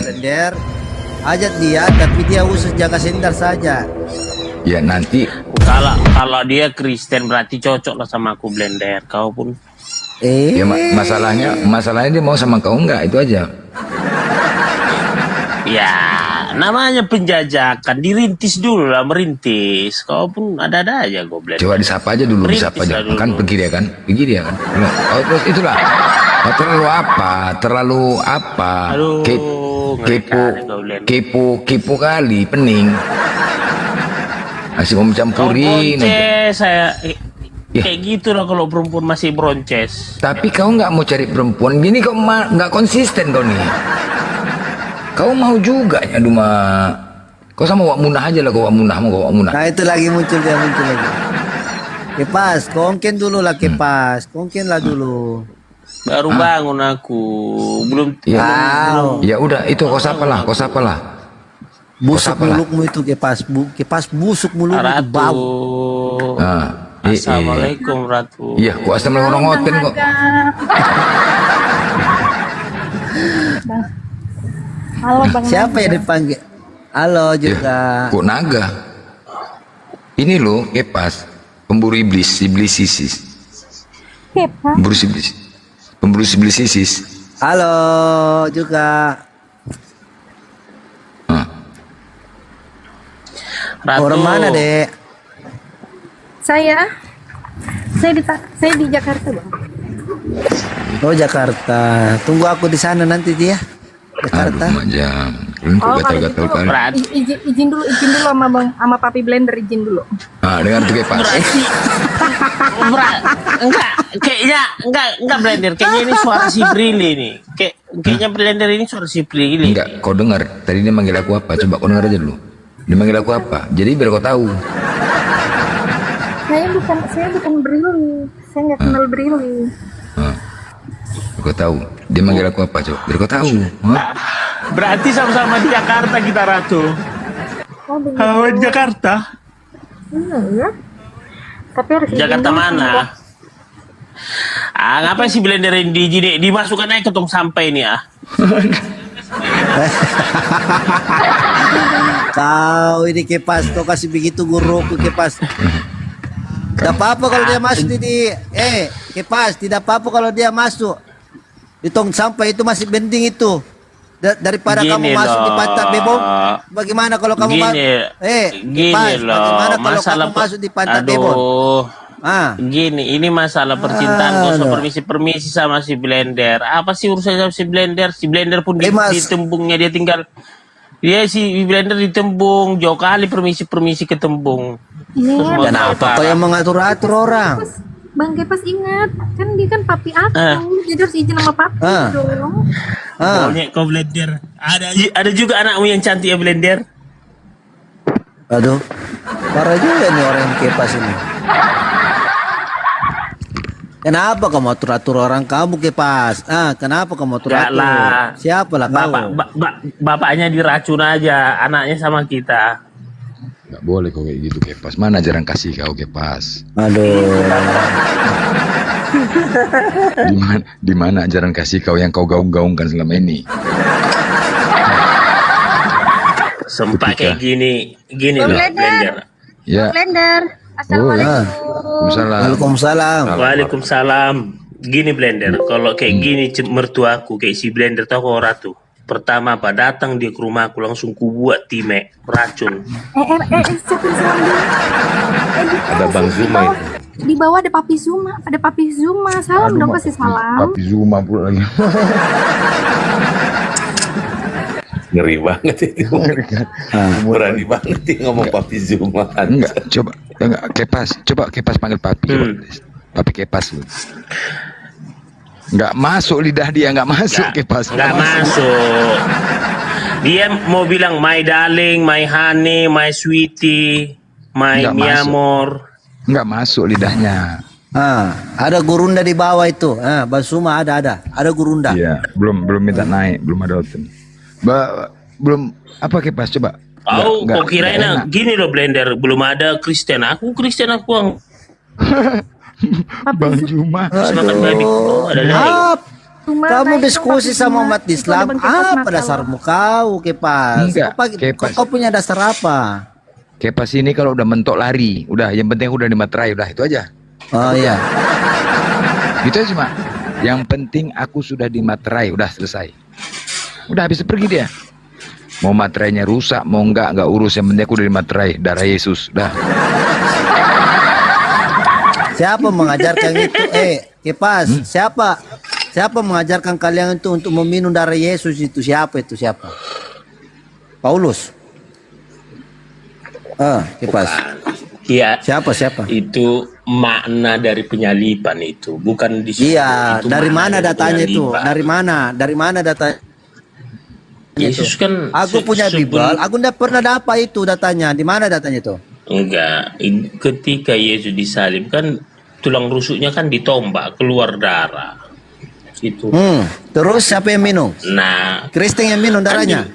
blender. Ajak dia, tapi dia khusus jaga sender saja. Ya nanti Kalau dia Kristen berarti cocok lah sama aku blender. Kau pun. ya masalahnya dia mau sama kau enggak, itu aja. Ya, namanya penjajakan. Dirintis dulu lah, merintis. Kau pun ada-ada aja gue blender. Coba disapa aja dulu, Merintis disapa aja. lah dulu. Kan pergi dia kan. Oh, terus itulah. Oh, terlalu apa? Aduh, Kepo kali, pening. Masih mau mencampurin. Saya Ya. kayak gitu lah kalau perempuan masih bronces. Tapi kau nggak mau cari perempuan gini, kau nggak konsisten kau nih. Kau mau juga ya, kau sama Wak Munah aja lah, kau Wak Munah. Nah itu lagi muncul lagi. Kepas, kongken dulu lah kepas, kongken lah dulu. Baru bangun aku, belum. Ya udah, itu kau sapa lah. Busuk mulutmu itu kepas busuk mulutmu itu Ratu. bau. Assalamualaikum Ratu. Iya, kok assalamualaikum ngoten kok. Halo Bang Siapa yang dipanggil? Halo juga. Kok naga? Ini loh, Kepas, pemburu iblis ISIS. Kepa. Pemburu iblis ISIS. Halo juga. Ratu. Orang mana, Dek? Saya di Jakarta Bang. Oh, Jakarta. Tunggu aku di sana nanti dia. Jakarta. Aduh, macam. Kalian kok Oh, gatal-gatal kalau kali. Izin dulu sama Bang, sama Papi Blender, izin dulu. Dengar tuh Kepas. Enggak blender. Kayaknya ini suara si Brili nih. Kayaknya blender ini suara si Brili. Enggak, kau dengar. Tadi dia manggil aku apa? Coba kau dengar aja dulu. Dia manggil aku apa? Jadi biar kau tahu. Saya bukan Brili. Saya nggak kenal Brili. Kau tahu. Dia manggil aku apa? Coba biar kau tahu. Berarti sama-sama di Jakarta kita, Ratu. Oh, bener. Halo di Jakarta. Ya. Tapi harus izin Jakarta dulu mana? Ngapain sih blender ini dimasukkan aja ke tong sampah ini Kau ini kepas, kau kasih begitu guruku kepas. Tidak apa-apa kalau dia masuk kepas, tidak apa-apa kalau dia masuk. Di tong sampah itu masih bending itu. Daripada Gini kamu masuk di loh. pantat bebong. Bagaimana kalau kamu Gini kepas, loh. bagaimana kalau Masalah kamu masuk di pantat bebong? Gini, ini masalah percintaan. Gak usah permisi sama si blender. Apa sih urusannya sama si blender? Si blender pun ditembungnya dia tinggal. Si blender ditembung jauh kali permisi ke tembung. Iya. Kenapa kau yang mengatur-atur orang? Bang Kepas ingat, kan dia kan papi aku, jadi harus izin sama papi dong. Pokoknya kau blender. Ada juga anakmu yang cantik ya blender. Aduh, parah juga nih orang yang kepas ini. Kenapa kamu atur-atur orang kamu kepas? Kenapa kamu atur-atur? Siapa lah kamu? Bapaknya diracun aja, anaknya sama kita. Gak boleh kau kayak gitu Kepas. Mana jarang kasih kau Kepas. Aduh. Di mana ajaran kasih kau yang kau gaung-gaungkan selama ini? Sempat kayak gini loh blender. Ya. Blender. Assalamualaikum. Waalaikumsalam. Waalaikumsalam. Gini blender, kalau kayak gini mertuaku kayak si blender tahu kau Ratu. Pertama datang dia ke rumahku langsung ku buat time racun. Ada Bang Zuma itu. Di bawah ada Papi Zuma. Salam dong, kasih salam. Papi Zuma pula lagi. Ngeri banget itu. Berani banget dia ngomong Papi Zuma. Enggak, coba Kepas panggil Papi. Papi Kepas lu. Enggak masuk lidah dia, enggak masuk Kepas. Enggak masuk. Dia mau bilang my darling, my honey, my sweetie, my mi amor. Enggak masuk lidahnya. Ada gurunda di bawah itu. Basuma ada gurunda. Iya, belum minta naik, belum ada hotel. Belum apa Kepas coba. Kau kirain gini loh blender, belum ada Kristen. Aku Bang Juma. Makan baby. Ada lagi. Cuma Kamu naik diskusi tempat sama Jumat, umat itu Islam, ada bangkit pas apa masalah. dasarmu kau, Kepas? Enggak, Kau, Kepas. kau punya dasar apa? Kayak pas ini kalau udah mentok lari, udah yang penting udah dimaterai, udah itu aja. Oh iya. Gitu aja cuma. Yang penting aku sudah dimaterai, udah selesai. Udah habis itu pergi dia. Mau materainya rusak, mau enggak urus, yang penting aku udah dimaterai, darah Yesus, udah. Siapa mengajarkan itu? Kepas, siapa mengajarkan kalian itu untuk meminum darah Yesus itu? Siapa itu? Siapa? Paulus. Kepas. Iya. Siapa? Itu makna dari penyaliban itu, bukan di situ. Iya, Itu dari makna mana datanya itu? penyaliban. Dari mana data? Yesus kan Aku punya Bible, aku tidak pernah dapat itu datanya. Di mana datanya itu? enggak, ketika Yesus disalib kan tulang rusuknya kan ditombak, keluar darah. Itu. Terus siapa yang minum? Nah, Kristen yang minum darahnya.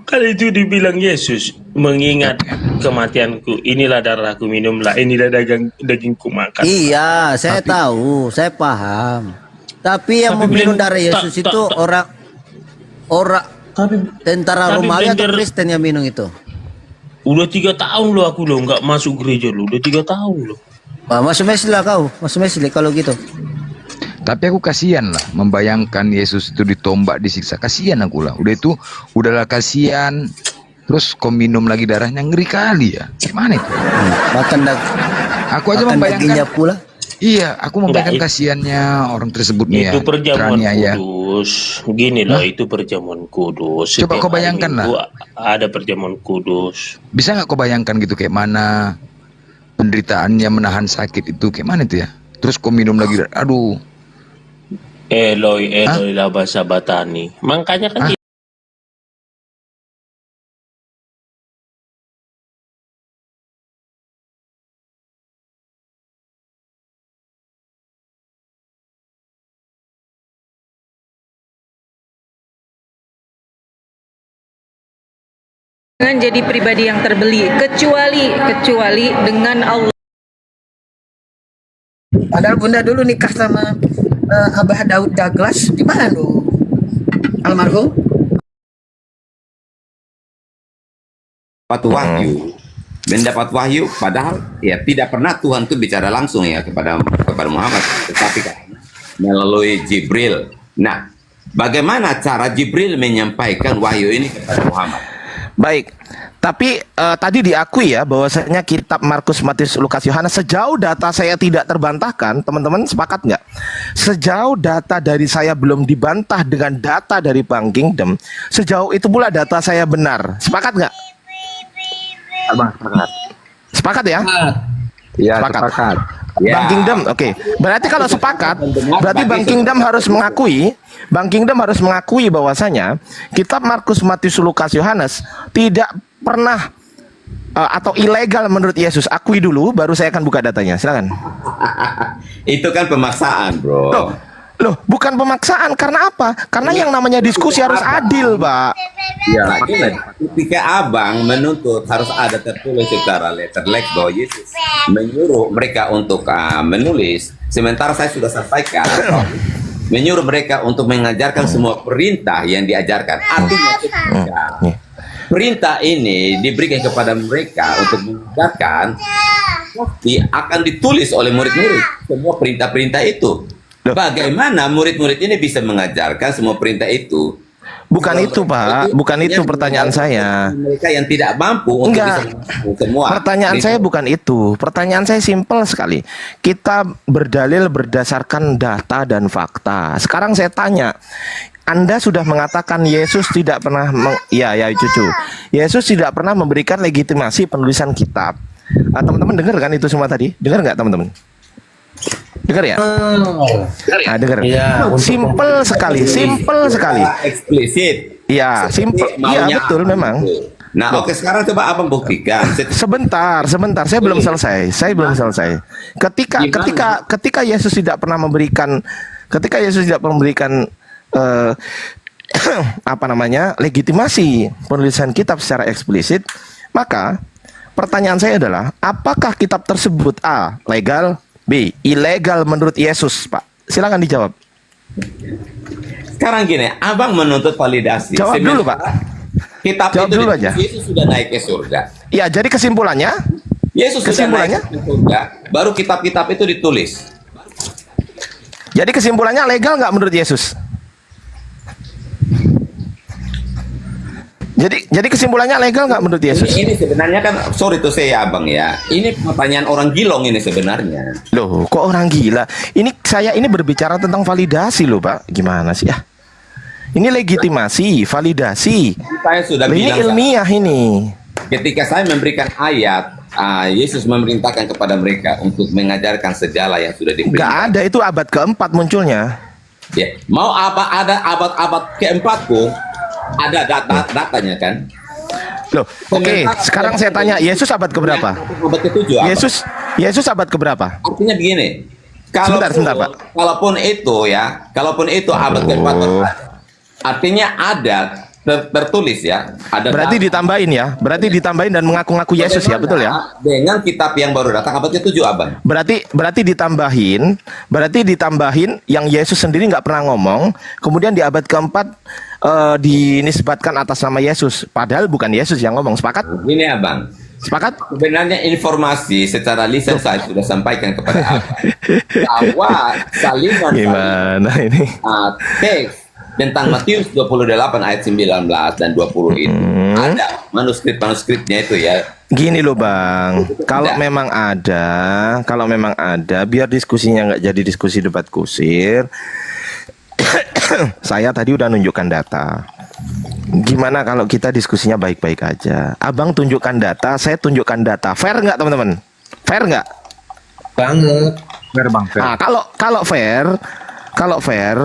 kali itu dibilang Yesus, mengingat kematianku, inilah darahku, minumlah, inilah dagingku makan. Iya, saya tahu, saya paham. Tapi yang Tapi meminum Blend- darah Yesus tak- itu tak- orang tentara tapi Romawi atau Blender- Kristen yang minum itu? Udah 3 tahun loh aku loh nggak masuk gereja loh, udah 3 tahun loh. Wah, masuk mesli lah kau, masuk mesli kalau gitu. Tapi aku kasihan lah membayangkan Yesus itu ditombak, disiksa. Kasihan aku lah. Udah itu, udahlah kasihan. Terus kau minum lagi darahnya, ngeri kali ya. Gimana itu? Makan Aku aja makan membayangkan. dagingnya pula. Iya, aku membayangkan Enggak, kasihannya orang tersebut nih ya. Itu perjamuan teraniaya. kudus. Gini loh, itu perjamuan kudus. Coba kau Setiap hari bayangkan Minggu ada perjamuan kudus. Bisa nggak kau bayangkan gitu kayak mana penderitaannya menahan sakit itu, kayak mana itu ya? Terus kau minum lagi, aduh. Eloi, laba sabatani. Makanya kan Jangan jadi pribadi yang terbeli, kecuali dengan Allah. Padahal Bunda dulu nikah sama Abah Daud Douglas di mana tuh? Almarhum. Dapat wahyu, mendapat wahyu, padahal ya tidak pernah Tuhan itu bicara langsung ya kepada Muhammad, tetapi karena melalui Jibril. Nah, bagaimana cara Jibril menyampaikan wahyu ini kepada Muhammad? Baik, tapi tadi diakui ya bahwasanya kitab Markus, Matius, Lukas, Yohanes, sejauh data saya tidak terbantahkan, teman-teman sepakat nggak? Sejauh data dari saya belum dibantah dengan data dari Bang Kingdom, sejauh itu pula data saya benar. Sepakat nggak? Sepakat ya? Ya, Sepakat. Ya. Bang Kingdom, oke. Berarti kalau sepakat, berarti Bang Kingdom harus mengakui bahwasanya kitab Markus, Matius, Lukas, Yohanes tidak pernah atau ilegal menurut Yesus. Akui dulu, baru saya akan buka datanya. Silakan. Itu kan pemaksaan, bro. Loh, bukan pemaksaan. Karena apa? Karena yang namanya diskusi harus adil, Pak. Ya, ketika abang menuntut harus ada tertulis secara letterlek bahwa Yesus menyuruh mereka untuk menulis, sementara saya sudah sampaikan menyuruh mereka untuk mengajarkan semua perintah yang diajarkan. Artinya ketika perintah ini diberikan kepada mereka untuk mengajarkan, pasti akan ditulis oleh murid-murid semua perintah-perintah itu. Bagaimana murid-murid ini bisa mengajarkan semua perintah itu? Bukan itu, Pak. Bukan itu pertanyaan saya. Mereka yang tidak mampu untuk bisa mengajarkan semua. Pertanyaan saya bukan itu. Pertanyaan saya simpel sekali. Kita berdalil berdasarkan data dan fakta. Sekarang saya tanya, Anda sudah mengatakan Yesus tidak pernah cucu. Yesus tidak pernah memberikan legitimasi penulisan kitab. Teman-teman dengar kan itu semua tadi? Dengar nggak, teman-teman? Dengar ya? Dengar. Simple sekali. Eksplisit. Iya, simple. Iya, betul memang. Nah, oke, sekarang coba abang buktikan. Sebentar, saya belum selesai. Ketika Yesus tidak pernah memberikan legitimasi penulisan kitab secara eksplisit, maka pertanyaan saya adalah, apakah kitab tersebut A, legal, B, ilegal menurut Yesus, Pak? Silakan dijawab. Sekarang gini, abang menuntut validasi. Jawab dulu, Pak. Kitab Jawab itu dulu aja. Yesus sudah naik ke surga. Ya, jadi kesimpulannya, Yesus sudah Kesimpulannya? naik ke surga, baru kitab-kitab itu ditulis. jadi kesimpulannya legal nggak menurut Yesus? Jadi kesimpulannya legal nggak menurut Yesus? Ini sebenarnya kan, sorry to say abang ya, ini pertanyaan orang gilong ini sebenarnya. Loh, kok orang gila? Saya ini berbicara tentang validasi loh, Pak. Gimana sih ya? Ini legitimasi, validasi. Saya sudah Ini bilang, ilmiah ini. ketika saya memberikan ayat, Yesus memerintahkan kepada mereka untuk mengajarkan segala yang sudah Nggak diperintahkan. ada, itu abad keempat munculnya. Ya, mau apa ada abad-abad keempat pun ada datanya kan. Loh, oke. Sekarang saya tanya, Yesus abad keberapa? Abad ke-7 apa? Yesus abad keberapa? Artinya begini. Sebentar, Pak. Kalaupun itu abad keempat, artinya ada tertulis ya. Ada Berarti ditambahin ya. Berarti ditambahin dan mengaku-ngaku Yesus ya, betul ya? Dengan kitab yang baru datang abad ke-7 abang. Berarti ditambahin yang Yesus sendiri nggak pernah ngomong, kemudian di abad keempat dinisbatkan atas nama Yesus, padahal bukan Yesus yang ngomong. Sepakat? Ini abang. Sepakat? Sebenarnya informasi secara lisan saya sudah sampaikan kepada abang bahwa salinan Gimana ini? teks tentang Matius 28 ayat 19 dan 20 itu ada manuskrip-manuskripnya itu ya. Gini loh Bang, kalau memang ada, biar diskusinya nggak jadi diskusi debat kusir. Saya tadi udah nunjukkan data. Gimana kalau kita diskusinya baik-baik aja? Abang tunjukkan data, saya tunjukkan data. Fair nggak teman-teman? Fair nggak? Banget. Fair bang, fair. Nah, kalau fair,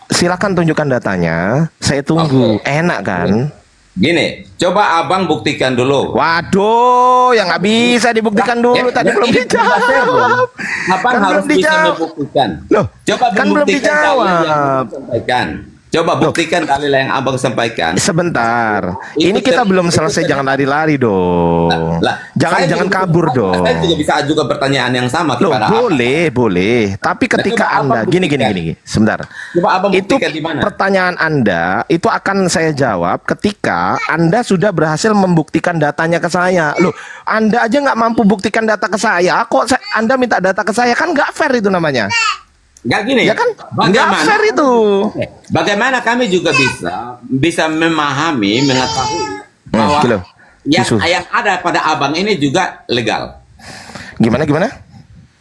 silakan tunjukkan datanya. Saya tunggu. Enak kan? Gini, coba abang buktikan dulu. Waduh, yang nggak bisa dibuktikan dulu. Tadi belum dijawab. Abang Kan harus belum bisa dijawab. membuktikan. Loh, Coba kan belum membuktikan dalil yang dijawab. abang sampaikan. Coba buktikan dalil yang abang sampaikan. Sebentar. Itu Ini kita belum itu selesai, jangan lari-lari dong. Saya Jangan juga kabur bisa- dong. Saya juga bisa ajukan pertanyaan yang sama Loh, kepada abang. boleh. Tapi ketika coba abang Anda gini. buktikan. Sebentar. Coba abang Itu buktikan di mana? pertanyaan Anda itu akan saya jawab ketika Anda sudah berhasil membuktikan datanya ke saya. Loh, Anda aja nggak mampu buktikan data ke saya. Kok Anda minta data ke saya? Kan nggak fair itu namanya. Nggak gini. Ya kan? Nggak fair itu. Bagaimana kami juga bisa memahami, mengetahui bahwa Gitu loh. Isu. yang ada pada abang ini juga legal. Gimana?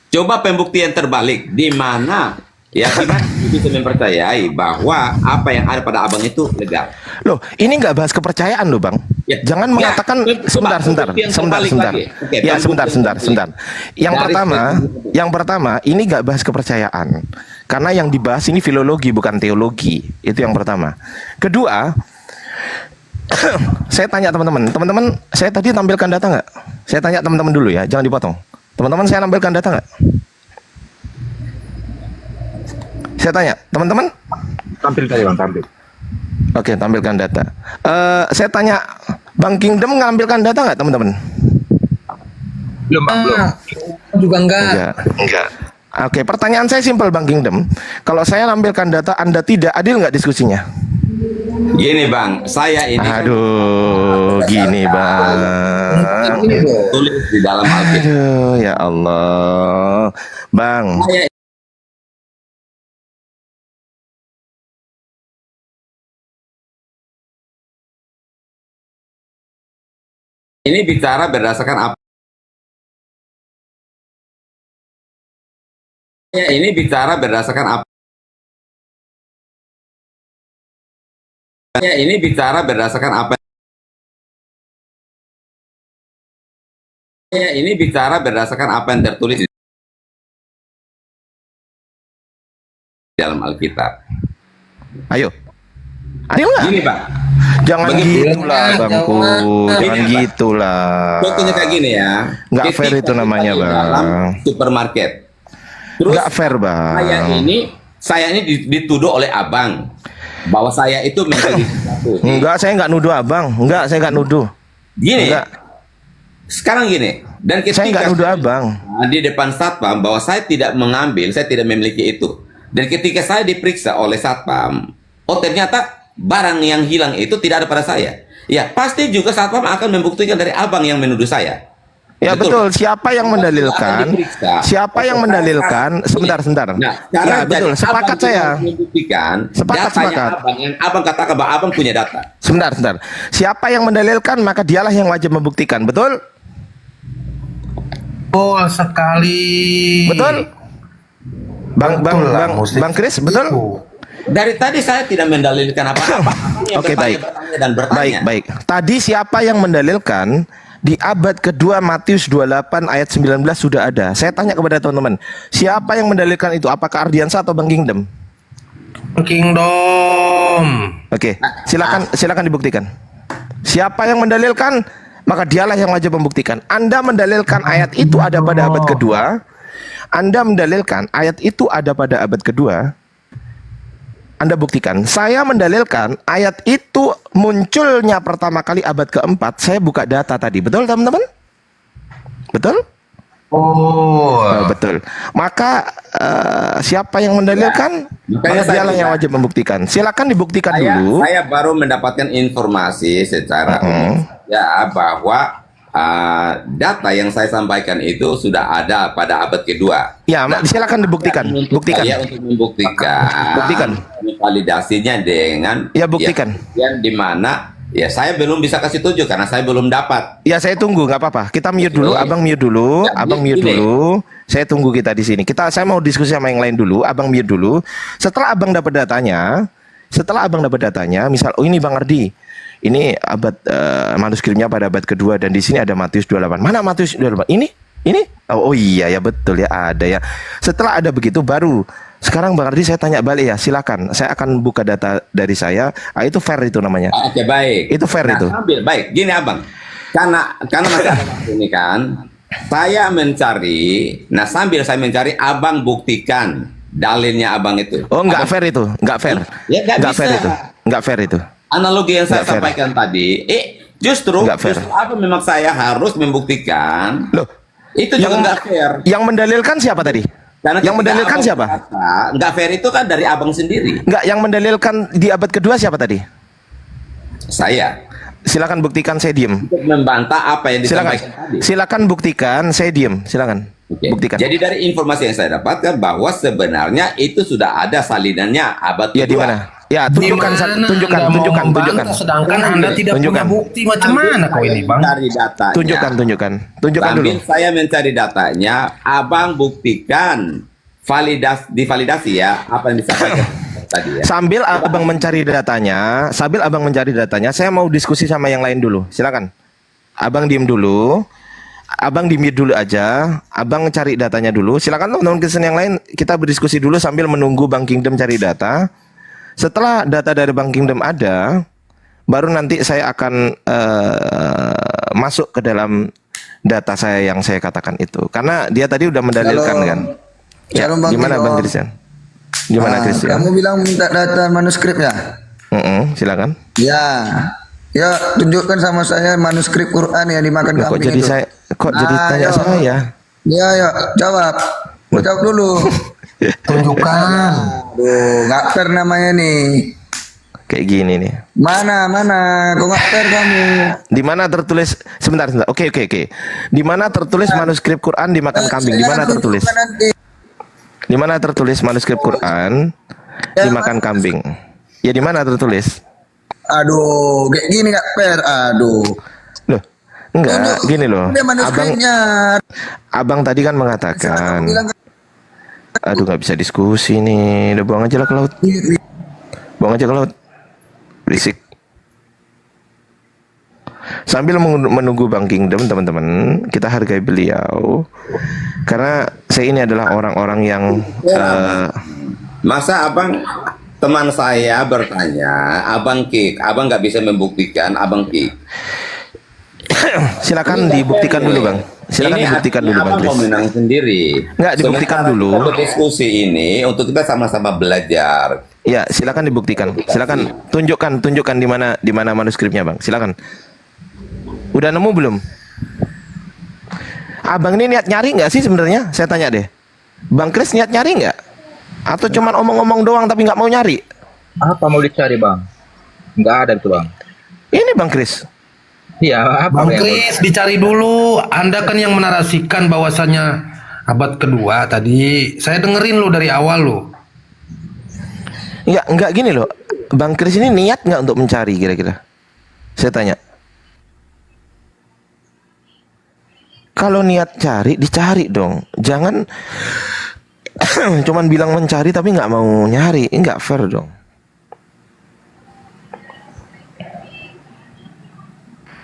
Coba pembuktian terbalik di mana gimana bisa mempercayai bahwa apa yang ada pada abang itu legal. Loh, ini nggak bahas kepercayaan loh, Bang. Ya. Jangan Ya, mengatakan coba sebentar. pembuktian terbalik lagi. Oke, Ya, sebentar. pembuktian terbalik. Yang pertama, ini nggak bahas kepercayaan. Karena yang dibahas ini filologi bukan teologi. Itu yang pertama. Kedua, saya tanya teman-teman, saya tadi tampilkan data nggak? Saya tanya teman-teman dulu ya, jangan dipotong. Teman-teman, saya tampilkan data nggak? Saya tanya, teman-teman? Tampil tadi bang, tampil. Oke, tampilkan data. Saya tanya, Bang Kingdom ngampilkan data nggak, teman-teman? Belum bang, belum. Juga enggak. Enggak. Oke, pertanyaan saya simpel, Bang Kingdom. Kalau saya nampilkan data, Anda tidak adil nggak diskusinya? Gini bang, saya ini Aduh, gini Bang. tulis di dalam Alkitab. Aduh, ya Allah, Bang. Saya ini bicara berdasarkan apa? Ini bicara berdasarkan apa? Ini bicara berdasarkan apa? Ini bicara berdasarkan apa yang tertulis di dalam Alkitab. Ayo, adil nggak? Gini Pak, Jangan Begitu. gitulah, Bangku. Jangan Gini, Pak. gitulah. contohnya kayak gini ya. Nggak Ketika fair itu namanya, kita di dalam Bang. supermarket. Terus Nggak fair, Bang. saya ini dituduh oleh abang bahwa saya itu mencuri sesuatu. Enggak, saya nggak nuduh Abang. Enggak, saya nggak nuduh. Gini, Enggak, sekarang gini. Dan saya nggak nuduh Abang. di depan satpam bahwa saya tidak mengambil, saya tidak memiliki itu. Dan ketika saya diperiksa oleh satpam, oh ternyata barang yang hilang itu tidak ada pada saya. Ya, pasti juga satpam akan membuktikan dari abang yang menuduh saya. Ya betul. Siapa yang mendalilkan? Siapa yang mendalilkan? Sebentar. Nah, Ya betul. Sepakat saya. Membuktikan Sepakat. abang yang abang katakan bahwa abang punya data. Sebentar. Siapa yang mendalilkan maka dialah yang wajib membuktikan. Betul? Betul sekali. Betul? Bang Kris, betul? Dari tadi saya tidak mendalilkan apa-apa. Oke, baik. Dan bertanya. Baik. Tadi siapa yang mendalilkan di abad kedua Matius 28 ayat 19 sudah ada. Saya tanya kepada teman-teman, siapa yang mendalilkan itu? Apakah Ardiansa atau Bang Kingdom? Kingdom. Oke, silakan dibuktikan. Siapa yang mendalilkan, maka dialah yang wajib membuktikan. Anda mendalilkan ayat itu ada pada abad kedua. Anda mendalilkan ayat itu ada pada abad kedua. Anda buktikan. Saya mendalilkan ayat itu munculnya pertama kali abad keempat. Saya buka data tadi. Betul teman-teman? Betul? Betul. Maka siapa yang mendalilkan? Maka dialah yang wajib membuktikan. Silakan dibuktikan dulu. Saya baru mendapatkan informasi secara ya bahwa data yang saya sampaikan itu sudah ada pada abad kedua. Ya, silakan dibuktikan. Buktikan. Saya untuk membuktikan. Validasinya dengan. Ya, buktikan. Yang di mana ya saya belum bisa kasih tunjuk karena saya belum dapat. Ya, saya tunggu, nggak apa-apa. Kita mute dulu, Abang mute dulu, Abang mute dulu. Saya tunggu kita di sini. Saya mau diskusi sama yang lain dulu, Abang mute dulu. Setelah Abang dapat datanya, misal, oh ini Bang Ardi. Ini abad manuskripnya pada abad kedua dan di sini ada Matius 28. Mana Matius 28? Ini? Oh iya ya betul ya ada ya. Setelah ada begitu baru sekarang Bang Ardi saya tanya balik ya. Silakan. Saya akan buka data dari saya. Itu fair itu namanya. Oke, baik. Itu fair itu. Baik. Gini Abang. Karena masih ada waktu ini kan. Saya mencari. Nah, sambil saya mencari Abang buktikan dalilnya Abang itu. Oh, enggak fair itu. Enggak fair. Ya, enggak fair itu. Enggak fair itu. Analogi yang saya sampaikan tadi, justru apa memang saya harus membuktikan. Loh, itu juga nggak fair. Yang mendalilkan siapa tadi? Karena yang mendalilkan siapa? Nggak fair itu kan dari Abang sendiri. Nggak, yang mendalilkan di abad kedua siapa tadi? Saya. Silakan buktikan, saya diem. Untuk membantah apa yang disampaikan tadi. Silakan buktikan, saya diem. Silakan. Buktikan. Jadi dari informasi yang saya dapatkan bahwa sebenarnya itu sudah ada salinannya abad kedua. Ya di mana? Ya, tunjukkan. Sedangkan Anda tidak punya bukti macam mana kau ini, Bang? Cari datanya. Tunjukkan Sambil dulu. saya mencari datanya, Abang buktikan divalidasi ya apa yang disampaikan tadi ya. Sambil Abang mencari datanya, saya mau diskusi sama yang lain dulu. Silakan. Abang diem dulu. Abang di-mute dulu aja. Abang cari datanya dulu. Silakan teman-teman Kristen yang lain, kita berdiskusi dulu sambil menunggu Bang Kingdom cari data. Setelah data dari Bang Kingdom ada, baru nanti saya akan masuk ke dalam data saya yang saya katakan itu. Karena dia tadi udah mendalilkan kan. Ya, gimana Bang Christian? Gimana Christian? Kamu bilang minta data manuskrip ya? Silakan. Ya, tunjukkan sama saya manuskrip Quran yang dimakan kambing jadi itu. Jadi tanya saya? Ya, jawab. Jawab dulu. Tunjukkan. Nggak fair namanya nih. Kayak gini nih. Mana? Kok nggak fair kamu? Di mana tertulis? Sebentar. Oke. Di mana tertulis manuskrip Quran dimakan kambing? Di mana tertulis? Di mana tertulis manuskrip Quran dimakan kambing? Ya di mana tertulis? Aduh, kayak gini nggak fair. Aduh. Loh, enggak. Gini loh. Abang tadi kan mengatakan. Aduh, nggak bisa diskusi nih. Udah buang aja lah ke laut. Berisik. Sambil menunggu Bang Kingdom, teman-teman, kita hargai beliau. Karena saya ini adalah orang-orang yang masa Abang teman saya bertanya, Abang nggak bisa membuktikan, Abang Kik. Silakan dibuktikan dulu Bang. Silakan dibuktikan dulu Bang. Abang mau menang sendiri. Nggak, dibuktikan dulu. Diskusi ini untuk kita sama-sama belajar. Ya, silakan dibuktikan. Silakan tunjukkan di mana manuskripnya Bang. Silakan. Udah nemu belum? Abang ini niat nyari nggak sih sebenarnya? Saya tanya deh. Bang Kris niat nyari nggak? Atau cuman omong-omong doang tapi nggak mau nyari? Apa mau dicari bang? Nggak ada itu bang. Ini Bang Kris. Iya, apa Bang yang Kris, dicari dulu. Anda kan yang menarasikan bahwasannya abad kedua tadi. Saya dengerin lo dari awal lo. Enggak gini loh. Bang Kris ini niat nggak untuk mencari kira-kira? Saya tanya. Kalau niat cari, dicari dong. Jangan cuman bilang mencari tapi nggak mau nyari. Ini nggak fair dong.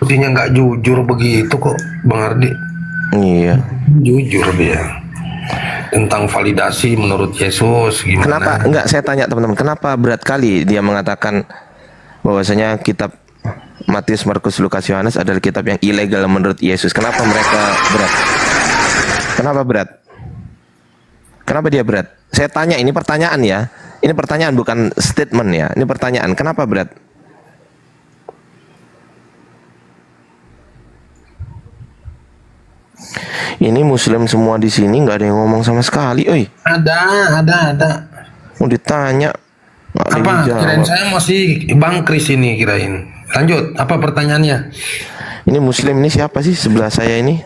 Sepertinya nggak jujur begitu kok, Bang Ardi. Iya. Jujur dia. Tentang validasi menurut Yesus gimana? Kenapa? Enggak, saya tanya teman-teman. Kenapa berat kali dia mengatakan bahwasanya kitab Matius, Markus, Lukas, Yohanes adalah kitab yang ilegal menurut Yesus? Kenapa mereka berat? Kenapa berat? Kenapa dia berat? Saya tanya, ini pertanyaan ya. Ini pertanyaan bukan statement ya. Ini pertanyaan. Kenapa berat? Ini Muslim semua di sini nggak ada yang ngomong sama sekali, oi. Ada. Mau ditanya nggak ada yang Apa? dijawab. Kirain saya masih Bang Kris ini kirain. Lanjut, apa pertanyaannya? Ini Muslim ini siapa sih sebelah saya ini?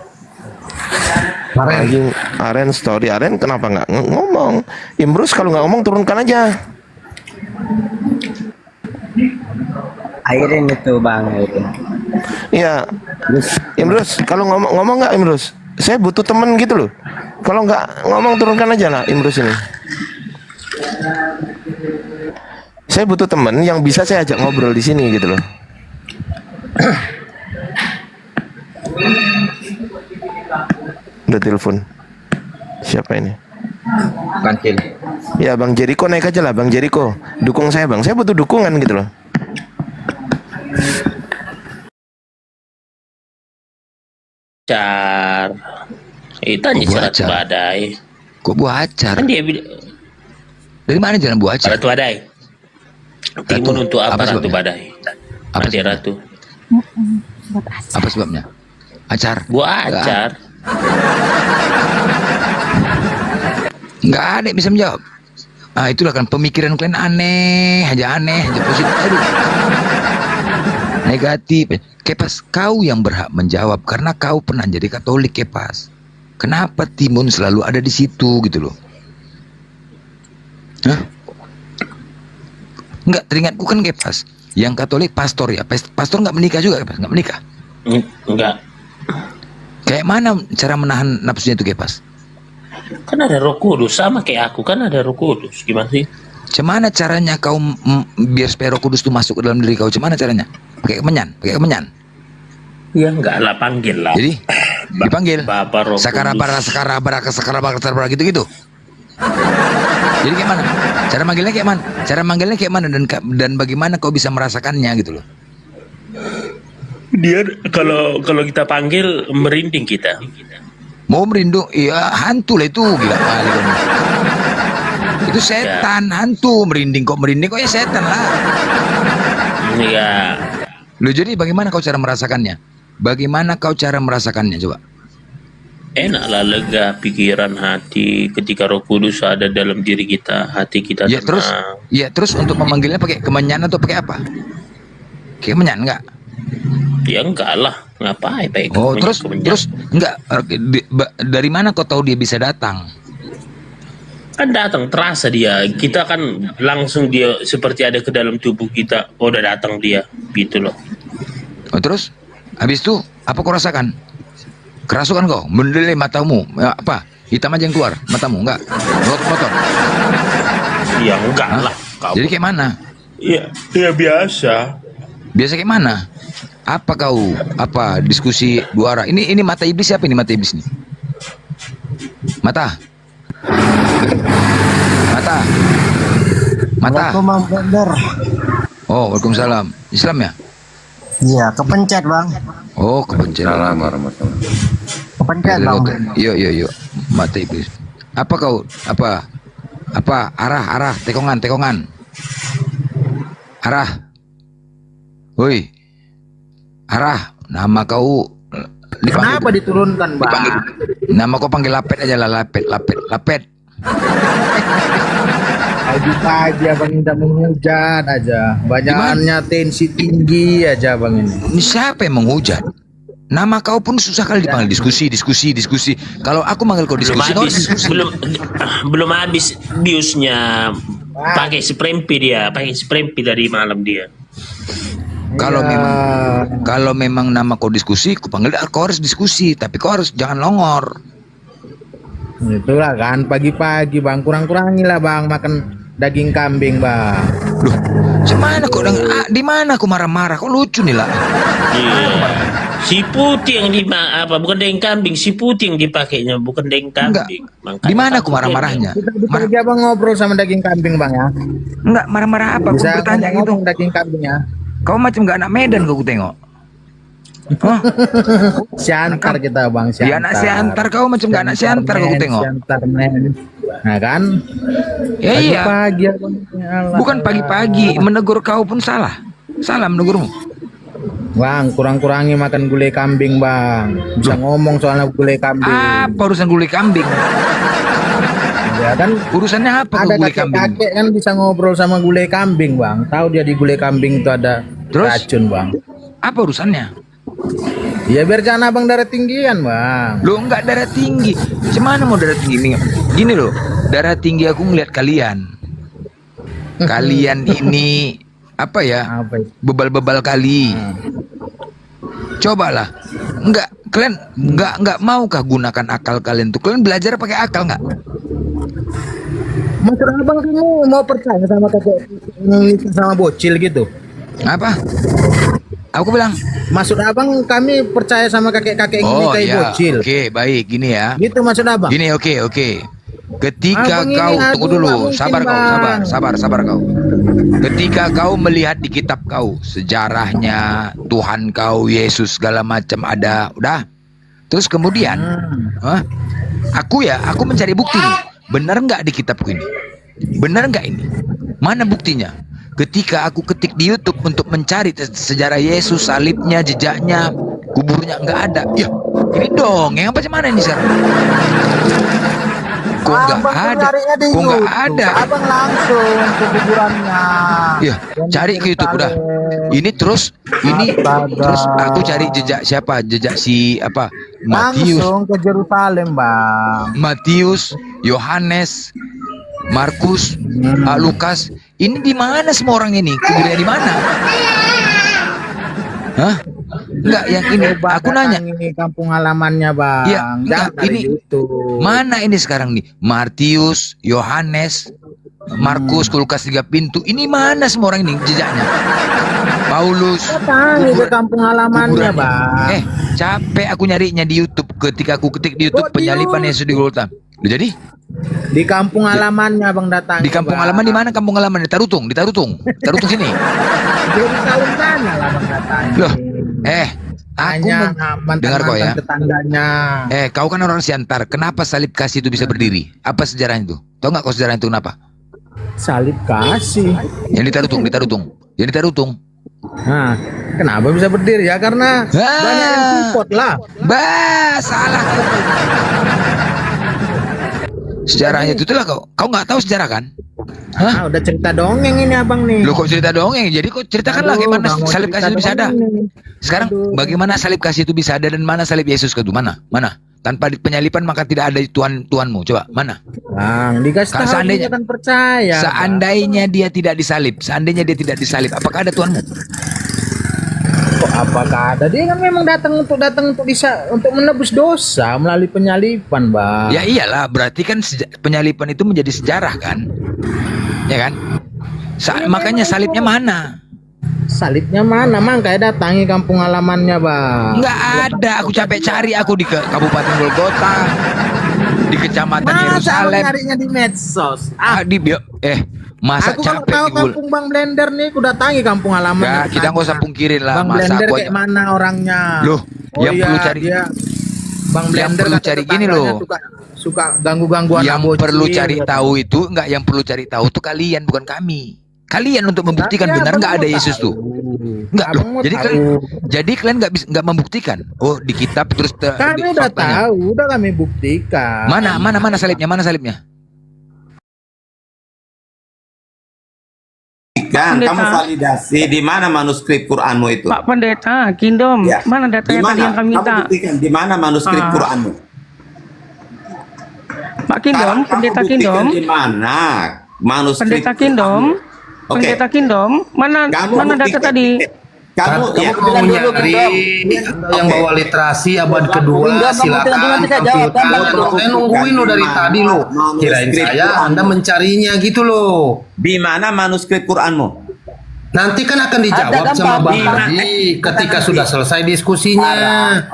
Aren. Aren story. Aren kenapa nggak ngomong? Imrus kalau nggak ngomong turunkan aja. Airin itu bang, Airin. Iya. Imrus kalau ngomong nggak Imrus? Saya butuh temen gitu loh. Kalau nggak ngomong turunkan aja lah Imrus ini. Saya butuh temen yang bisa saya ajak ngobrol di sini gitu loh. Udah telepon. Siapa ini? kancil? Ya Bang Jericho naik aja lah Bang Jericho. Dukung saya Bang. Saya butuh dukungan gitu loh. Acar. Itu hanya buah Ratu acar? Badai. Kok buah acar? Kan dia bilang Dari mana jalan buah acar? Ratu Badai. Timun untuk apa Ratu sebabnya? Badai? Apa Dia sebabnya? Ratu. Apa sebabnya? Acar. Buah acar. Nggak ada yang bisa menjawab. Ah itulah kan pemikiran kalian aneh aja positif. Aduh. Negatif. Kepas, kau yang berhak menjawab karena kau pernah jadi Katolik, Kepas. Kenapa timun selalu ada di situ gitu loh? Hah? Enggak, teringatku kan Kepas. Yang Katolik pastor ya. Pastor nggak menikah juga, Kepas? Nggak menikah? Enggak. Kayak mana cara menahan nafsunya itu, Kepas? Kan ada Roh Kudus sama kayak aku, kan ada Roh Kudus. Gimana sih? Gimana caranya kau biar supaya Roh Kudus itu masuk ke dalam diri kau? Gimana caranya? Pakai kemenyan, Ya enggak lah, panggil lah. Jadi dipanggil. Bapak Roh Sakarabara gitu-gitu. Jadi kayak mana? Cara manggilnya kayak mana? Cara manggilnya kayak mana dan bagaimana kau bisa merasakannya gitu loh? Dia kalau kita panggil merinding kita. Mau merindung, iya hantu lah itu, gila kali kamu. Itu setan, hantu merinding kok ya setan lah. Iya. Loh jadi bagaimana kau cara merasakannya? Bagaimana kau cara merasakannya coba? Enaklah lega pikiran hati ketika Roh Kudus ada dalam diri kita, hati kita Ya tenang. terus untuk memanggilnya pakai kemenyan atau pakai apa? Kayak kemenyan enggak? Ya enggak lah, ngapain pakai Oh kemenyan- terus kemenyan? terus enggak dari mana kau tahu dia bisa datang? Kan datang, terasa dia. Kita kan langsung dia seperti ada ke dalam tubuh kita. Oh, udah datang dia, gitu loh. Oh, terus habis itu apa kau rasakan? Kerasukan kau, mendelai matamu, apa? Hitam aja yang keluar matamu, enggak? Melotot. Ya enggak lah. Jadi kayak mana? Ya biasa. Biasa kayak mana? Apa kau? Apa diskusi dua arah? Ini mata iblis siapa ini mata iblis nih? Mata. Oh, waalaikumsalam. Islam ya? Iya, kepencet bang. Oh, kepencet. Salam warahmatullahi. Kepencet bang. Yuk. Mata iblis. Apa kau? Apa? Arah. Tekongan. Arah. Woi. Arah. Nama kau Kenapa diturunkan bang? Nama kau panggil Lapet aja lah, Lapet. Pagi-pagi abang udah menghujat aja. Banyakannya tensi tinggi aja bang ini. Ini siapa yang menghujat? Nama kau pun susah kali dipanggil diskusi. Kalau aku manggil kau Belum diskusi, kau habis, diskusi. belum habis biusnya. Pakai sprempi dia, pakai sprempi dari malam dia. Kalau memang nama kau diskusi, aku panggil kau harus diskusi, tapi kau harus jangan longor. Itulah kan pagi-pagi bang, kurang-kurangilah bang makan daging kambing bang. Loh, gimana kok di mana aku marah-marah? Kok lucu nih lah. Iya. Si putih yang bukan daging kambing, si putih yang dipakainya bukan daging kambing. Di mana aku marah-marahnya? Kita bang ngobrol sama daging kambing bang ya. Enggak marah-marah apa? Aku Bisa bertanya gitu. ngomong daging kambingnya. Kau macam gak anak Medan kau tengok. Hah? Siantar kita bang, Dia anak Siantar, kau macam gak anak Siantar kau tengok. Siantar men. Nah kan? Ya iya. Pagi-pagi abang. Ya Allah. Bukan pagi-pagi, menegur kau pun salah. Salah menegurmu. Bang, kurang-kurangi makan gulai kambing bang. Bisa ngomong soalnya gulai kambing. Apa urusan gulai kambing? Ya kan Urusannya apa ada gulai kambing? kakek kan bisa ngobrol sama gulai kambing bang. Tahu dia di gulai kambing itu ada racun bang. Apa urusannya? Ya biar jangan abang darah tinggian bang. Lo enggak darah tinggi. Gimana mau darah tinggi? Gini loh, darah tinggi aku ngeliat kalian. Kalian ini apa ya? Bebal-bebal kali. Cobalah. Kalian enggak maukah gunakan akal kalian tuh? Kalian belajar pakai akal nggak? Maksud abang kamu mau percaya sama kakek sama bocil gitu? Apa? Aku bilang. Maksud abang kami percaya sama kakek-kakek ini kayak iya. bocil. Oke, baik. Gini ya. Gitu maksud abang? Gini, oke. Ketika Abang kau ini, aduh, tunggu dulu, nggak mungkin, sabar kau. Ketika kau melihat di kitab kau sejarahnya Tuhan kau Yesus segala macam ada, udah. Terus kemudian, aku mencari bukti nih. Benar nggak di kitabku ini? Benar nggak ini? Mana buktinya? Ketika aku ketik di YouTube untuk mencari sejarah Yesus, salibnya, jejaknya, kuburnya nggak ada. Ya, ini dong. Yang apa mana ini sekarang? Kok nggak ada? Kok nggak ada? Abang langsung ke kuburannya. Ya, cari ke YouTube udah. Ini terus aku cari jejak siapa? Jejak si apa? Matius. Langsung ke Yerusalem, Bang. Matius, Yohanes, Markus, Lukas. Ini di mana semua orang ini? Kuburnya di mana? Hah? Enggak, yang ini aku nanya. Ini kampung halamannya, Bang. Ya, enggak, ini mana ini sekarang nih? Matius, Yohanes, Markus, Lukas 3 pintu. Ini mana semua orang ini jejaknya? Paulus. Datang ke kampung halamannya, Bang. Capek aku nyarinya di YouTube. Ketika aku ketik di YouTube penyalipan Yesus di Golgota. Jadi di kampung halamannya Bang datang. Di kampung halaman di mana kampung halaman? Di Tarutung sini. Yerusalem sana lah Bang datang. Loh, aku dengar kau ya. Tetangganya. Kau kan orang Siantar. Kenapa salib kasih itu bisa berdiri? Apa sejarahnya itu? Tahu nggak kau sejarahnya itu kenapa? Salib kasih. Yang di Tarutung. Nah, kenapa bisa berdiri ya? Karena banyak yang support lah. Salah. Sejarahnya itu lah kau nggak tahu sejarah kan? Hah? Udah cerita dongeng ini abang nih. Lo kok cerita dongeng? Jadi kok ceritakanlah bagaimana salib kasih itu bisa ada. Sekarang bagaimana salib kasih itu bisa ada dan mana salib Yesus itu mana? Tanpa penyalipan maka tidak ada Tuhanmu. Coba mana? Bang, dikasih tahu seandainya kan percaya. Seandainya dia tidak disalib, apakah ada Tuhanmu? Kok apakah ada? Dia kan memang datang untuk menebus dosa melalui penyalipan, Bang. Ya iyalah, berarti kan penyalipan itu menjadi sejarah kan? Ya kan? Makanya salibnya mana? Salibnya mana? Makanya datangi kampung halamannya, Bang. Nggak ada, aku capek cari aku di Kabupaten Golgota, di Kecamatan Yerusalem. Nyarinya di medsos. Masa aku capek tahu kampung Bang Blender nih, aku datangi kampung halaman. Ya, kita nggak usah pungkirin lah. Bang Blender kayak mana orangnya? Loh, yang perlu cari Bang Blender perlu cari gini loh. Suka ganggu-gangguan. Yang perlu cari tahu itu yang perlu cari tahu tuh kalian, bukan kami. Kalian untuk membuktikan benar nggak ada Yesus tuh. Enggak loh. Jadi kalian nggak membuktikan. Oh, di kitab terus kami udah tahu, udah kami buktikan. Mana salibnya? Kan, Pendeta. kamu validasi di mana manuskrip Quranmu itu? Pak Pendeta, Kingdom, Ya. mana Di datanya tadi mana? yang kami Kamu minta? buktikan di mana manuskrip Ah. Quranmu? Pak Kingdom, Sekarang kamu Pendeta buktikan Kingdom, di mana manuskrip Pendeta Kingdom, Quranmu? Oke. Pendeta Kingdom, mana Kamu data buktikan. tadi? Kamu Kamu ya. mau nyari yang bawa literasi abad kedua, silakan tampilkan. Saya nungguin lo dari tadi lo. Kirain saya Anda mencarinya gitu loh. Di mana manuskrip Quranmu? Nanti kan akan dijawab sama Bang Hardi ketika sudah selesai diskusinya.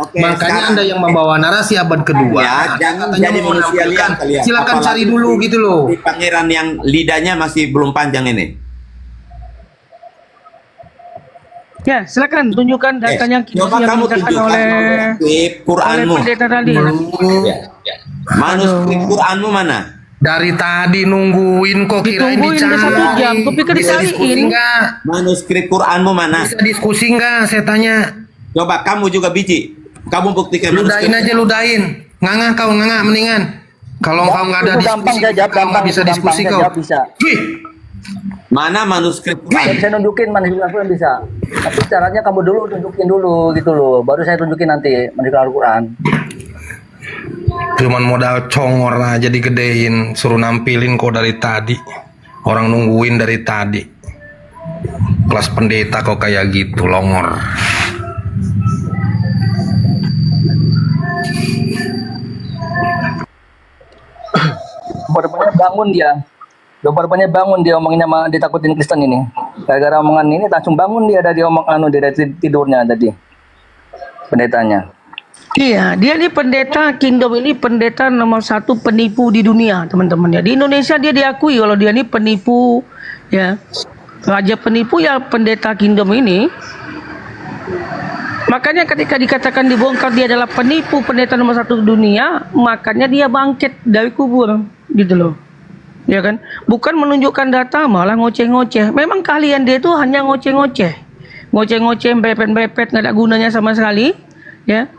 Oke, Makanya sekarang- Anda yang membawa narasi abad kedua. Ya, jangan katanya jadi mau manusia menampilkan. liar kalian. Silakan Apalagi cari dulu gitu loh. Di pangeran yang lidahnya masih belum panjang ini. Ya, silakan tunjukkan datanya Coba yang kamu dimintakan tunjukkan oleh manuskrip Quranmu. pendeta tadi. Ya, ya. Manuskrip Quranmu mana? Dari tadi nungguin kok kirain Ditungguin udah dicari. 1 jam, kupikir Bisa diskusi dicariin. nggak? Manuskrip Quranmu mana? Bisa diskusi nggak? Saya tanya. Coba kamu juga biji. Kamu buktikan Ludahin aja ludahin. Nganga kau nganga mendingan. Kalau kau nggak ada diskusi, kau nggak bisa diskusi kau. Wih, Mana manuskrip Saya bisa nunjukin manuskrip Al-Quran bisa. Tapi caranya kamu dulu tunjukin dulu gitu loh. Baru saya tunjukin nanti manuskrip Al-Quran. cuman modal congor aja digedein, suruh nampilin kok dari tadi. Orang nungguin dari tadi. Kelas pendeta kok kayak gitu, longor. Rupanya bangun dia. Rupanya bangun dia omongnya sama ditakutin Kristen ini. Gara-gara omongan ini langsung bangun dia dari tidurnya tadi. Pendetanya. Iya, dia ini pendeta Kingdom ini pendeta nomor 1 penipu di dunia, teman-teman ya. Di Indonesia dia diakui kalau dia ini penipu, ya. Raja penipu ya pendeta Kingdom ini. Makanya ketika dikatakan dibongkar dia adalah penipu pendeta nomor 1 dunia, makanya dia bangkit dari kubur, gitu loh. Ya kan? Bukan menunjukkan data, malah ngoceh-ngoceh. Memang kalian dia itu hanya ngoceh-ngoceh. Ngoceh-ngoceh, bepet-bepet, nggak ada gunanya sama sekali, ya.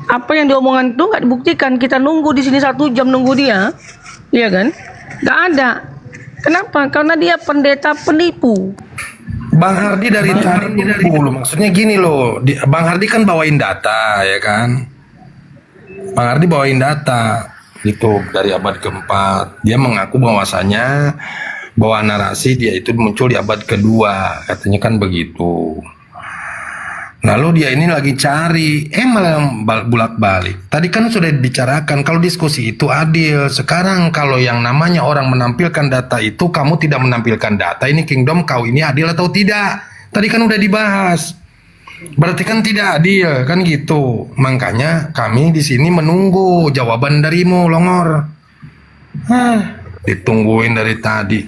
Apa yang diomongan itu nggak dibuktikan. Kita nunggu di sini 1 jam nunggu dia, iya kan? Nggak ada. Kenapa? Karena dia pendeta penipu. Bang Hardi dari tadi dulu, maksudnya gini loh, Bang Hardi kan bawain data ya kan, Bang Hardi bawain data itu dari abad keempat. Dia mengaku bahwasanya bahwa narasi dia itu muncul di abad kedua, katanya kan begitu. Lalu dia ini lagi cari, malah bolak-balik. Tadi kan sudah dibicarakan kalau diskusi itu adil. Sekarang kalau yang namanya orang menampilkan data itu, kamu tidak menampilkan data, ini Kingdom kau ini adil atau tidak? Tadi kan udah dibahas. Berarti kan tidak adil, kan gitu. Makanya kami di sini menunggu jawaban darimu, Longor. Ditungguin dari tadi.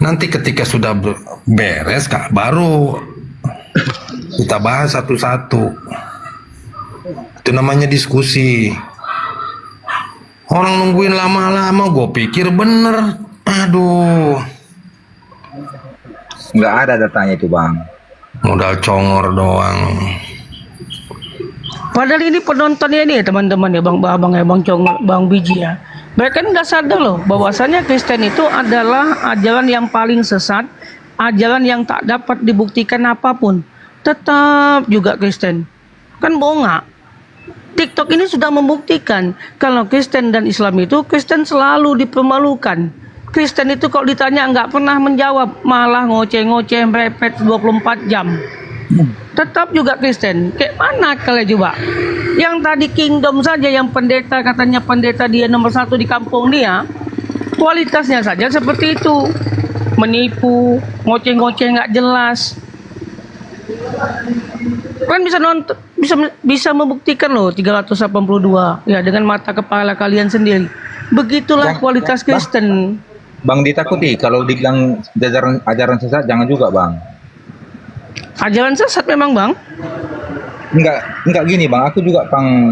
Nanti ketika sudah beres, Kak, baru kita bahas satu-satu. Itu namanya diskusi. Orang nungguin lama-lama, gue pikir bener. Aduh. Nggak ada datanya itu, Bang. Modal congor doang. Padahal ini penontonnya ini teman-teman ya, Bang ya, Bang Congor, Bang Biji ya. Mereka nggak sadar loh bahwasanya Kristen itu adalah ajaran yang paling sesat, ajaran yang tak dapat dibuktikan apapun. Tetap juga Kristen. Kan bohong nggak? TikTok ini sudah membuktikan kalau Kristen dan Islam itu, Kristen selalu dipermalukan. Kristen itu kalau ditanya nggak pernah menjawab, malah ngoceh-ngoceh merepet 24 jam. Tetap juga Kristen. Kayak mana kalian coba? Yang tadi Kingdom saja, yang pendeta katanya pendeta dia nomor 1 di kampung dia, kualitasnya saja seperti itu. Menipu, ngoceh-ngoceh nggak jelas. Kalian bisa nonton, bisa membuktikan loh 382 ya dengan mata kepala kalian sendiri. Begitulah kualitas Kristen. Bang ditakuti kalau dibilang ajaran sesat, jangan juga, Bang. Ajaran sesat memang, Bang? Enggak gini, Bang. Aku juga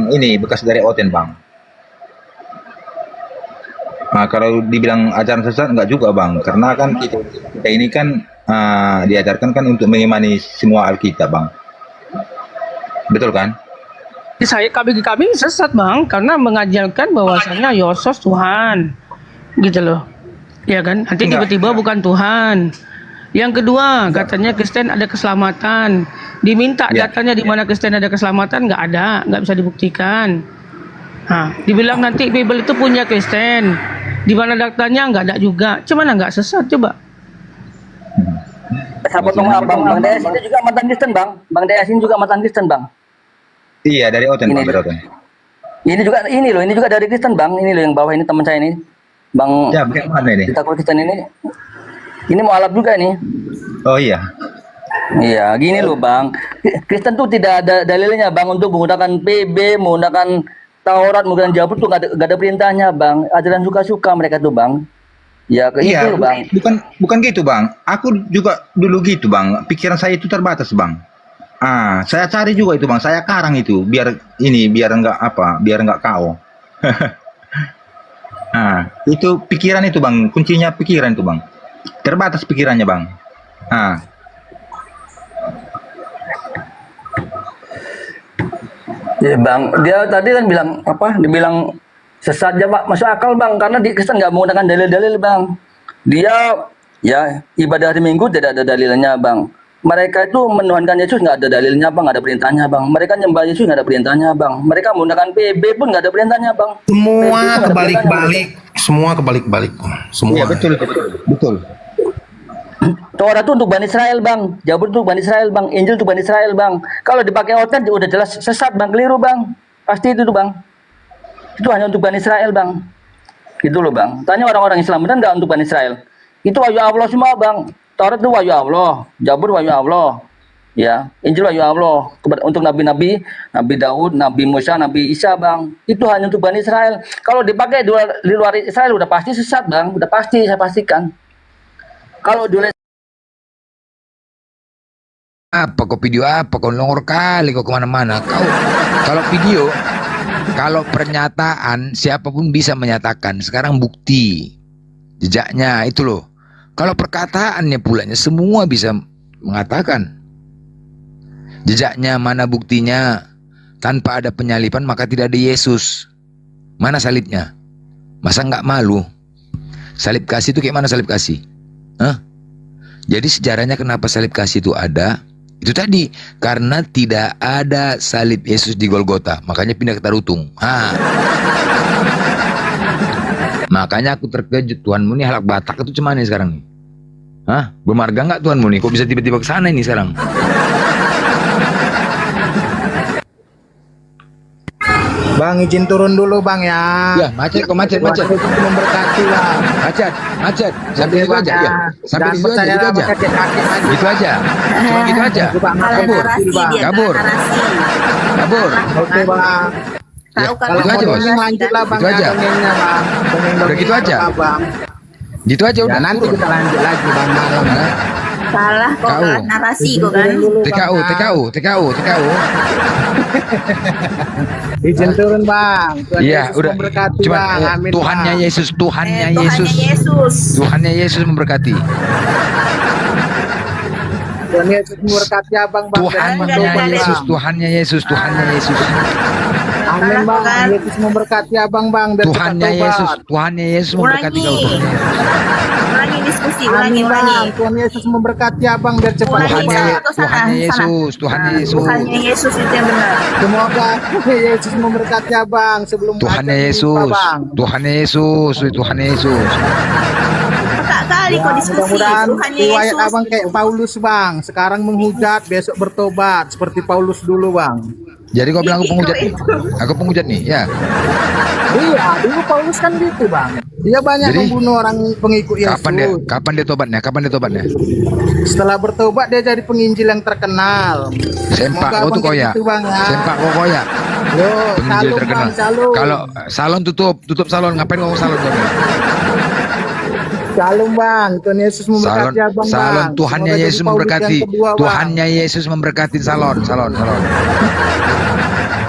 ini bekas dari Oten, Bang. Nah, kalau dibilang ajaran sesat enggak juga, Bang. Karena kan kita ini kan diajarkan kan untuk mengimani semua Alkitab, Bang. Betul kan? Kami sesat, Bang, karena mengajarkan bahwasanya Yesus Tuhan. Gitu loh. Ya kan? Nanti Enggak. tiba-tiba bukan Tuhan. Yang kedua, katanya Kristen ada keselamatan. Diminta Ya. datanya di mana Kristen ada keselamatan, nggak ada, nggak bisa dibuktikan. Nah, dibilang nanti Bible itu punya Kristen. Di mana datanya nggak ada juga. Cuman nggak sesat coba. Saya potong Bang Deas ini juga mantan Kristen Bang. Bang Deas ini juga mantan Kristen Bang. Iya, dari Oten, Ini. Bang, dari Oten. Ini juga dari Kristen Bang. Ini loh yang bawah ini teman saya ini. Bang Ya, bagaimana ini? kita Kristen ini. Ini mualaf juga nih. Oh iya. Iya, gini loh Bang. Kristen tuh tidak ada dalilnya Bang untuk menggunakan PB, menggunakan Taurat, menggunakan Zabur tuh nggak ada perintahnya Bang. Ajaran suka-suka mereka tuh Bang. Ya kayak Iya, itu loh Bang. bukan gitu, Bang. Aku juga dulu gitu, Bang. Pikiran saya itu terbatas, Bang. Saya cari juga itu, Bang. Saya karang itu biar nggak KO. Itu pikiran itu, Bang. Kuncinya pikiran itu, Bang. Terbatas pikirannya, Bang. Ya, Bang, dia tadi kan bilang apa? Dibilang sesat aja Pak, masuk akal Bang, karena di Kristen nggak menggunakan dalil-dalil Bang. Dia ya ibadah hari Minggu tidak ada dalilnya Bang. Mereka itu menuhankan Yesus nggak ada dalilnya Bang, nggak ada perintahnya Bang. Mereka nyembah Yesus nggak ada perintahnya Bang. Mereka menggunakan PB pun nggak ada perintahnya Bang. Semua kebalik-balik, semua kebalik-balik, semua. Iya, betul. Taurat itu untuk Bani Israel Bang, Zabur itu untuk Bani Israel Bang, Injil untuk Bani Israel Bang. Kalau dipakai Oten udah jelas sesat Bang, keliru Bang. Pasti itu tuh Bang. Itu hanya untuk Bani Israel Bang. Gitu loh Bang. Tanya orang-orang Islam benar nggak untuk Bani Israel? Itu wahyu Allah semua Bang. Taurat itu wahyu Allah, Zabur wahyu Allah. Ya, Injil wahyu Allah untuk nabi-nabi, Nabi Daud, Nabi Musa, Nabi Isa Bang. Itu hanya untuk Bani Israel. Kalau dipakai di luar Israel udah pasti sesat Bang, udah pasti saya pastikan. Kalau di Apa kau video apa kau longor kali kau kemana-mana kau. Kalau video, kalau pernyataan siapapun bisa menyatakan. Sekarang bukti jejaknya itu loh. Kalau perkataannya pulanya semua bisa mengatakan. Jejaknya mana buktinya? Tanpa ada penyalipan maka tidak ada Yesus. Mana salibnya? Masa nggak malu? Salib kasih itu kayak mana salib kasih? Hah? Jadi sejarahnya kenapa salib kasih itu ada? Itu tadi karena tidak ada salib Yesus di Golgota, makanya pindah ke Tarutung. Makanya aku terkejut, Tuhanmu nih halak Batak itu cuman nih sekarang nih. Bermarga nggak Tuhanmu nih? Kok bisa tiba-tiba ke sana ini sekarang? Bang, izin turun dulu Bang ya. Ya, macet kok macet. Memberkati Bang. Macet. Sampai situ aja. Ya. Sampai situ aja. Itu aja. Cuma gitu aja. Kabur. Oke Bang. Ya, Kalau itu aja, Bos. lanjut lah Bang. Itu aja. Dongengnya Bang. Udah gitu aja. Bang. Gitu aja udah. Nanti turun. kita lanjut lagi Bang malam. Salah kok Kau. kan narasi kok kan. TKU. Izin turun Bang. Tuhan Iya, Yesus udah. memberkati Cuma Bang. Amin. Tuhannya Bang. Yesus, Tuhannya Tuhannya Yesus. Yesus. Tuhannya Yesus memberkati. Tuhan Yesus memberkati Abang Bang. Tuhannya Yesus, Tuhannya Yesus, Tuhannya Yesus. Amin Bang. Yesus memberkati Abang Bang. Dan Tuhannya Yesus, Tuhannya Yesus memberkati kau. Ulangi diskusi, Amin ulangi. Bang. Tuhan Yesus memberkati Abang biar cepat Tuhannya Yesus, Tuhannya Yesus. Tuhannya Yesus itu yang benar. Semoga Yesus memberkati Abang sebelum Tuhannya acara Yesus, jumpa, Bang. Tuhannya Yesus, Tuhannya Yesus. Tak kali kok diskusi. Mudah-mudahan Tuhannya riwayat Yesus. Abang kayak Paulus Bang. Sekarang menghujat, besok bertobat seperti Paulus dulu Bang. Jadi kau bilang aku penghujat nih? Aku penghujat nih, ya. Iya, dulu Paulus kan gitu Bang. Dia banyak Jadi, membunuh orang pengikut Yesus. Kapan dia tobatnya? Setelah bertobat dia jadi penginjil yang terkenal. Sempak Semoga kau tuh Abang kayak koyak. gitu, Bang, ya. Sempak kau koyak. Yo, Penginjil salum terkenal. Bang, salum. Kalau salon tutup salon, ngapain ngomong salon kau nih? Shalom Bang, Tuhan Yesus memberkati Abang salon Bang. Tuhannya Semoga Yesus jadi Paulus memberkati. yang kedua, Bang. Tuhannya Yesus memberkati salon.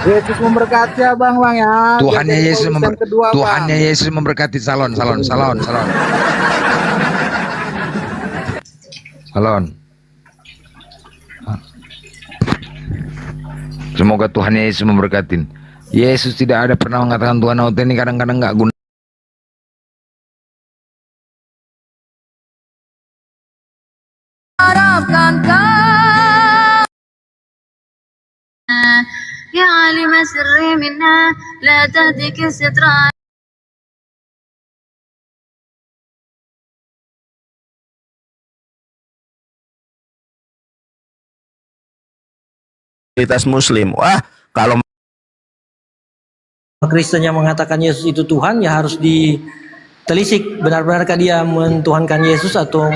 Yesus memberkati Abang Bang ya. Tuhannya Jadi Yesus Paulus yang kedua, Bang. Tuhannya Yesus memberkati salon. Semoga Tuhannya Yesus memberkatin. Yesus tidak ada pernah mengatakan Tuhan ini kadang-kadang nggak guna. يا عالم سر منا لا تهتك الستران. Muslim. Wah, kalau Kristen yang mengatakan Yesus itu Tuhan, ya harus ditelisik benar-benarkah dia mentuhankan Yesus atau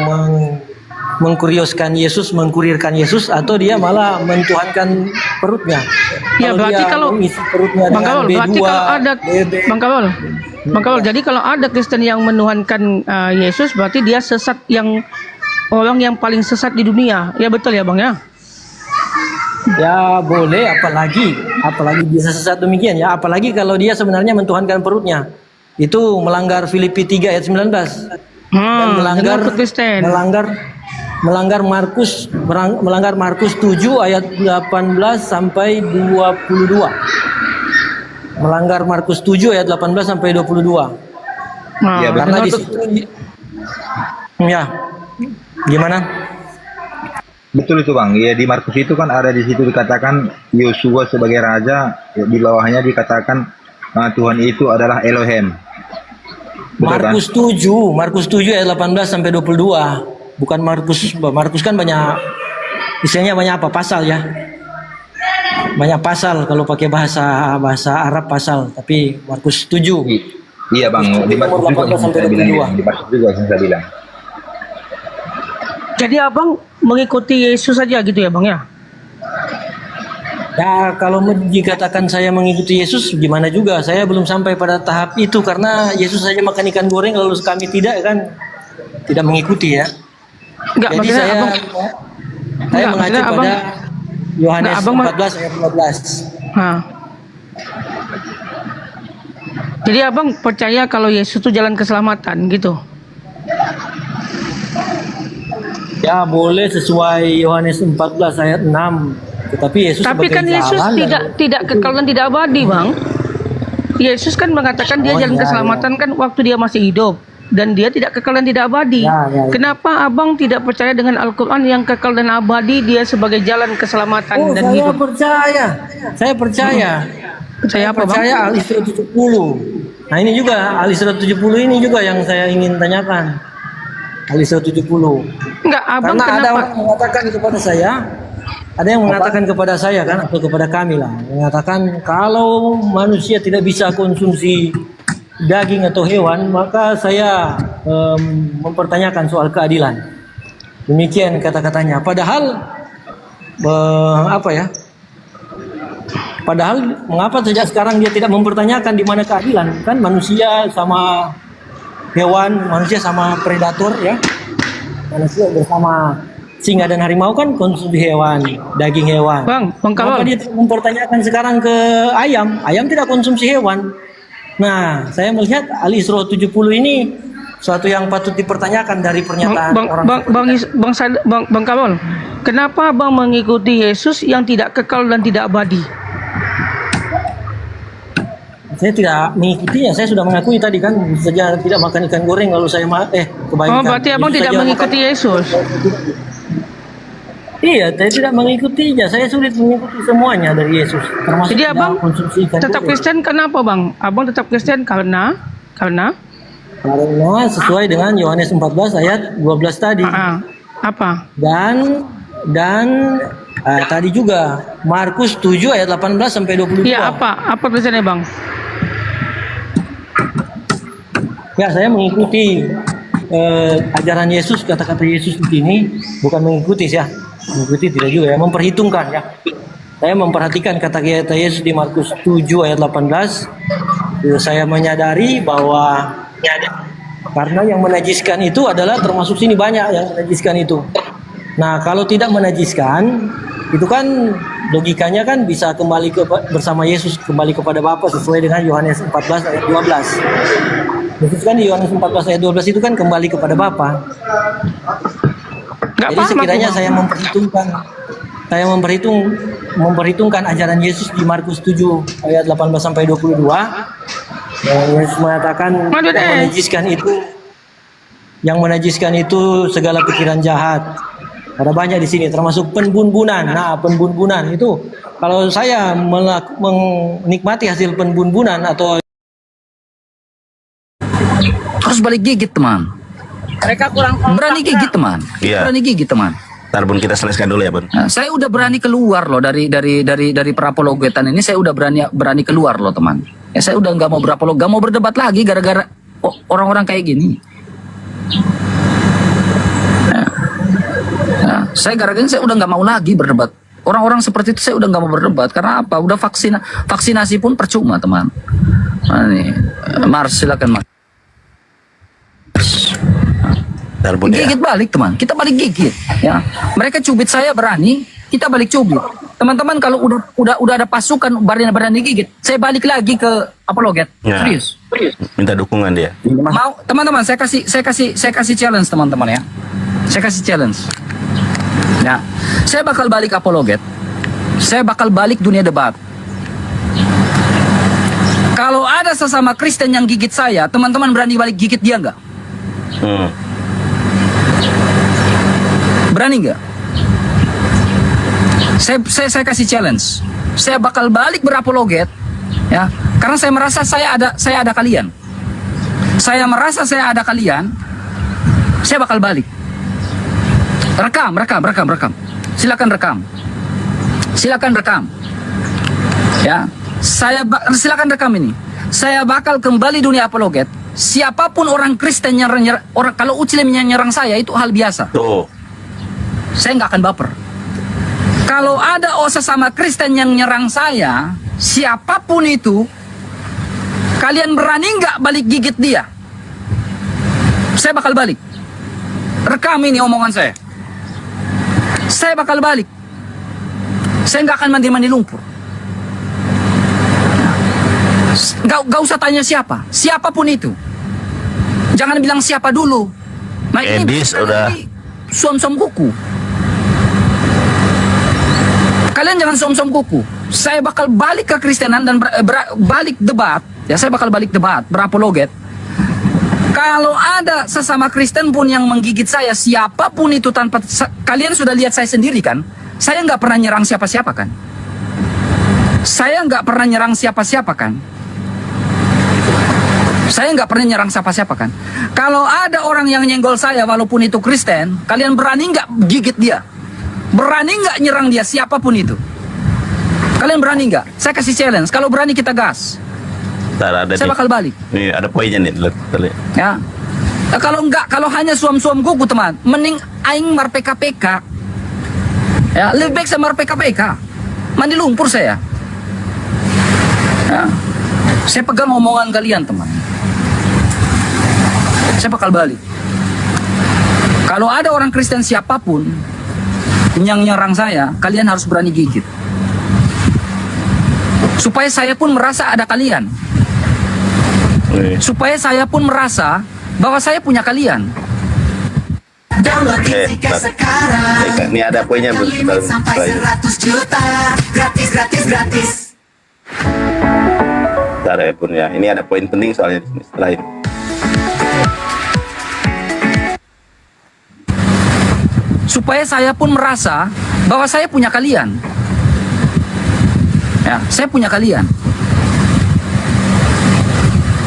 mengkurioskan Yesus, mengkurirkan Yesus, atau dia malah mentuhankan perutnya. Ya berarti kalau perutnya Bang Kawal, B2, berarti kalau ada Bang Kawal, jadi kalau ada Kristen yang menuhankan Yesus, berarti dia sesat, yang orang yang paling sesat di dunia. Ya betul ya Bang ya? Ya boleh, apalagi bisa sesat demikian ya, apalagi kalau dia sebenarnya mentuhankan perutnya. Itu melanggar Filipi 3 ayat 19. Dan melanggar Markus 7 ayat 18 sampai 22. Melanggar Markus 7 ayat 18 sampai 22. Ya, karena di situ ya. Gimana? Betul itu Bang. Ya di Markus itu kan ada di situ dikatakan Yosua sebagai raja, ya, di bawahnya dikatakan Tuhan itu adalah Elohim. Markus 7 ayat 18 sampai 22. Bukan Markus kan banyak istilahnya, banyak apa? Pasal ya. Banyak pasal kalau pakai bahasa Arab pasal, tapi Markus 7. Iya Bang, di Markus juga saya bilang, di Markus juga saya bilang. Jadi abang mengikuti Yesus saja gitu ya Bang ya? Ya kalau dikatakan saya mengikuti Yesus, gimana juga, saya belum sampai pada tahap itu, karena Yesus saja makan ikan goreng lalu kami tidak, kan tidak mengikuti ya. Enggak, jadi saya mengacu pada Yohanes 14 ayat 12. Jadi abang percaya kalau Yesus itu jalan keselamatan gitu? Ya boleh sesuai Yohanes 14 ayat 6. Tetapi Yesus tapi kan Yesus tidak kekal dan tidak abadi Bang. Yesus kan mengatakan dia jalan keselamatan kan waktu dia masih hidup, dan dia tidak kekal dan tidak abadi. Kenapa abang tidak percaya dengan Al-Quran yang kekal dan abadi, dia sebagai jalan keselamatan dan hidup? Saya percaya. Percaya apa Bang? Percaya Al-Isra 70. Nah ini juga Al-Isra 70 ini juga yang saya ingin tanyakan. Al-Isra 70. Enggak, abang karena kenapa? ada orang mengatakan kepada saya, ada yang mengatakan kepada saya kan, atau kepada kami lah, mengatakan kalau manusia tidak bisa konsumsi daging atau hewan, maka saya mempertanyakan soal keadilan. Demikian kata-katanya. Padahal Padahal mengapa sejak sekarang dia tidak mempertanyakan di mana keadilan? Kan manusia sama hewan, manusia sama predator ya. Manusia bersama singa dan harimau kan konsumsi hewan, daging hewan. Bang Kawal. Maka dia mempertanyakan sekarang ke ayam. Ayam tidak konsumsi hewan. Nah, saya melihat Al-Isra 70 ini suatu yang patut dipertanyakan dari pernyataan Bang Kawal. Kenapa Bang mengikuti Yesus yang tidak kekal dan tidak abadi? Saya tidak mengikutinya, saya sudah mengakui tadi kan, saja tidak makan ikan goreng lalu saya kebaikan. Oh, berarti abang tidak mengikuti Yesus? Iya, saya tidak mengikutinya, saya sulit mengikuti semuanya dari Yesus. Termasuk jadi abang konsumsi ikan tetap Kristen, kenapa Bang? Abang tetap Kristen karena sesuai dengan Yohanes 14 ayat 12 tadi. Apa? Dan tadi juga Markus 7 ayat 18 sampai 22. Iya, apa tulisannya Bang? Ya, saya mengikuti ajaran Yesus, kata-kata Yesus di sini, bukan mengikuti ya. Mengikuti tidak juga ya, memperhitungkan ya. Saya memperhatikan kata-kata Yesus di Markus 7 ayat 18. Saya menyadari bahwa karena yang menajiskan itu adalah termasuk sini banyak yang menajiskan itu. Nah, kalau tidak menajiskan, itu kan logikanya kan bisa kembali bersama Yesus, kembali kepada Bapa sesuai dengan Yohanes 14 ayat 12. Yesus kan di Yohanes 14 ayat 12 itu kan kembali kepada Bapa. Jadi sekiranya saya memperhitungkan ajaran Yesus di Markus 7 ayat 18 sampai 22. Yesus mengatakan yang menajiskan itu segala pikiran jahat, Ada banyak di sini, termasuk penbunbunan. Nah, penbunbunan itu kalau saya menikmati hasil penbunbunan atau Harus balik gigit, teman. Mereka kurang Berani gigit, teman. Iya. Berani gigit, teman. Ntar Bun, kita selesaikan dulu ya Bun. Nah, saya udah berani keluar loh dari perapologetan ini. Saya udah berani keluar loh, teman. Ya, saya udah nggak mau nggak mau berdebat lagi gara-gara orang-orang kayak gini. Nah, saya gara-gara saya udah nggak mau lagi berdebat. Orang-orang seperti itu saya udah nggak mau berdebat. Karena apa? Udah vaksinasi pun percuma, teman. Nah, nih, Mars, silakan Mars. Gigit balik, teman. Kita balik gigit. Ya, mereka cubit saya berani, kita balik cubit. Teman-teman, kalau udah ada pasukan berani gigit, saya balik lagi ke apologet. Ya. Serius. Minta dukungan dia. Mau, teman-teman, saya kasih challenge, teman-teman ya. Saya kasih challenge. Ya, saya bakal balik apologet. Saya bakal balik dunia debat. Kalau ada sesama Kristen yang gigit saya, teman-teman berani balik gigit dia nggak? Berani nggak? Saya kasih challenge. Saya bakal balik berapologet, ya, karena saya merasa saya ada kalian. Saya merasa saya ada kalian. Saya bakal balik. Rekam. Silakan rekam. Ya, silakan rekam ini. Saya bakal kembali dunia apologet. Siapapun orang Kristen yang kalau Ucilem yang nyerang saya itu hal biasa. Tuh. Saya nggak akan baper. Kalau ada sesama Kristen yang nyerang saya, siapapun itu, kalian berani nggak balik gigit dia? Saya bakal balik. Rekam ini omongan saya. Saya bakal balik. Saya nggak akan mandi-mandi lumpur. Gak usah tanya siapa, siapapun itu. Jangan bilang siapa dulu. Nah, ini Edis udah suam-suam kuku. Kalian jangan suam-suam kuku. Saya bakal balik ke Kristenan dan balik debat. Ya, saya bakal balik debat, berapologet. Kalau ada sesama Kristen pun yang menggigit saya, siapapun itu tanpa kalian sudah lihat saya sendiri kan? Saya nggak pernah nyerang siapa-siapa kan? Saya nggak pernah nyerang siapa-siapa kan? Saya nggak pernah nyerang siapa-siapa kan? Kalau ada orang yang nyenggol saya walaupun itu Kristen, kalian berani nggak gigit dia? Berani nggak nyerang dia siapapun itu? Kalian berani nggak? Saya kasih challenge. Kalau berani kita gas. Saya bakal balik. Nih, ada poinnya nih. Lihat. Ya. Nah, kalau enggak, kalau hanya suam-suam kuku teman, mending aing mar PKPK. Ya, lebih baik saya mar PKPK. Mandi lumpur saya. Ya. Saya pegang omongan kalian teman. Saya bakal balik. Kalau ada orang Kristen siapapun yang nyerang saya, kalian harus berani gigit. Supaya saya pun merasa ada kalian. Supaya saya pun merasa bahwa saya punya kalian. Ini ada poinnya Bun. Sampai 100 juta gratis. Bentar ya Bun ya. Ini ada poin penting soalnya di sini setelah ini. Supaya saya pun merasa bahwa saya punya kalian. Ya, saya punya kalian.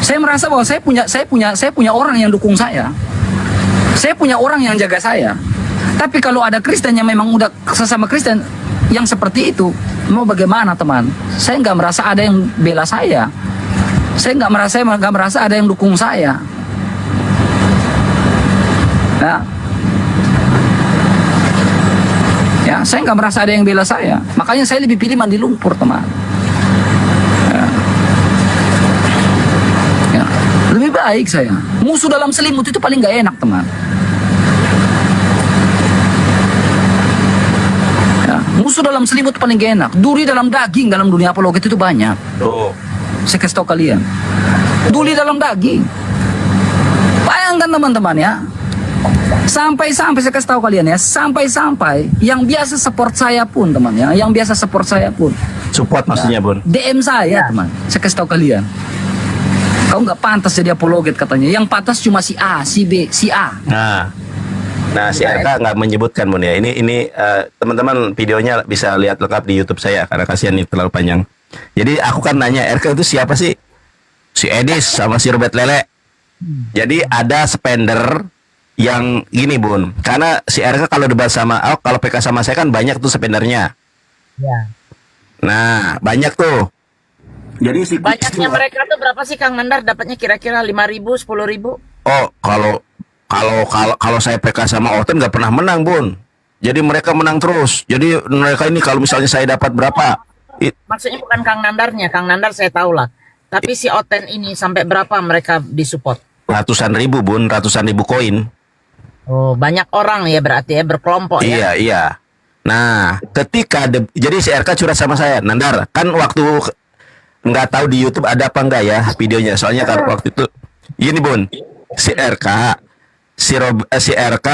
Saya merasa bahwa saya punya orang yang dukung saya. Saya punya orang yang jaga saya. Tapi kalau ada Kristen yang memang udah sesama Kristen yang seperti itu, mau bagaimana teman? Saya nggak merasa ada yang bela saya. Saya nggak merasa ada yang dukung saya. Ya, saya nggak merasa ada yang bela saya. Makanya saya lebih pilih mandi lumpur teman. Lebih baik saya. Musuh dalam selimut itu paling gak enak teman. Ya, musuh dalam selimut itu paling gak enak. Duri dalam daging dalam dunia apologet itu banyak. Saya kasih tahu kalian. Duri dalam daging. Bayangkan teman-teman ya. Sampai saya kasih tahu kalian ya. Sampai yang biasa support saya pun teman ya. Yang biasa support saya pun. Support maksudnya Bun. DM saya teman. Saya kasih tahu kalian. Kau nggak pantas jadi apologet katanya. Yang pantas cuma si A, si B, si A. Nah. Nah, si RK nggak menyebutkan Bun ya. Ini teman-teman videonya bisa lihat lengkap di YouTube saya karena kasihan ini terlalu panjang. Jadi aku kan nanya RK itu siapa sih? Si Edis sama si Robert Lele. Jadi ada spender yang gini Bun. Karena si RK kalau debat sama kalau PK sama saya kan banyak tuh spendernya. Ya. Nah, banyak tuh. Jadi si Banyaknya mereka tuh berapa sih Kang Nandar dapatnya kira-kira 5.000, 10.000? Oh, kalau saya PK sama Oten nggak pernah menang Bun. Jadi mereka menang terus. Jadi mereka ini kalau misalnya saya dapat berapa? Maksudnya bukan Kang Nandarnya, Kang Nandar saya tahu lah. Tapi si Oten ini sampai berapa mereka disupport? Ratusan ribu Bun, ratusan ribu koin. Oh, banyak orang ya berarti ya berkelompok ya. Iya. Nah, ketika jadi si RK curhat sama saya, Nandar, kan waktu nggak tahu di YouTube ada apa enggak ya videonya. Soalnya kan waktu itu gini Bun, si RK, si RK,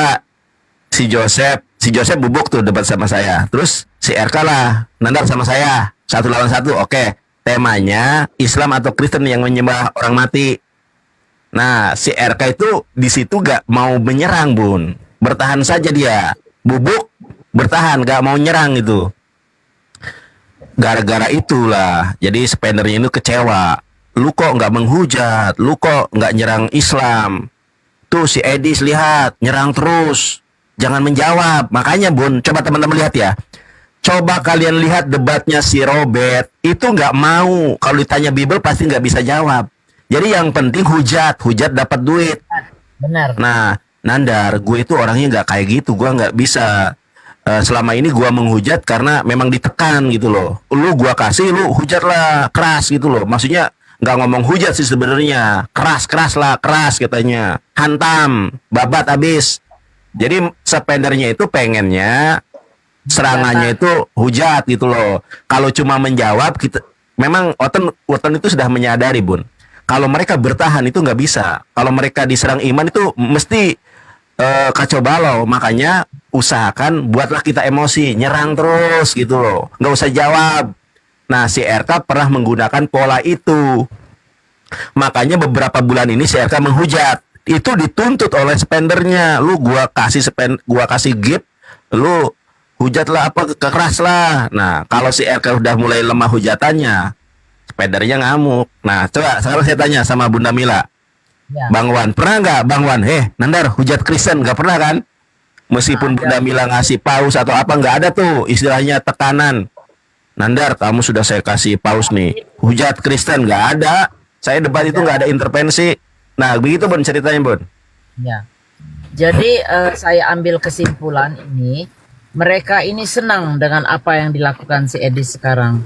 si Joseph bubuk tuh debat sama saya. Terus si RK lah, Nandar sama saya, 1 lawan 1. Oke, temanya Islam atau Kristen yang menyembah orang mati. Nah, si RK itu di situ gak mau menyerang Bun, bertahan saja dia, bubuk bertahan, gak mau nyerang itu. Gara-gara itulah, jadi spendernya itu kecewa. Lu kok nggak menghujat, lu kok nggak nyerang Islam. Tuh si Edis lihat, nyerang terus, jangan menjawab. Makanya Bun, coba teman-teman lihat ya. Coba kalian lihat debatnya si Robert, itu nggak mau. Kalau ditanya Bible pasti nggak bisa jawab. Jadi yang penting hujat dapat duit. Benar. Nah, Nandar, gue itu orangnya nggak kayak gitu, gue nggak bisa. Selama ini gua menghujat karena memang ditekan gitu loh. Lu gua kasih, lu hujatlah keras gitu loh. Maksudnya nggak ngomong hujat sih sebenarnya, keras katanya, hantam, babat abis. Jadi spendernya itu pengennya serangannya itu hujat gitu loh. Kalau cuma menjawab kita, memang Oten itu sudah menyadari Bun. Kalau mereka bertahan itu nggak bisa. Kalau mereka diserang iman itu mesti kacau balau. Makanya usahakan buatlah kita emosi, nyerang terus gitu loh, nggak usah jawab. Nah, si RK pernah menggunakan pola itu. Makanya beberapa bulan ini si RK menghujat. Itu dituntut oleh spendernya. Lu gua kasih gift, lu hujatlah apa keras lah. Nah, kalau si RK udah mulai lemah hujatannya, spendernya ngamuk. Nah, coba sekarang saya tanya sama Bunda Mila. Ya. Bang Wan, pernah nggak Bang Wan? Nandar hujat Kristen, nggak pernah kan? Meskipun Bunda Mila ngasih paus atau apa, nggak ada tuh istilahnya tekanan. Nandar, kamu sudah saya kasih paus nih, hujat Kristen, nggak ada. Saya debat itu nggak ada intervensi. Nah, begitu Bun ceritanya Bun. Ya. Jadi saya ambil kesimpulan ini, mereka ini senang dengan apa yang dilakukan si Edis sekarang.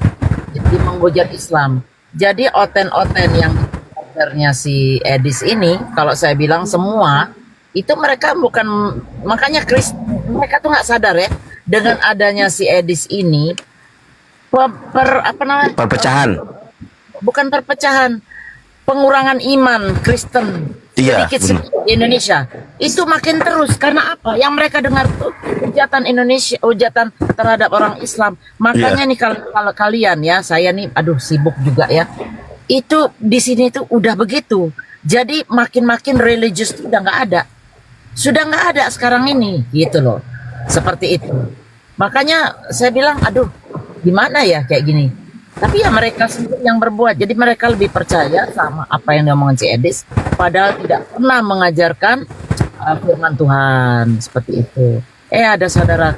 Jadi menghujat Islam. Jadi Oten-Oten yang sebenarnya si Edis ini, kalau saya bilang semua itu mereka bukan, makanya mereka tuh nggak sadar ya dengan adanya si Edis ini perpecahan, bukan perpecahan, pengurangan iman Kristen sedikit di Indonesia itu makin terus. Karena apa? Yang mereka dengar tuh hujatan Indonesia, hujatan terhadap orang Islam. Makanya nih kalau kalian ya, saya nih aduh sibuk juga ya. Itu di sini tuh udah begitu. Jadi makin religius itu udah nggak ada. Sudah nggak ada sekarang ini, gitu loh. Seperti itu. Makanya saya bilang, aduh, gimana ya kayak gini. Tapi ya mereka sendiri yang berbuat. Jadi mereka lebih percaya sama apa yang diomongin si Edis, padahal tidak pernah mengajarkan firman Tuhan seperti itu. Ada saudara.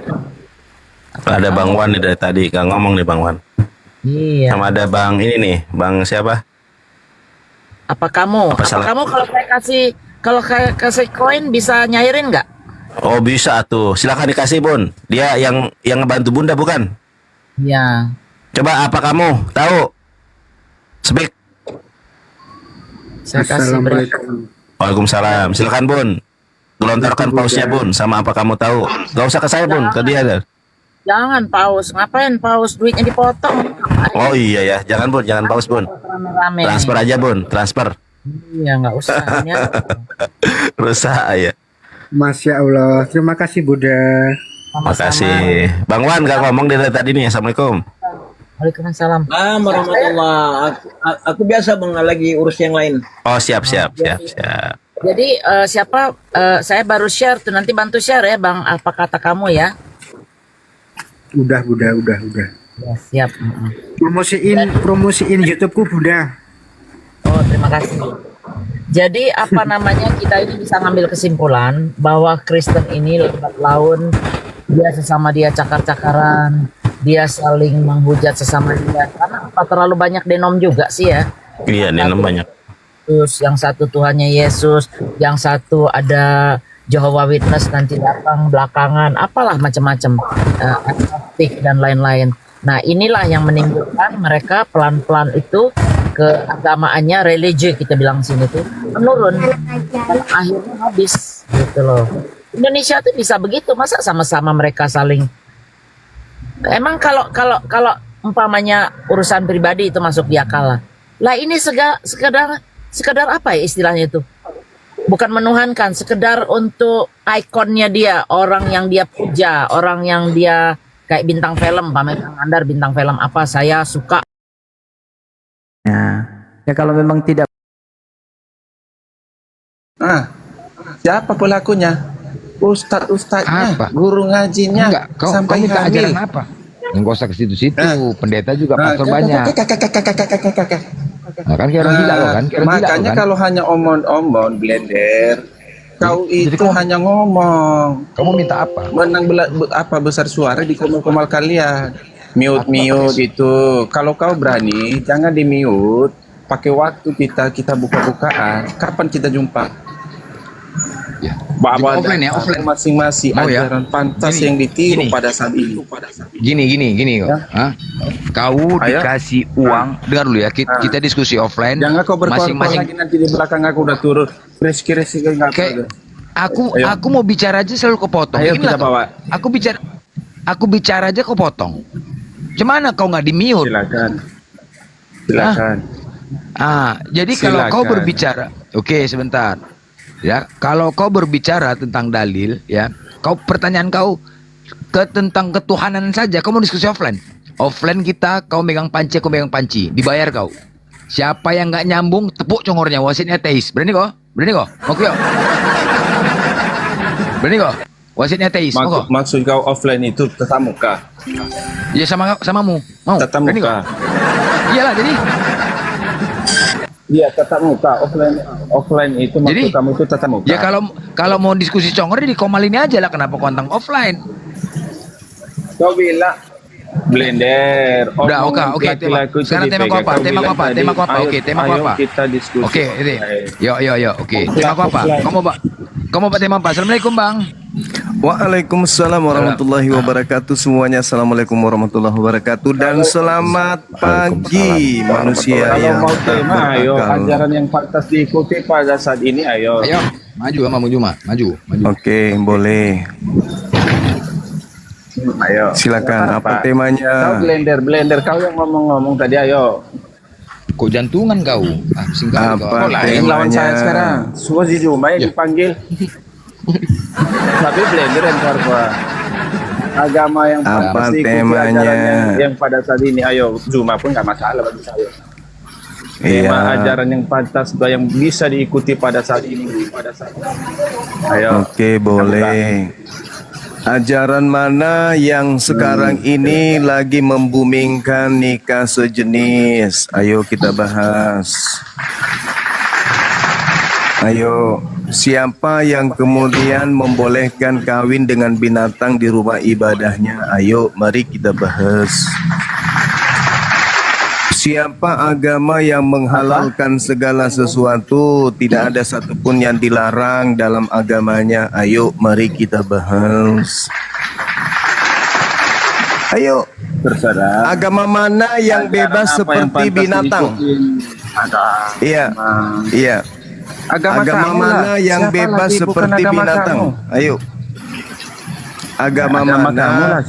Ada Bang Wan nih dari tadi, nggak ngomong nih Bang Wan. Iya. Sama ada Bang ini nih, Bang siapa? Apa kamu kalau saya kasih koin bisa nyairin nggak? Oh bisa tuh, silakan dikasih Bun. Dia yang ngebantu Bunda bukan? Ya. Coba apa kamu tahu? Speak. Saya kasih Waalaikumsalam. Silakan Bun. Gelontorkan pausnya Bun. Sama apa kamu tahu? Gak usah ke saya Bun, ke dia ada. Jangan paus, ngapain paus, duitnya dipotong. Oh iya ya, jangan Bun, jangan paus Bun. Rame-rame. Transfer aja Bun, transfer. Iya nggak usah. Rusak ya. Masya Allah, terima kasih Buddha. Makasih. Bang Wan nggak ngomong dari tadi nih. Assalamualaikum. Waalaikumsalam. Warahmatullah. Aku biasa Bang lagi urus yang lain. Oh siap. Jadi saya baru share tuh, nanti bantu share ya Bang, apa kata kamu ya. Udah. Ya, siap. Promosiin YouTubeku Bunda. Oh, terima kasih. Jadi apa namanya, kita ini bisa ngambil kesimpulan bahwa Kristen ini lambat laun, dia sesama dia cakar-cakaran, dia saling menghujat sesama dia. Karena apa, terlalu banyak denom juga sih ya. Iya, denom banyak. Terus yang satu Tuhannya Yesus, yang satu ada Jehovah Witness nanti datang belakangan, apalah macam-macam, agnostik dan lain-lain. Nah inilah yang menimbulkan mereka pelan-pelan itu keagamaannya, religi kita bilang sini tuh menurun, dan akhirnya habis gitu loh. Indonesia tuh bisa begitu, masa sama-sama mereka saling. Emang kalau umpamanya urusan pribadi itu masuk di akal lah ini sekedar apa ya istilahnya itu, bukan menuhankan, sekedar untuk ikonnya dia, orang yang dia puja, orang yang dia kayak bintang film, pamer Andar bintang film apa, saya suka. Ya kalau memang tidak. Siapa pelakunya? Ustadz-ustadznya, guru ngajinya, Enggak, kau minta ajaran apa? Enggak usah ke situ-situ, pendeta juga pastor banyak. Nah, kan kayak orang gila loh kan? Makanya kalau hanya omong-omong blender, kau itu hanya ngomong. Kamu minta apa? Menang besar suara di komal-komal kalian. Mute itu. Kalau kau berani, jangan di mute. Pakai waktu kita buka-bukaan. Kapan kita jumpa? Ya. Bahwa Offline ya, offline. masing-masing ajaran pantas yang ditiru pada saat ini. Gini kok. Hah? Kau dikasih uang, dengar dulu ya, kita diskusi offline. Jangan kau berkorban lagi, nanti di belakang aku udah turun. Resi Aku mau bicara aja selalu kau potong. Ayo kita bawa. Aku bicara aja kau potong. Gimana kau nggak di mute? Silakan. Jadi kalau kau berbicara, oke sebentar. Ya, kalau kau berbicara tentang dalil, ya, pertanyaan kau tentang ketuhanan saja, kau mau diskusi offline. Offline kita, kau megang panci, aku megang panci, dibayar kau. Siapa yang nggak nyambung, tepuk congornya, wasitnya teis. Berani kau? Oke yuk. Berani kau? Wasitnya teis. Maksud kau offline itu tatap muka? Ya samamu. Mau? Tatap muka. Iyalah jadi. Iya, tatap muka. Offline itu maksud kamu itu tatap muka. Ya kalau mau diskusi congor di komal ini aja lah, kenapa kontang offline? Kau bilang blender. Udah, oke. Sekarang tema apa? Oke, tema apa? Kita diskusi. Oke, ini. Yo. Oke, tema apa? Kamu tema apa? Assalamualaikum, Bang. Waalaikumsalam warahmatullahi wabarakatuh semuanya. Assalamualaikum warahmatullahi wabarakatuh dan selamat pagi manusia yang mau tema, ayo ajaran yang pantas diikuti pada saat ini, ayo. Maju. Oke, boleh. Ayo. Silakan. Apa temanya? Kau blender kau yang ngomong tadi, ayo. Kok jantungan kau? Apa temanya? Lawan saya sekarang. Semua di rumah dipanggil. Tapi blender yang keluar. Agama yang apa pasti temanya yang pada saat ini, ayo Zuma pun nggak masalah bagi saya. Tema ajaran yang pantas yang bisa diikuti pada saat ini. Ayo. Oke, boleh. Ajaran mana yang sekarang ini lagi membumingkan nikah sejenis? Ayo kita bahas. Ayo, siapa yang kemudian membolehkan kawin dengan binatang di rumah ibadahnya? Ayo, mari kita bahas. Siapa agama yang menghalalkan segala sesuatu, tidak ada satupun yang dilarang dalam agamanya? Ayo, mari kita bahas. Ayo, terserah. Agama mana yang bebas seperti binatang? Iya. Agama mana yang bebas seperti binatang? Ayo. Agama mana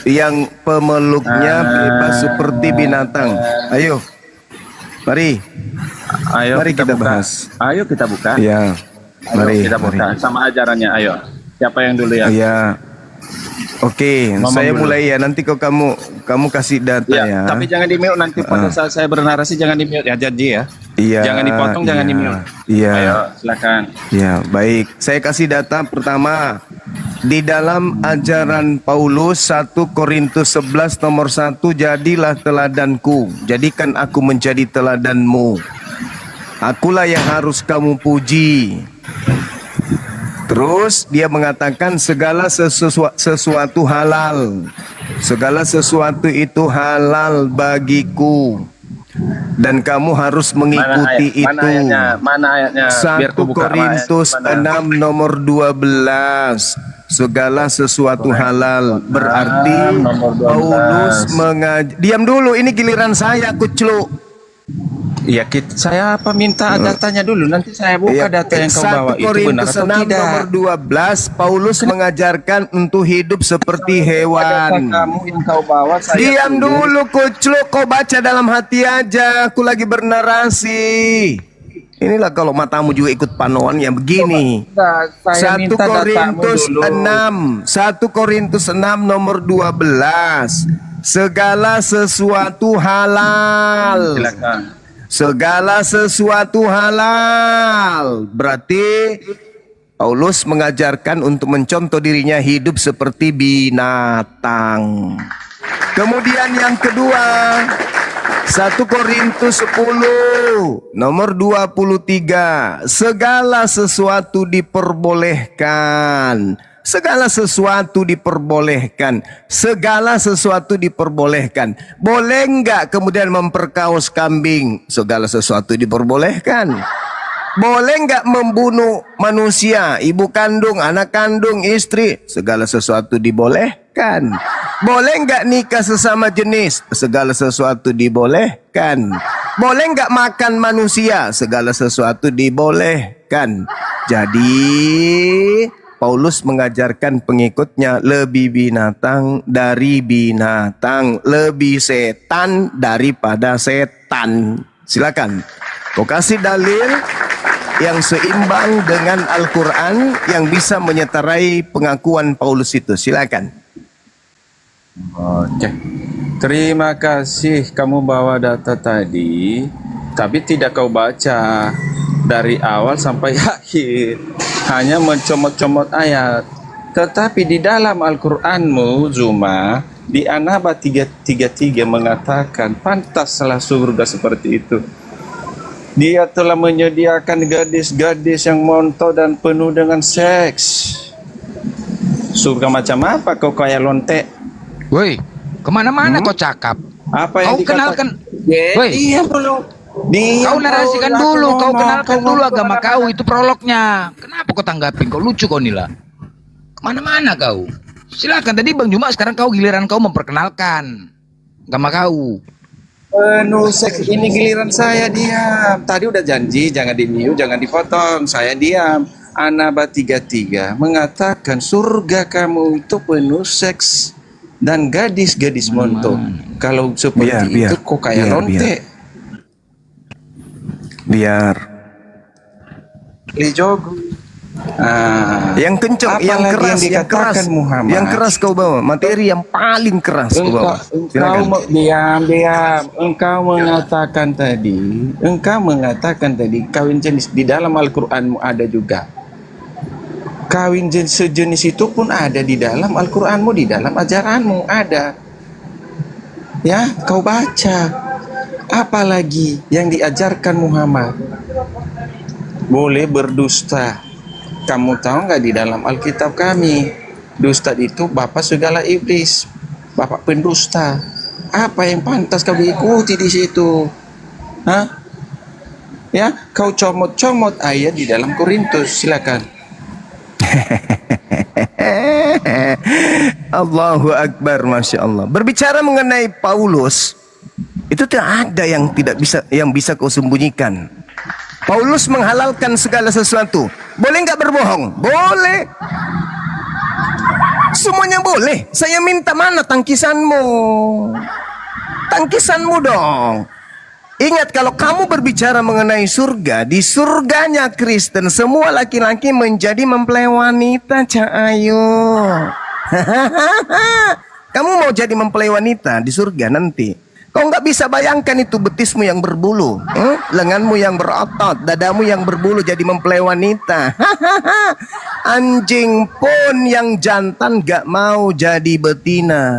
yang pemeluknya bebas seperti binatang? Ayo. Mari kita bahas. Ayo kita buka. Iya. Mari kita buka sama ajarannya. Ayo. Siapa yang dulu ya? Iya. Oke, saya mulai ya. Nanti kamu kasih data ya. Tapi jangan di mute nanti pada saat saya bernarasi, jangan di mute ya, janji ya. Iya. Jangan dipotong, jangan di-mute. Iya. Ayo, silakan. Ya, baik. Saya kasih data pertama. Di dalam ajaran Paulus 1 Korintus 11 nomor 1, jadilah teladanku, jadikan aku menjadi teladanmu. Akulah yang harus kamu puji. Terus dia mengatakan segala sesuatu halal. Segala sesuatu itu halal bagiku. Dan kamu harus mengikuti itu. Mana ayatnya? Biar 1 ku buka Korintus 6 nomor 12. Segala sesuatu halal. Berarti Paulus diam dulu, ini giliran saya, kucluk. Ya, saya minta datanya dulu, nanti saya buka data yang kau bawa 1 itu benar Korintus atau 6 tidak. nomor 12, Paulus mengajarkan untuk hidup seperti hewan. Kamu yang kau bawa, saya Diam dulu kucluk, kau baca dalam hati aja, aku lagi bernarasi. Inilah kalau matamu juga ikut panoan ya begini. 1 Korintus 6, 1 Korintus 6 nomor 12. Segala sesuatu halal. Silakan. Segala sesuatu halal. Berarti Paulus mengajarkan untuk mencontoh dirinya hidup seperti binatang. Kemudian yang kedua, 1 Korintus 10 nomor 23. Segala sesuatu diperbolehkan. Segala sesuatu diperbolehkan. Segala sesuatu diperbolehkan. Boleh enggak kemudian memperkaos kambing? Segala sesuatu diperbolehkan. Boleh enggak membunuh manusia, ibu kandung, anak kandung, istri? Segala sesuatu dibolehkan. Boleh enggak nikah sesama jenis? Segala sesuatu dibolehkan. Boleh enggak makan manusia? Segala sesuatu dibolehkan. Jadi Paulus mengajarkan pengikutnya lebih binatang dari binatang, lebih setan daripada setan. Silakan, kau kasih dalil yang seimbang dengan Al-Quran yang bisa menyetarai pengakuan Paulus itu. Silakan. Oke, terima kasih kamu bawa data tadi, tapi tidak kau baca dari awal sampai akhir, hanya mencomot-comot ayat. Tetapi di dalam Al-Quranmu, Zuma, di An-Naba 3:33 mengatakan pantaslah surga seperti itu. Dia telah menyediakan gadis-gadis yang montok dan penuh dengan seks. Surga macam apa kau kayak lontek? Woi, kemana-mana kau cakap. Apa yang kau kenalkan? Woi, iya belum. Kau narasikan dulu, kau kenalkan dulu agama kau, itu prolognya. Kenapa kau tanggapin? Kau lucu kau Nila. Kemana-mana kau. Silakan, tadi Bang Juma, sekarang kau giliran kau memperkenalkan agama kau. Penuh seks, ini giliran saya diam. Tadi udah janji jangan di-mute, jangan dipotong. Saya diam. An-Naba 3:3 mengatakan surga kamu itu penuh seks dan gadis-gadis montok. Kalau seperti itu kok kayak lontek. Biar Lijogo. Yang kencang, yang keras, yang keras, Muhammad. yang keras kau bawa, materi yang paling keras kau bawa. Diam. Engkau mengatakan tadi kawin jenis di dalam Al-Quranmu ada juga. Kawin sejenis itu pun ada di dalam Al-Quranmu, di dalam ajaranmu ada. Ya, kau baca. Apalagi yang diajarkan Muhammad? Boleh berdusta. Kamu tahu nggak di dalam Alkitab kami, dusta itu bapak segala iblis, bapak pendusta. Apa yang pantas kau ikuti di situ? Hah? Ya, kau comot-comot ayat di dalam Korintus, silakan. Allahu Akbar, Masya Allah. Berbicara mengenai Paulus, itu tidak ada yang bisa kau sembunyikan. Paulus menghalalkan segala sesuatu. Boleh nggak berbohong? Boleh. Semuanya boleh. Saya minta mana tangkisanmu? Tangkisanmu dong. Ingat, kalau kamu berbicara mengenai surga, di surganya Kristen semua laki-laki menjadi mempelai wanita, Ayo. Kamu mau jadi mempelai wanita di surga nanti? Kau nggak bisa bayangkan itu betismu yang berbulu, lenganmu yang berotot, dadamu yang berbulu jadi mempelai wanita. Anjing pun yang jantan gak mau jadi betina.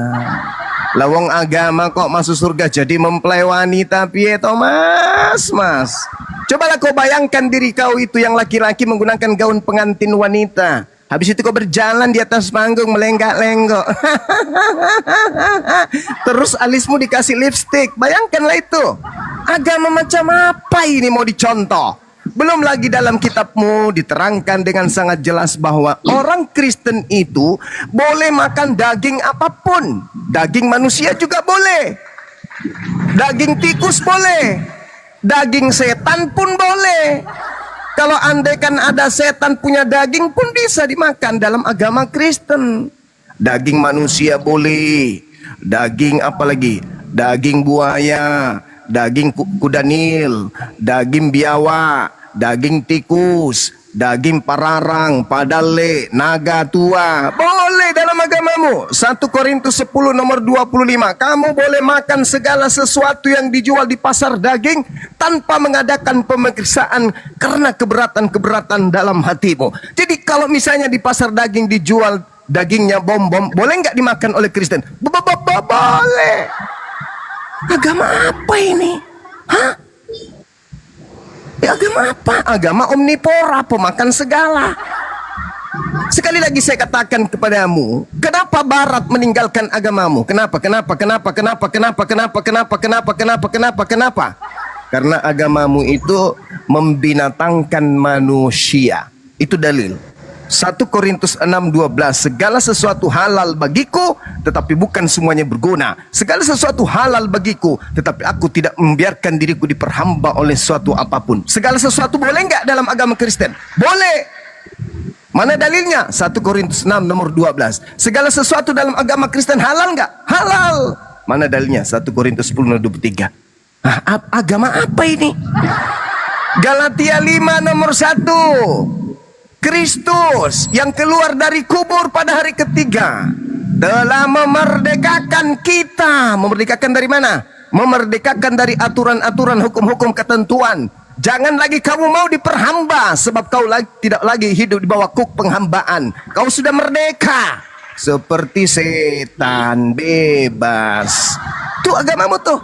Lawang agama kok masuk surga jadi mempelai wanita, piye Thomas, mas? Cobalah kau bayangkan diri kau itu yang laki-laki menggunakan gaun pengantin wanita. Habis itu kau berjalan di atas panggung melenggak-lenggok. Terus alismu dikasih lipstick. Bayangkanlah itu. Agama macam apa ini mau dicontoh? Belum lagi dalam kitabmu diterangkan dengan sangat jelas bahwa orang Kristen itu boleh makan daging apapun. Daging manusia juga boleh. Daging tikus boleh. Daging setan pun boleh. Kalau andaikan ada setan punya daging pun bisa dimakan dalam agama Kristen. Daging manusia boleh. Daging apa lagi? Daging buaya, daging kuda Nil, daging biawak, daging tikus, daging pararang, padale, naga tua. Boleh dalam agamamu. 1 Korintus 10 nomor 25. Kamu boleh makan segala sesuatu yang dijual di pasar daging tanpa mengadakan pemeriksaan karena keberatan-keberatan dalam hatimu. Jadi kalau misalnya di pasar daging dijual dagingnya bom-bom, boleh nggak dimakan oleh Kristen? Boleh. Agama apa ini? Hah? Ya, agama apa? Agama omnipora, pemakan segala. Sekali lagi saya katakan kepadamu, kenapa Barat meninggalkan agamamu? Kenapa? Karena agamamu itu membinatangkan manusia. Itu dalil. 1 Korintus 6:12. Segala sesuatu halal bagiku, tetapi bukan semuanya berguna. Segala sesuatu halal bagiku, tetapi aku tidak membiarkan diriku diperhamba oleh suatu apapun. Segala sesuatu boleh nggak dalam agama Kristen? Boleh. Mana dalilnya? 1 Korintus 6 nomor 12. Segala sesuatu dalam agama Kristen halal nggak? Halal. Mana dalilnya? 1 Korintus 10 nomor 23. Agama apa ini? Galatia 5 nomor 1. Kristus yang keluar dari kubur pada hari ketiga telah memerdekakan kita. Memerdekakan dari mana? Memerdekakan dari aturan-aturan, hukum-hukum, ketentuan. Jangan lagi kamu mau diperhamba, sebab kau tidak lagi hidup di bawah kuk penghambaan. Kau sudah merdeka seperti setan, bebas. Itu agamamu tuh.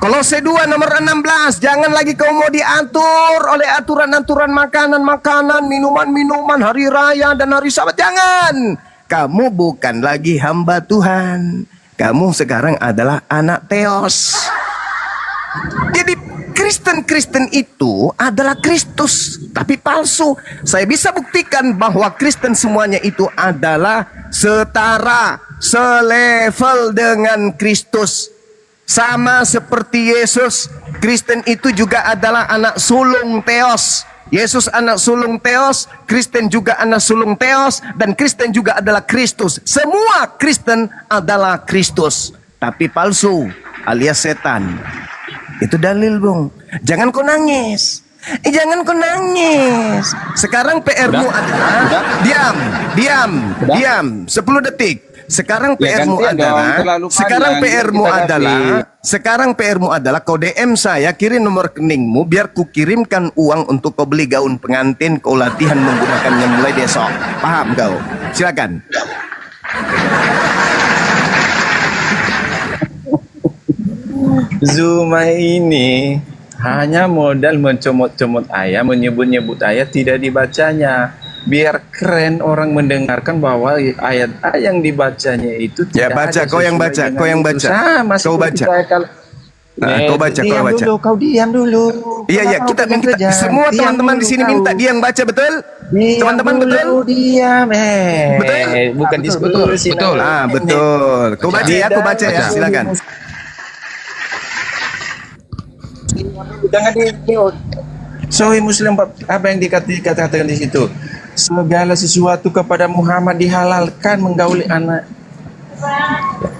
Kolose 2 nomor 16. Jangan lagi kau mau diatur oleh aturan-aturan makanan-makanan, minuman-minuman, hari raya dan hari Sabat. Jangan. Kamu bukan lagi hamba Tuhan. Kamu sekarang adalah anak Theos. Jadi Kristen-Kristen itu adalah Kristus, tapi palsu. Saya bisa buktikan bahwa Kristen semuanya itu adalah setara, selevel dengan Kristus. Sama seperti Yesus, Kristen itu juga adalah anak sulung Theos. Yesus anak sulung Theos, Kristen juga anak sulung Theos, dan Kristen juga adalah Kristus. Semua Kristen adalah Kristus, tapi palsu alias setan. Itu dalil, Bung. Jangan kau nangis. Jangan kau nangis. Sekarang PR-mu adalah diam 10 detik. Sekarang PR-mu adalah kau DM saya, kirim nomor rekeningmu biar ku kirimkan uang untuk kau beli gaun pengantin, kau latihan menggunakannya mulai besok. Paham kau? Silakan. Zuma ini hanya modal mencomot-comot ayat, menyebut-nyebut ayat, tidak dibacanya. Biar keren orang mendengarkan bahwa ayat-ayat yang dibacanya itu tidak ada kau yang baca, kau yang baca. Sama kau baca. Kau baca. Kau diam dulu. Iya, kita semua teman-teman di sini minta dia yang baca, betul? Teman-teman betul? Diam, betul? Bukan diskusi. Betul. Betul. Kau baca ya, kau baca ya, silakan. Jangan Sohi Muslim, apa yang dikatakan di situ? Segala sesuatu kepada Muhammad dihalalkan.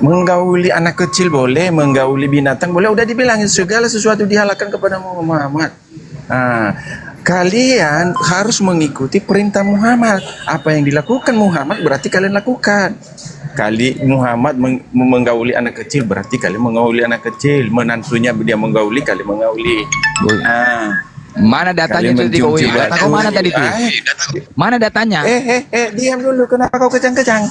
Menggauli anak kecil boleh, menggauli binatang boleh. Udah dibilang segala sesuatu dihalalkan kepada Muhammad. Kalian harus mengikuti perintah Muhammad. Apa yang dilakukan Muhammad berarti kalian lakukan. kali Muhammad menggauli anak kecil, berarti kali menggauli anak kecil. Menantunya dia menggauli, kali menggauli. Mana datanya itu Tiko? Data kau mana tadi tuh? Mana datanya? Diam dulu, kenapa kau kejang-kejang?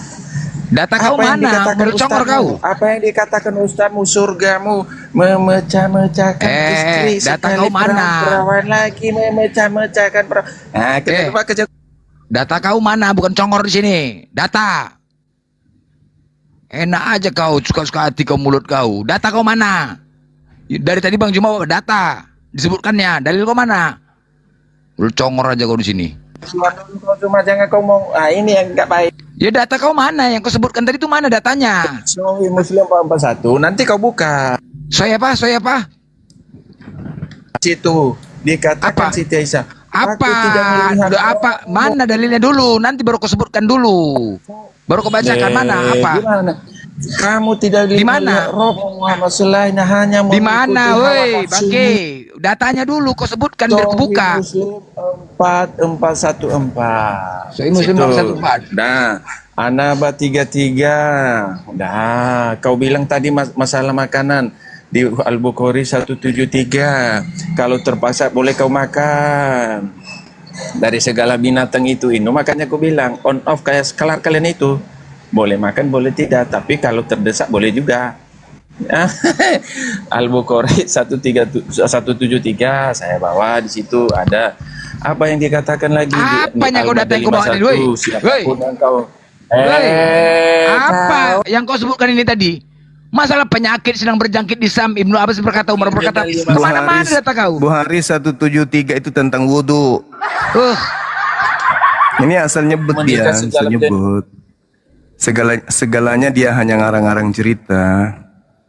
Data kau mana? Menurut congor kau? Apa yang dikatakan ustazmu, surgamu memecah-mecahkan istri, data sekali kau mana? perawan lagi memecah-mecahkan perawan. Nah, kenapa kejang? Data kau mana? Bukan congor di sini. Data. Enak aja kau, suka-suka hati kau mulut kau. Data kau mana? Dari tadi Bang Juma data disebutkannya. Dalil kau mana? Lu congor aja kau di sini. Cuma jangan kau mau. Ini yang enggak baik. Ya data kau mana? Yang kau sebutkan tadi itu mana datanya? Sahih Muslim 441. Nanti kau buka. Saya apa? Situ dikatakan Siti Aisyah. Apa? Mana dalilnya dulu? Nanti baru kau sebutkan dulu. Baru kau bacakan mana? Apa? Gimana? Kamu tidak di mana? Hanya di mana, woi, Bangke? Datanya dulu kau sebutkan biar kau buka. Muslim 4414. Sahih Muslim 414. Nah, An-Naba 33. Dah, kau bilang tadi masalah makanan di Al-Bukhari 173. Kalau terpaksa boleh kau makan dari segala binatang itu. Makanya aku bilang on off kayak kelar kalian itu. Boleh makan, boleh tidak, tapi kalau terdesak boleh juga. Al-Bukhari 173 saya bawa, di situ ada apa yang dikatakan lagi. Apanya kau datang kau bawa tadi, woi? Siapapun yang kau apa yang kau sebutkan ini tadi? Masalah penyakit sedang berjangkit di Sam. Ibnu Abbas berkata, Umar berkata, kemana-mana data kau? Bukhari 173 itu tentang wudhu. Ini asal nyebut dia, asal nyebut. Segalanya dia hanya ngarang-ngarang cerita.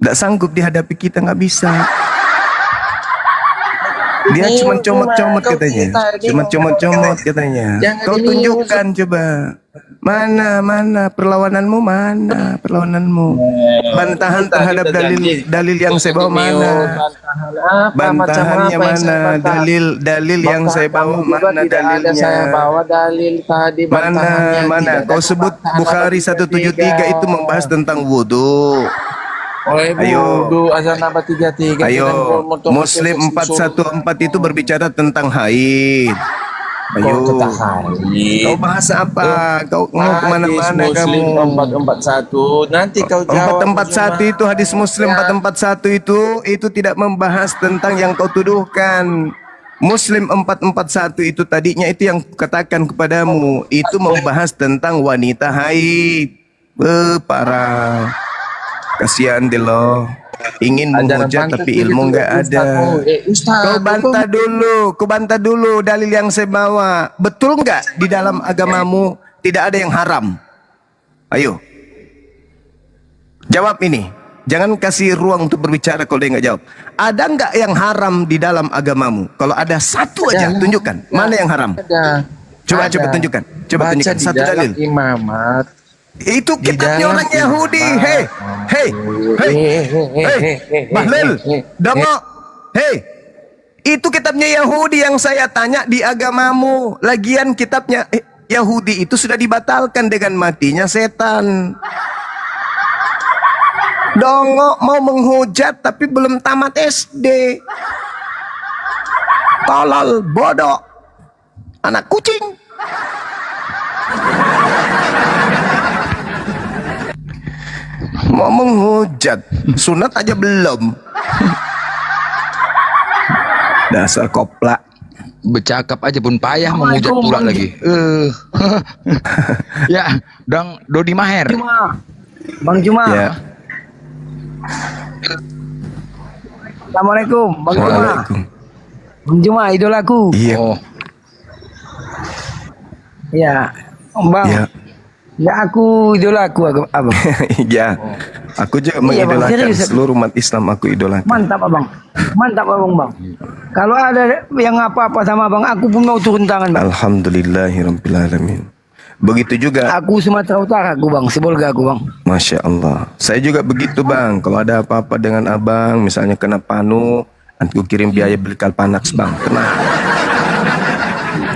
Nggak sanggup dihadapi kita, nggak bisa. Dia cuma comot-comot katanya. Cuma comot-comot katanya. Kau tunjukkan coba. Mana perlawananmu, mana perlawananmu? Bantahan terhadap dalil yang saya bawa mana? Bantahannya mana? Dalil yang saya bawa mana dalilnya? Saya bawa dalil tadi. Mana? Kau sebut Bukhari 173 itu membahas tentang wudhu. Ayo, azan Naba 33. Ayo, Muslim 414 itu berbicara tentang haid. Ayo, kau bahas apa? Kau mau kemana-mana kamu? 441. Nanti kau jawab. 441 itu hadis Muslim 441 itu tidak membahas tentang yang kau tuduhkan. Muslim 441 itu tadinya itu yang katakan kepadamu, itu membahas tentang wanita haid. Parah. Kasihan deh lo. Ingin menghujat tapi ilmu nggak ada. Kau bantah dulu dalil yang saya bawa. Betul nggak di dalam agamamu tidak ada yang haram? Ayo, jawab ini. Jangan kasih ruang untuk berbicara kalau dia nggak jawab. Ada nggak yang haram di dalam agamamu? Kalau ada satu aja, tunjukkan. Mana yang haram? Coba tunjukkan. Coba tunjukkan satu dalil. Imamat. Itu kitabnya orang Yahudi. Hei, Bahlil, Dongo, itu kitabnya Yahudi yang saya tanya di agamamu. Lagian kitabnya Yahudi itu sudah dibatalkan dengan matinya setan. Dongo mau menghujat tapi belum tamat SD. Tolol, bodoh, anak kucing. Mau menghujat, sunat aja belum. Dasar koplak. Bercakap aja pun payah, menghujat pula lagi. Ya, Dodi Maher. Bang Juma. Ya. Assalamualaikum, Bang Juma. Bang Juma, idolaku. Iya. Ya, Bang. Ya. Ya aku idolaku abang. Ya, aku juga mengidolakan seluruh umat Islam, aku idolakan. Mantap abang, bang. Kalau ada yang apa-apa sama abang, aku pun mau turun tangan bang. Alhamdulillahirobbilalamin. Begitu juga. Aku Sumatera Utara aku bang, Sibolga aku bang. Masya Allah. Saya juga begitu bang. Kalau ada apa-apa dengan abang, misalnya kena panu, nanti aku kirim biaya beli Kalpanax bang.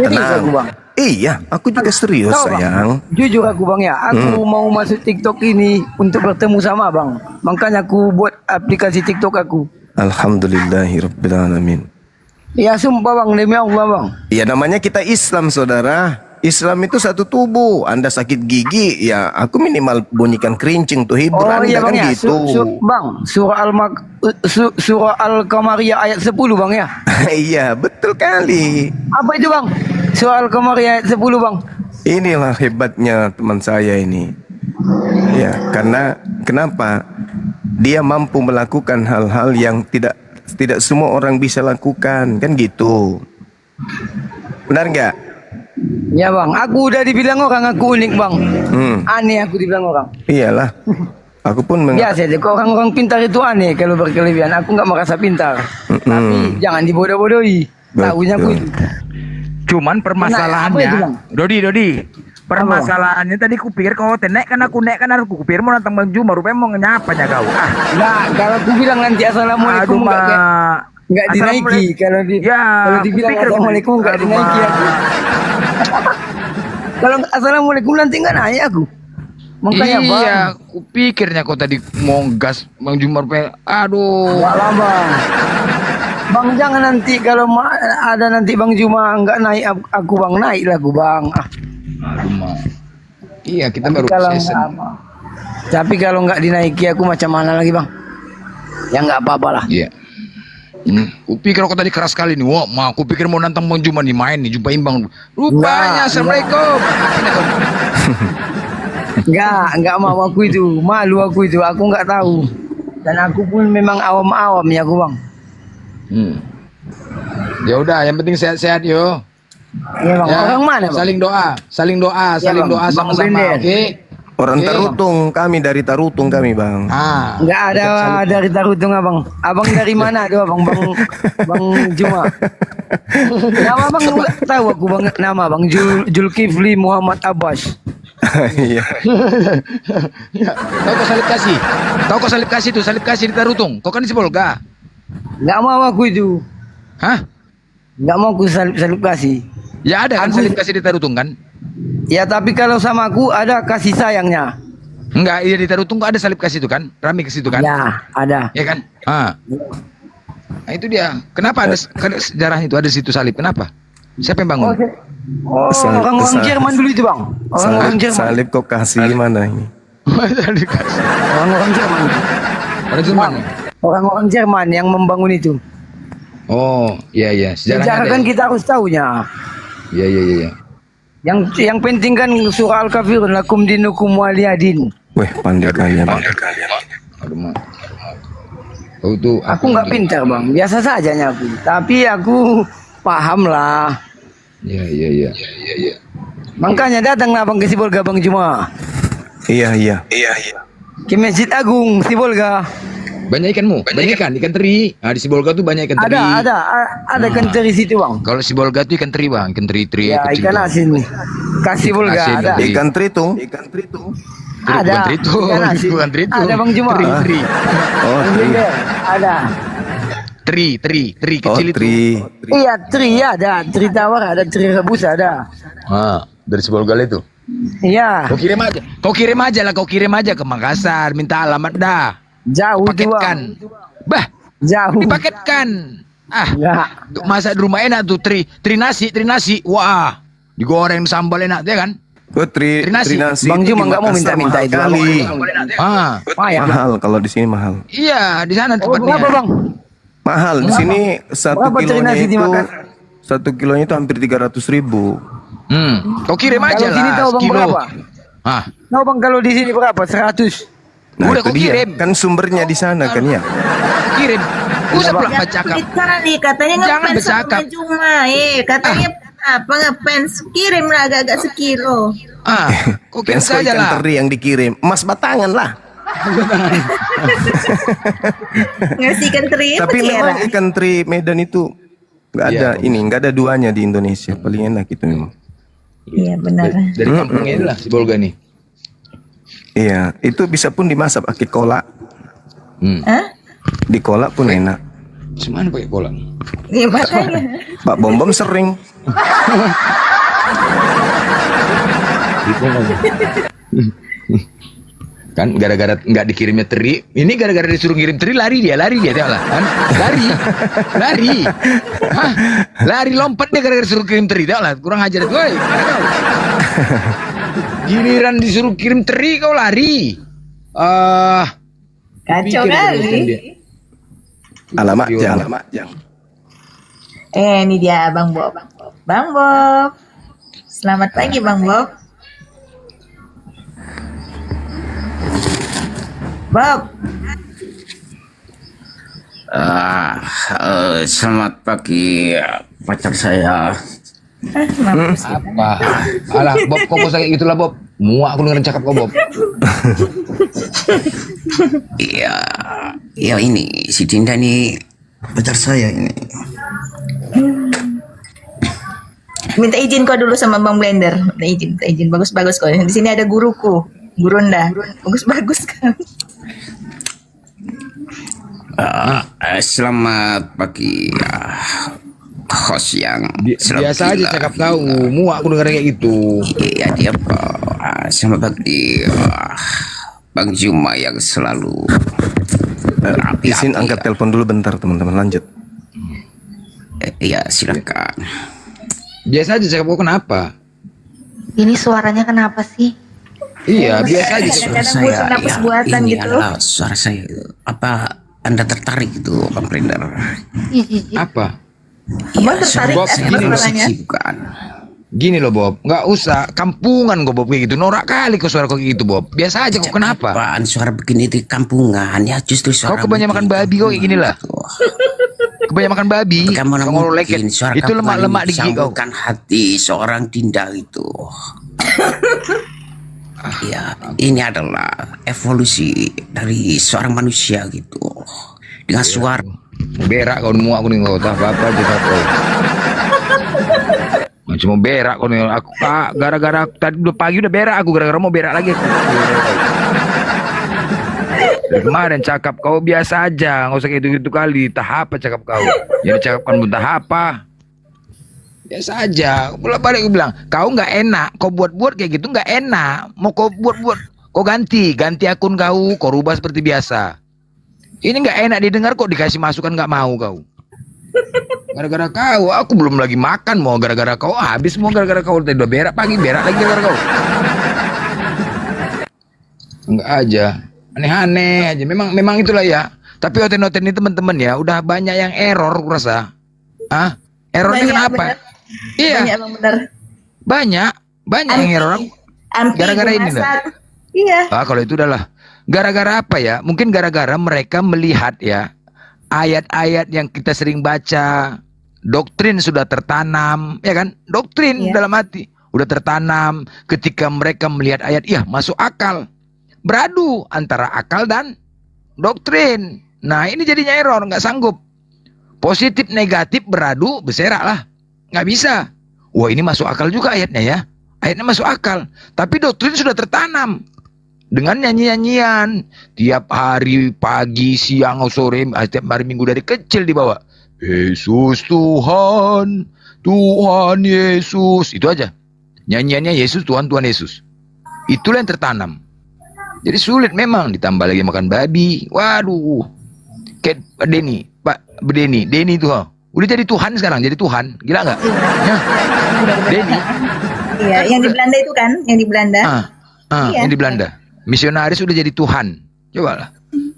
Tenang. Iya, aku juga serius Tahu, Bang? sayang. Jujur aku bang ya, aku mau masuk TikTok ini untuk bertemu sama bang. Makanya aku buat aplikasi TikTok aku. Alhamdulillahirrabbilalamin. Ya sumpah bang, demi Allah bang. Ya namanya kita Islam saudara. Islam itu satu tubuh. Anda sakit gigi, ya aku minimal bunyikan kerincing tuh hibur Anda iya kan bang ya, gitu. bang, surah Al-Qamariyah ayat 10 bang ya. Iya betul kali. Apa itu bang? Surah Al-Qamariyah ayat 10 bang. Inilah hebatnya teman saya ini. Ya, karena kenapa? Dia mampu melakukan hal-hal yang tidak semua orang bisa lakukan, kan gitu. Benar nggak? Ya bang, aku udah dibilang orang aku unik bang. Aneh aku dibilang orang. Iyalah. Aku pun Biasa deh, kok orang-orang pintar itu aneh kalau berkelebihan. Aku nggak merasa pintar. Tapi jangan dibodoh-bodohi. Tahunya aku itu. Cuman permasalahannya, Dodi, permasalahannya tadi kupikir kau naik kan aku kupikir mau nantang Bang Juma, rupanya mau nyapanya kau. Nah, kalau aku bilang nanti assalamualaikum nggak dinaiki. Kalau dibilang assalamualaikum nggak dinaiki aku. Kalau assalamualaikum nanti nggak naik aku. Makanya bang. Iya, kupikirnya kau tadi mau gas Bang Juma, rupanya aduh. Nggak lah bang. Bang jangan nanti kalau ada nanti Bang Juma nggak naik aku bang, naik lah aku bang. Iya kita Tapi baru kalau season. Tapi kalau nggak dinaiki aku macam mana lagi bang? Ya nggak apa-apa lah. Iya. Kupikir kau tadi keras sekali nih. Wah, kupikir mau nantang Bang Juma nih, main nih, jumpa imbang. Rupanya assalamualaikum. Nggak mau aku itu, malu aku itu, aku nggak tahu. Dan aku pun memang awam-awam ya aku bang. Ya udah, yang penting sehat-sehat yo. Iya bang, orang mana bang? Saling doa sama-sama, oke? Orang Tarutung, kami dari Tarutung kami bang. Nggak ada dari Tarutung abang. Abang dari mana tuh abang? Bang Juma. Nama abang nggak tahu aku bang. Nama bang Zulkifli Muhammad Abbas. Iya. Tahu kau salib kasih tuh, salib kasih di Tarutung. Kau kan di Sibolga. Nggak mau aku itu. Hah? Nggak mau aku salib kasih. Ya ada kan salib kasih di Tarutung kan? Ya tapi kalau sama aku ada kasih sayangnya. Enggak, iya di Tarutung kok ada salib kasih itu kan? Rami ke situ kan? Ya, ada. Ya kan? Nah, itu dia. Kenapa ada sejarahnya itu ada situ salib? Kenapa? Siapa yang bangun? Orang-orang Jerman dulu itu bang. Orang-orang Jerman. Salib kok kasih mana ini? Orang-orang Jerman. Orang-orang Jerman yang membangun itu. Oh, iya. Sejarah kan kita harus tahunya. Iya. Yang penting kan surah Al-Kafirun lakum dinukum waliyadin. Weh, pandai kalian. Aku nggak pintar bang, biasa saja aku. Tapi aku paham lah. Iya. Makanya datanglah bang ke Sibolga Bang Juma. Iya. Ke Masjid Agung Sibolga. Banyak ikanmu, banyak ikan teri. Di Sibolga tuh banyak ikan teri. Ada ikan teri situ bang. Kalau Sibolga tuh ikan teri bang, ikan teri ya, kecil. Ikan asin nih. Kasih Sibolga ada. Ikan tritung. Ada. Bukan tritung. Ada Bang Juma. Teri. Oh, teri. Ada. Teri kecil itu. Iya, teri ada. Teri tawar ada, teri rebus ada. Dari Sibolga itu. Iya. Kau kirim aja ke Makassar, minta alamat dah. Jauh paketkan. Bah, jauh. Dipaketkan. Masa di rumah enak tuh teri nasi. Wah, digoreng sambal enak ya kan? Tri nasi. Bang Juma nggak mau minta itu kali. Mahal kalau di sini mahal. Iya, di sana tempatnya. Berapa bang? Mahal di sini 1 kilonya itu hampir 300.000. Kau kirim aja lah. Kalau sini tahu bang berapa? Tahu bang kalau di sini berapa? 100. Nah, udah kau kirim. Kan sumbernya di sana kan ya. Kirim. Usah pulang bercakap. Nih katanya Jangan ngefans bercakap. sama Juma. Katanya apa ngefans? Kirim lah agak-agak sekilo. Kau kirim saja ikan lah. teri yang dikirim. Emas batangan lah. Ngasih ikan teri. Tapi memang ikan teri Medan itu nggak ada nggak ada duanya di Indonesia. Paling enak itu memang. Iya benar. Dari kampungnya itulah Sibolga nih. Iya, itu bisa pun dimasak pakai kolak. Di kolak pun enak. Cuman pakai kolak. Iya makanya. Pak Bom sering. Gitu aja. Kan gara-gara nggak dikirimnya teri, ini gara-gara disuruh ngirim teri lari dia tengok lah kan, lari lompat dia gara-gara disuruh kirim teri, tengok lah, kurang ajar tuh, giliran disuruh kirim teri kau lari, Kacau kali. Alamak jang. Ini dia Bang Bob. Bang Bob. Selamat pagi Bang Bob. Bob. Selamat pagi pacar saya. Apa? Alah, Bob, kok kau sakit gitulah Bob? Muak aku dengerin cakap kau Bob. Iya ini si Dinda nih pacar saya ini. Minta izin kau dulu sama Bang Blender. Minta izin. Bagus kau. Di sini ada guruku. Gurunda. Bagus kan. Selamat pagi host yang biasa aja cakap kau, muak aku dengar kayak gitu. Iya dia selamat pagi Bang Juma yang selalu Izin angkat telepon dulu bentar teman-teman, lanjut. Iya silakan. Biasa aja cakap kau, kenapa? Ini suaranya kenapa sih? Iya biasa aja. Kadang-kadang butuh napas buatan ini gitu. adalah suara saya. Apa Anda tertarik gitu Bang Blender? Apa? Abang tertarik Bob, kan gini loh, suaranya? gini loh Bob, nggak usah kampungan kok Bob kayak gitu, norak kali kok suara kok kayak gitu Bob. Biasa aja kok, kenapa? Apaan suara begini itu kampungan ya, justru suara kau kebanyakan makan babi kok kayak gini lah. Kebanyakan makan babi. Bagaimana mungkin suara itu lemak-lemak di gigi kau. Bukan hati seorang Dinda itu. Ya, ini adalah evolusi dari seorang manusia gitu. Dengan suara berak kau, muak aku nih, kau tak apa-apa aja kau. Cuma berak kau nih, aku gara-gara tadi udah pagi udah berak aku, gara-gara mau berak lagi aku. Dari kemarin cakap kau biasa aja, nggak usah kayak gitu-gitu kali. Tahap apa cakap kau? Jadi cakapkan muntah apa? Biasa aja. Bolak-balik aku bilang, kau nggak enak, kau buat-buat kayak gitu nggak enak. Mau kau buat-buat, kau ganti akun kau rubah seperti biasa. Ini nggak enak didengar kok, dikasih masukan nggak mau kau. Gara-gara kau, aku belum lagi makan, mau gara-gara kau habis, mau gara-gara kau tadi udah berak pagi, berak lagi gara-gara kau. Enggak aja, aneh-aneh aja. Memang itulah ya. Tapi oten-oten ini teman-teman ya, udah banyak yang error aku rasa. Errornya kenapa? Iya. Banyak Bang, benar. Banyak yang error aku. Gara-gara ini lah. Iya. Kalau itu udahlah. Gara-gara apa ya? Mungkin gara-gara mereka melihat ya ayat-ayat yang kita sering baca, doktrin sudah tertanam, ya kan? Doktrin dalam hati udah tertanam. Ketika mereka melihat ayat, iya masuk akal. Beradu antara akal dan doktrin. Nah ini jadinya error, nggak sanggup. Positif negatif beradu, berserak lah. Nggak bisa. Wah ini masuk akal juga ayatnya ya. Ayatnya masuk akal. Tapi doktrin sudah tertanam. Dengan nyanyi-nyanyian. Tiap hari, pagi, siang, sore, tiap hari minggu dari kecil dibawa. Yesus Tuhan, Tuhan Yesus. Itu aja. Nyanyiannya Yesus, Tuhan, Tuhan Yesus. Itulah yang tertanam. Jadi sulit memang. Ditambah lagi makan babi. Waduh. Kayak Denny. Pak Denny itu udah jadi Tuhan sekarang, jadi Tuhan, gila nggak? Ya. Denny. Iya, yang di Belanda itu kan, yang di Belanda. Iya. Yang di Belanda. Misionaris udah jadi Tuhan. Cobalah.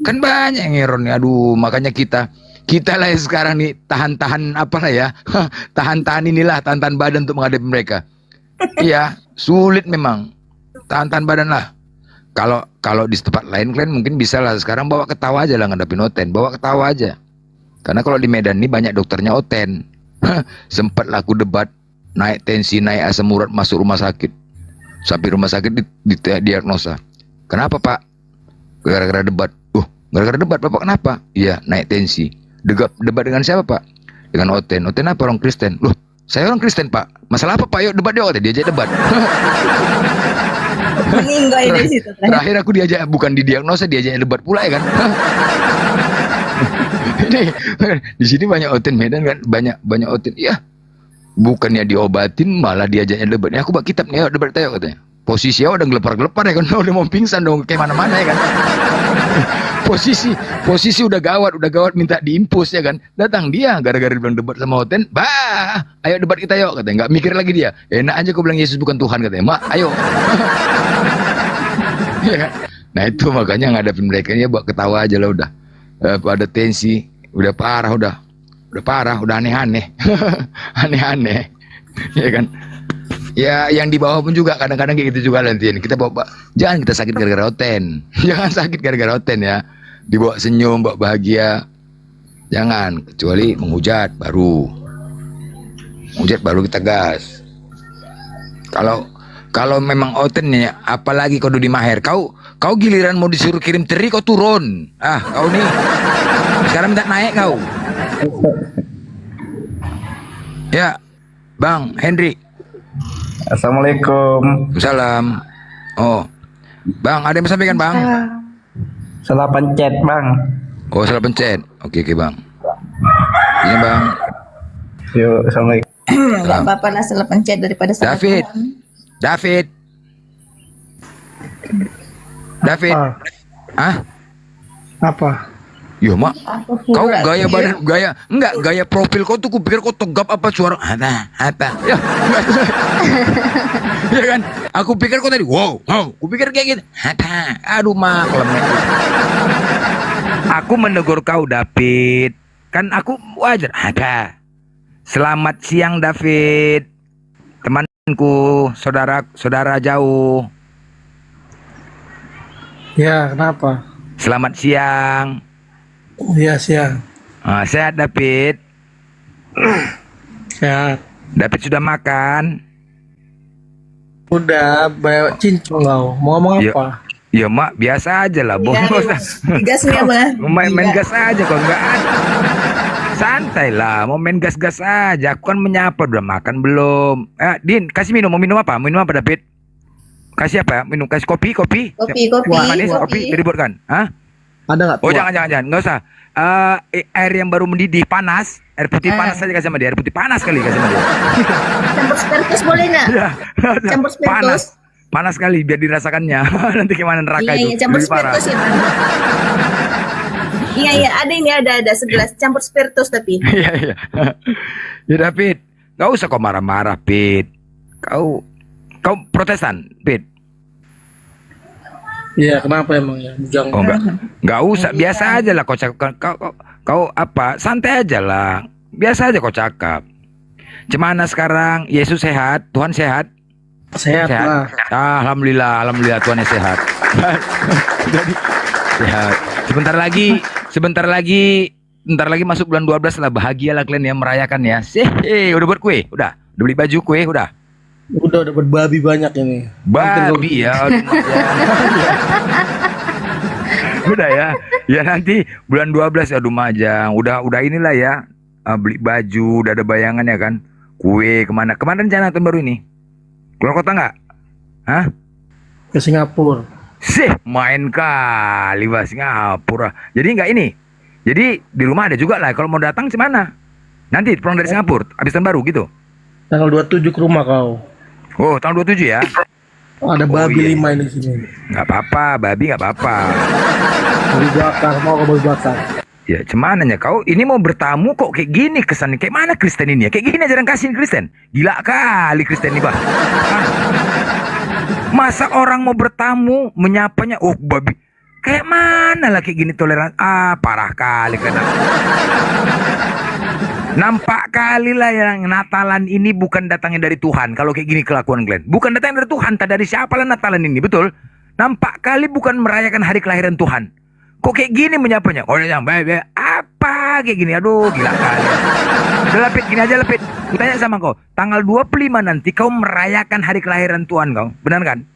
Kan banyak yang error nih. Aduh, makanya kita lah yang sekarang nih tahan-tahan apalah ya. Tahan-tahan inilah, tahan-tahan badan untuk menghadapi mereka. Iya, sulit memang. Tahan-tahan badan lah. Kalau di tempat lain kalian mungkin bisa lah sekarang bawa ketawa aja lah ngadepin Oten, bawa ketawa aja. Karena kalau di Medan ini banyak dokternya Oten. Sempat lah aku debat, naik tensi, naik asam urat, masuk rumah sakit. Sampai rumah sakit diagnosa. Kenapa Pak? Gara-gara debat. Gara-gara debat Bapak kenapa? Iya, naik tensi. Debat dengan siapa Pak? Dengan Oten. Oten apa, orang Kristen? Loh, saya orang Kristen Pak. Masalah apa Pak? Yuk debat dia Oten, diajak debat. Terakhir aku diajak, bukan didiagnosa, diajak debat pula ya kan. Ini di sini banyak Oten Medan kan, banyak Oten. Iya. Bukannya diobatin, malah diajaknya debat. Nih aku bawa kitab nih, ayo debat ayo katanya. Posisi udah gelepar-gelepar ya kan, udah mau pingsan dong, kayak mana-mana ya kan. posisi udah gawat minta diimpus ya kan. Datang dia gara-gara bilang debat sama Oten, bah, ayo debat kita yuk katanya. Nggak mikir lagi dia. Enak aja kau bilang Yesus bukan Tuhan katanya. Mak, ayo. Ya kan? Nah itu makanya ngadepin mereka ya buat ketawa aja lah udah. Ada tensi, udah parah udah aneh-aneh. Aneh-aneh. Ya kan? Ya yang di bawah pun juga kadang-kadang kayak gitu juga nanti. Kita bawa, jangan kita sakit gara-gara Oten. Jangan sakit gara-gara Oten ya. Dibawa senyum, bawa bahagia. Jangan, kecuali menghujat baru kita gas. Kalau memang Oten nih, apalagi kau di Maher, kau giliran mau disuruh kirim teri kau turun. Kau nih sekarang minta naik kau. Ya, Bang Hendrik. Assalamualaikum. Salam. Oh, Bang, ada yang mau sampaikan Bang? Salah pencet Bang. Oh, salah pencet. Oke Bang. Ini Bang. Yuk, Assalamualaikum. Enggak apa-apa lah salah pencet daripada salah Tuhan. David. Apa? Yo mak, kau gaya badan, gaya profil kau tuh kupikir kau tegap apa suara apa ya, ya kan? Aku pikir kau tadi wow, kupikir kayak gitu, aduh mak lemek. Aku menegur kau David, kan aku wajar, Selamat siang David, temanku, saudara jauh. Ya, kenapa? Selamat siang. Iya, siang. Sehat David? Sehat. David sudah makan? Udah, bawa cincong kau. Mau ngomong apa? Ya mak, biasa aja lah. Gasnya Bang. Main gas aja kok nggak ada. Santai lah, mau main gas-gas aja. Aku kan menyapa, udah makan belum? Din, kasih minum. Mau minum apa? Minum apa David? Kasih apa? Minum, kasih kopi? Kopi. Manis, kopi. Dari kan? Ada nggak? Oh jangan, nggak usah. Air yang baru mendidih panas, air putih panas saja kasih sama dia. Air putih panas kali kasih sama dia. Campur spiritus boleh nggak? Campur spiritus. Panas kali biar dirasakannya. Nanti gimana neraka itu? Iya, campur spiritus ya. Iya, ada segelas campur spiritus tapi. Iya. Ya David, nggak usah kau marah-marah, Pit. Kau Protestan, Pit. Iya, kenapa emang ya? Jangan. Oh enggak usah, biasa aja lah kau apa, santai aja lah, biasa aja kau cakap. Gimana sekarang? Yesus sehat, Tuhan sehat? Sehat lah. Alhamdulillah Tuhan sehat. Jadi sehat. Sebentar lagi masuk bulan 12 lah, bahagialah kalian yang merayakan ya. Udah buat kue, udah beli baju kue, udah. Udah dapat babi banyak ini. Babi ya. Udah ya. Ya nanti bulan 12 ya Lumajang. Udah inilah ya. Beli baju, udah ada bayangan ya kan. Kue kemana rencana tahun baru ini? Keluar kota nggak? Ke Singapura. Main kali bah Singapura. Jadi nggak ini. Jadi di rumah ada juga lah. Kalau mau datang gimana? Nanti pulang dari Singapura habis tahun baru gitu. Tanggal 27 ke rumah kau. Oh, tanggal 27 ya? Ada babi 5 ini sini. Nggak apa-apa, babi nggak apa-apa. Babi bakar, mau ke babi bakar. Ya, cemananya kau ini mau bertamu kok kayak gini kesannya. Kayak mana Kristen ini ya? Kayak gini ajaran kasih Kristen. Gila kali Kristen ini, bah. Masa orang mau bertamu menyapanya, oh babi. Kayak mana lah kayak gini toleran? Parah kali kan. Nampak kali lah yang Natalan ini bukan datangnya dari Tuhan. Kalau kayak gini kelakuan kalian, bukan datangnya dari Tuhan. Tak dari siapa lah Natalan ini, betul? Nampak kali bukan merayakan hari kelahiran Tuhan. Kok kayak gini menyapanya? Oh yang baik apa kayak gini? Aduh gila kali. Udah Lapit, gini aja Lapit. Ku tanya sama kau, tanggal 25 nanti kau merayakan hari kelahiran Tuhan kau, benar kan?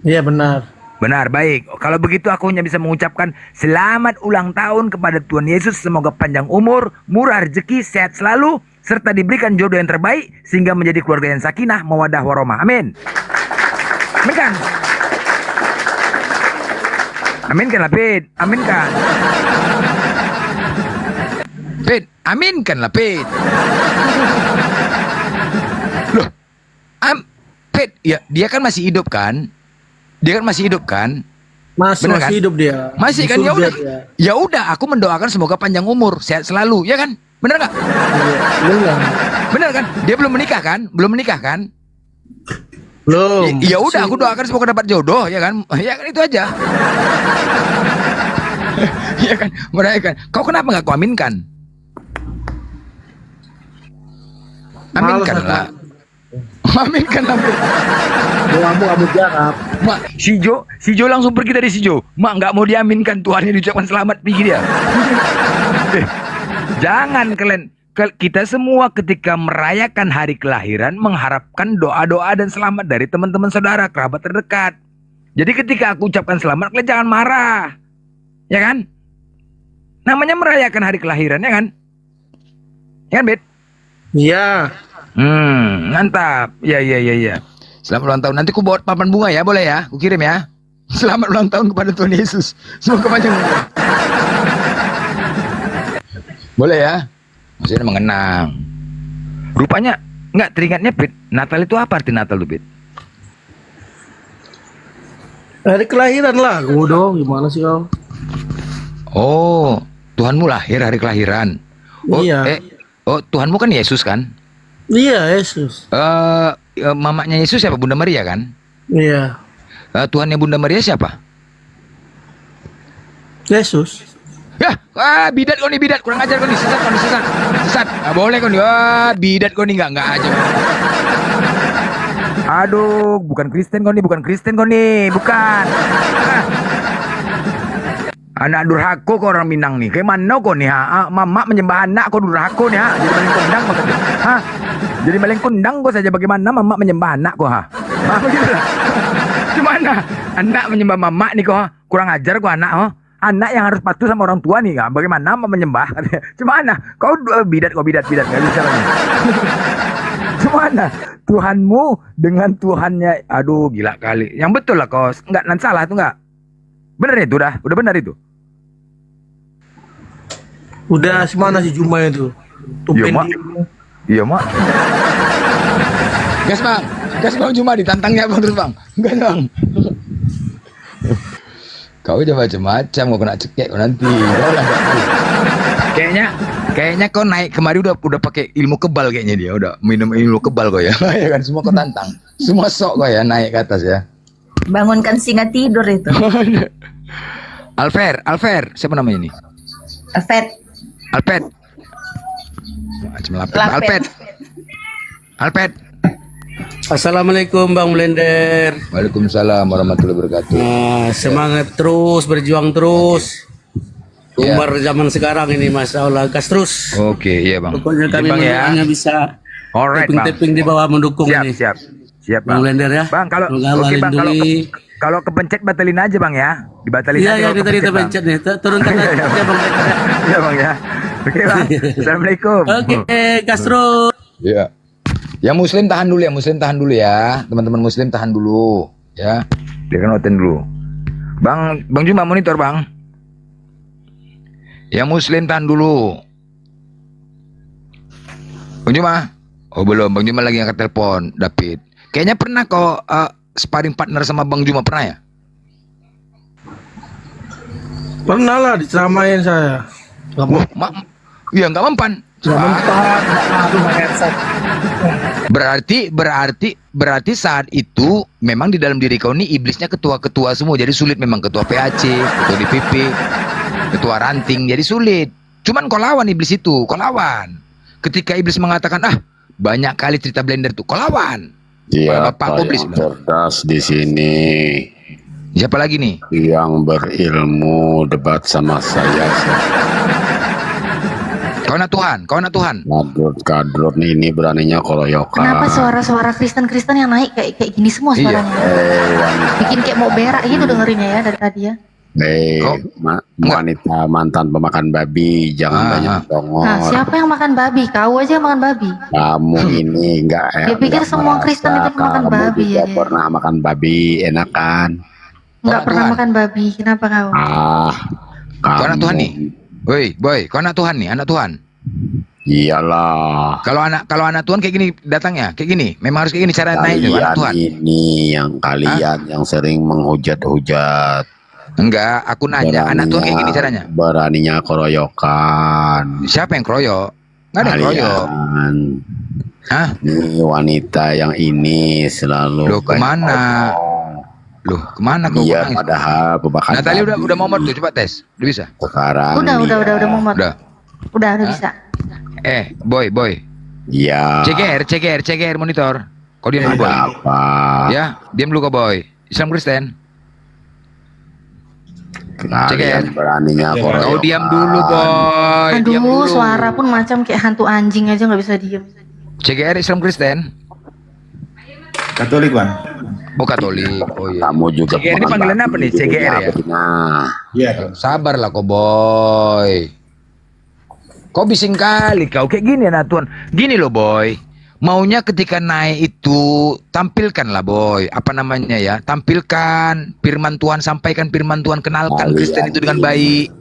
Iya benar. Benar, baik. Kalau begitu aku hanya bisa mengucapkan selamat ulang tahun kepada Tuhan Yesus. Semoga panjang umur, murah rezeki, sehat selalu, serta diberikan jodoh yang terbaik sehingga menjadi keluarga yang sakinah, mawaddah warahmah. Amin. Amin kan? Amin kan lah, Pit? Amin kan? Pit, amin kan lah, Pit? Pet, ya dia kan masih hidup kan? Dia kan masih hidup kan? Masih Bener kan? hidup dia. Masih Di kan? Ya surga udah. dia. Ya udah, aku mendoakan semoga panjang umur, sehat selalu, ya kan? Bener nggak? Belum. Bener kan? Dia belum menikah kan? Belum menikah kan? Belum. Ya udah, aku doakan semoga dapat jodoh, ya kan? Ya kan itu aja. Ya kan? Mereka kan. Kau kenapa nggak kau aminkan? Aminkan lah. Aminkan lah. Doamu Abu Jarab. Mak, si Jo langsung pergi dari si Jo. Mak nggak mau diaminkan, Tuhan yang diucapkan selamat, pergi dia. Jangan kalian, kita semua ketika merayakan hari kelahiran mengharapkan doa-doa dan selamat dari teman-teman saudara, kerabat terdekat. Jadi ketika aku ucapkan selamat, kalian jangan marah. Ya kan? Namanya merayakan hari kelahiran, ya kan? Ya kan, Bet? Iya. Mantap. Ya. Selamat ulang tahun. Nanti ku bawa papan bunga ya, boleh ya? Ku kirim ya. Selamat ulang tahun kepada Tuhan Yesus. Semoga panjang umur. Boleh ya? Maksudnya mengenang. Rupanya nggak teringatnya, Pit. Natal itu apa arti Natal tuh, Pit? Hari kelahiran lah. Bodoh, gimana sih kau? Oh, Tuhanmu lahir hari kelahiran. Oh, Iya. Oh, Tuhanmu kan Yesus kan? Iya, Yesus. Mamanya Yesus siapa? Bunda Maria kan? Iya. Tuhannya Bunda Maria siapa? Yesus. Ya, bidat kau nih, bidat. Kurang ajar kau nih, sesat kau nih, sesat. Nggak boleh kau nih, bidat kau nih, nggak aja. Aduh, bukan Kristen kau nih, bukan. Anak durhaka kau orang Minang nih, kayak mana kau nih, mama menyembah anak kau durhaka nih, jadi maling kundang kau saja, jadi maling kundang kau saja, bagaimana mama menyembah anak kau, begitulah. Gimana, anak menyembah mama nih kau, kurang ajar kau anak, anak yang harus patuh sama orang tua nih, bagaimana mama menyembah, gimana, kau bidat, nggak bisa lagi. Gimana, Tuhanmu dengan Tuhannya, aduh gila kali, yang betul lah kau, nggak salah tuh nggak, bener itu, udah benar itu. Udah mana si Juma itu? Iya mak. Gas bang Juma, ditantangnya bang terus bang. Enggak bang. Kau udah macam-macam, mau kena cekek nanti. Kayaknya kau naik kemari udah pakai ilmu kebal kayaknya dia, udah minum ilmu kebal kau ya. Ya kan, semua kau tantang, semua sok kau ya naik ke atas ya. Bangunkan singa tidur itu. Alfer, siapa namanya ini? Alpet. Alpet. Assalamualaikum Bang Blender. Waalaikumsalam warahmatullahi wabarakatuh. Semangat terus, berjuang terus. Umar zaman sekarang ini Mas Allah, gas terus. Oke, iya Bang. Pokoknya kami hanya bisa tapping di bawah mendukung ini. Siap Bang Blender ya. Bang, kalau kalau kepencet batalin aja Bang ya. Dibatalin aja. Iya, tadi terpencet nih. Turunkan aja Bang Blender. Iya Bang ya. Oke Bang. Assalamualaikum. Oke, gas terus. Iya. Yang muslim tahan dulu ya. Teman-teman muslim tahan dulu ya. Biarkan oten dulu. Bang Juma monitor Bang. Yang muslim tahan dulu. Bang Juma. Oh belum, Bang Juma lagi angkat telepon, David. Kayaknya pernah kau sparring partner sama Bang Juma, pernah ya? Pernah lah diceramain saya. Iya nggak mempan. Berarti saat itu memang di dalam diri kau ini iblisnya ketua-ketua semua, jadi sulit memang, ketua PAC, ketua DPP, ketua ranting, jadi sulit. Cuman kau lawan iblis itu, kau lawan. Ketika iblis mengatakan banyak kali cerita Blender tuh, kau lawan. Siapa yang cerdas di sini? Siapa lagi nih? Yang berilmu debat sama saya. Kau anak Tuhan. Kadrut ini beraninya koroyokan. Kenapa suara-suara Kristen yang naik kayak gini semua suaranya? Bikin kayak mau berak gitu dengerinnya ya dari tadi ya. Wanita mantan pemakan babi, jangan banyak tongol. Nah, siapa yang makan babi? Kau aja yang makan babi. Kamu ini enggak Dia pikir semua Kristen itu makan babi ya. Pernah makan babi, enak kan? Enggak pernah makan babi. Kenapa kau? Kau anak Tuhan nih. Woi, boy, kau anak Tuhan nih, anak Tuhan. Iyalah. Kalau anak Tuhan kayak gini datangnya, kayak gini. Memang harus kayak gini cara naiknya anak Kalian Tuhan. ini yang kalian yang sering menghujat-hujat. Enggak, aku nanya anak Tuhan kayak gini caranya. Beraninya keroyokan. Siapa yang keroyok? Enggak ada yang keroyok. Kalian. Hah? Ini wanita yang ini selalu Loh, kemana? Loh, kemana kau? Iya, padahal pembakaran. Natalia udah mau tuh, coba tes. Udah bisa? Sekarang Udah mau Udah. Udah bisa. Boy. Iya. CGR monitor. Kau diam dulu, Boy. Apa? Ya, diam dulu kau, Boy. Islam Kristen. Kalian beraninya keroyokan. Kau diam dulu, Boy. Diam Aduh, dulu. suara pun macam kayak hantu anjing aja nggak bisa diem. CGR Islam Kristen. Katolik, Bang. Oh, Katolik. Oh iya. Kamu juga CGR ini panggilan apa nih? CGR ya? Iya. Sabarlah kau, Boy. Kau bising kali kau kayak gini anak Tuhan. Gini loh, Boy. Maunya ketika naik itu tampilkanlah, Boy. Apa namanya ya? Tampilkan firman Tuhan, sampaikan firman Tuhan, kenalkan Kristen itu dengan baik.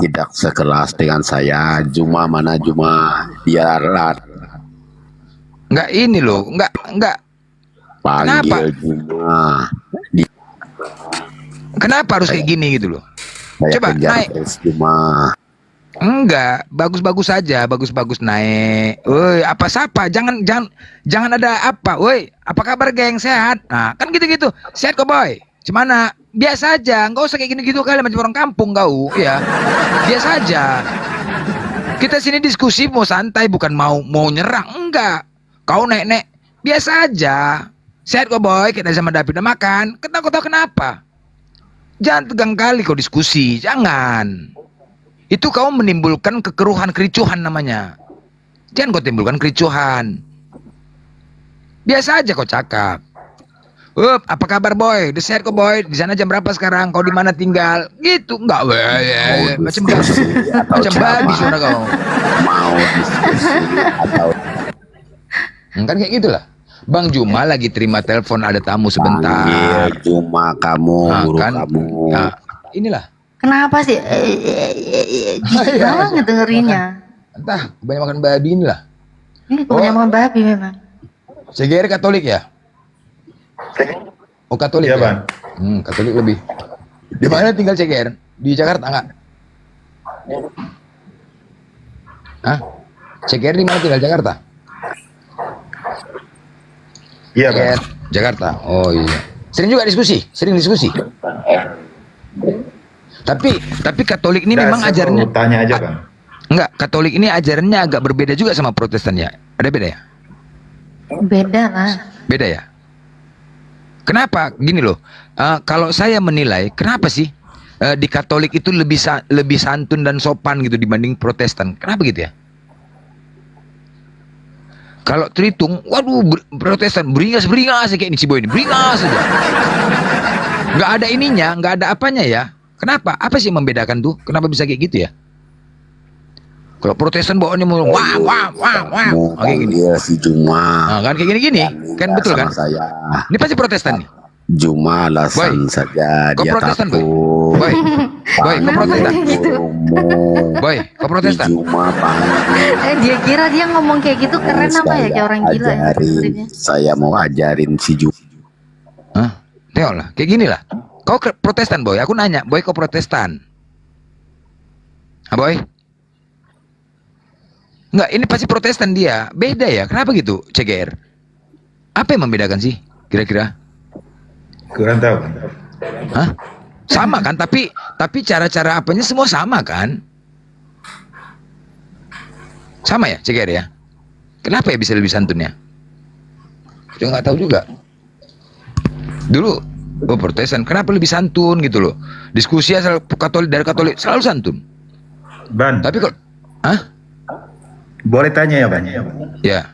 Tidak sekelas dengan saya. Juma mana Juma? Biarlah. Enggak ini loh, enggak. Panggil Juma. Kenapa harus kayak gini gitu loh? Saya Coba kejar naik. terus Juma. Enggak, bagus-bagus saja, bagus-bagus naik. Woi, apa sapa? Jangan ada apa. Woi, apa kabar, geng? Sehat? Nah, kan gitu-gitu. Sehat kok, Boy? Gimana? Biasa aja, enggak usah kayak gini-gitu kali macam orang kampung kau, ya. Biasa aja. Kita sini diskusi mau santai, bukan mau nyerang, enggak. Kau nek biasa aja. Sehat kok, Boy? Kita sama David udah makan. Kau tahu kenapa? Jangan tegang kali kau diskusi, jangan. Itu kau menimbulkan kekeruhan, kericuhan namanya. Jangan kau timbulkan kericuhan. Biasa aja kau cakap. Apa kabar, Boy? Udah sehat kok, Boy? Di sana jam berapa sekarang? Kau di mana tinggal? Gitu, enggak macam babi suara kau. Mau diskusi atau kan kayak gitulah. Bang Juma lagi terima telepon, ada tamu sebentar. Panggil Juma kamu, guru kamu. Nah, inilah. Kenapa sih? Jijik banget dengerinnya. Entah, kebanyakan makan babi inilah. Ini kebanyakan babi memang. CGR Katolik ya? Oh, Katolik ya, Bang. Katolik lebih. Di mana tinggal CGR? Di Jakarta enggak? Hah? CGR di mana tinggal, Jakarta? Iya, Bang. Jakarta. Oh iya. Sering diskusi. Tapi Katolik ini memang ajarannya. Tanya aja, Bang. Enggak, Katolik ini ajarannya agak berbeda juga sama Protestan ya. Ada beda ya? Beda lah. Beda ya? Kenapa? Gini loh. Kalau saya menilai, kenapa sih di Katolik itu lebih santun dan sopan gitu dibanding Protestan? Kenapa gitu ya? Kalau terhitung, waduh, Protestan beringas kayak ini si Boy ini, beringas saja. Nggak ada ininya, nggak ada apanya ya. Kenapa? Apa sih yang membedakan tuh? Kenapa bisa kayak gitu ya? Kalau Protestan bawaannya mau wah. Kayak gini. Iya si Juma. Nah, kan kayak gini, kan betul kan? Saya. Ini pasti Protestan nih. Juma alasan saja Kau dia Protestan, takut. Boy, kau Protestan. Boy, kau Protestan. Juma panggil. Dia kira dia ngomong kayak gitu keren apa ya, kayak orang gila ya sebenarnya. Saya mau ajarin si Juma. Hah? Tengok lah, kayak gini lah. Kau Protestan, Boy. Aku nanya, Boy, kau Protestan? Boy? Enggak, ini pasti Protestan dia. Beda ya, kenapa gitu, CGR? Apa yang membedakan sih, kira-kira? Kurang tahu. Hah? Sama kan, tapi cara-cara apanya semua sama kan? Sama ya, CGR ya? Kenapa ya bisa lebih santunnya? Udah nggak tahu juga. Dulu, Protestan, kenapa lebih santun gitu loh? Diskusi asal dari Katolik selalu santun. Ban. Tapi kalau, hah? Boleh tanya ya, Ban? Ya.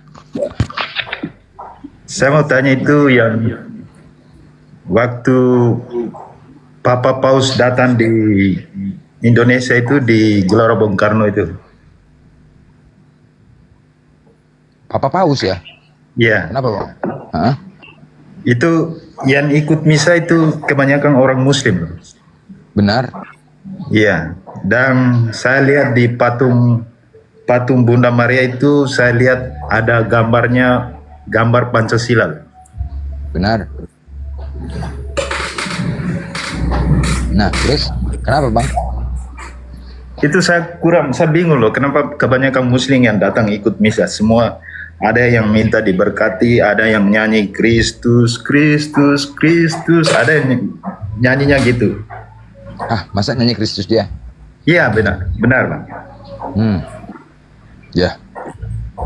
Saya mau tanya itu yang waktu Papa Paus datang di Indonesia itu di Gelora Bung Karno itu. Papa Paus ya? Iya. Kenapa, Bang? Hah? Itu yang ikut misa itu kebanyakan orang Muslim. Benar. Iya. Dan saya lihat di patung patung Bunda Maria itu saya lihat ada gambarnya, gambar Pancasila. Benar. Nah, terus kenapa bang? Itu saya bingung loh, kenapa kebanyakan muslim yang datang ikut misa semua ada yang minta diberkati, ada yang nyanyi Kristus, Kristus, Kristus, ada yang nyanyinya gitu. Ah, masa nyanyi Kristus dia? Iya, benar bang. Ya,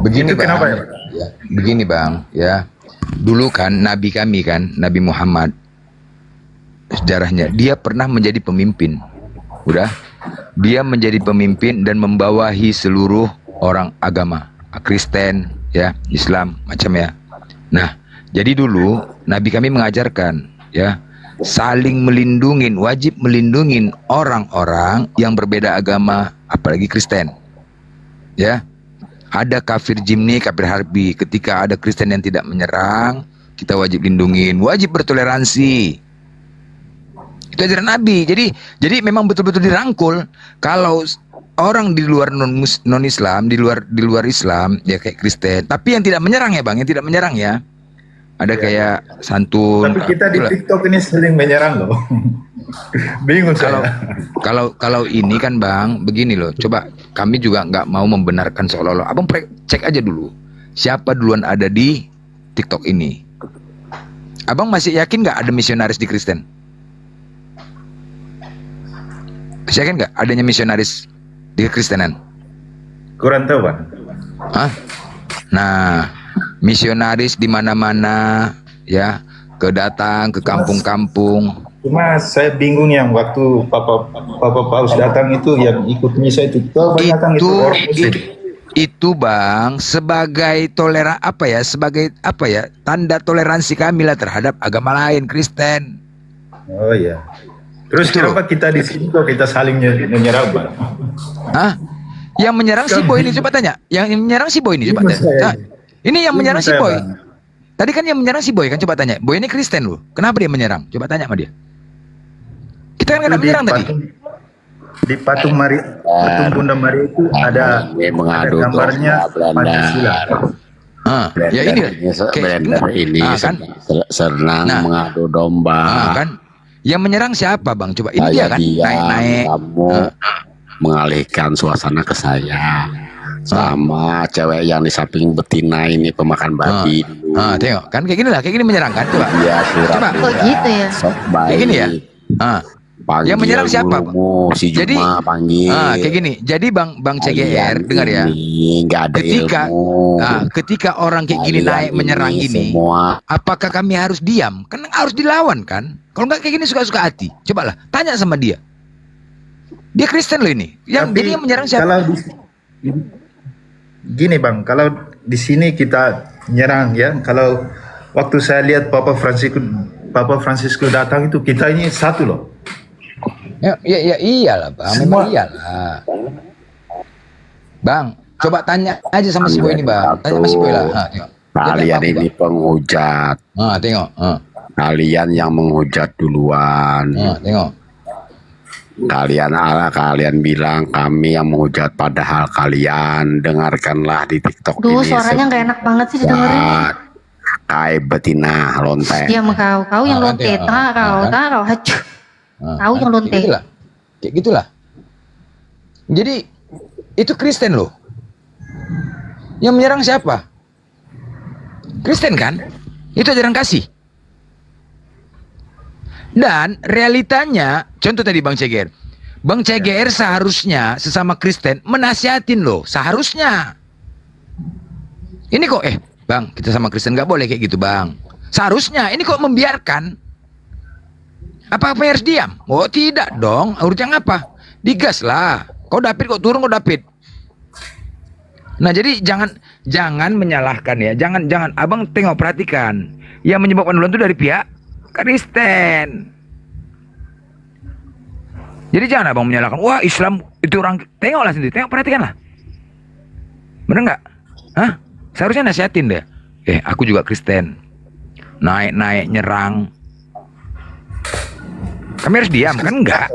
begini Itu bang. kenapa ya? Ya, begini bang, ya. Dulu kan Nabi kami kan, Nabi Muhammad, sejarahnya dia pernah menjadi pemimpin. Udah, dia menjadi pemimpin dan membawahi seluruh orang agama, Kristen, ya, Islam, macam ya. Nah, jadi dulu Nabi kami mengajarkan, ya, saling melindungin, wajib melindungin orang-orang yang berbeda agama, apalagi Kristen. Ya, ada kafir jimni, kafir harbi. Ketika ada Kristen yang tidak menyerang, kita wajib lindungin, wajib bertoleransi. Itu ajaran Nabi. Jadi memang betul-betul dirangkul. Kalau orang di luar non Islam, di luar Islam, ya kayak Kristen, tapi yang tidak menyerang ya bang, yang tidak menyerang ya. Ada kayak santun. Tapi kita di TikTok ini sering menyerang loh. Bingung Kalau ini kan bang, begini loh. Coba kami juga nggak mau membenarkan seolah-olah. Abang cek aja dulu. Siapa duluan ada di TikTok ini? Abang masih yakin nggak ada misionaris di Kristen? Masih yakin nggak adanya misionaris di Kristenan? Kurang tahu bang. Hah? Nah, misionaris di mana-mana, ya, datang ke kampung-kampung. Cuma saya bingung yang waktu Papa Paus datang itu yang ikut misa itu kebanyakan itu orang Muslim. Itu bang sebagai sebagai tanda toleransi kami lah terhadap agama lain, Kristen. Oh iya. Terus kenapa kita di sini kok kita saling menyerang bang? Hah? Yang menyerang si Boy ini coba tanya. Yang menyerang si Boy ini coba tanya. Nah, ini yang menyerang si Boy. Tadi kan yang menyerang si Boy kan, coba tanya. Boy ini Kristen loh. Kenapa dia menyerang? Coba tanya sama dia. Kita kan nggak menyerang tadi. Di patung Bunda Maria itu ada gambarnya Pancasila. Ya ini Blender ini kan? senang mengadu domba. Kan? Yang menyerang siapa bang? Coba ini dia kan naik-naik. Kamu mengalihkan suasana ke saya. Sama cewek yang di samping betina ini pemakan babi. Tengok kan kayak gini lah, kayak gini menyerang kan? Coba. Iya, coba. Kok gitu ya? Kayak gini ya. Yang menyerang siapa? Si Juma, jadi panggil. Kayak gini. Jadi bang CGR dengar ya. Ketika orang kayak gini naik menyerang ini, apakah kami harus diam? Kan harus dilawan kan? Kalau nggak kayak gini suka-suka hati. Cobalah tanya sama dia. Dia Kristen loh ini. Jadi yang menyerang siapa? Gini bang, kalau di sini kita nyerang ya. Kalau waktu saya lihat Papa Francisco datang itu kita ini satu loh. Ya iyalah bang, memang iyalah. Bang, coba tanya aja sama si Boy ini bang. Tanya sama si Boy lah. Kalian ini penghujat. Tengok. Kalian yang menghujat duluan. Tengok. Kalian bilang kami yang menghujat, padahal kalian dengarkanlah di TikTok Duh, ini. suaranya nggak enak banget sih didengerin. Kayak betina lonte. Diam kau yang lonte, kau hacu. Tahu yang lonte. Kayak gitulah. Jadi itu Kristen loh. Yang menyerang siapa? Kristen kan? Itu ajaran kasih. Dan realitanya, contoh tadi Bang CGR. Bang CGR seharusnya sesama Kristen menasihatin loh, seharusnya. Ini kok Bang, kita sama Kristen nggak boleh kayak gitu Bang. Seharusnya, ini kok membiarkan. Apa harus diam? Oh tidak dong, harusnya ngapa? Digas lah. Kau David kok turun, kau David. Nah jadi jangan menyalahkan ya, jangan Abang tengok perhatikan. Yang menyebabkan duluan itu dari pihak Kristen. Jadi jangan Abang menyalahkan, wah Islam itu orang, tengoklah sendiri, perhatikanlah. Bener nggak? Hah? Seharusnya nasihatin deh. Aku juga Kristen. Naik nyerang. Kami harus diam kan? Enggak.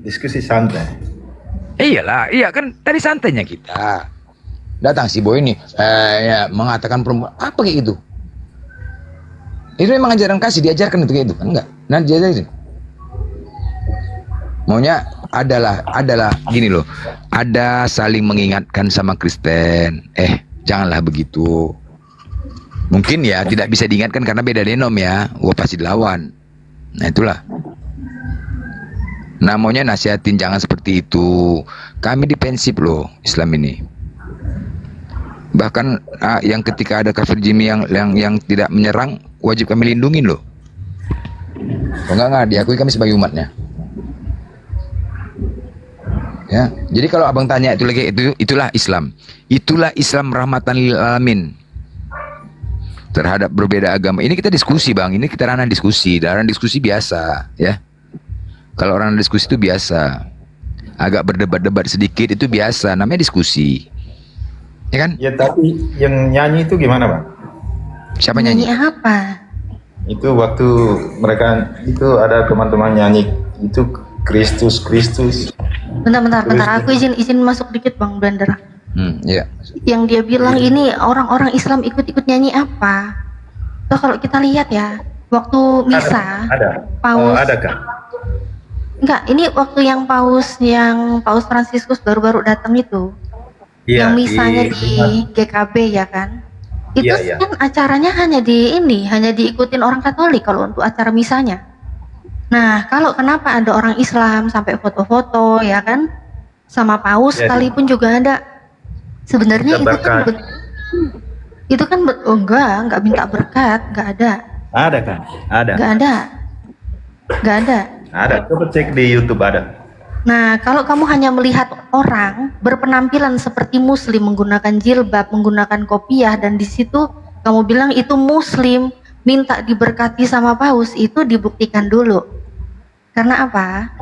Diskusi santai. Iyalah, iya kan tadi santainya kita. Datang si boy ini ya, mengatakan perempuan apa kayak gitu. Itu memang ajaran kasih, diajarkan itu kayak itu kan enggak? Nah diajarin. Maunya adalah gini loh, ada saling mengingatkan sama Kristen. Janganlah begitu. Mungkin ya tidak bisa diingatkan karena beda denom ya. Wah pasti dilawan. Nah itulah. Nah maunya nasihatin jangan seperti itu. Kami dipensif loh Islam ini. Bahkan yang ketika ada kafir Jimmy yang tidak menyerang, wajib kami lindungin loh. Oh, enggak diakui kami sebagai umatnya. Ya, jadi kalau abang tanya itulah Islam. Itulah Islam rahmatan lil alamin. Terhadap berbeda agama. Ini kita diskusi bang, ini kita ranah diskusi. Dan diskusi biasa, ya. Kalau orang diskusi itu biasa. Agak berdebat-debat sedikit itu biasa, namanya diskusi. Ya kan? Ya tapi yang nyanyi itu gimana bang? Siapa nyanyi? Apa? Itu waktu mereka itu ada teman-teman nyanyi itu Kristus. Bentar, aku izin masuk dikit Bang Blender. Iya. Yang dia bilang ini orang-orang Islam ikut-ikut nyanyi apa? Tuh kalau kita lihat ya, waktu misa, ada. Paus. Ada kan? Enggak, ini waktu yang Paus Fransiskus baru-baru datang itu. Iya, yang misanya di GKB ya kan? Itu Iya. kan acaranya hanya diikutin orang Katolik kalau untuk acara misanya. Nah, kenapa ada orang Islam sampai foto-foto ya kan? Sama Paus Jadi, sekalipun juga ada. Sebenarnya itu kan enggak minta berkat, enggak ada. Ada kan? Ada. Enggak ada. Ada. Coba cek di YouTube ada. Nah, kalau kamu hanya melihat orang berpenampilan seperti muslim menggunakan jilbab, menggunakan kopiah dan di situ kamu bilang itu muslim, minta diberkati sama Paus, itu dibuktikan dulu. Karena apa?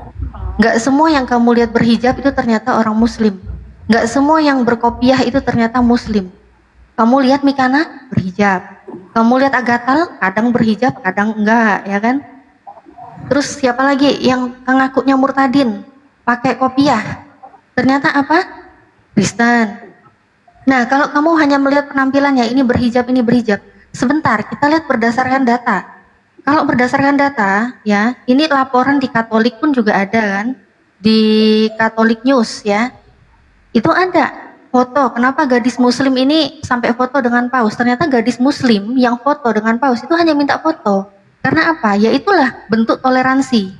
Nggak semua yang kamu lihat berhijab itu ternyata orang muslim. Nggak semua yang berkopiah itu ternyata muslim. Kamu lihat Mikana berhijab. Kamu lihat Agatal kadang berhijab, kadang enggak, ya kan? Terus siapa lagi yang ngakunya murtadin, pakai kopiah? Ternyata apa? Kristen. Nah, kalau kamu hanya melihat penampilannya, ini berhijab, sebentar, kita lihat berdasarkan data. Kalau berdasarkan data, ya, ini laporan di Katolik pun juga ada kan, di Katolik News ya, itu ada foto. Kenapa gadis Muslim ini sampai foto dengan Paus? Ternyata gadis Muslim yang foto dengan Paus itu hanya minta foto. Karena apa? Ya itulah bentuk toleransi.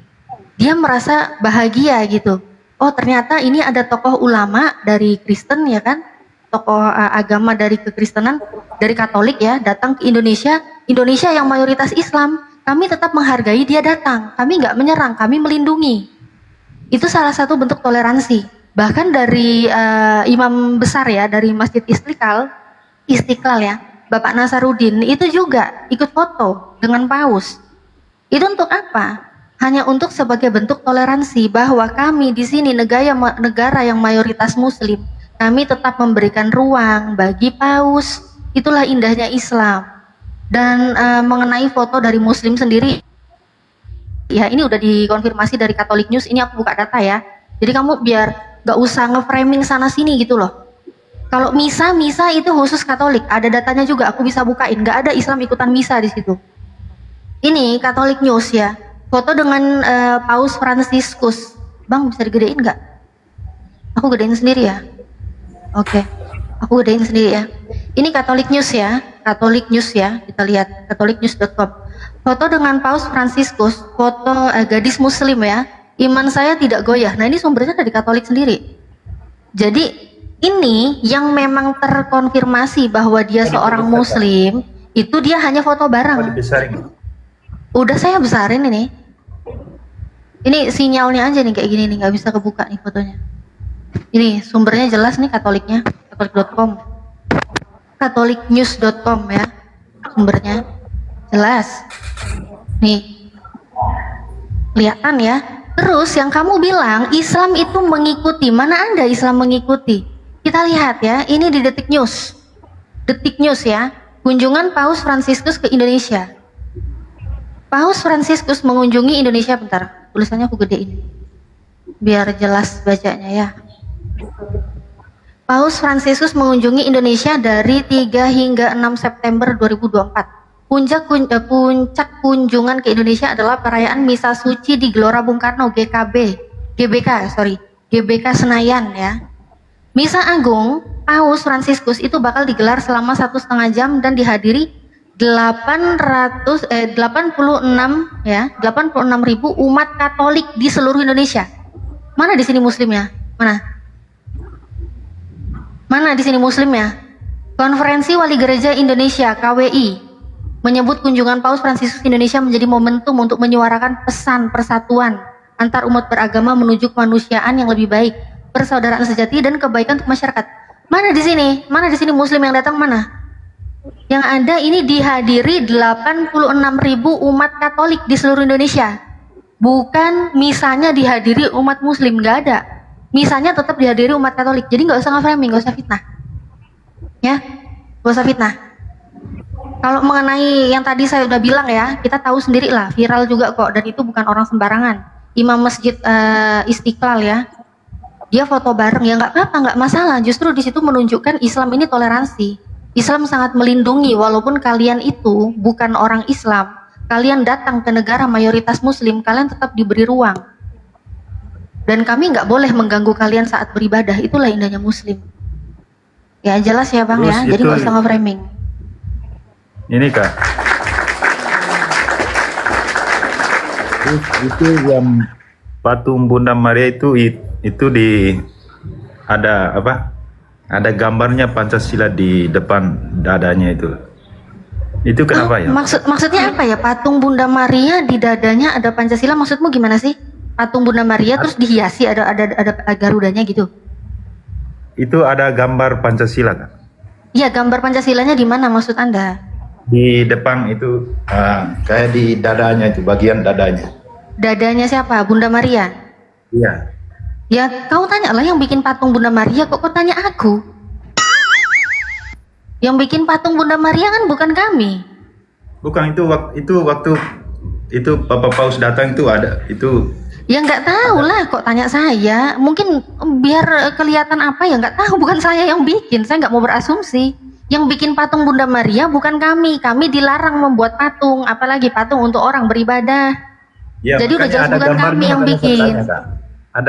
Dia merasa bahagia gitu. Oh ternyata ini ada tokoh ulama dari Kristen ya kan, tokoh agama dari kekristenan, dari Katolik ya, datang ke Indonesia yang mayoritas Islam. Kami tetap menghargai dia datang, kami nggak menyerang, kami melindungi. Itu salah satu bentuk toleransi. Bahkan dari imam besar ya, dari Masjid Istiqlal ya, Bapak Nasarudin itu juga ikut foto dengan Paus. Itu untuk apa? Hanya untuk sebagai bentuk toleransi bahwa kami di sini negara yang mayoritas Muslim, kami tetap memberikan ruang bagi Paus. Itulah indahnya Islam. Dan mengenai foto dari Muslim sendiri, ya ini udah dikonfirmasi dari Katolik News. Ini aku buka data ya. Jadi kamu biar gak usah nge-framing sana sini gitu loh. Kalau misa itu khusus Katolik. Ada datanya juga, aku bisa bukain. Gak ada Islam ikutan misa di situ. Ini Katolik News ya. Foto dengan Paus Fransiskus. Bang bisa digedein nggak? Aku gedein sendiri ya. Oke, aku gedein sendiri ya. Ini Katolik News ya, kita lihat katoliknews.com. Foto dengan Paus Fransiskus, foto gadis Muslim ya. Iman saya tidak goyah. Nah ini sumbernya dari Katolik sendiri. Jadi ini yang memang terkonfirmasi bahwa dia seorang Muslim, itu dia hanya foto bareng. Udah saya besarin ini. Ini sinyalnya aja nih kayak gini nih, nggak bisa kebuka nih fotonya. Ini sumbernya jelas nih Katoliknya, katolik.com. katoliknews.com ya, sumbernya jelas. Nih, kelihatan ya. Terus yang kamu bilang Islam itu mengikuti, mana ada Islam mengikuti? Kita lihat ya, ini di Detik News ya, kunjungan Paus Fransiskus ke Indonesia. Paus Fransiskus mengunjungi Indonesia, bentar, tulisannya aku gedein biar jelas bacanya ya. Paus Fransiskus mengunjungi Indonesia dari 3 hingga 6 September 2024. Puncak kunjungan ke Indonesia adalah perayaan Misa Suci di Gelora Bung Karno GBK Senayan ya. Misa Agung Paus Fransiskus itu bakal digelar selama 1,5 jam dan dihadiri 86 ribu umat Katolik di seluruh Indonesia. Mana di sini muslimnya? Mana di sini muslimnya? Konferensi Wali Gereja Indonesia (KWI) menyebut kunjungan Paus Fransiskus Indonesia menjadi momentum untuk menyuarakan pesan persatuan antar umat beragama menuju kemanusiaan yang lebih baik, persaudaraan sejati dan kebaikan untuk masyarakat. Mana di sini? Mana di sini muslim yang datang mana? Yang ada ini dihadiri 86 ribu umat Katolik di seluruh Indonesia. Bukan misanya dihadiri umat muslim, nggak ada. Misanya tetap dihadiri umat Katolik. Jadi nggak usah nge-framing, nggak usah fitnah. Ya, nggak usah fitnah. Kalau mengenai yang tadi saya udah bilang ya, kita tahu sendiri lah, viral juga kok, dan itu bukan orang sembarangan. Imam Masjid Istiqlal ya, dia foto bareng ya nggak apa-apa, nggak masalah. Justru di situ menunjukkan Islam ini toleransi. Islam sangat melindungi walaupun kalian itu bukan orang Islam. Kalian datang ke negara mayoritas Muslim, kalian tetap diberi ruang. Dan kami nggak boleh mengganggu kalian saat beribadah. Itulah indahnya Muslim. Ya jelas ya Bang. Terus ya. Jadi nggak usah nge-framing. Ini Kak. Terus itu yang patung Bunda Maria itu di ada apa? Ada gambarnya Pancasila di depan dadanya itu. Itu kenapa ya? Maksudnya apa ya? Patung Bunda Maria di dadanya ada Pancasila. Maksudmu gimana sih? Patung Bunda Maria terus dihiasi ada garudanya gitu. Itu ada gambar Pancasila kan? Iya, gambar Pancasilanya di mana maksud Anda? Di depan itu kayak di dadanya itu, bagian dadanya. Dadanya siapa? Bunda Maria? Iya. Ya, kau tanya lah yang bikin patung Bunda Maria, kok kau tanya aku? Yang bikin patung Bunda Maria kan bukan kami. Bukan, itu waktu Papa Paus datang itu ada, itu. Ya nggak tahu lah, kok tanya saya. Mungkin biar kelihatan apa ya, nggak tahu. Bukan saya yang bikin, saya nggak mau berasumsi. Yang bikin patung Bunda Maria bukan kami. Kami dilarang membuat patung, apalagi patung untuk orang beribadah. Ya, jadi udah jelas bukan kami yang bikin.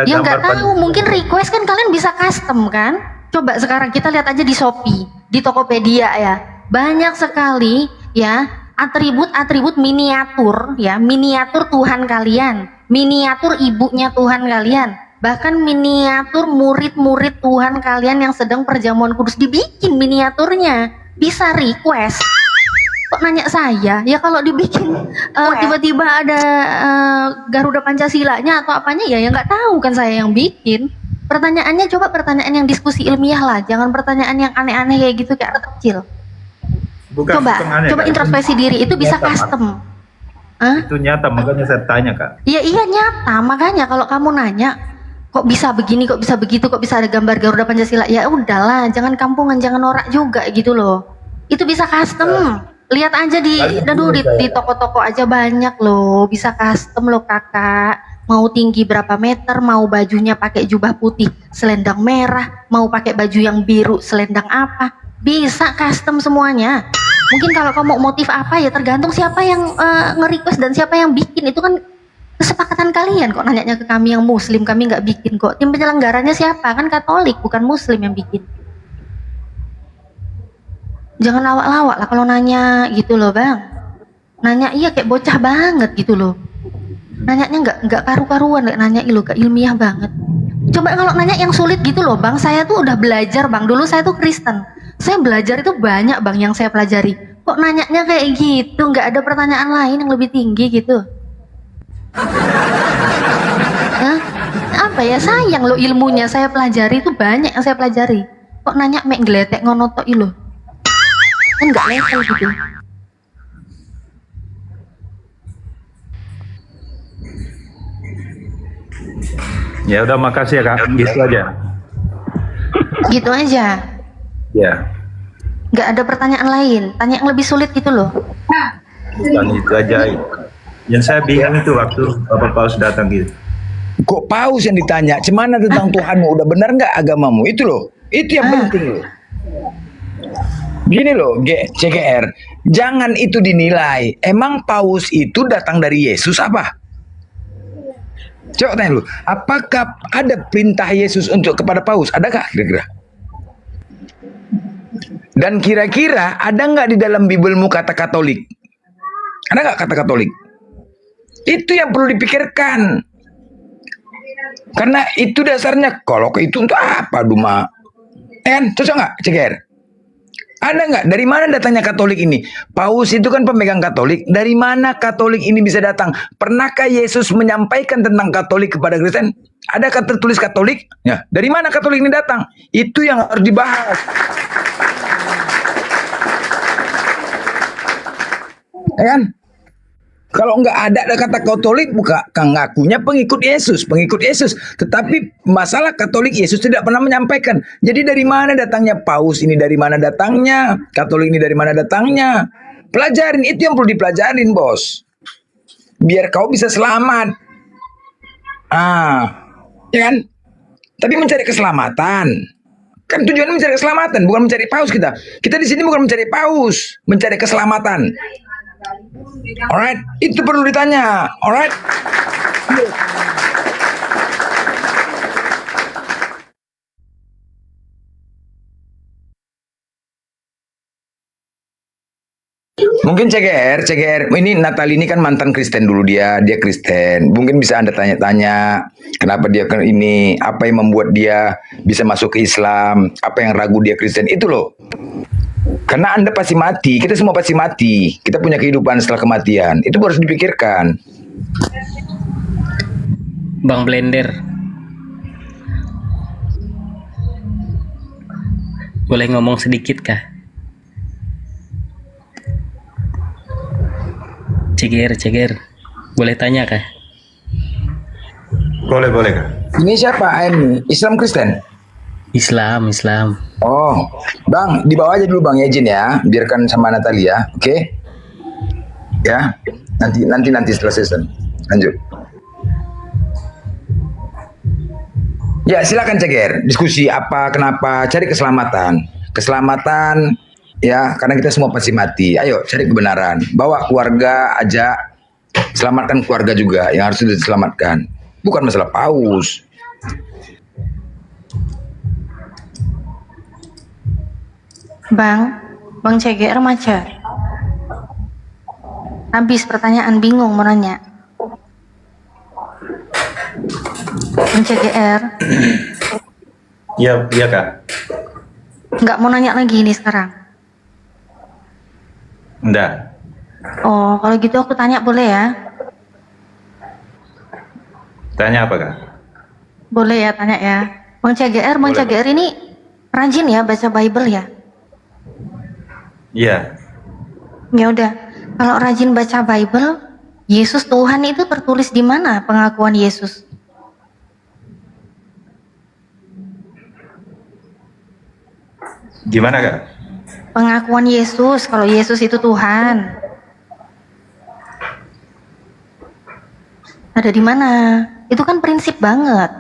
Ya nggak tahu, mungkin request kan kalian bisa custom kan? Coba sekarang kita lihat aja di Shopee, di Tokopedia ya. Banyak sekali ya atribut-atribut miniatur ya, miniatur Tuhan kalian, miniatur ibunya Tuhan kalian, bahkan miniatur murid-murid Tuhan kalian yang sedang perjamuan kudus, dibikin miniaturnya. Bisa request. Kok nanya saya? Ya kalau dibikin tiba-tiba ada Garuda Pancasilanya atau apanya ya nggak tahu kan saya yang bikin. Pertanyaannya coba pertanyaan yang diskusi ilmiah lah, jangan pertanyaan yang aneh-aneh kayak gitu kayak anak kecil. Coba introspeksi diri, itu bisa custom. Itu nyata, makanya saya tanya Kak. Iya nyata, makanya kalau kamu nanya kok bisa begini, kok bisa begitu, kok bisa ada gambar Garuda Pancasila, ya udahlah, jangan kampungan, jangan norak juga gitu loh. Itu bisa custom. Lihat aja di toko-toko aja banyak loh, bisa custom loh kakak. Mau tinggi berapa meter, mau bajunya pakai jubah putih selendang merah, mau pakai baju yang biru selendang apa, bisa custom semuanya. Mungkin kalau kamu motif apa ya tergantung siapa yang nge-request dan siapa yang bikin, itu kan kesepakatan kalian. Kok nanyanya ke kami yang muslim, kami nggak bikin kok. Tim penyelenggaranya siapa? Kan Katolik, bukan muslim yang bikin. Jangan lawak-lawak lah kalau nanya gitu loh bang. Nanya iya kayak bocah banget gitu loh. Nanyanya nggak karu-karuan, nggak nanya gak ilmiah banget. Coba kalau nanya yang sulit gitu loh bang, saya tuh udah belajar bang. Dulu saya tuh Kristen, saya belajar itu banyak bang yang saya pelajari. Kok nanyanya kayak gitu, nggak ada pertanyaan lain yang lebih tinggi gitu? Hah? Apa ya, sayang loh ilmunya saya pelajari itu banyak yang saya pelajari. Kok nanya mek ngeletek ngono tok ilo? Kan nggak level gitu. Ya udah, makasih ya Kak, gitu aja. Gitu aja. Ya. Nggak ada pertanyaan lain, tanya yang lebih sulit gitu loh. Bukan itu aja. Yang saya bingung itu waktu Bapak Paus datang gitu. Kok Paus yang ditanya, cemana tentang Tuhanmu, udah benar nggak agamamu? Itu loh, Itu yang penting loh. Gini loh, CGR, jangan itu dinilai. Emang Paus itu datang dari Yesus apa? Coba tanya dulu, apakah ada perintah Yesus untuk kepada Paus? Adakah kira-kira? Dan kira-kira ada nggak di dalam Bibelmu kata Katolik? Ada nggak kata Katolik? Itu yang perlu dipikirkan. Karena itu dasarnya. Kalau itu untuk apa, Duma? Kan cocok nggak, CGR? Ada nggak? Dari mana datangnya Katolik ini? Paus itu kan pemegang Katolik. Dari mana Katolik ini bisa datang? Pernahkah Yesus menyampaikan tentang Katolik kepada Kristen? Ada kata tulis Katolik? Ya. Dari mana Katolik ini datang? Itu yang harus dibahas. Ya kan? Kalau nggak ada kata Katolik, bukan ngakunya pengikut Yesus. Tetapi masalah Katolik, Yesus tidak pernah menyampaikan. Jadi dari mana datangnya Paus ini? Dari mana datangnya Katolik ini? Dari mana datangnya? Pelajarin, itu yang perlu dipelajarin, bos. Biar kau bisa selamat. Ya kan? Tapi mencari keselamatan. Kan tujuannya mencari keselamatan, bukan mencari Paus kita. Kita di sini bukan mencari Paus, mencari keselamatan. Alright, itu perlu ditanya. Alright. Mungkin CGR, ini Natal ini kan mantan Kristen dulu dia Kristen. Mungkin bisa Anda tanya-tanya kenapa dia ini, apa yang membuat dia bisa masuk ke Islam, apa yang ragu dia Kristen, itu loh. Karena Anda pasti mati, kita semua pasti mati. Kita punya kehidupan setelah kematian. Itu harus dipikirkan. Bang Blender, boleh ngomong sedikit kah? Ceger, boleh tanya kah? Boleh kah? Ini siapa ini? Islam Kristen? Islam. Oh, Bang, dibawa aja dulu Bang ya, izin ya, biarkan sama Natalia, oke? Ya, nanti setelah season, lanjut. Ya, silakan Ceger, diskusi apa, kenapa, cari keselamatan, ya, karena kita semua pasti mati. Ayo, cari kebenaran, bawa keluarga, ajak, selamatkan keluarga juga yang harus diselamatkan, bukan masalah Paus. Bang CGR macet. Habis pertanyaan, bingung mau nanya. Bang CGR. Iya Kak. Nggak mau nanya lagi ini sekarang? Enggak. Oh, kalau gitu aku tanya boleh ya? Tanya apa Kak? Boleh ya, tanya ya. Bang CGR ini rajin ya baca Bible ya? Iya. Ya udah, kalau rajin baca Bible, Yesus Tuhan itu tertulis di mana pengakuan Yesus? Gimana Kak? Pengakuan Yesus, kalau Yesus itu Tuhan. Ada di mana? Itu kan prinsip banget.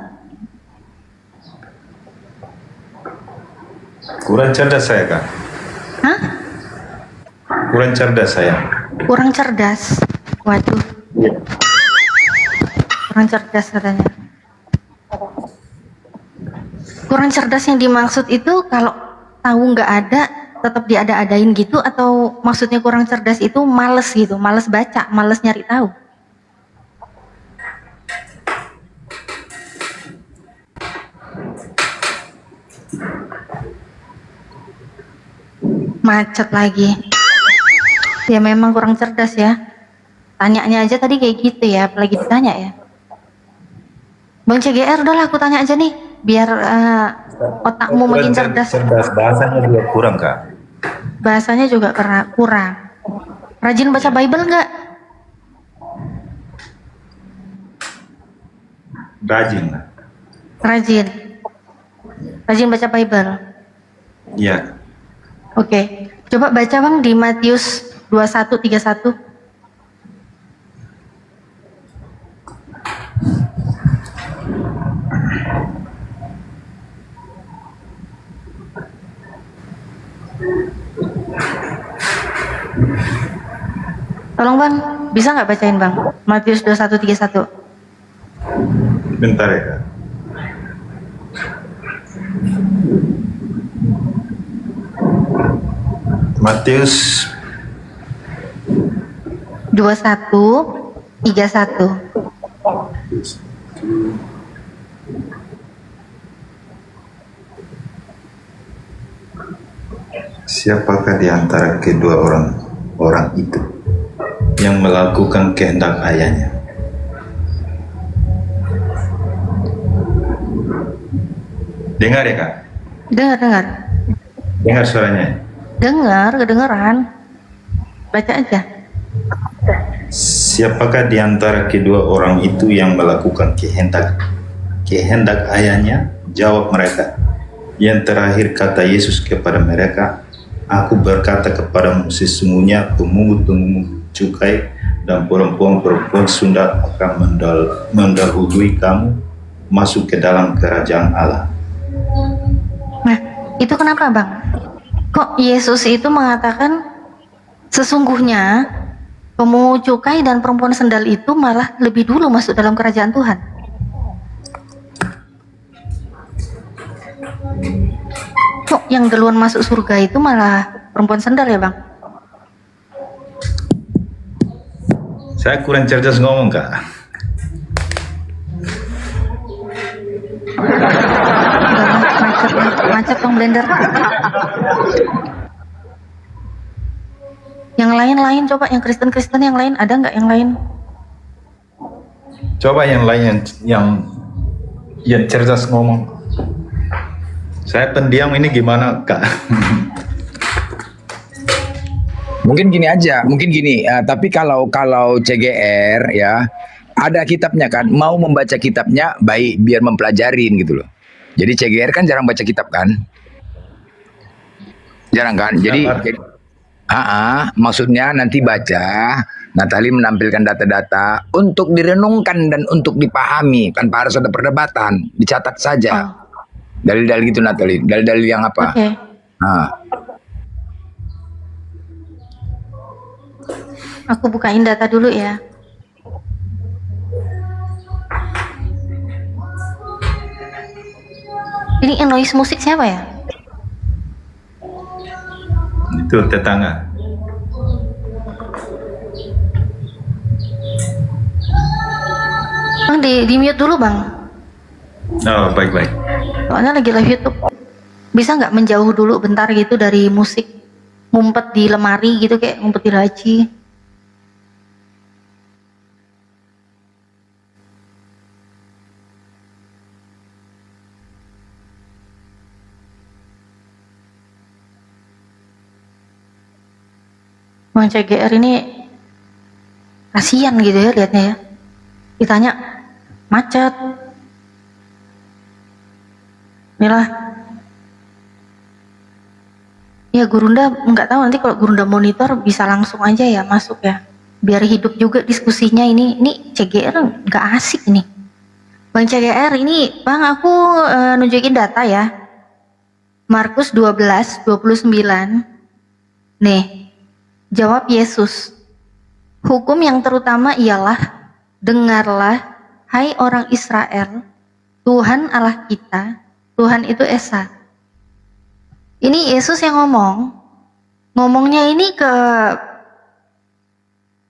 Kurang cerdas saya Kak. Hah? Kurang cerdas saya. Kurang cerdas. Waduh. Kurang cerdas katanya. Kurang cerdas yang dimaksud itu kalau tahu nggak ada tetap diada-adain gitu, atau maksudnya kurang cerdas itu males gitu, males baca, males nyari tahu? Macet lagi. Ya memang kurang cerdas ya. Tanyanya aja tadi kayak gitu ya, apalagi ditanya ya. Bang CGR, udahlah aku tanya aja nih, biar otakmu makin cerdas. Bahasanya juga kurang Kak. Bahasanya juga kurang. Rajin baca Bible nggak? Rajin. Rajin baca Bible. Iya. Oke. Coba baca Bang di Matius 21:31. Tolong bang, bisa nggak bacain bang? Matius 21:31. Bentar ya Kak. Matius 21:31. Siapakah di antara kedua orang itu yang melakukan kehendak ayahnya? Dengar ya Kak? Dengar. Dengar suaranya. Dengar, kedengeran. Baca aja. Siapakah di antara kedua orang itu yang melakukan kehendak ayahnya? Jawab mereka. Yang terakhir kata Yesus kepada mereka, Aku berkata kepadamu, sesungguhnya pemungut cukai dan perempuan-perempuan Sunda akan mendahului kamu masuk ke dalam kerajaan Allah. Nah, itu kenapa bang? Kok Yesus itu mengatakan sesungguhnya pemungut cukai dan perempuan sendal itu malah lebih dulu masuk dalam kerajaan Tuhan? Kok yang duluan masuk surga itu malah perempuan sendal ya bang? Saya kurang cerdas ngomong Kak. Macet bang blender. Yang lain coba, yang Kristen yang lain ada nggak yang lain? Coba yang lain yang cerdas ngomong. Saya pendiam ini gimana Kak? Mungkin gini, tapi kalau CGR ya ada kitabnya kan, mau membaca kitabnya baik biar mempelajarin gitu loh. Jadi CGR kan jarang baca kitab kan? Jarang kan? Jadi maksudnya nanti baca, Natali menampilkan data-data untuk direnungkan dan untuk dipahami, tanpa harus ada perdebatan, dicatat saja. Dalil-dalil gitu Natali, dalil-dalil yang apa? Oke. Aku bukain data dulu ya. Ini noise musik siapa ya? Itu tetangga. Bang di mute dulu bang. Oh baik. Soalnya lagi live YouTube. Bisa nggak menjauh dulu bentar gitu dari musik? Ngumpet di lemari gitu, kayak ngumpet di laci. Bang CGR ini kasihan gitu ya liatnya ya. Ditanya macet. Inilah. Ya Gurunda nggak tahu, nanti kalau Gurunda monitor bisa langsung aja ya masuk ya. Biar hidup juga diskusinya ini. Ini CGR nggak asik ini. Bang CGR ini, Bang aku nunjukin data ya. Markus 12:29. Nih. Jawab Yesus, hukum yang terutama ialah, dengarlah, hai orang Israel, Tuhan Allah kita, Tuhan itu Esa. Ini Yesus yang ngomongnya ini ke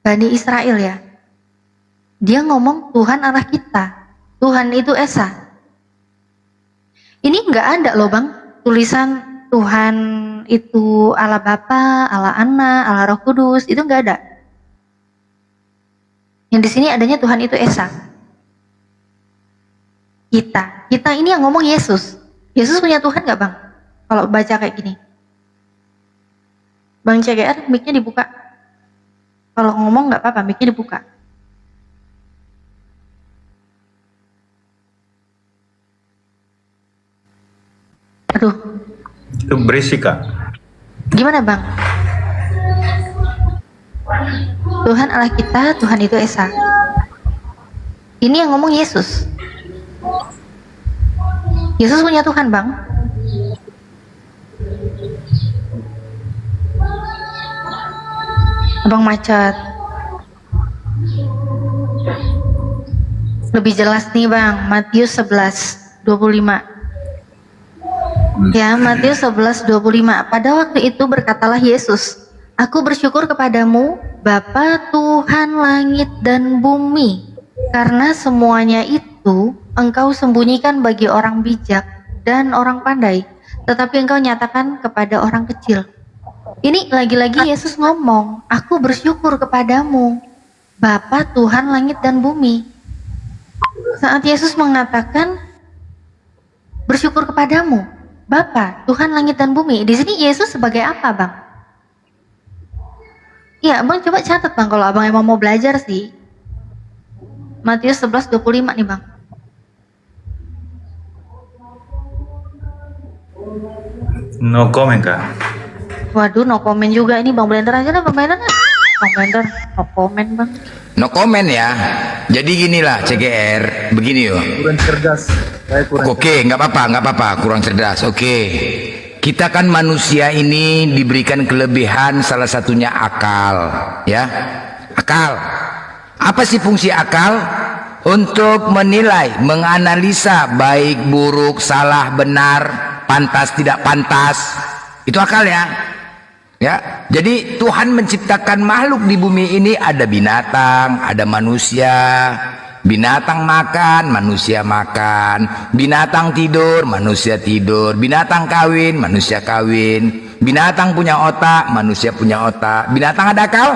Bani Israel ya. Dia ngomong Tuhan Allah kita, Tuhan itu Esa. Ini nggak ada loh bang, tulisan Tuhan itu Allah Bapa, Allah Anak, Allah Roh Kudus, itu nggak ada. Yang di sini adanya Tuhan itu Esa. Kita ini yang ngomong Yesus. Yesus punya Tuhan nggak bang? Kalau baca kayak gini, Bang CGR, mic-nya dibuka. Kalau ngomong nggak apa-apa, mic-nya dibuka. Aduh. Itu berisik Kak. Gimana bang? Tuhan Allah kita, Tuhan itu Esa. Ini yang ngomong Yesus. Yesus punya Tuhan bang. Abang macet. Lebih jelas nih Bang, Matius 11:25. Ya, Matius 11:25. Pada waktu itu berkatalah Yesus, Aku bersyukur kepadamu, Bapa Tuhan langit dan bumi, karena semuanya itu Engkau sembunyikan bagi orang bijak dan orang pandai, tetapi Engkau nyatakan kepada orang kecil. Ini lagi-lagi Yesus ngomong, Aku bersyukur kepadamu, Bapa Tuhan langit dan bumi. Saat Yesus mengatakan bersyukur kepadamu, Bapa Tuhan langit dan bumi, di sini Yesus sebagai apa, Bang? Iya, Abang coba catat Bang kalau Abang emang mau belajar sih. Matius 11:25 nih Bang. No comment Kak. Waduh, no comment juga ini Bang Blender aja lah, Bang Blender. Bang Blender, no comment Bang. No comment ya. Jadi ginilah CGR, begini yo. Kurang cerdas. Saya kurang Oke, nggak apa-apa, kurang cerdas. Oke, kita kan manusia ini diberikan kelebihan, salah satunya akal, ya. Akal. Apa sih fungsi akal? Untuk menilai, menganalisa baik, buruk, salah, benar, pantas, tidak pantas. Itu akal ya. Ya, jadi Tuhan menciptakan makhluk di bumi ini, ada binatang, ada manusia. Binatang makan, manusia makan. Binatang tidur, manusia tidur. Binatang kawin, manusia kawin. Binatang punya otak, manusia punya otak. Binatang ada akal?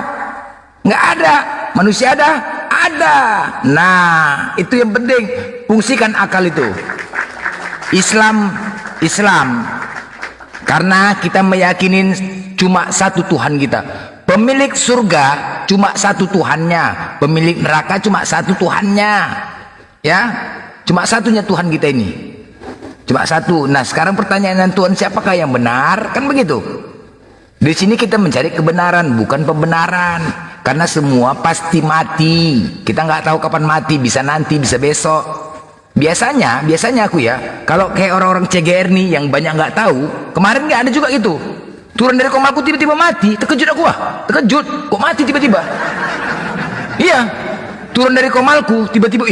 Nggak ada. Manusia ada? Ada. Nah, itu yang penting. Fungsikan akal itu. Islam. Karena kita meyakinin cuma satu Tuhan kita. Pemilik surga cuma satu Tuhannya, pemilik neraka cuma satu Tuhannya, ya, cuma satunya Tuhan kita ini, cuma satu. Nah sekarang pertanyaan Tuhan siapakah yang benar, kan begitu? Di sini kita mencari kebenaran, bukan pembenaran, karena semua pasti mati. Kita nggak tahu kapan mati, bisa nanti, bisa besok. Biasanya aku ya, kalau kayak orang-orang CGR nih yang banyak nggak tahu, kemarin nggak ada juga gitu. Turun dari komalku tiba-tiba mati, terkejut aku terkejut, kok mati tiba-tiba? Iya, turun dari komalku tiba-tiba,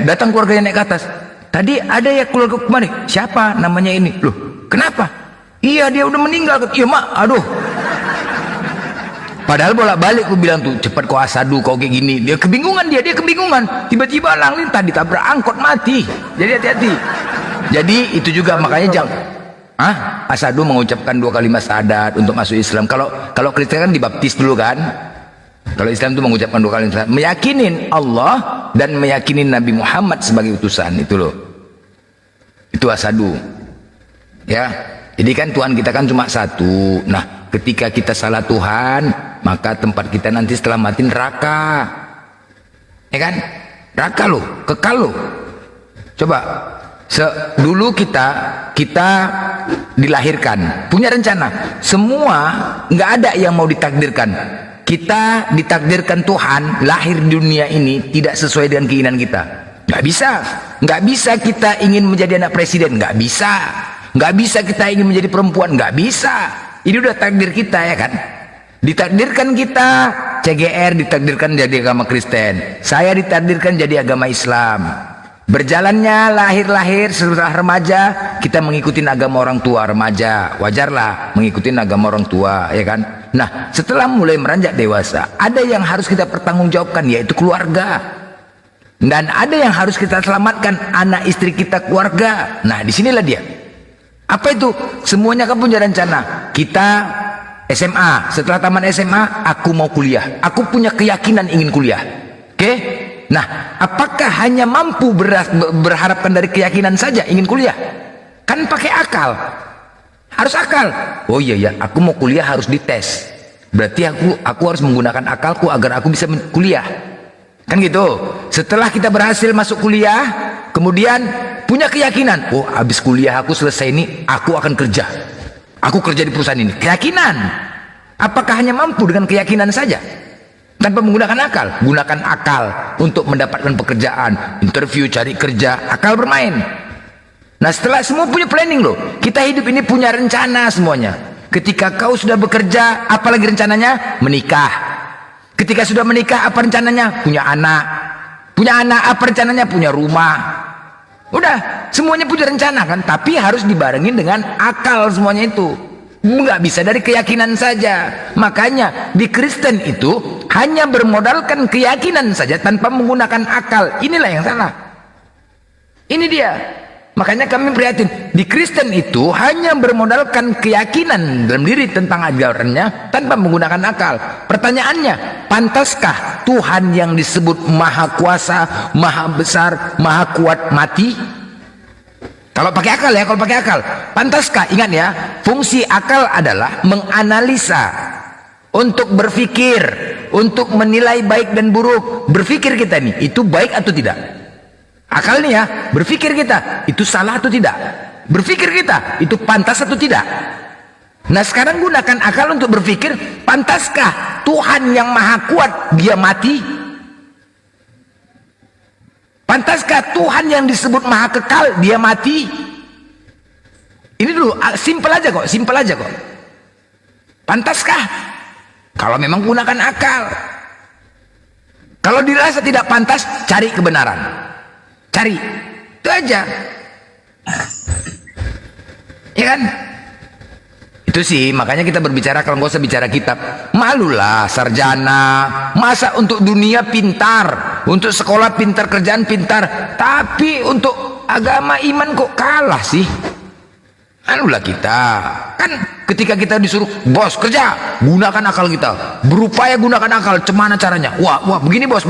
datang keluarganya naik ke atas. Tadi ada ya keluarga kemarin, siapa namanya ini? Loh, kenapa? Iya dia udah meninggal. Iya mak, aduh. Padahal bolak-balik aku bilang tuh, cepat kau asadu kau kayak gini. Dia kebingungan, tiba-tiba lang lintah ditabrak angkot mati. Jadi hati-hati. Jadi itu juga makanya jangan. Asadu mengucapkan 2 kalimat syahadat untuk masuk Islam. Kalau Kristen kan dibaptis dulu kan. Kalau Islam itu mengucapkan 2 kalimat syahadat, meyakinin Allah dan meyakinin Nabi Muhammad sebagai utusan, itu loh. Itu asadu. Ya. Jadi kan Tuhan kita kan cuma satu. Nah, ketika kita salah Tuhan, maka tempat kita nanti setelah mati neraka. Ya kan? Neraka loh, kekal loh. Coba dulu kita dilahirkan punya rencana, semua nggak ada yang mau ditakdirkan. Kita ditakdirkan Tuhan lahir di dunia ini tidak sesuai dengan keinginan kita. Nggak bisa kita ingin menjadi anak presiden, nggak bisa kita ingin menjadi perempuan, nggak bisa. Ini udah takdir kita ya kan. Ditakdirkan kita CGR ditakdirkan jadi agama Kristen, saya ditakdirkan jadi agama Islam. Berjalannya lahir setelah remaja kita mengikuti agama orang tua. Remaja wajarlah mengikuti agama orang tua, ya kan. Nah setelah mulai meranjak dewasa, ada yang harus kita pertanggungjawabkan, yaitu keluarga, dan ada yang harus kita selamatkan, anak istri kita, keluarga. Nah disinilah dia. Apa itu? Semuanya kan punya rencana. Kita SMA, setelah tamat SMA aku mau kuliah, aku punya keyakinan ingin kuliah. Oke? Nah, apakah hanya mampu berharapkan dari keyakinan saja ingin kuliah? Kan pakai akal. Harus akal. Oh iya, aku mau kuliah harus dites. Berarti aku harus menggunakan akalku agar aku bisa kuliah. Kan gitu. Setelah kita berhasil masuk kuliah, kemudian punya keyakinan, oh habis kuliah aku selesai ini, aku akan kerja. Aku kerja di perusahaan ini. Keyakinan. Apakah hanya mampu dengan keyakinan saja? Tanpa menggunakan akal? Gunakan akal untuk mendapatkan pekerjaan, interview, cari kerja, akal bermain. Nah setelah semua punya planning loh, kita hidup ini punya rencana semuanya. Ketika kau sudah bekerja, apalagi rencananya? Menikah. Ketika sudah menikah apa rencananya? Punya anak. Punya anak apa rencananya? Punya rumah. Udah, semuanya punya rencana kan, tapi harus dibarengin dengan akal semuanya itu. Nggak bisa dari keyakinan saja. Makanya di Kristen itu hanya bermodalkan keyakinan saja tanpa menggunakan akal. Inilah yang salah. Ini dia. Makanya kami prihatin. Di Kristen itu hanya bermodalkan keyakinan dalam diri tentang ajarannya tanpa menggunakan akal. Pertanyaannya, pantaskah Tuhan yang disebut Maha Kuasa, Maha Besar, Maha Kuat mati? Kalau pakai akal ya, kalau pakai akal. Pantaskah? Ingat ya, fungsi akal adalah menganalisa, untuk berpikir, untuk menilai baik dan buruk. Berpikir kita nih, itu baik atau tidak? Akal nih ya, berpikir kita, itu salah atau tidak? Berpikir kita, itu pantas atau tidak? Nah sekarang gunakan akal untuk berpikir, pantaskah Tuhan yang Maha Kuat, dia mati? Pantaskah Tuhan yang disebut Maha Kekal, dia mati? Ini dulu, simpel aja kok, simpel aja kok. Pantaskah? Kalau memang gunakan akal. Kalau dirasa tidak pantas, cari kebenaran. Cari, itu aja. Ya kan? Itu sih, makanya kita berbicara, kalau nggak usah bicara kitab. Malulah sarjana. Masa untuk dunia pintar, untuk sekolah pintar, kerjaan pintar, tapi untuk agama iman kok kalah sih? Malulah kita. Kan ketika kita disuruh, bos kerja, gunakan akal kita. Berupaya gunakan akal, cemana caranya? Wah, begini bos,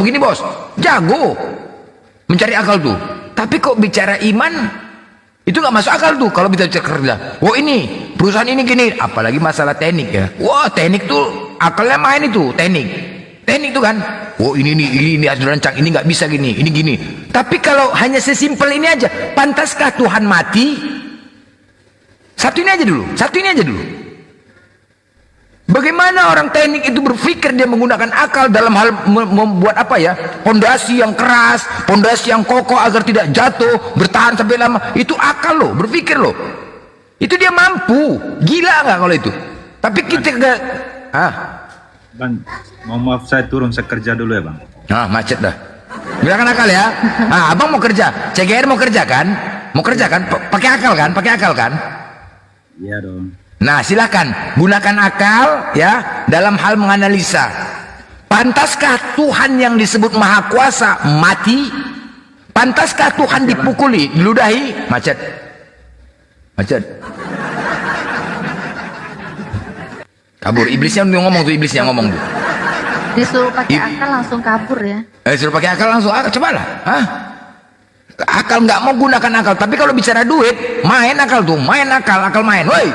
jago. Mencari akal tuh. Tapi kok bicara iman itu nggak masuk akal tuh kalau bicara kerja. Wah ini perusahaan ini gini, apalagi masalah teknik ya. Wah teknik tuh akalnya main itu teknik tuh kan. Wah ini harus dirancang, ini nggak bisa gini, ini gini. Tapi kalau hanya sesimpel ini aja, pantaskah Tuhan mati? Satu ini aja dulu. Bagaimana orang teknik itu berpikir dia menggunakan akal dalam hal membuat apa ya, pondasi yang keras, pondasi yang kokoh agar tidak jatuh, bertahan sampai lama. Itu akal loh, berpikir loh. Itu dia mampu. Gila nggak kalau itu? Tapi kita nggak. Bang, mau maaf saya turun, saya kerja dulu ya bang. Macet dah. Gunakan akal ya. Abang mau kerja, CGR mau kerja kan? Pakai akal kan? Iya dong. Nah silahkan gunakan akal ya dalam hal menganalisa. Pantaskah Tuhan yang disebut Maha Kuasa mati? Pantaskah Tuhan dipukuli, diludahi? Macet. Kabur. Iblisnya ngomong tuh, Disuruh pakai akal langsung kabur ya. Suruh pakai akal langsung, cobalah. Akal nggak mau gunakan akal, tapi kalau bicara duit, main akal, akal main, woi.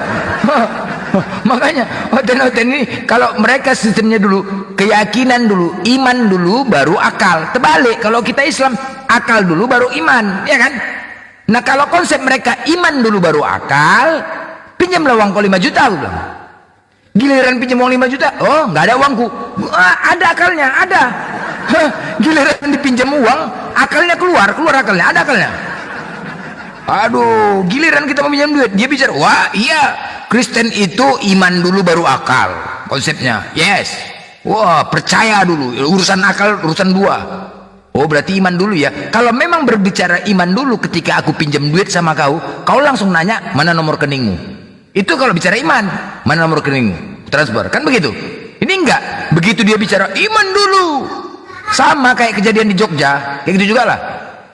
Makanya hotel ini kalau mereka sistemnya dulu keyakinan dulu, iman dulu, baru akal. Terbalik, kalau kita Islam akal dulu baru iman, ya kan? Nah kalau konsep mereka iman dulu baru akal, pinjamlah uang kau 5 juta, aku bilang. Giliran pinjam uang 5 juta, oh nggak ada uangku. Ada akalnya, ada. Giliran dipinjam uang, akalnya keluar akalnya, ada akalnya. Aduh, giliran kita mau pinjam duit, dia bicara, wah iya, Kristen itu iman dulu baru akal, konsepnya. Yes. Wah, percaya dulu, urusan akal urusan 2. Oh, berarti iman dulu ya. Kalau memang berbicara iman dulu ketika aku pinjam duit sama kau langsung nanya, mana nomor rekeningmu? Itu kalau bicara iman, mana nomor rekeningmu? Transfer, kan begitu? Ini enggak, begitu dia bicara iman dulu. Sama kayak kejadian di Jogja, kayak gitu juga lah.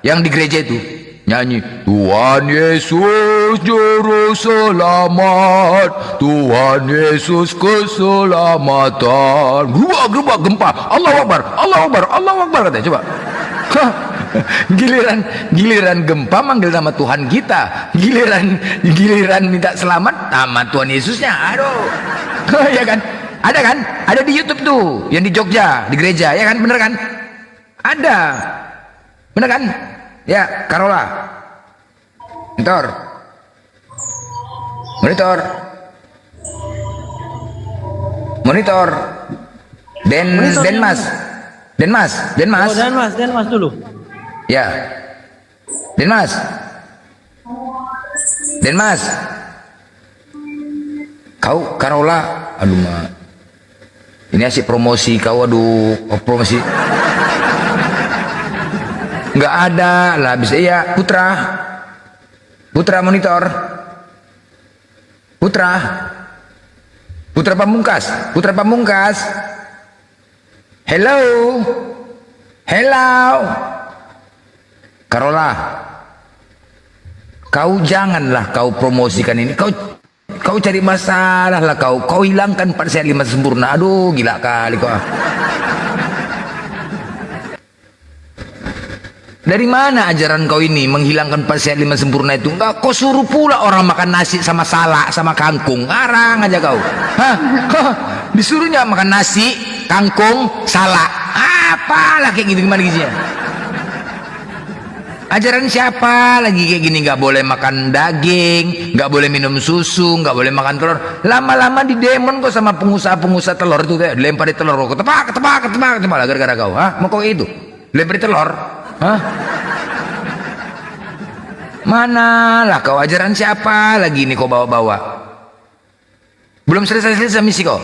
Yang di gereja itu nyanyi, Tuhan Yesus juru selamat, Tuhan Yesus keselamatan. Gerubak gempa, Allahu Akbar katanya. Coba. Giliran gempa manggil nama Tuhan kita, giliran minta selamat nama Tuhan Yesusnya. Aduh. Ya kan? Ada kan? Ada di YouTube tuh, yang di Jogja, di gereja, ya kan? Bener kan? Ada. Bener kan? Ya, Karola. Monitor. Denmas. Oh, Denmas dulu. Ya. Denmas. Kau Karola, aduh Ini asik promosi kau, aduh, promosi. Nggak ada lah, bisa iya. Putra monitor, Putra Pamungkas. Hello. Karola, kau janganlah kau promosikan ini. Kau cari masalah lah kau hilangkan 4 sehat 5 sempurna. Aduh, gila kali kau. Dari mana ajaran kau ini menghilangkan 4 sehat 5 sempurna itu? Enggak, kau suruh pula orang makan nasi sama salak sama kangkung. Ngarang aja kau. Disuruhnya makan nasi, kangkung, salak. Apalah kayak gitu, gimana gitu ya? Ajaran siapa lagi kayak gini? Nggak boleh makan daging, nggak boleh minum susu, nggak boleh makan telur. Lama-lama di demon kok sama pengusaha telur itu, lempar telur, ketepak lah gara-gara kau. Mau kau itu lempar telur? Mana lah kau, ajaran siapa lagi ini kau bawa-bawa? Belum selesai misi kau.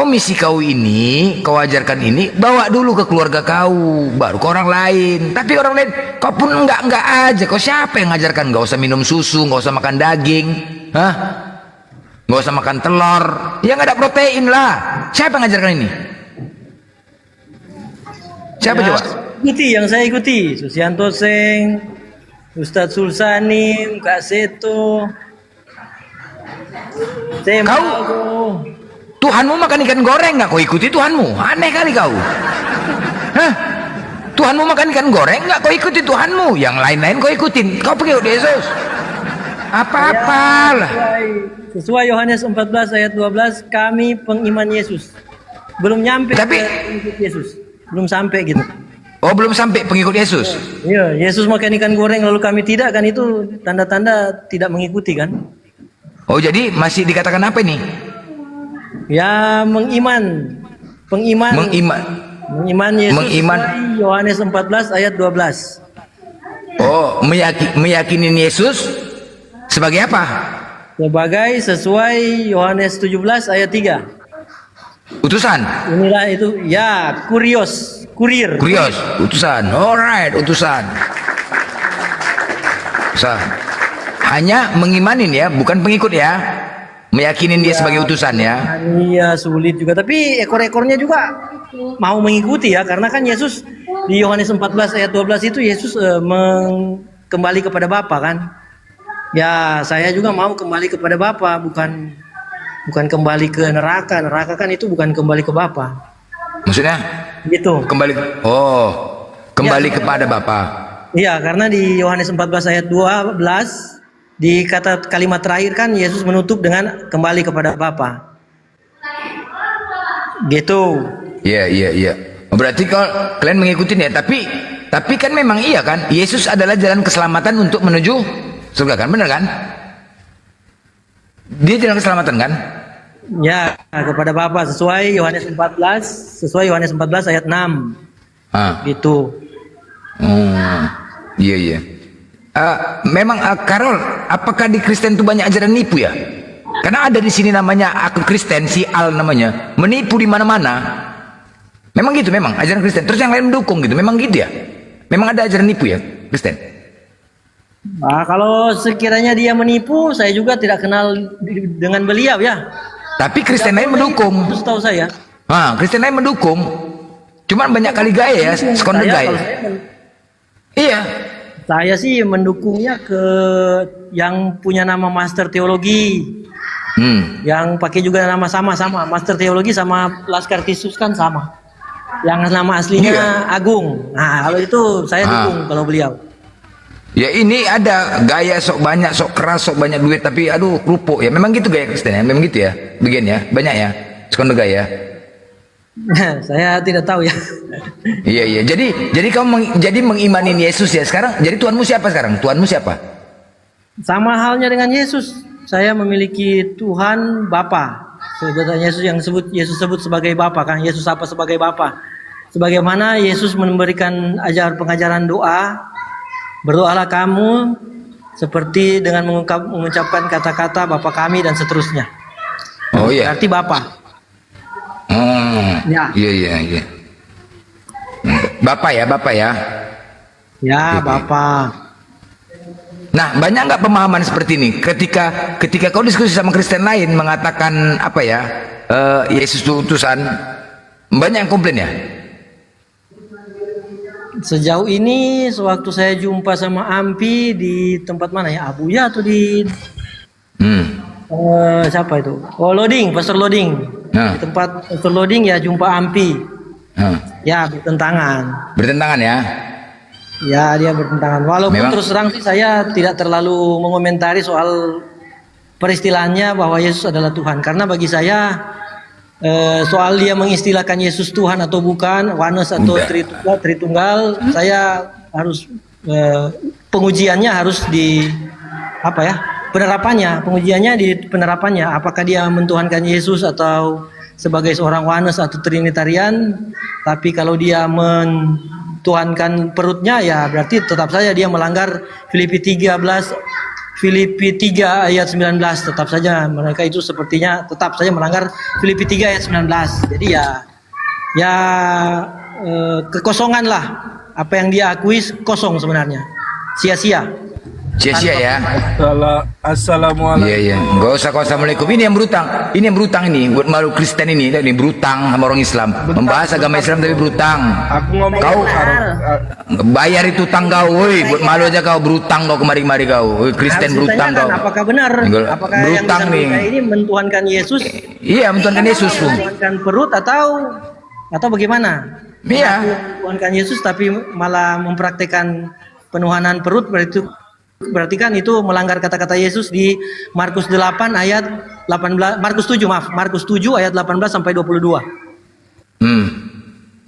Misi kau ini, kau ajarkan ini, bawa dulu ke keluarga kau, baru ke orang lain. Tapi orang lain, kau pun enggak aja. Kau siapa yang ngajarkan? Nggak usah minum susu, nggak usah makan daging, nggak usah makan telur. Ya nggak ada protein lah. Siapa yang ngajarkan ini? Siapa coba? Yang saya ikuti, Susianto Seng, Ustadz Sulsanim, Kak Seto. Kau Tuhanmu makan ikan goreng, nggak kau ikuti Tuhanmu? Aneh kali kau. Tuhanmu makan ikan goreng, nggak kau ikuti Tuhanmu? Yang lain-lain kau ikutin. Kau pengikut Yesus? Apa-apalah. Sesuai Yohanes 14 ayat 12, kami pengiman Yesus. Belum nyampe ke pengikut Yesus. Belum sampai gitu. Oh, belum sampai pengikut Yesus? Iya, Yesus makan ikan goreng lalu kami tidak, kan itu tanda-tanda tidak mengikuti kan? Oh, jadi masih dikatakan apa nih? Ya, pengiman Yesus. Yohanes 14 ayat 12. Oh, meyakini Yesus sebagai apa? Sebagai sesuai Yohanes 17 ayat 3. Utusan. Inilah itu, ya, kurir, utusan. Alright, utusan. Hanya mengimanin ya, bukan pengikut ya. Meyakinin dia sebagai utusan ya. Iya, sulit juga, tapi ekor-ekornya juga mau mengikuti ya, karena kan Yesus di Yohanes 14 ayat 12 itu Yesus kembali kepada Bapa kan. Ya, saya juga mau kembali kepada Bapa, bukan kembali ke neraka. Neraka kan itu bukan kembali ke Bapa. Maksudnya? Gitu. Kembali kepada Bapa. Iya, karena di Yohanes 14 ayat 12 di kalimat terakhir kan Yesus menutup dengan kembali kepada Bapa. Gitu. Iya. Berarti kalau kalian mengikuti ya, tapi kan memang iya kan, Yesus adalah jalan keselamatan untuk menuju surga kan, benar kan? Dia jalan keselamatan kan? Ya, kepada Bapa sesuai Yohanes 14 ayat 6. Gitu. Iya. Memang Karol, apakah di Kristen itu banyak ajaran nipu ya? Karena ada di sini namanya aku Kristen, si Al namanya, menipu di mana-mana. Memang gitu, memang ajaran Kristen. Terus yang lain mendukung gitu, memang gitu ya? Memang ada ajaran nipu ya Kristen? Nah, kalau sekiranya dia menipu, saya juga tidak kenal dengan beliau ya. Tapi Kristen lain mendukung. Setahu saya. Kristen lain mendukung. Cuman banyak kali gaya ya, sekonder gaya. Iya. Saya sih mendukungnya ke yang punya nama Master Teologi. Yang pakai juga nama sama-sama. Master Teologi sama Laskar Kristus kan sama. Yang nama aslinya Agung. Nah, kalau itu saya dukung kalau beliau. Ya ini ada gaya sok banyak, sok keras, sok banyak duit, tapi aduh kerupuk ya. Memang gitu gaya Kristen ya, memang gitu ya. Bagian ya, banyak ya. Sekonder gaya. Saya tidak tahu ya. Iya. Jadi kamu mengimanin Yesus ya sekarang. Jadi Tuhanmu siapa sekarang? Tuhanmu siapa? Sama halnya dengan Yesus. Saya memiliki Tuhan Bapa. Sebetulnya Yesus yang Yesus sebut sebagai Bapa kan. Yesus apa sebagai Bapa? Sebagaimana Yesus memberikan pengajaran doa. Berdoalah kamu seperti dengan mengucapkan kata-kata Bapa kami dan seterusnya. Oh iya. Berarti Bapa. Ya. Iya. Bapak ya. Ya, Bapak. Nah, banyak nggak pemahaman seperti ini? Ketika kau diskusi sama Kristen lain mengatakan apa ya, Yesus itu utusan, banyak yang komplain ya? Sejauh ini sewaktu saya jumpa sama Ampi di tempat mana ya, Abuya atau di siapa itu? Oh, Loading, Pastor Loading. Di tempat Pastor Loading ya jumpa Ampi. Ya, bertentangan. Bertentangan ya? Ya, dia bertentangan. Walaupun Memang? terus terang sih saya tidak terlalu mengomentari soal peristilahannya bahwa Yesus adalah Tuhan. Karena bagi saya soal dia mengistilahkan Yesus Tuhan atau bukan, oneness atau Tritunggal, saya harus pengujiannya harus di apa ya? Pengujiannya di penerapannya. Apakah dia mentuhankan Yesus atau sebagai seorang oneness atau Trinitarian? Tapi kalau dia tuhankan perutnya, ya berarti tetap saja dia melanggar Filipi 3 ayat 19. Tetap saja mereka itu sepertinya tetap saja melanggar Filipi 3 ayat 19. Jadi ya kekosongan lah, apa yang dia akui kosong sebenarnya, sia-sia ya. Assalamualaikum. Iya. Nggak usah kau assalamualaikum. Ini yang berutang ini buat malu Kristen ini berutang sama orang Islam. Membahas agama Islam tapi berutang. Aku ngomong kau bayar itu utang kau, woi, buat malu aja kau berutang kau kemari-mari kau. Woi, Kristen berutang kau. Apakah benar? Apakah berutang yang nih. Ini mentuhankan Yesus? Iya, mentuhankan Yesus. Mentuhankan perut atau bagaimana? Iya. Mentuhankan Yesus tapi malah mempraktekkan penuhanan perut, berarti kan itu melanggar kata-kata Yesus di Markus 8 ayat 18, Markus 7 ayat 18 sampai 22.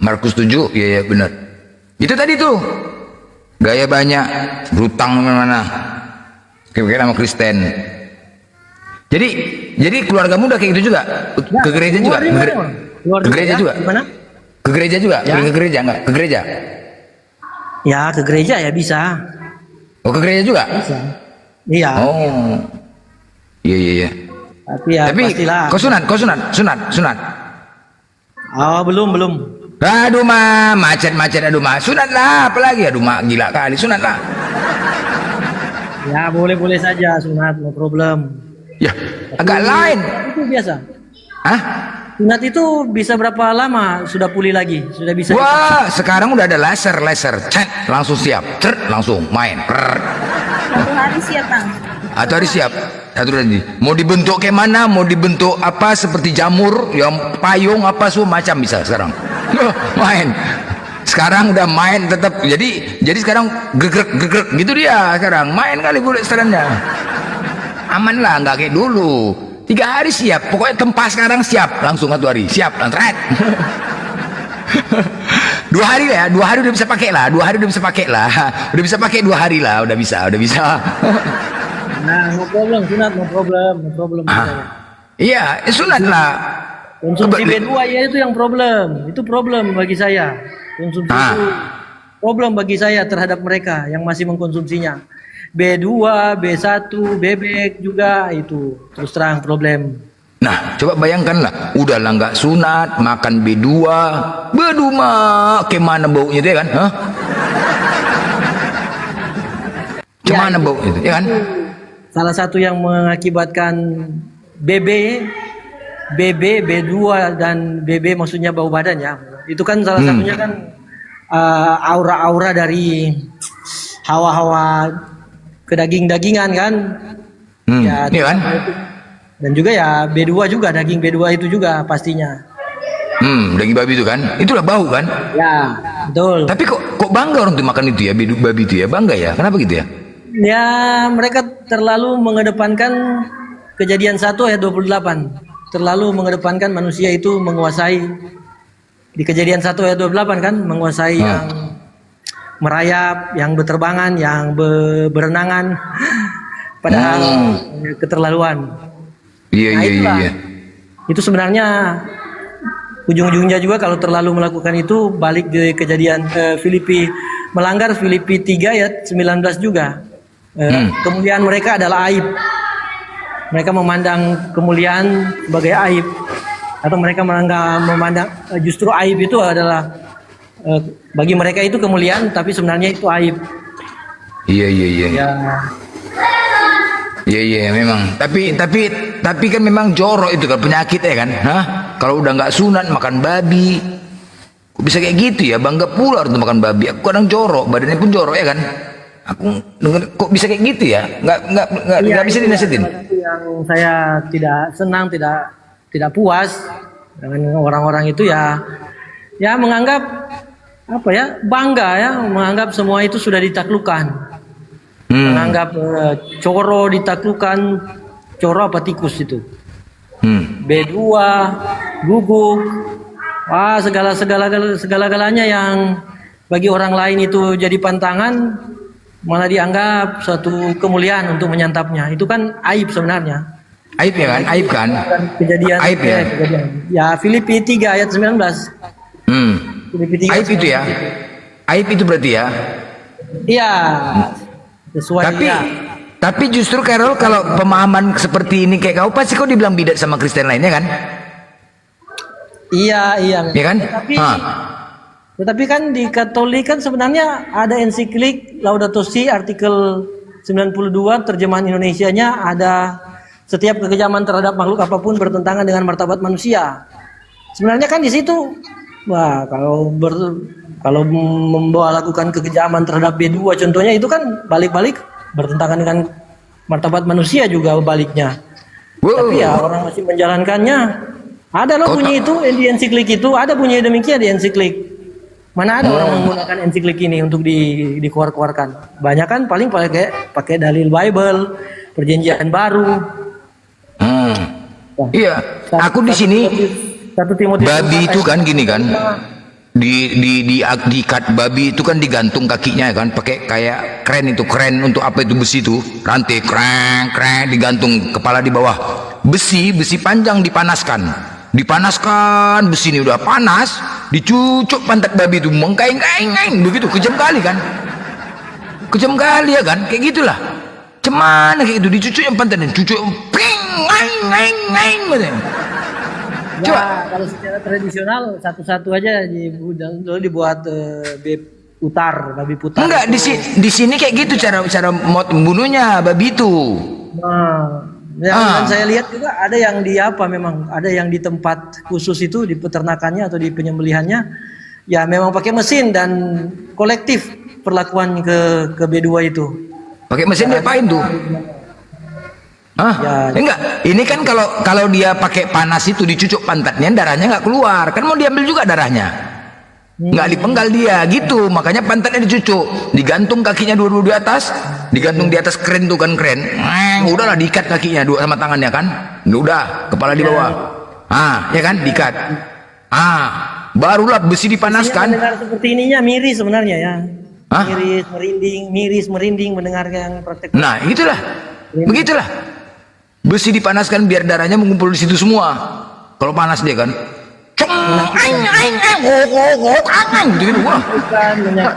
Markus 7, iya benar. Itu tadi tuh. Gaya banyak, berutang mana-mana. Kayak sama Kristen. Jadi keluargamu udah kayak gitu juga? Ke gereja juga? Ke gereja juga? Gimana? Ke gereja juga? Ya. Ke gereja enggak? Ke gereja? Ya, ke gereja ya bisa. Oh, ke gereja juga? Bisa. Iya. Oh. Iya. Tapi pastilah. Kau sunat. Oh, belum. Aduh mah, macet aduh mah. Sunat lah, apalagi aduh mah, gila kali sunat lah. Ya, boleh saja sunat, no problem. Ya, agak lain. Itu biasa. Hah? Sunat itu bisa berapa lama sudah pulih lagi? Sudah bisa. Wah, sekarang udah ada laser. Cet, langsung siap. Langsung main. Satu hari siap, Bang. Atau hari siap. Satu tadi. Mau dibentuk kayak mana? Mau dibentuk apa seperti jamur, yang payung apa semua macam bisa sekarang. Main. Sekarang udah main tetap. Jadi sekarang gegrek gitu dia sekarang. Main kali boleh setelahnya. Aman lah, nggak kayak dulu. 3 hari siap, pokoknya tempat sekarang siap, langsung 1 hari siap, langsung 2 hari lah ya, 2 hari udah bisa pakai lah, 2 hari udah bisa pakai lah, udah bisa pakai 2 hari lah, udah bisa. Nah, no problem, sunat, no problem. Iya, sunat lah. Konsumsi B2 ya itu yang problem, itu problem bagi saya. Konsumsi itu problem bagi saya terhadap mereka yang masih mengkonsumsinya. B2, B1, bebek juga itu terus terang problem. Nah, coba bayangkanlah, udahlah nggak sunat, makan B2 mah, kemana baunya itu ya kan? Hah? Kemana baunya itu ya kan? Salah satu yang mengakibatkan BB, B2 dan BB maksudnya bau badan ya. Itu kan salah satunya kan aura-aura dari hawa-hawa kedaging-dagingan kan. Ya, iya kan? Dan juga ya B2 juga, daging B2 itu juga pastinya. Daging babi itu kan? Itulah bau kan? Ya, betul. Tapi kok bangga orang tuh makan itu ya, babi itu ya, bangga ya? Kenapa gitu ya? Ya, mereka terlalu mengedepankan Kejadian 1 ayat 28. Terlalu mengedepankan manusia itu menguasai. Di Kejadian 1 ayat 28 kan, menguasai yang merayap, yang berterbangan, yang berenangan. Padahal keterlaluan. Iya. Itu sebenarnya ujung-ujungnya juga kalau terlalu melakukan itu balik di Kejadian Filipi, melanggar Filipi 3 ayat 19 juga. Kemuliaan mereka adalah aib. Mereka memandang kemuliaan sebagai aib. atau mereka memandang justru aib itu adalah bagi mereka itu kemuliaan, tapi sebenarnya itu aib. Iya. Ya, Iya memang. Tapi kan memang jorok itu kan penyakit ya kan. Hah? Kalau udah nggak sunat makan babi. Kok bisa kayak gitu ya? Bangga pula untuk makan babi. Aku kadang jorok, badannya pun jorok ya kan. Aku denger, kok bisa kayak gitu ya? Nggak bisa dinasihatin. Itu yang saya tidak senang, tidak puas dengan orang-orang itu ya menganggap apa ya, bangga ya, menganggap semua itu sudah ditaklukkan. Menganggap Coro ditaklukkan. Coro apa tikus itu? B2, guguk, segala-galanya yang bagi orang lain itu jadi pantangan, malah dianggap suatu kemuliaan untuk menyantapnya. Itu kan aib sebenarnya. Aib ya kan? Aib kan? Kejadian. Aib ya? Kejadian. Ya, Filipi 3 ayat 19. Filipi 3 aib itu ya? Aib itu berarti ya? Iya. Sesuai tapi justru Carol, kalau pemahaman seperti ini kayak kau, pasti kau dibilang bidat sama Kristen lainnya kan? Iya. Ya kan? Tetapi kan di Katolik kan sebenarnya ada ensiklik Laudato Si artikel 92 terjemahan Indonesianya, ada setiap kekejaman terhadap makhluk apapun bertentangan dengan martabat manusia. Sebenarnya kan di situ, kalau membawa lakukan kekejaman terhadap B2 contohnya, itu kan balik-balik bertentangan dengan martabat manusia juga baliknya. Tapi ya orang masih menjalankannya. Ada loh bunyi itu di ensiklik itu, ada bunyi demikian di ensiklik. Mana ada orang menggunakan ensiklik ini untuk dikeluarkan. Banyak kan paling pakai dalil Bible, Perjanjian Baru. Iya, aku di sini babi itu kan gini kan. Diikat babi itu kan digantung kakinya kan, pakai kayak kren untuk apa itu, besi itu, rantai kren digantung, kepala di bawah, besi panjang dipanaskan besi ini udah panas, dicucuk pantat babi itu mengkaing-kaing begitu, kejam kali ya kan, kayak gitulah. Cemana kayak itu, dicucuk yang pantatnya, cucuk ping ngaing. Ya, kalau secara tradisional satu-satu aja dulu dibuat babi putar. Enggak, di sini kayak gitu cara membunuhnya babi itu. Dan saya lihat juga ada yang ada yang di tempat khusus itu, di peternakannya atau di penyembelihannya, ya memang pakai mesin dan kolektif perlakuan ke B2 itu. Pakai mesin diapain tuh? Enggak. Ini kan kalau dia pakai panas itu dicucuk pantatnya, darahnya nggak keluar. Kan mau diambil juga darahnya. Nggak dipenggal dia gitu. Makanya pantatnya dicucuk, digantung kakinya dua-dua di atas, digantung di atas kren tuh kan, kren. Udahlah diikat kakinya dua sama tangannya kan. Udah, kepala di bawah. Ya kan, diikat. Barulah besi dipanaskan. Mendengar seperti ininya miris sebenarnya ya. Miris merinding mendengar yang praktek. Nah, begitulah. Besi dipanaskan biar darahnya mengumpul di situ semua. Kalau panas dia kan, gitu. Wah.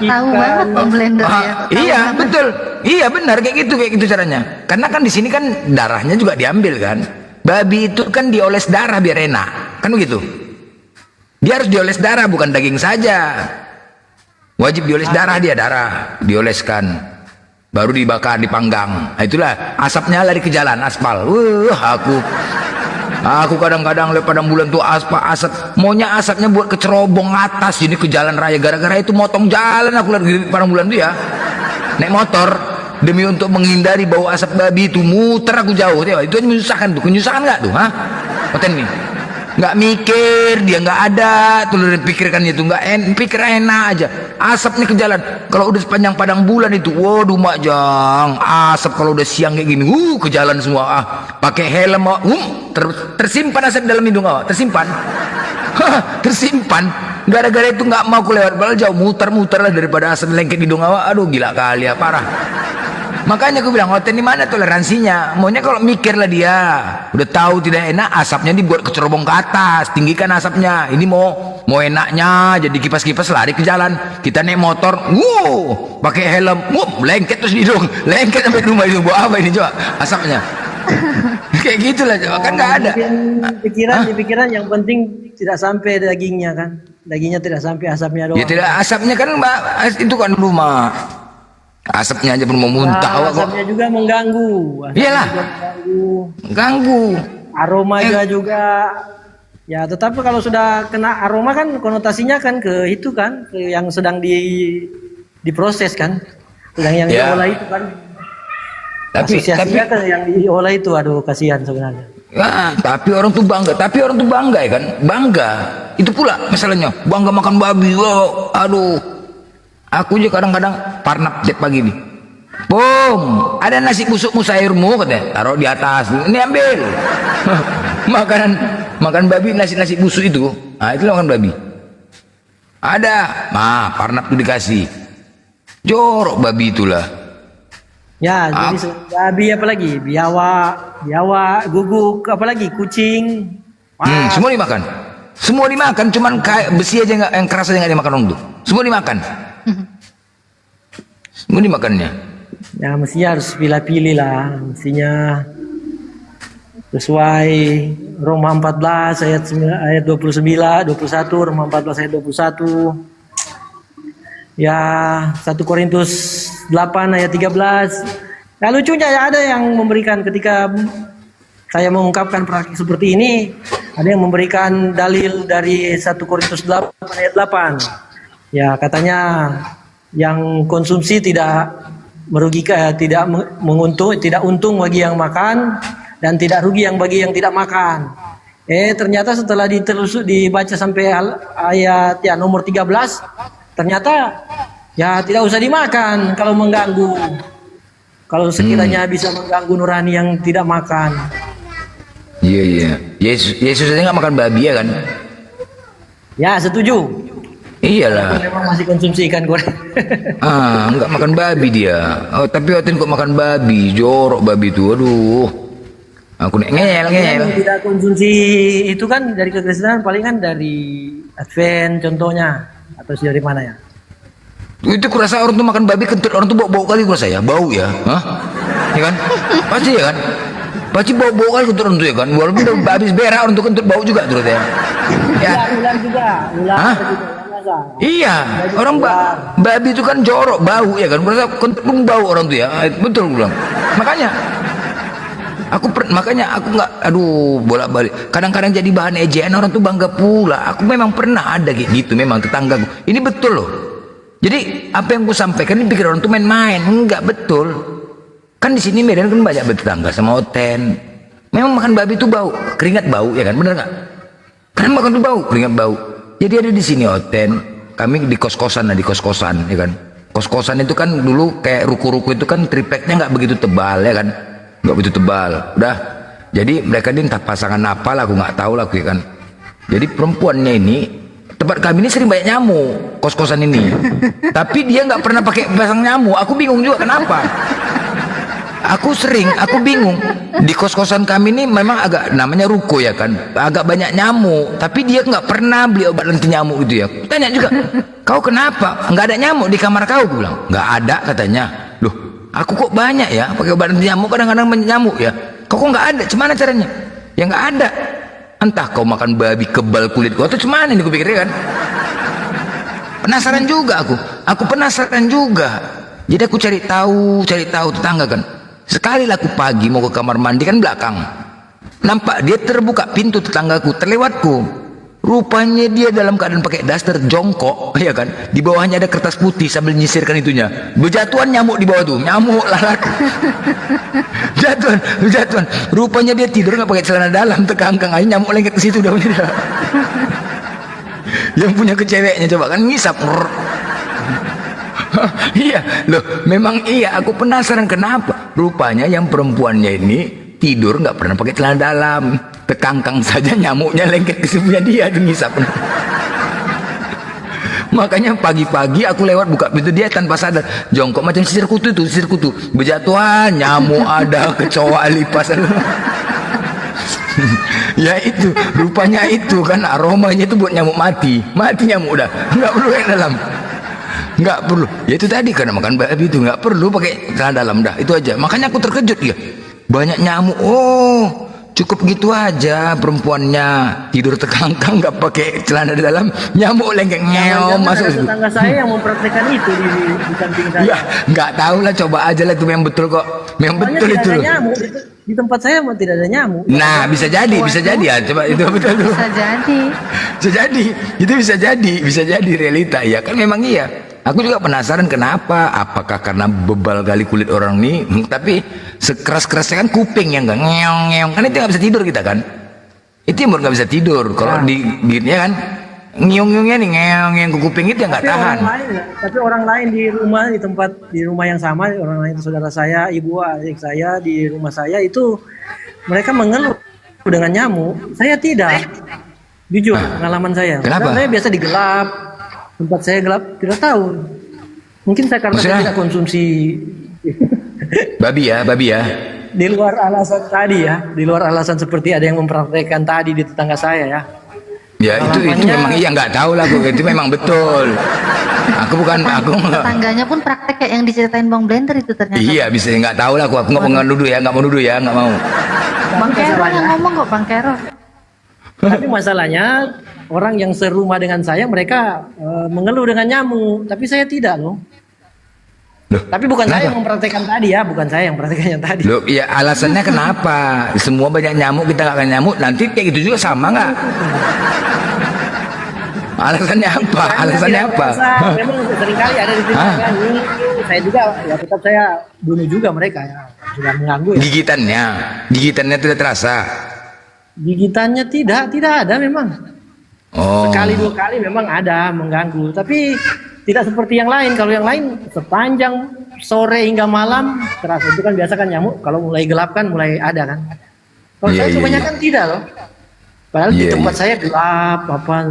Tahu banget Bang Blender ya. Iya betul, iya benar kayak gitu caranya. Karena kan di sini kan darahnya juga diambil kan. Babi itu kan dioles darah biar enak, kan begitu. Dia harus dioles darah, bukan daging saja. Wajib dioles darah, dioleskan. Baru dibakar, dipanggang. Nah, itulah asapnya lari ke jalan aspal. Aku kadang-kadang lihat padang bulan tuh asap. Maunya asapnya buat ke cerobong atas ini ke jalan raya. Gara-gara itu motong jalan aku lihat di padang bulan tuh ya. Naik motor demi untuk menghindari bau asap babi itu, muter aku jauh. Itu menyusahkan tuh. Menyusahkan nggak tuh? Konten nih. Nggak mikir, dia nggak ada tuh, pikirkan itu nggak pikir enak aja, asapnya ke jalan. Kalau udah sepanjang padang bulan itu, waduh makjang asap. Kalau udah siang kayak gini, ke jalan semua, pakai helm, tersimpan asap dalam hidung, tersimpan. Tersimpan, gara-gara itu nggak mau aku lewat, padahal jauh, muter-muter lah daripada asap lengket hidung awak. Aduh gila kali ya, parah. Makanya aku bilang, hotel di mana toleransinya? Maunya kalau mikir lah dia, udah tahu tidak enak, asapnya dibuat kecerobong ke atas, tinggikan asapnya. Ini mau enaknya, jadi kipas-kipas lari ke jalan. Kita naik motor, pakai helm, lengket terus di hidung, lengket sampai rumah itu. Buat apa ini coba asapnya? Kayak gitulah coba, kan nggak ada. Pikiran yang penting tidak sampai dagingnya kan. Dagingnya tidak sampai asapnya doang. Ya tidak, asapnya kan Mbak, itu kan rumah. Asapnya aja pun mau muntah kok. Asapnya juga mengganggu. Iyalah. Ganggu. Aroma juga. Ya, tetapi kalau sudah kena aroma kan konotasinya kan ke itu kan, ke yang sedang diproses kan. Yang diolah itu kan. Tapi kan yang diolah itu, aduh kasihan sebenarnya. Ya, tapi orang tuh bangga, ya kan, bangga. Itu pula masalahnya, bangga makan babi. Wow, aduh, aku aja kadang-kadang parnap tiap pagi nih. Bom, ada nasi busuk musairmu katanya, taruh di atas, ini ambil. makan babi, nasi busuk itu, nah itu makan babi. Ada, parnap tuh dikasih, jorok babi itulah. Ya, jadi babi apalagi, biawak, guguk, apalagi kucing. Semua dimakan. Semua dimakan, cuman kayak besi aja nggak, yang keras aja nggak dimakan orang tuh. Semua dimakan. Semua dimakannya. Ya mestinya harus pilih-pilih lah, mestinya sesuai Roma 14 ayat 29, 21, Roma 14 ayat 21. Ya 1 Korintus 8 ayat 13. Nah lucunya ya, ada yang memberikan ketika saya mengungkapkan praktik seperti ini, ada yang memberikan dalil dari 1 Korintus 8 ayat 8. Ya katanya yang konsumsi tidak merugikan, tidak menguntung, tidak untung bagi yang makan dan tidak rugi yang bagi yang tidak makan. Ternyata setelah dibaca sampai ayat ya nomor 13, ternyata ya tidak usah dimakan kalau mengganggu. Kalau sekiranya bisa mengganggu nurani yang tidak makan. Iya. Yesus aja nggak makan babi ya kan? Ya setuju. Iyalah. Memang masih konsumsi ikan goreng. Nggak makan babi dia. Oh, tapi waktu kok makan babi, jorok babi itu. Aduh. Aku ngeyel. Yang tidak konsumsi itu kan dari kekristenan, palingan dari Advent contohnya. Atau dari mana ya? Itu kurasa orang tuh makan babi kentut, orang tuh bau kali kurasa ya, bau ya, ya kan? Pasti ya kan? Pasti bau kali kentut orang tuh ya kan? Walaupun udah habis berak orang tuh kentut bau juga tuh ya. Ular juga. Iya, orang babi itu kan jorok, bau ya kan? Kurasa kentut pun bau orang tuh ya, betul gue bilang. Makanya aku nggak, aduh bolak-balik. Kadang-kadang jadi bahan ejaan orang tuh bangga pula. Aku memang pernah ada kayak gitu, memang tetanggaku. Ini betul loh. Jadi apa yang ku sampaikan ini pikir orang tuh main-main, enggak betul. Kan di sini Medan kan banyak bertetangga sama Oten. Memang makan babi itu bau, keringat bau ya kan, bener nggak? Kan makan tuh bau, keringat bau. Jadi ada di sini Oten, kami di kos-kosan ya kan. Kos-kosan itu kan dulu kayak ruko-ruko itu kan tripeknya nggak begitu tebal ya kan. Nggak begitu tebal, udah. Jadi mereka ini entah pasangan apa lah, aku nggak tahu lah, ya kan. Jadi perempuannya ini, tempat kami ini sering banyak nyamuk, kos-kosan ini. Tapi dia nggak pernah pakai pasang nyamuk. Aku bingung juga kenapa. Aku bingung. Di kos-kosan kami ini memang agak namanya ruko ya kan, agak banyak nyamuk. Tapi dia nggak pernah beli obat anti nyamuk gitu ya. Tanya juga, kau kenapa? Nggak ada nyamuk di kamar kau? Aku bilang, nggak ada katanya. Loh, aku kok banyak ya pakai obat anti nyamuk, kadang-kadang nyamuk ya. Kok nggak ada? Gimana caranya? Ya nggak ada. Entah kau makan babi kebal kulit kau atau cuman ini aku pikirnya kan. Penasaran juga aku penasaran juga. Jadi aku cari tahu tetangga kan. Sekali lah aku pagi mau ke kamar mandi kan belakang, nampak dia terbuka pintu tetanggaku, terlewatku. Rupanya dia dalam keadaan pakai daster jongkok ya kan, di bawahnya ada kertas putih sambil nyisirkan itunya. Berjatuhan nyamuk di bawah tuh, nyamuk lalat. Jatuhan. Rupanya dia tidur nggak pakai celana dalam, terkangkang aja nyamuk lengket ke situ udah punya dia. Yang punya ke ceweknya coba kan ngisap. Iya loh, memang iya, aku penasaran kenapa. Rupanya yang perempuannya ini tidur nggak pernah pakai celana dalam, terkangkang saja nyamuknya lengket ke sebelah dia tuh ngisap. Makanya pagi-pagi aku lewat buka pintu dia tanpa sadar, jongkok macam sisir kutu, berjatuhan nyamuk ada, kecoa lipas. Ya itu, rupanya itu kan aromanya itu buat nyamuk mati nyamuk udah, nggak perlu yang dalam. Nggak perlu, ya itu tadi karena makan babi itu nggak perlu pakai celana dalam dah, itu aja. Makanya aku terkejut ya, banyak nyamuk. Oh, cukup gitu aja perempuannya tidur tekangkang nggak pakai celana di dalam, nyamuk lengkeng ngeom masuk. Ada tetangga saya yang mempraktekkan itu di samping saya. Ya, nggak tahu lah, coba aja lah, itu memang betul kok, memang Soalnya betul tidak itu. ada nyamuk. Di tempat saya tidak ada nyamuk. Nah, bisa jadi ya, coba itu betul tuh. Bisa jadi. Bisa jadi, itu bisa jadi realita ya kan, memang iya. Aku juga penasaran kenapa, apakah karena bebal kali kulit orang nih, tapi sekeras-kerasnya kan kuping yang nggak ngeong-ngeong, kan itu nggak bisa tidur kita kan, itu yang nggak bisa tidur kalau digigitnya kan, ngeong-ngeongnya nih ngeong-ngeong ke kuping itu yang nggak tahan. Tapi orang lain di rumah yang sama, orang lain saudara saya, ibu, adik saya di rumah saya itu mereka mengeluh dengan nyamuk. Saya tidak, jujur pengalaman saya. Kenapa? Karena saya biasa digelap. Tempat saya gelap, tidak tahu. Mungkin saya karena saya tidak konsumsi babi ya. Di luar alasan tadi ya, di luar alasan seperti ada yang mempraktekkan tadi di tetangga saya ya. Ya itu memang iya, nggak tahu lah, itu memang betul. Aku Tetangganya pun praktek kayak yang diceritain Bang Blender itu ternyata. Iya bisa, nggak tahu lah, aku nggak mau nuduh ya, nggak mau. Bang Kero yang ngomong kok, Bang Kero. Tapi masalahnya orang yang serumah dengan saya mereka mengeluh dengan nyamuk, tapi saya tidak loh. Tapi bukan saya yang mempraktekkan tadi ya, bukan saya yang mempraktekannya tadi. Loh, ya alasannya kenapa? Semua banyak nyamuk, kita nggak akan nyamuk, nanti kayak gitu juga sama nggak? Alasannya apa? Memang seringkali ada di sini kan. Saya juga ya tetap saya bunuh juga mereka ya. Sudah mengganggu ya. Gigitannya tidak terasa. Gigitannya tidak ada memang. Sekali dua kali memang ada mengganggu, tapi tidak seperti yang lain. Kalau yang lain sepanjang sore hingga malam terasa. Itu kan biasa kan nyamuk kalau mulai gelap kan mulai ada kan. Kalau saya kebanyakan tidak loh. Padahal di tempat saya gelap apa.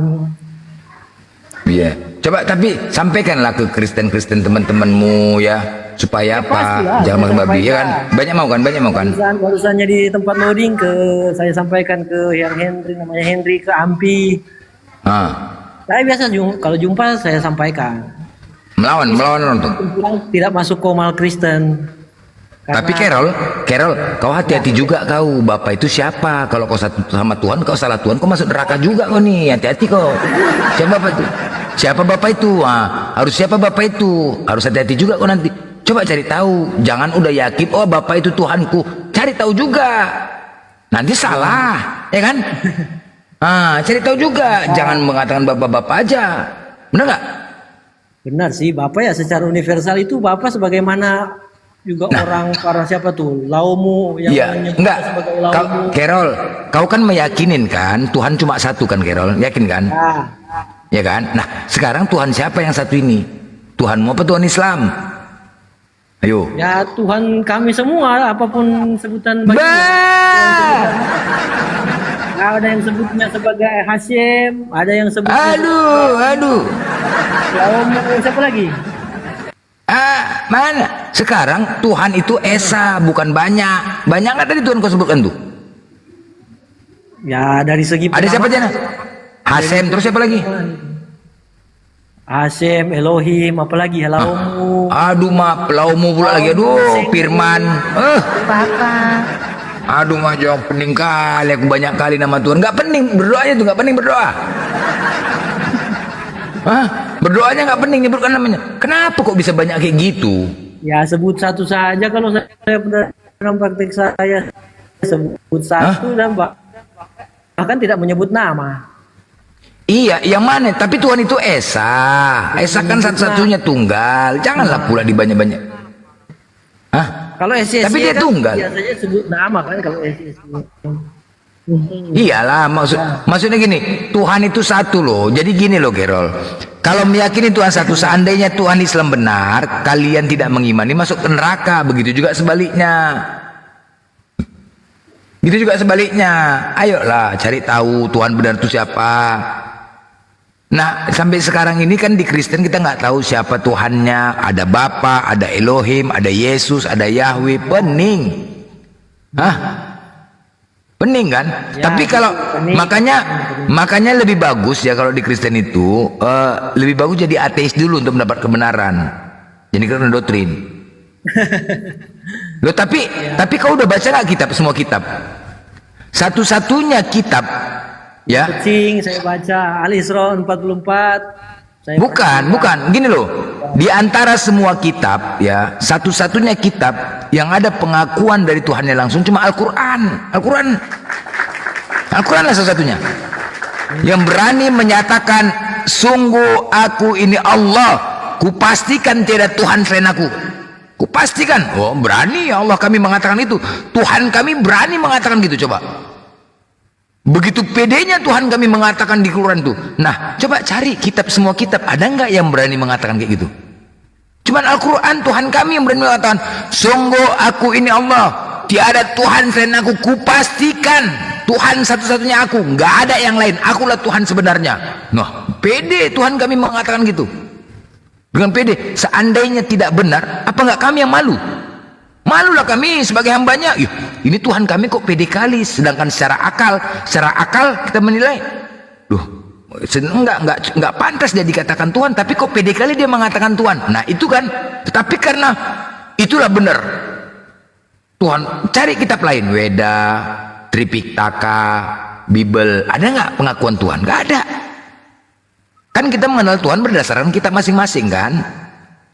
Iya. Coba tapi sampaikanlah ke Kristen-Kristen teman-temanmu ya, supaya apa? Jangan makan babi ya kan. Banyak mau kan? Barusannya di tempat loading saya sampaikan ke yang namanya Henry, ke Ampi. Saya biasa kalau jumpa saya sampaikan. Melawan orang tuh. Tidak masuk komal Kristen. Tapi Carol, kau hati-hati juga kau. Bapak itu siapa? Kalau kau satu sama Tuhan, kau salah Tuhan, kau masuk neraka juga kau nih. Hati-hati kau. Siapa bapak itu? Harus siapa bapak itu? Harus hati-hati juga kau nanti. Coba cari tahu. Jangan udah yakin, oh bapak itu Tuhanku. Cari tahu juga. Nanti salah, ya kan? Cari tahu juga. Jangan mengatakan bapak-bapak aja. Benar nggak? Benar sih, bapak ya secara universal itu bapak sebagaimana juga orang para siapa tuh Laumu yang enggak sebagai Laumu. Carol, kau kan meyakinin kan Tuhan cuma satu kan Carol, yakin kan? Ya kan? Nah sekarang Tuhan siapa yang satu ini? Tuhanmu apa Tuhan Islam? Ayo. Ya Tuhan kami semua, apapun sebutan bagi. Ada yang sebutnya sebagai Hasyim, ada yang sebutnya aduh. Laumu, siapa lagi? Mana? Sekarang Tuhan itu esa, bukan banyak. Banyak nggak tadi Tuhan kau sebutkan tuh? Ya dari segi ada siapa aja? Hasem, terus siapa lagi? Hasem, Elohim, apalagi Laumu. Aduh Laumu pula lagi. Aduh, Firman. Aduh mah jawab pening kali, aku banyak kali nama Tuhan. Nggak pening berdoanya tuh, nggak pening berdoa. Berdoanya nggak pening nyebutkan namanya. Kenapa kok bisa banyak kayak gitu? Ya sebut satu saja, kalau saya dalam praktik saya sebut satu dan bahkan tidak menyebut nama. Iya, yang mana? Tapi Tuhan itu esa. Esa kan satu-satunya tunggal. Janganlah pula dibanyak-banyak. Kalau SSC tapi dia kan tunggal. biasanya sebut nama kan kalau SSC. Iyalah, maksudnya gini, Tuhan itu satu loh. Jadi gini loh Carol, kalau meyakini Tuhan satu, seandainya Tuhan Islam benar, kalian tidak mengimani, masuk ke neraka. Begitu juga sebaliknya. Ayolah cari tahu Tuhan benar itu siapa. Nah sampai sekarang ini kan di Kristen kita nggak tahu siapa Tuhannya. Ada Bapa, ada Elohim, ada Yesus, ada Yahweh. Pening. Pening kan? Tapi kalau makanya lebih bagus ya kalau di Kristen itu lebih bagus jadi ateis dulu untuk mendapat kebenaran. Jadi karena doktrin. Loh tapi kau udah baca nggak kitab, semua kitab? Satu-satunya kitab ya. Kucing saya baca Al-Isra 44. Bukan, gini loh. Di antara semua kitab ya, satu-satunya kitab yang ada pengakuan dari Tuhannya langsung cuma Al-Qur'an. Al-Qur'an lah satu-satunya yang berani menyatakan, sungguh aku ini Allah, kupastikan tiada Tuhan selain aku. Kupastikan. Oh, berani ya Allah kami mengatakan itu. Tuhan kami berani mengatakan gitu, coba. Begitu pedenya Tuhan kami mengatakan di Quran tuh. Nah, coba cari kitab, semua kitab, ada nggak yang berani mengatakan kayak gitu? Cuman Al-Quran, Tuhan kami yang berani mengatakan, sungguh aku ini Allah, tiada Tuhan selain aku, kupastikan Tuhan satu-satunya aku, nggak ada yang lain, akulah Tuhan sebenarnya. Nah, pede Tuhan kami mengatakan gitu. Dengan pede, seandainya tidak benar, apa nggak kami yang malu? Malulah kami sebagai hambanya. Ini Tuhan kami kok pede kali, sedangkan secara akal kita menilai, enggak pantas dia dikatakan Tuhan, tapi kok pede kali dia mengatakan Tuhan. Nah itu kan, tetapi karena itulah benar. Tuhan, cari kitab lain, Weda, Tripitaka, Bible, ada nggak pengakuan Tuhan? Nggak ada. Kan kita mengenal Tuhan berdasarkan kitab masing-masing kan?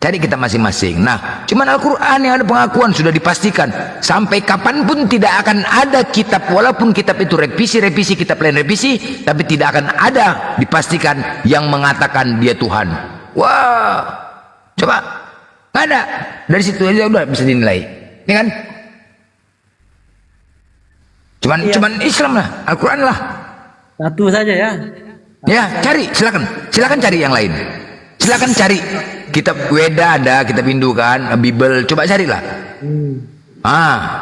Cari kitab masing-masing. Nah, cuman Al-Quran yang ada pengakuan sudah dipastikan. Sampai kapanpun tidak akan ada kitab, walaupun kitab itu revisi, kitab lain revisi, tapi tidak akan ada dipastikan yang mengatakan dia Tuhan. Wah, coba, nggak ada. Dari situ aja udah bisa dinilai, ini kan? Cuman Islam lah, Al-Quran lah. Satu saja ya. Ya, cari, silakan cari yang lain. Silakan cari kitab Weda ada, kitab Hindu kan, Bible, coba carilah.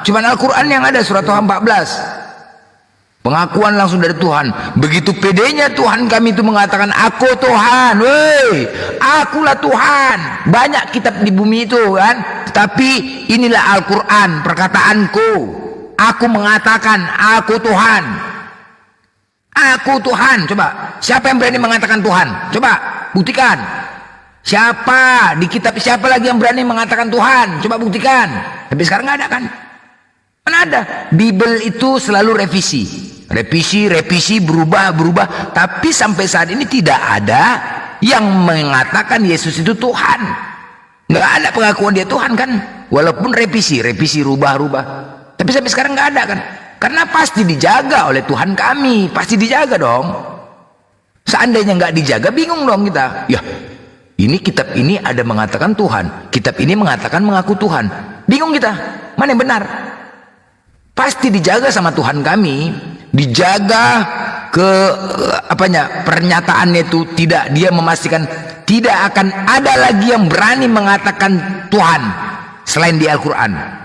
Cuman Al-Quran yang ada surat Tuhan 14. Pengakuan langsung dari Tuhan. Begitu pedenya Tuhan kami itu mengatakan, aku Tuhan, woi, akulah Tuhan. Banyak kitab di bumi itu kan, tapi inilah Al-Quran, perkataanku. Aku mengatakan, aku Tuhan. Aku Tuhan. Coba, siapa yang berani mengatakan Tuhan? Coba, buktikan. Siapa di kitab, siapa lagi yang berani mengatakan Tuhan? Coba buktikan. Tapi sekarang nggak ada kan? Mana ada? Bible itu selalu revisi, berubah. Tapi sampai saat ini tidak ada yang mengatakan Yesus itu Tuhan. Nggak ada pengakuan dia Tuhan kan? Walaupun revisi, rubah. Tapi sampai sekarang nggak ada kan? Karena pasti dijaga oleh Tuhan kami, pasti dijaga dong. Seandainya nggak dijaga, bingung dong kita. Ya, ini kitab ini ada mengatakan Tuhan, kitab ini mengatakan mengaku Tuhan. Bingung kita, mana yang benar? Pasti dijaga sama Tuhan kami, dijaga pernyataannya itu tidak, dia memastikan tidak akan ada lagi yang berani mengatakan Tuhan selain di Al-Quran.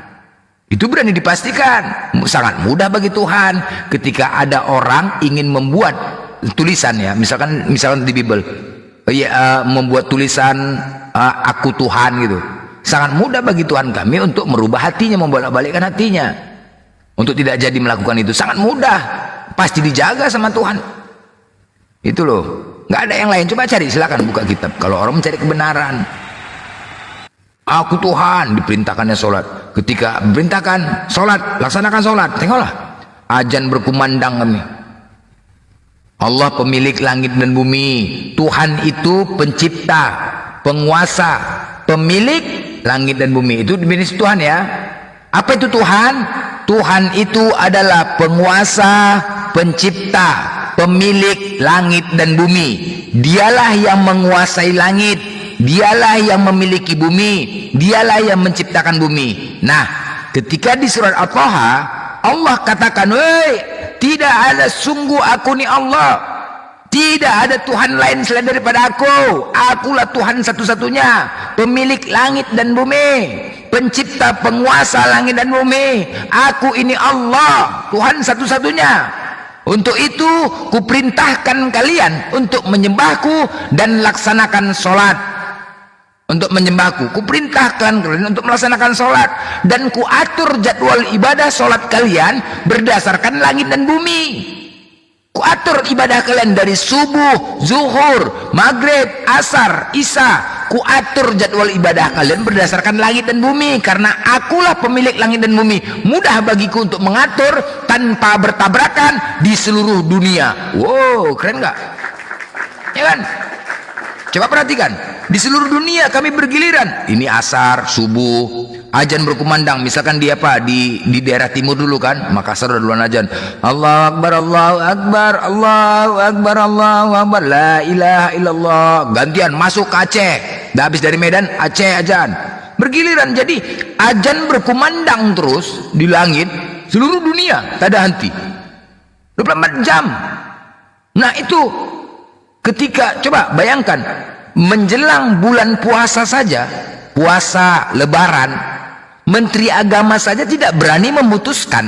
Itu berani dipastikan. Sangat mudah bagi Tuhan ketika ada orang ingin membuat tulisan ya, misalkan di Bible. Membuat tulisan aku Tuhan gitu, sangat mudah bagi Tuhan kami untuk merubah hatinya, membolak-balikkan hatinya untuk tidak jadi melakukan itu. Sangat mudah, pasti dijaga sama Tuhan itu loh, nggak ada yang lain. Coba cari, silakan buka kitab kalau orang mencari kebenaran. Aku Tuhan, diperintahkannya sholat. Ketika diperintahkan sholat, laksanakan sholat. Tengoklah, azan berkumandang kami, Allah pemilik langit dan bumi. Tuhan itu pencipta, penguasa, pemilik langit dan bumi. Itu definisi Tuhan ya. Apa itu Tuhan? Tuhan itu adalah penguasa, pencipta, pemilik langit dan bumi. Dialah yang menguasai langit, dialah yang memiliki bumi, dialah yang menciptakan bumi. Nah, ketika di surat At-Taha Allah katakan, woi, tidak ada, sungguh aku ni Allah, tidak ada Tuhan lain selain daripada aku. Akulah Tuhan satu-satunya, pemilik langit dan bumi, pencipta, penguasa langit dan bumi. Aku ini Allah, Tuhan satu-satunya. Untuk itu kuperintahkan kalian untuk menyembahku dan laksanakan sholat. Untuk menyembahku, kuperintahkan kalian untuk melaksanakan sholat, dan kuatur jadwal ibadah sholat kalian berdasarkan langit dan bumi. Kuatur ibadah kalian dari subuh, zuhur, maghrib, asar, isya. Kuatur jadwal ibadah kalian berdasarkan langit dan bumi, karena akulah pemilik langit dan bumi. Mudah bagiku untuk mengatur tanpa bertabrakan di seluruh dunia. Wow, keren nggak? Ya kan? Coba perhatikan, di seluruh dunia kami bergiliran. Ini asar, subuh, ajan berkumandang. Misalkan di apa, di daerah timur dulu kan, Makassar udah duluan ajan. Allahu Akbar, Allahu Akbar, Allahu Akbar, Allahu Akbar, la ilaha illallah. Gantian masuk ke Aceh, dah habis dari Medan, Aceh ajan. Bergiliran, jadi ajan berkumandang terus di langit seluruh dunia, tak ada henti, 24 jam. Nah itu ketika, coba bayangkan, menjelang bulan puasa saja, puasa lebaran, menteri agama saja tidak berani memutuskan,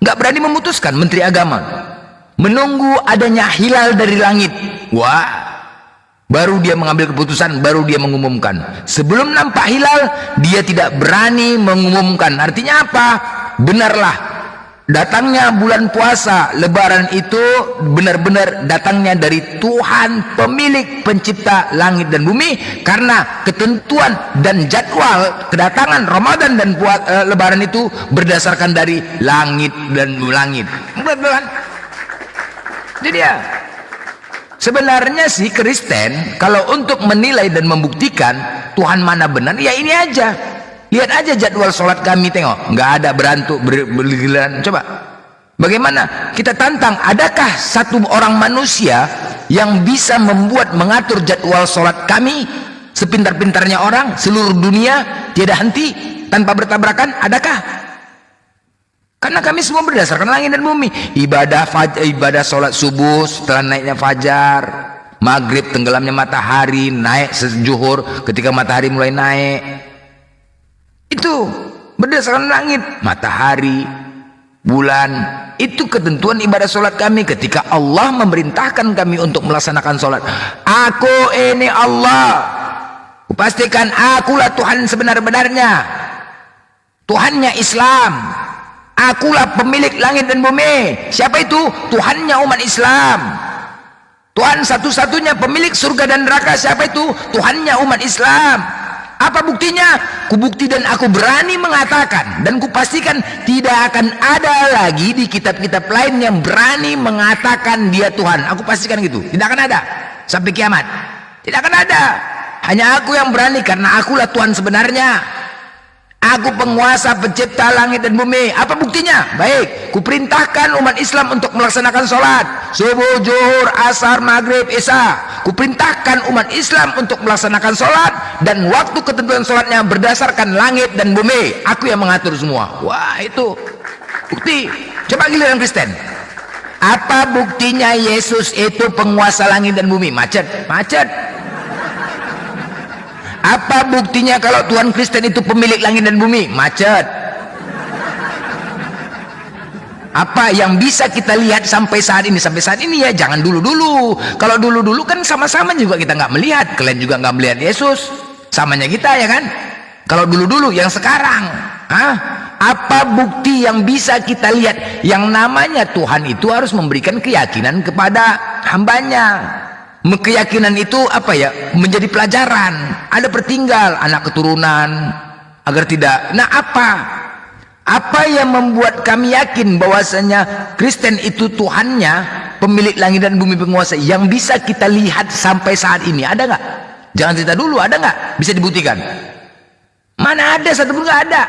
nggak berani memutuskan menteri agama, menunggu adanya hilal dari langit. Wah, baru dia mengambil keputusan, baru dia mengumumkan. Sebelum nampak hilal dia tidak berani mengumumkan. Artinya apa? Benarlah datangnya bulan puasa lebaran itu benar-benar datangnya dari Tuhan, pemilik pencipta langit dan bumi, karena ketentuan dan jadwal kedatangan Ramadan dan lebaran itu berdasarkan dari langit dan langit. Betul kan? Jadi ya, sebenarnya sih Kristen kalau untuk menilai dan membuktikan Tuhan mana benar, ya ini aja. Lihat aja jadwal sholat kami, tengok, nggak ada berantuk bergiliran. Coba bagaimana kita tantang, adakah satu orang manusia yang bisa mengatur jadwal sholat kami sepintar-pintarnya orang seluruh dunia, tiada henti, tanpa bertabrakan? Adakah? Karena kami semua berdasarkan langit dan bumi. Ibadah sholat subuh setelah naiknya fajar, maghrib tenggelamnya matahari, naik sejuhur ketika matahari mulai naik. Itu berdasarkan langit, matahari, bulan. Itu ketentuan ibadah sholat kami ketika Allah memerintahkan kami untuk melaksanakan sholat. Aku ini Allah, pastikan akulah Tuhan sebenar-benarnya, Tuhannya Islam. Akulah pemilik langit dan bumi. Siapa itu? Tuhannya umat Islam. Tuhan satu-satunya pemilik surga dan neraka. Siapa itu? Tuhannya umat Islam. Apa buktinya? Kubukti dan aku berani mengatakan dan kupastikan tidak akan ada lagi di kitab-kitab lain yang berani mengatakan dia Tuhan. Aku pastikan gitu. Tidak akan ada sampai kiamat. Tidak akan ada. Hanya aku yang berani, karena akulah Tuhan sebenarnya. Aku penguasa pencipta langit dan bumi. Apa buktinya? Baik, kuperintahkan umat Islam untuk melaksanakan sholat subuh, zuhur, asar, maghrib, isya. Kuperintahkan umat Islam untuk melaksanakan sholat, dan waktu ketentuan sholatnya berdasarkan langit dan bumi. Aku yang mengatur semua. Wah, itu bukti. Coba giliran Kristen. Apa buktinya Yesus itu penguasa langit dan bumi? Macet. Apa buktinya kalau Tuhan Kristen itu pemilik langit dan bumi? Macet. Apa yang bisa kita lihat sampai saat ini? Sampai saat ini ya, jangan dulu-dulu. Kalau dulu-dulu kan sama-sama juga kita nggak melihat. Kalian juga nggak melihat Yesus. Samanya kita ya kan? Kalau dulu-dulu, yang sekarang. Apa bukti yang bisa kita lihat? Yang namanya Tuhan itu harus memberikan keyakinan kepada hambanya. Keyakinan itu apa ya, menjadi pelajaran, ada pertinggal anak keturunan agar tidak. Nah, apa yang membuat kami yakin bahwasanya Kristen itu Tuhannya, pemilik langit dan bumi, penguasa, yang bisa kita lihat sampai saat ini? Ada nggak? Jangan cerita dulu, ada nggak bisa dibuktikan? Mana ada, satupun nggak ada.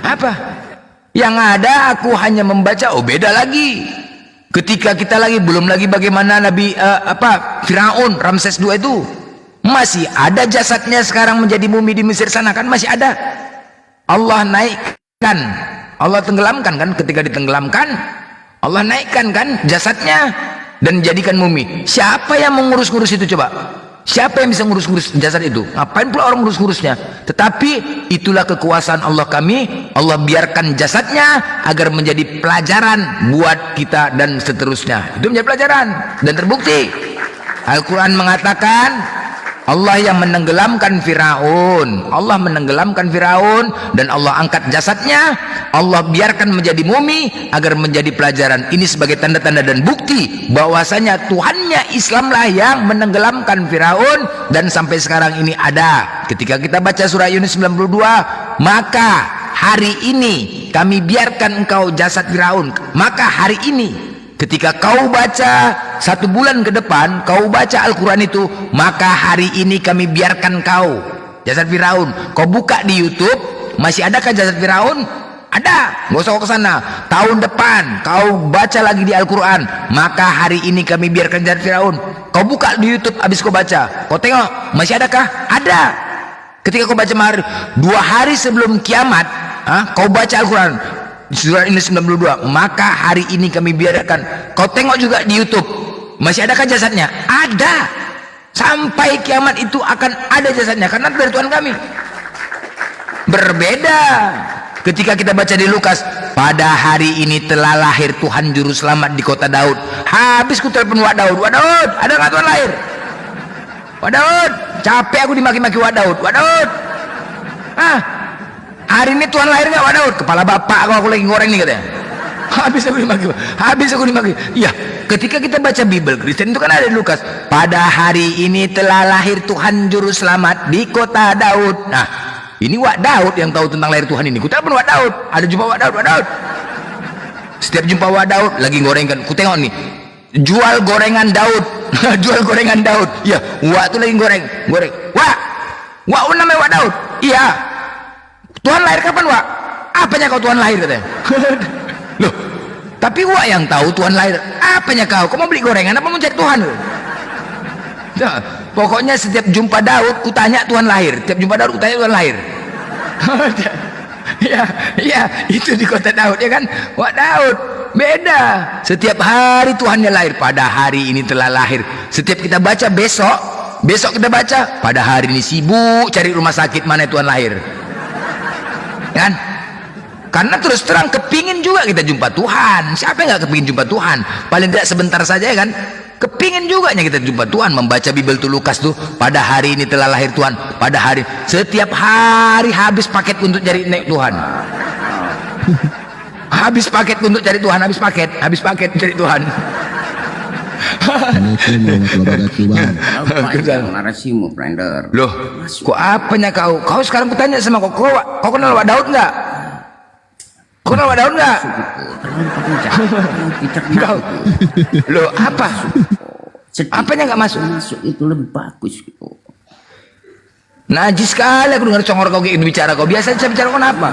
Apa yang ada? Aku hanya membaca. Oh, beda lagi ketika kita belum lagi bagaimana Nabi Firaun, Ramses II itu masih ada jasadnya sekarang menjadi mumi di Mesir sana kan, masih ada. Allah naikkan, Allah tenggelamkan kan, ketika ditenggelamkan Allah naikkan kan jasadnya dan jadikan mumi. Siapa yang mengurus-ngurus itu coba? Siapa yang bisa ngurus-ngurus jasad itu? Ngapain pula orang ngurus-ngurusnya? Tetapi itulah kekuasaan Allah kami. Allah biarkan jasadnya agar menjadi pelajaran buat kita dan seterusnya. Itu menjadi pelajaran dan terbukti. Al-Quran mengatakan Allah yang menenggelamkan Firaun. Allah menenggelamkan Firaun dan Allah angkat jasadnya. Allah biarkan menjadi mumi agar menjadi pelajaran. Ini sebagai tanda-tanda dan bukti bahwasanya Tuhannya Islamlah yang menenggelamkan Firaun, dan sampai sekarang ini ada. Ketika kita baca surah Yunus 92, maka hari ini kami biarkan engkau jasad Firaun. Maka hari ini ketika kau baca 1 bulan ke depan, kau baca Al-Quran itu, maka hari ini kami biarkan kau jasad Firaun. Kau buka di YouTube, masih adakah jasad Firaun? Ada, nggak usah kau ke sana. Tahun depan kau baca lagi di Al-Quran, maka hari ini kami biarkan jasad Firaun. Kau buka di YouTube, habis kau baca, kau tengok masih adakah? Ada. Ketika kau baca 2 hari sebelum kiamat, kau baca Al-Quran surah ini 92, maka hari ini kami biarkan. Kau tengok juga di YouTube, masih adakah jasadnya? Ada. Sampai kiamat itu akan ada jasadnya, karena dari Tuhan kami. Berbeda ketika kita baca di Lukas, pada hari ini telah lahir Tuhan Juru Selamat di kota Daud. Habis ku telepon Wak Daud, Wak Daud, ada nggak Tuhan lahir? Wak Daud, capek aku dimaki-maki Wak Daud. Wak Daud, hari ini Tuhan lahir nggak Wak Daud? Kepala bapak aku lagi goreng nih katanya. Habis aku dimaki. Iya, ketika kita baca Bible Kristen itu kan ada di Lukas, pada hari ini telah lahir Tuhan Juru Selamat di kota Daud. Nah, ini Wak Daud yang tahu tentang lahir Tuhan ini. Ku telepon Wak Daud, ada jumpa Wak Daud, Wak Daud. Setiap jumpa Wak Daud lagi gorengkan, ku tengok nih, jual gorengan Daud. Jual gorengan Daud. Iya, Wak tuh lagi goreng. Wak namanya Wak Daud. Iya. Tuhan lahir kapan, Wak? Apanya kau Tuhan lahir katanya? Loh, tapi Wak yang tahu Tuhan lahir. Apanya kau? Kau mau beli gorengan apa mau cari Tuhan? Nah, pokoknya setiap jumpa Daud ku tanya Tuhan lahir. Setiap jumpa Daud ku tanya Tuhan lahir. Ya, itu di kota Daud ya kan? Wak Daud beda. Setiap hari Tuhannya lahir. Pada hari ini telah lahir. Setiap kita baca besok kita baca, pada hari ini sibuk cari rumah sakit mana Tuhan lahir. Kan? Karena terus terang kepingin juga kita jumpa Tuhan. Siapa yang nggak kepingin jumpa Tuhan? Paling tidak sebentar saja ya kan? Kepingin juga kita jumpa Tuhan. Membaca Bible tuh Lukas tuh, pada hari ini telah lahir Tuhan. Pada hari, setiap hari habis paket untuk cari Tuhan. Habis paket untuk cari Tuhan, habis paket cari Tuhan. Narasimu, Blender. Loh, kok apanya kau? Kau sekarang kutanya sama kau kenal Wak Daud nggak? Kau kenal Wak Daud nggak? Kau, loh apa? Apanya nggak masuk? Masuk itu lebih bagus gitu. Najis sekali aku dengar congor kau kayak bicara kau. Biasa saya bicara kau apa?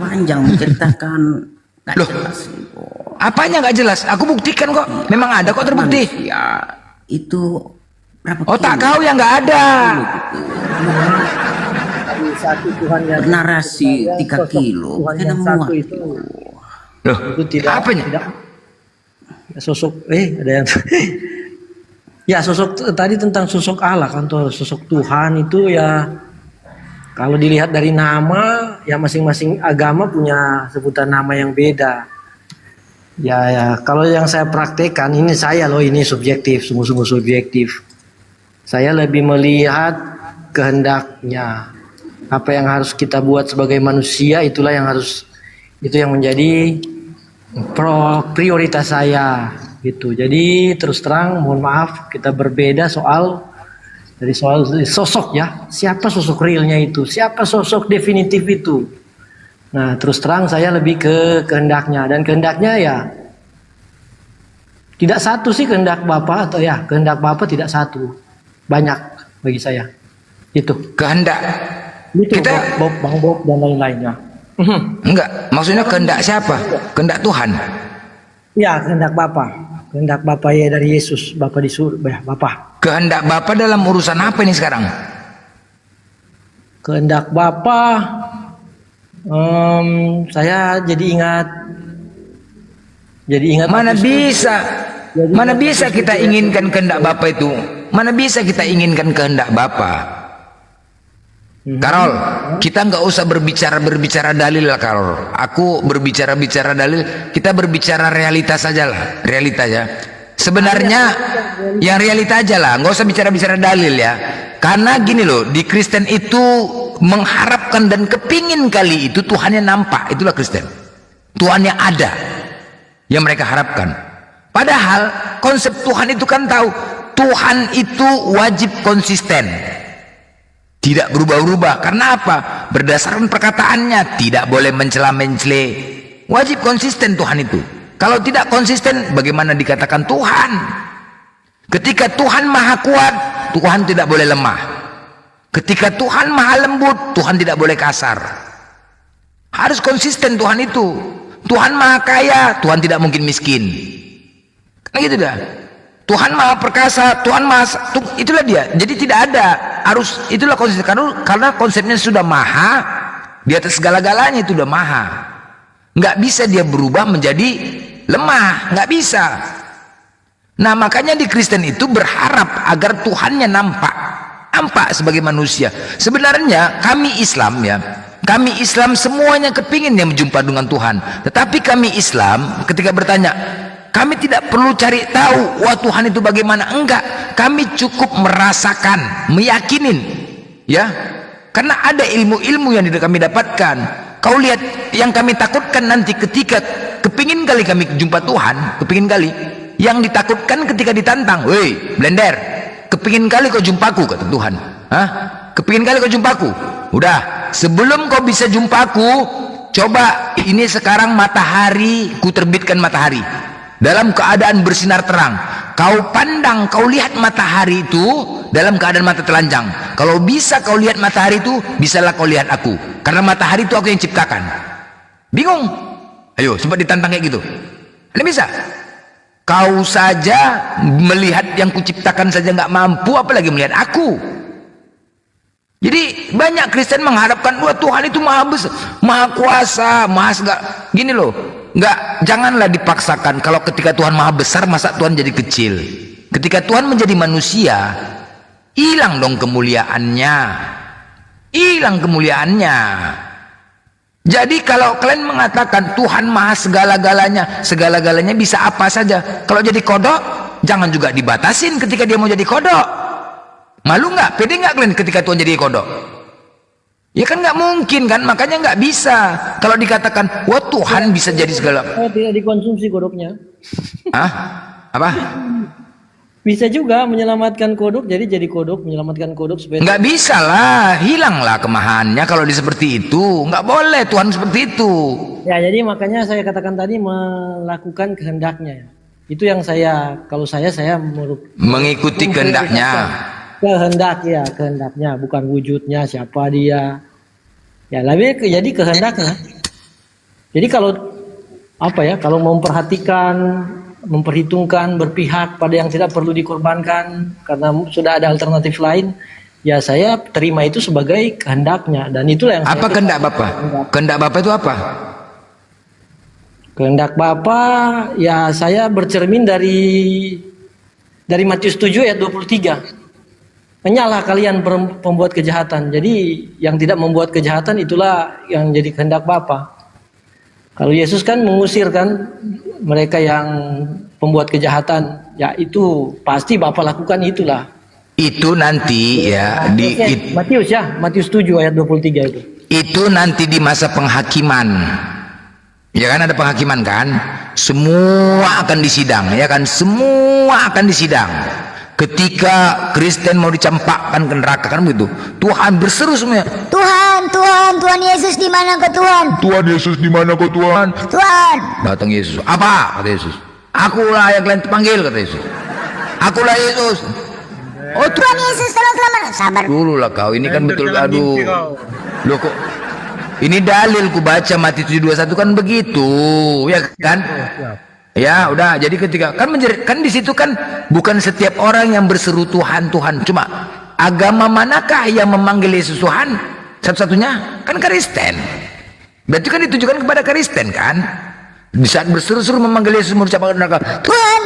Panjang menceritakan. Loh, apanya nggak jelas? Aku buktikan kok. Memang ada kok terbukti. Ya, itu berapa otak kau yang nggak ada. Narasi 3 kilo. Kena muat. Loh, itu tidak apanya? Sosok ada yang ya sosok tadi tentang sosok Allah kan, tuh sosok Tuhan itu ya kalau dilihat dari nama ya masing-masing agama punya sebutan nama yang beda. Ya, kalau yang saya praktekkan ini ini subjektif, sungguh-sungguh subjektif. Saya lebih melihat kehendaknya. Apa yang harus kita buat sebagai manusia itu yang menjadi prioritas saya gitu. Jadi terus terang mohon maaf kita berbeda soal sosok ya. Siapa sosok realnya itu? Siapa sosok definitif itu? Nah, terus terang saya lebih ke kehendaknya, dan kehendaknya ya tidak satu sih kehendak Bapa, atau ya kehendak Bapa tidak satu. Banyak bagi saya. Itu kehendak. Itu kita Bang Bob dan lain-lainnya. Enggak, maksudnya kehendak siapa? Kehendak Tuhan. Ya, kehendak Bapa. Kehendak Bapa ya dari Yesus, Bapa di surga, Bapa. Kehendak Bapa dalam urusan apa ini sekarang? Kehendak Bapa, saya jadi ingat. Mana bisa kita inginkan kehendak Bapa itu? Mana bisa kita inginkan kehendak Bapa? Karol, kita nggak usah berbicara dalil lah, Karol. Aku berbicara dalil, kita berbicara realitas saja lah, realita ya. Sebenarnya yang realita aja lah, nggak usah bicara dalil ya. Karena gini loh, di Kristen itu mengharapkan dan kepingin kali itu Tuhannya nampak. Itulah Kristen. Tuhannya ada yang mereka harapkan. Padahal konsep Tuhan itu kan tahu Tuhan itu wajib konsisten, tidak berubah-ubah. Karena apa? Berdasarkan perkataannya, tidak boleh mencela-mencela. Wajib konsisten Tuhan itu. Kalau tidak konsisten, bagaimana dikatakan Tuhan? Ketika Tuhan maha kuat, Tuhan tidak boleh lemah. Ketika Tuhan maha lembut, Tuhan tidak boleh kasar. Harus konsisten Tuhan itu. Tuhan maha kaya, Tuhan tidak mungkin miskin. Karena gitu dah. Tuhan maha perkasa, Tuhan maha, itulah dia. Jadi tidak ada, harus itulah konsisten. Karena konsepnya sudah maha, di atas segala-galanya itu sudah maha. Nggak bisa dia berubah menjadi lemah, nggak bisa. Nah makanya di Kristen itu berharap agar Tuhannya nampak sebagai manusia. Sebenarnya kami Islam ya, kami Islam semuanya kepingin yang berjumpa dengan Tuhan. Tetapi kami Islam ketika bertanya, kami tidak perlu cari tahu wah Tuhan itu bagaimana, enggak. Kami cukup merasakan, meyakinin ya. Karena ada ilmu-ilmu yang kami dapatkan. Kau lihat yang kami takutkan nanti ketika kepingin kali kami jumpa Tuhan, kepingin kali. Yang ditakutkan ketika ditantang, woi Blender, kepingin kali kau jumpaku, kata Tuhan. Hah? Kepingin kali kau jumpaku. Udah, sebelum kau bisa jumpaku, coba ini sekarang matahari, ku terbitkan matahari dalam keadaan bersinar terang. Kau pandang, kau lihat matahari itu dalam keadaan mata telanjang. Kalau bisa kau lihat matahari itu, bisalah kau lihat aku. Karena matahari itu aku yang ciptakan. Bingung? Ayo, sempat ditantang kayak gitu. Ini bisa? Kau saja melihat yang kuciptakan saja nggak mampu, apalagi melihat aku. Jadi banyak Kristen mengharapkan wah Tuhan itu maha besar, maha kuasa, maha segala. Gini loh, nggak, janganlah dipaksakan. Kalau ketika Tuhan maha besar, masa Tuhan jadi kecil? Ketika Tuhan menjadi manusia, hilang dong kemuliaannya, hilang kemuliaannya. Jadi kalau kalian mengatakan Tuhan maha segala-galanya, segala-galanya bisa apa saja. Kalau jadi kodok, jangan juga dibatasin ketika dia mau jadi kodok. Malu nggak? Pede nggak kalian ketika Tuhan jadi kodok? Ya kan nggak mungkin kan, makanya nggak bisa. Kalau dikatakan, wah Tuhan bisa jadi segala. Tidak dikonsumsi kodoknya. Hah? Apa? Bisa juga menyelamatkan kodok, jadi kodok, menyelamatkan kodok supaya nggak bisa lah, hilanglah kemahannya kalau di seperti itu. Nggak boleh Tuhan seperti itu. Ya, jadi makanya saya katakan tadi melakukan kehendaknya. Itu yang saya, kalau saya mengikuti kehendaknya. Kehendaknya, bukan wujudnya siapa dia. Ya, lebih jadi kehendaknya. Jadi kalau apa ya, kalau memperhatikan, memperhitungkan, berpihak pada yang tidak perlu dikorbankan karena sudah ada alternatif lain, ya saya terima itu sebagai kehendaknya. Dan itulah yang apa kehendak Bapak? Kehendak Bapak itu apa? Kehendak Bapak ya saya bercermin dari Matius 7 ayat 23. Menyalah kalian pembuat kejahatan. Jadi yang tidak membuat kejahatan itulah yang jadi kehendak Bapa. Kalau Yesus kan mengusir kan mereka yang pembuat kejahatan, ya itu pasti Bapa lakukan itulah. Itu nanti ya di Matius 7 ayat 23 itu. Itu nanti di masa penghakiman. Ya kan ada penghakiman kan? Semua akan disidang, ya kan? Semua akan disidang. Ketika Kristen mau dicampakkan ke neraka kan begitu. Tuhan berseru semuanya. Tuhan Yesus di mana kau Tuhan? Tuhan Yesus di mana kau Tuhan? Tuhan. Datang Yesus. Apa? Kata Yesus. Akulah yang kalian panggil, kata Yesus. Akulah Yesus. Oh Tuhan Yesus tolong selamat. Sabar. Dulu lah kau. Ini kan betul. Aduh. Loh kok. Ini dalil ku baca Matius 7:21 kan begitu, ya kan? Ya udah, jadi ketika kan di situ kan bukan setiap orang yang berseru Tuhan Tuhan, cuma agama manakah yang memanggil Yesus Tuhan? Satu-satunya kan Kristen. Berarti kan ditujukan kepada Kristen kan? Di saat berseru-seru memanggil Yesus mengucapkan neraka, Tuhan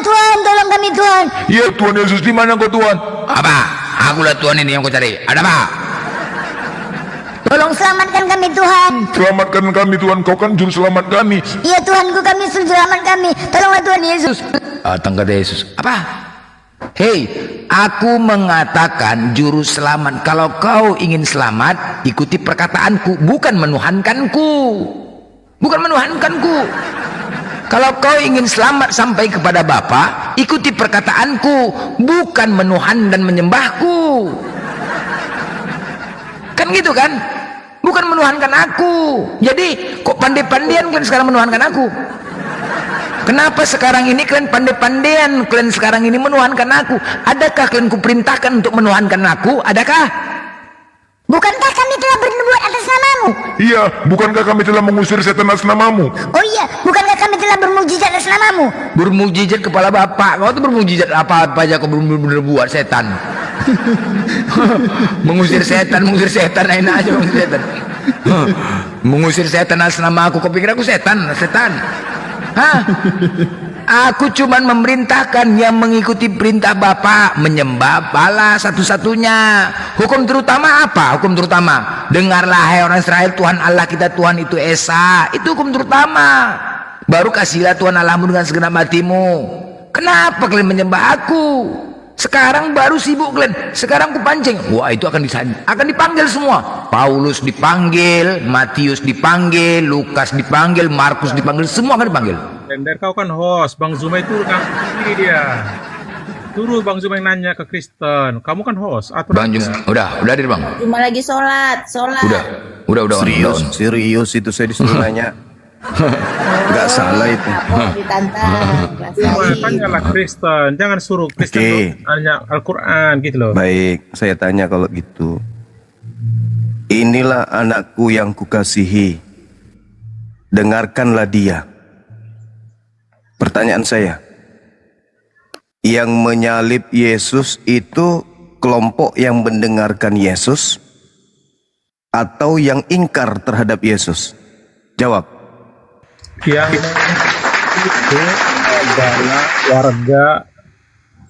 tolong kami Tuhan. Iya Tuhan Yesus di mana kau Tuhan? Apa? Akulah Tuhan ini yang kau cari. Ada apa? Tolong selamatkan kami Tuhan. Selamatkan kami Tuhan, kau kan juru selamat kami. Iya Tuhanku, kami juru selamat kami. Tolonglah Tuhan Yesus. Datang kata Yesus. Apa? Hei, aku mengatakan juru selamat. Kalau kau ingin selamat, ikuti perkataanku, bukan menuhankanku. Bukan menuhankanku. Kalau kau ingin selamat sampai kepada Bapa, ikuti perkataanku, bukan menuhan dan menyembahku. Kan gitu kan? Bukan menuhankan aku. Jadi kok pandai-pandaian kalian sekarang menuhankan aku? Kenapa sekarang ini kalian pandai-pandaian, kalian sekarang ini menuhankan aku? Adakah kalian kuperintahkan untuk menuhankan aku? Adakah? Bukankah kami telah bernubuat atas namamu? Iya, bukankah kami telah mengusir setan atas namamu? Oh iya, bukankah kami telah bermujizat atas namamu? Bermujizat kepala bapak. Kau tuh bermujizat apa-apa aja kau bener-bener buat setan. mengusir setan enak aja mengusir setan. Mengusir setan atas nama aku. Kau pikir aku setan? Hah? Aku cuman memerintahkan yang mengikuti perintah Bapak, menyembah Bala satu-satunya. Hukum terutama apa? Hukum terutama, dengarlah hai orang Israel, Tuhan Allah kita Tuhan itu Esa. Itu hukum terutama. Baru kasihlah Tuhan Allahmu dengan segenap hatimu. Kenapa kalian menyembah aku? Sekarang baru sibuk kalian. Sekarang kupancing. Wah, itu akan dipanggil semua. Paulus dipanggil, Matius dipanggil, Lukas dipanggil, Markus dipanggil, semua akan dipanggil. Blender, kau kan host. Bang Zuma itu sendiri dia. Suruh Bang Zuma yang nanya ke Kristen. Kamu kan host. Bang Zuma, udah hadir Bang. Cuma lagi sholat. Udah. Serius itu saya disuruh nanya. Nggak salah itu. Tanyalah Kristen, jangan suruh Kristen nanya Al-Quran gitu loh. Baik, saya tanya kalau gitu. Inilah anakku yang kukasihi, dengarkanlah dia. Pertanyaan saya, yang menyalib Yesus itu kelompok yang mendengarkan Yesus atau yang ingkar terhadap Yesus? Jawab. Yang itu adalah warga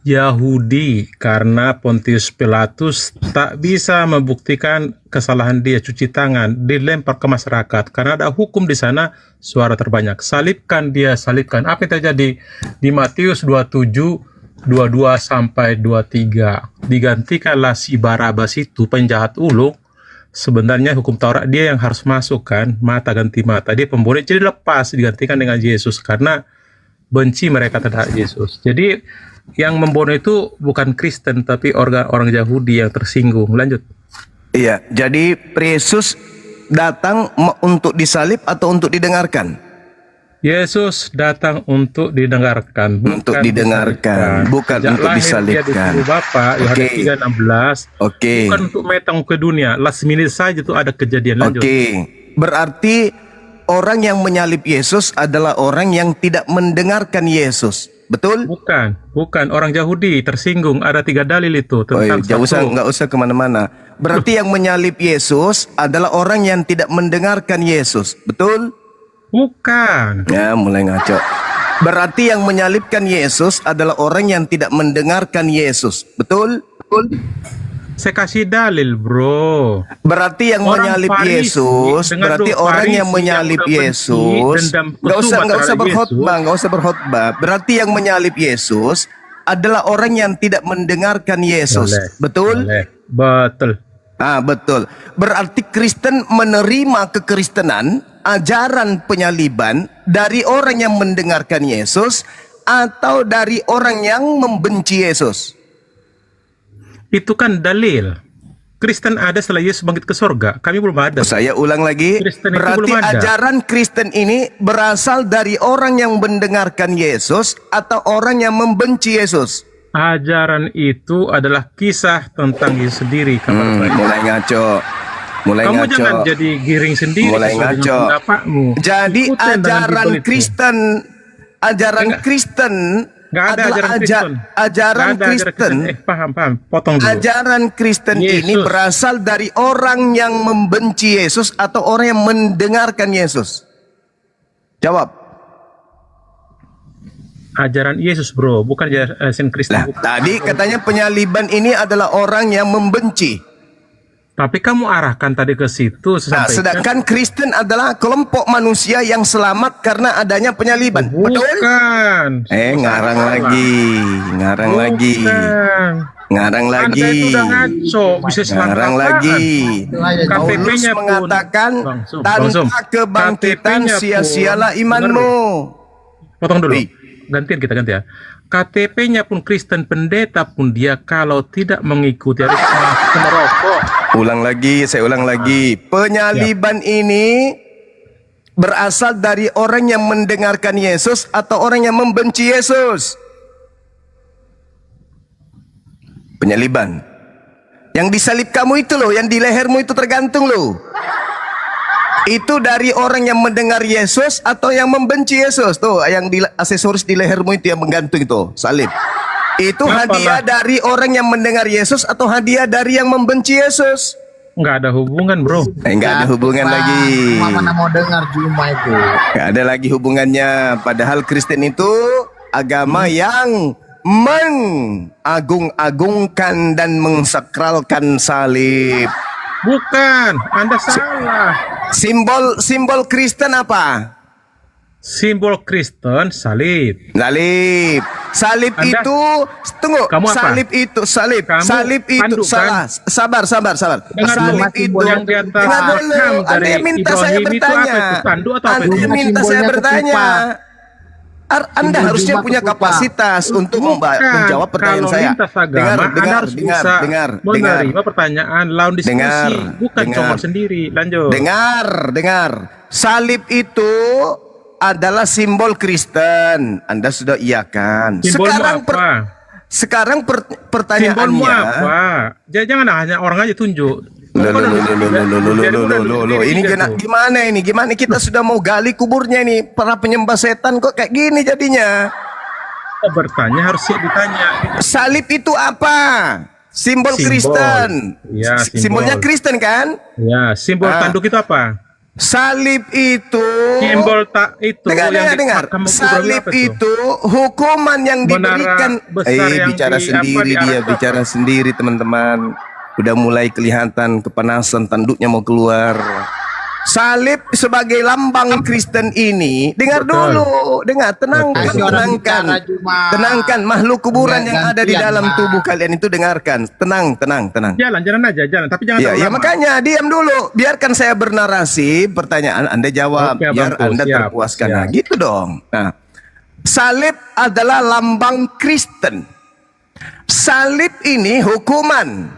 Yahudi karena Pontius Pilatus tak bisa membuktikan kesalahan dia, cuci tangan, dilempar ke masyarakat karena ada hukum di sana, suara terbanyak. Salibkan dia, salibkan. Apa yang terjadi di Matius 27 22 sampai 23? Digantikanlah si Barabas itu penjahat ulung. Sebenarnya hukum Taurat dia yang harus masuk kan, mata ganti mata, dia pembunuh, jadi lepas digantikan dengan Yesus karena benci mereka terhadap Yesus. Jadi yang membunuh itu bukan Kristen tapi orang Yahudi yang tersinggung. Lanjut. Iya, jadi Yesus datang untuk disalib atau untuk didengarkan? Yesus datang untuk didengarkan, untuk didengarkan, bukan untuk disalibkan. Bapak, Yohanes 3:16. Bukan untuk metang ke dunia. Last minute saja tuh ada kejadian. Lanjut. Berarti orang yang menyalib Yesus adalah orang yang tidak mendengarkan Yesus. Betul? Bukan orang Yahudi tersinggung. Ada 3 dalil itu tentang nggak usah kemana-mana. Berarti yang menyalib Yesus adalah orang yang tidak mendengarkan Yesus. Betul? Bukan. Ya, mulai ngaco. Berarti yang menyalibkan Yesus adalah orang yang tidak mendengarkan Yesus. Betul? Saya kasih dalil, bro. Berarti yang menyalib Yesus, berarti orang yang menyalib Yesus, nggak usah berkhotbah. Berarti yang menyalib Yesus adalah orang yang tidak mendengarkan Yesus. Betul? Betul. Betul. Berarti Kristen menerima kekristenan, ajaran penyaliban dari orang yang mendengarkan Yesus atau dari orang yang membenci Yesus. Itu kan dalil. Kristen ada setelah Yesus bangkit ke surga. Kami belum ada. Saya ulang lagi. Berarti ajaran Kristen ini berasal dari orang yang mendengarkan Yesus atau orang yang membenci Yesus. Ajaran itu adalah kisah tentang Yesus sendiri. Mulai ngaco. Kamu jangan jadi giring sendiri. Mulai ngaco. Jadi ajaran Kristen nggak ada ajaran Kristen. Paham. Potong dulu. Ajaran Kristen ini berasal dari orang yang membenci Yesus atau orang yang mendengarkan Yesus. Jawab. Ajaran Yesus, bro, bukan ajaran Kristen. Tadi katanya penyaliban ini adalah orang yang membenci. Tapi kamu arahkan tadi ke situ. Nah, sedangkan Kristen adalah kelompok manusia yang selamat karena adanya penyaliban. Bukan. Ngarang lagi, ngarang lagi, ngarang lagi. Anda itu udah ngaco, bisa ngarang lagi. Paulus mengatakan tanpa kebangkitan sia-sialah imanmu. Potong dulu. Gantian kita ganti ya. KTP-nya pun Kristen, pendeta pun dia kalau tidak mengikuti harus masuk merokok. Saya ulang lagi. Penyaliban ini berasal dari orang yang mendengarkan Yesus atau orang yang membenci Yesus. Penyaliban. Yang disalib kamu itu loh, yang di lehermu itu tergantung loh. Itu dari orang yang mendengar Yesus atau yang membenci Yesus. Tuh, yang di aksesoris di lehermu itu yang menggantung itu, salib. Itu hadiah dari orang yang mendengar Yesus atau hadiah dari yang membenci Yesus? Nggak ada hubungan, bro. Nggak ada hubungan lagi. Mana mau dengar cuma itu. Nggak ada lagi hubungannya. Padahal Kristen itu agama yang mengagung-agungkan dan mengsakralkan salib. Bukan, Anda salah. Simbol Kristen apa? Simbol Kristen salib. Salib itu tunggu. Kamu apa? Salib itu salib itu salah. Sabar. Salib itu yang di antara Anda yang minta saya bertanya. Anda minta saya bertanya. Anda harusnya punya kapasitas untuk menjawab pertanyaan saya. Dengar. Menerima pertanyaan, lawan diskusi, bukan cuma sendiri. Lanjut. Dengar. Salib itu adalah simbol Kristen. Anda sudah iakan. Sekarang pertanyaannya. Simbolmu apa? Jangan hanya orang aja tunjuk. Ini gimana ini? Gimana kita sudah mau gali kuburnya ini? Para penyembah setan kok kayak gini jadinya? Bertanya harus siap ditanya. Salib itu apa? Simbol Kristen. Ya, simbolnya Kristen kan? Ya, simbol tanduk itu apa? Salib itu simbol itu dengar. Salib itu hukuman yang diberikan. Bicara sendiri teman-teman. Udah mulai kelihatan kepanasan, tanduknya mau keluar. Salib sebagai lambang Kristen ini, dengar dulu, tenangkan makhluk kuburan yang ada di dalam tubuh kalian itu, dengarkan, tenang. Jalan aja, tapi jangan. Ya makanya diam dulu, biarkan saya bernarasi, pertanyaan Anda jawab, biar Anda terpuaskan. Nah, gitu dong. Nah, salib adalah lambang Kristen. Salib ini hukuman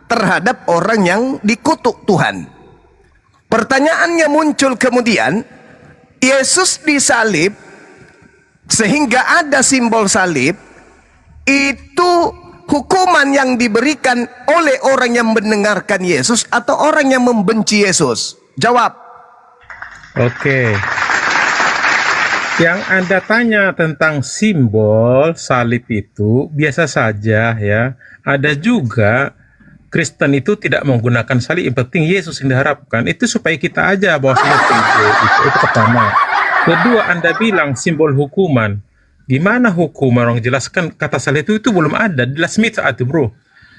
terhadap orang yang dikutuk Tuhan. Pertanyaannya muncul kemudian, Yesus disalib sehingga ada simbol salib, itu hukuman yang diberikan oleh orang yang mendengarkan Yesus atau orang yang membenci Yesus? Jawab. Oke. Yang Anda tanya tentang simbol salib itu biasa saja ya. Ada juga Kristen itu tidak menggunakan salib, yang penting Yesus yang diharapkan. Itu supaya kita aja bahwasanya itu pertama. Kedua, Anda bilang simbol hukuman. Gimana hukuman? Orang jelaskan kata salib itu belum ada di last minute saat itu, bro.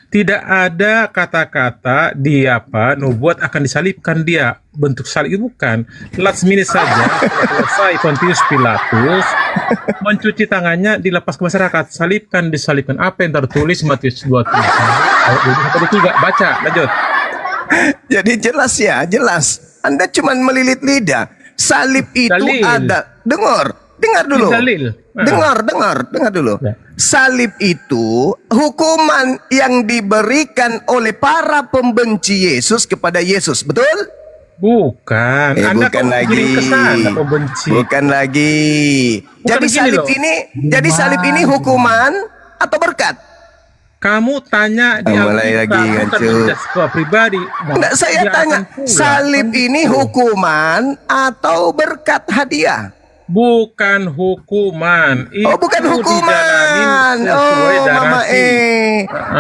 Tidak ada kata-kata nubuat akan disalibkan dia. Bentuk salib itu bukan. Last minute saja selesai Pontius Pilatus mencuci tangannya, dilepas ke masyarakat. Disalibkan. Apa yang tertulis Matius 23 ayat 23? Baca, lanjut. Jadi jelas. Anda cuma melilit lidah. Salib itu ada. Dengar dulu. Dengar dulu. Salib itu hukuman yang diberikan oleh para pembenci Yesus kepada Yesus, betul? Bukan. Anda bukan lagi. Jadi salib ini hukuman atau berkat? Kamu tanya di pribadi. Saya tanya, salib ini hukuman atau berkat hadiah? Bukan hukuman. Bukan hukuman. Mama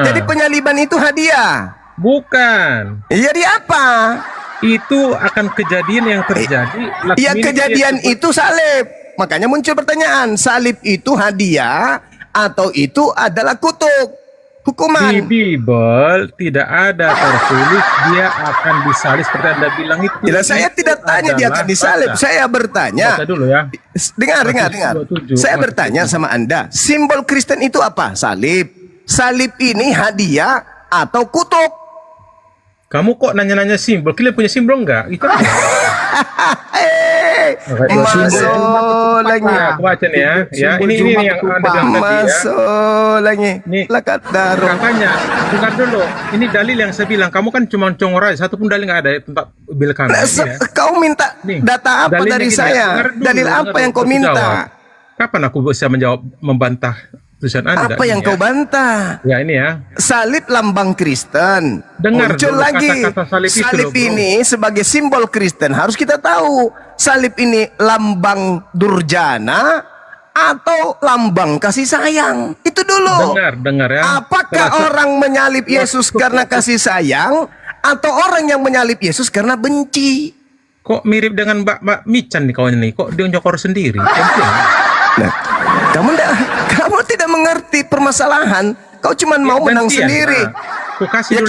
Jadi penyaliban itu hadiah? Bukan. Jadi apa? Itu akan kejadian yang terjadi. Kejadian itu salib. Makanya muncul pertanyaan, salib itu hadiah atau itu adalah kutuk? Hukuman. Di Bible tidak ada tertulis dia akan disalib seperti Anda bilang itu. Tidak, saya tidak tanya dia akan disalib. Saya bertanya. Baca dulu ya. Dengar. Matius 27, Saya Matius bertanya sama Anda. Simbol Kristen itu apa? Salib. Salib ini hadiah atau kutuk? Kamu kok nanya-nanya simbol? Kalian punya simbol enggak? Itu Masuk lagi. Aku baca nih ya. Ya, ini yang Anda bilang tadi ya. Masuk lagi. Lakat daruh. Katanya, dengar dulu. Ini dalil yang saya bilang. Kamu kan cuma congor aja. Satu pun dalil nggak ada tentang bil kami. Ya. Kau minta data apa dari saya? Dalil apa yang kau minta? Kapan aku bisa membantah tulisan Anda? Apa yang kau bantah? Ya ini ya. Salib lambang Kristen. Dengar muncul dulu lagi. kata-kata salib itu, ini sebagai simbol Kristen harus kita tahu. Salib ini lambang durjana atau lambang kasih sayang? Itu dulu. Dengar ya. Apakah orang menyalib Yesus karena kasih sayang atau orang yang menyalib Yesus karena benci? Kok mirip dengan Mbak Mican nih kawan ini? Kok dia nyokor sendiri? Nah, kamu tidak mengerti permasalahan. Kau cuma mau menang sendiri. Ya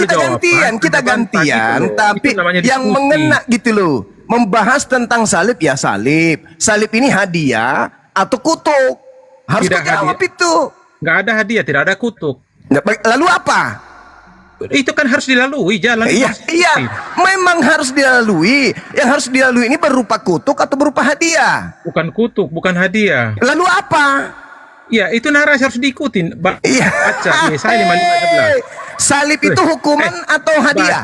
kita gantian, tapi yang mengena gitu loh. Membahas tentang salib ya salib. Salib ini hadiah atau kutuk? Harus kau jawab itu. Nggak ada hadiah, tidak ada kutuk. Lalu apa? Itu kan harus dilalui jalan. Iya, memang harus dilalui. Yang harus dilalui ini berupa kutuk atau berupa hadiah? Bukan kutuk, bukan hadiah. Lalu apa? Ya, itu narasi harus diikutin. Iya. Baca, Yesaya 55:11. Salib itu hukuman atau hadiah?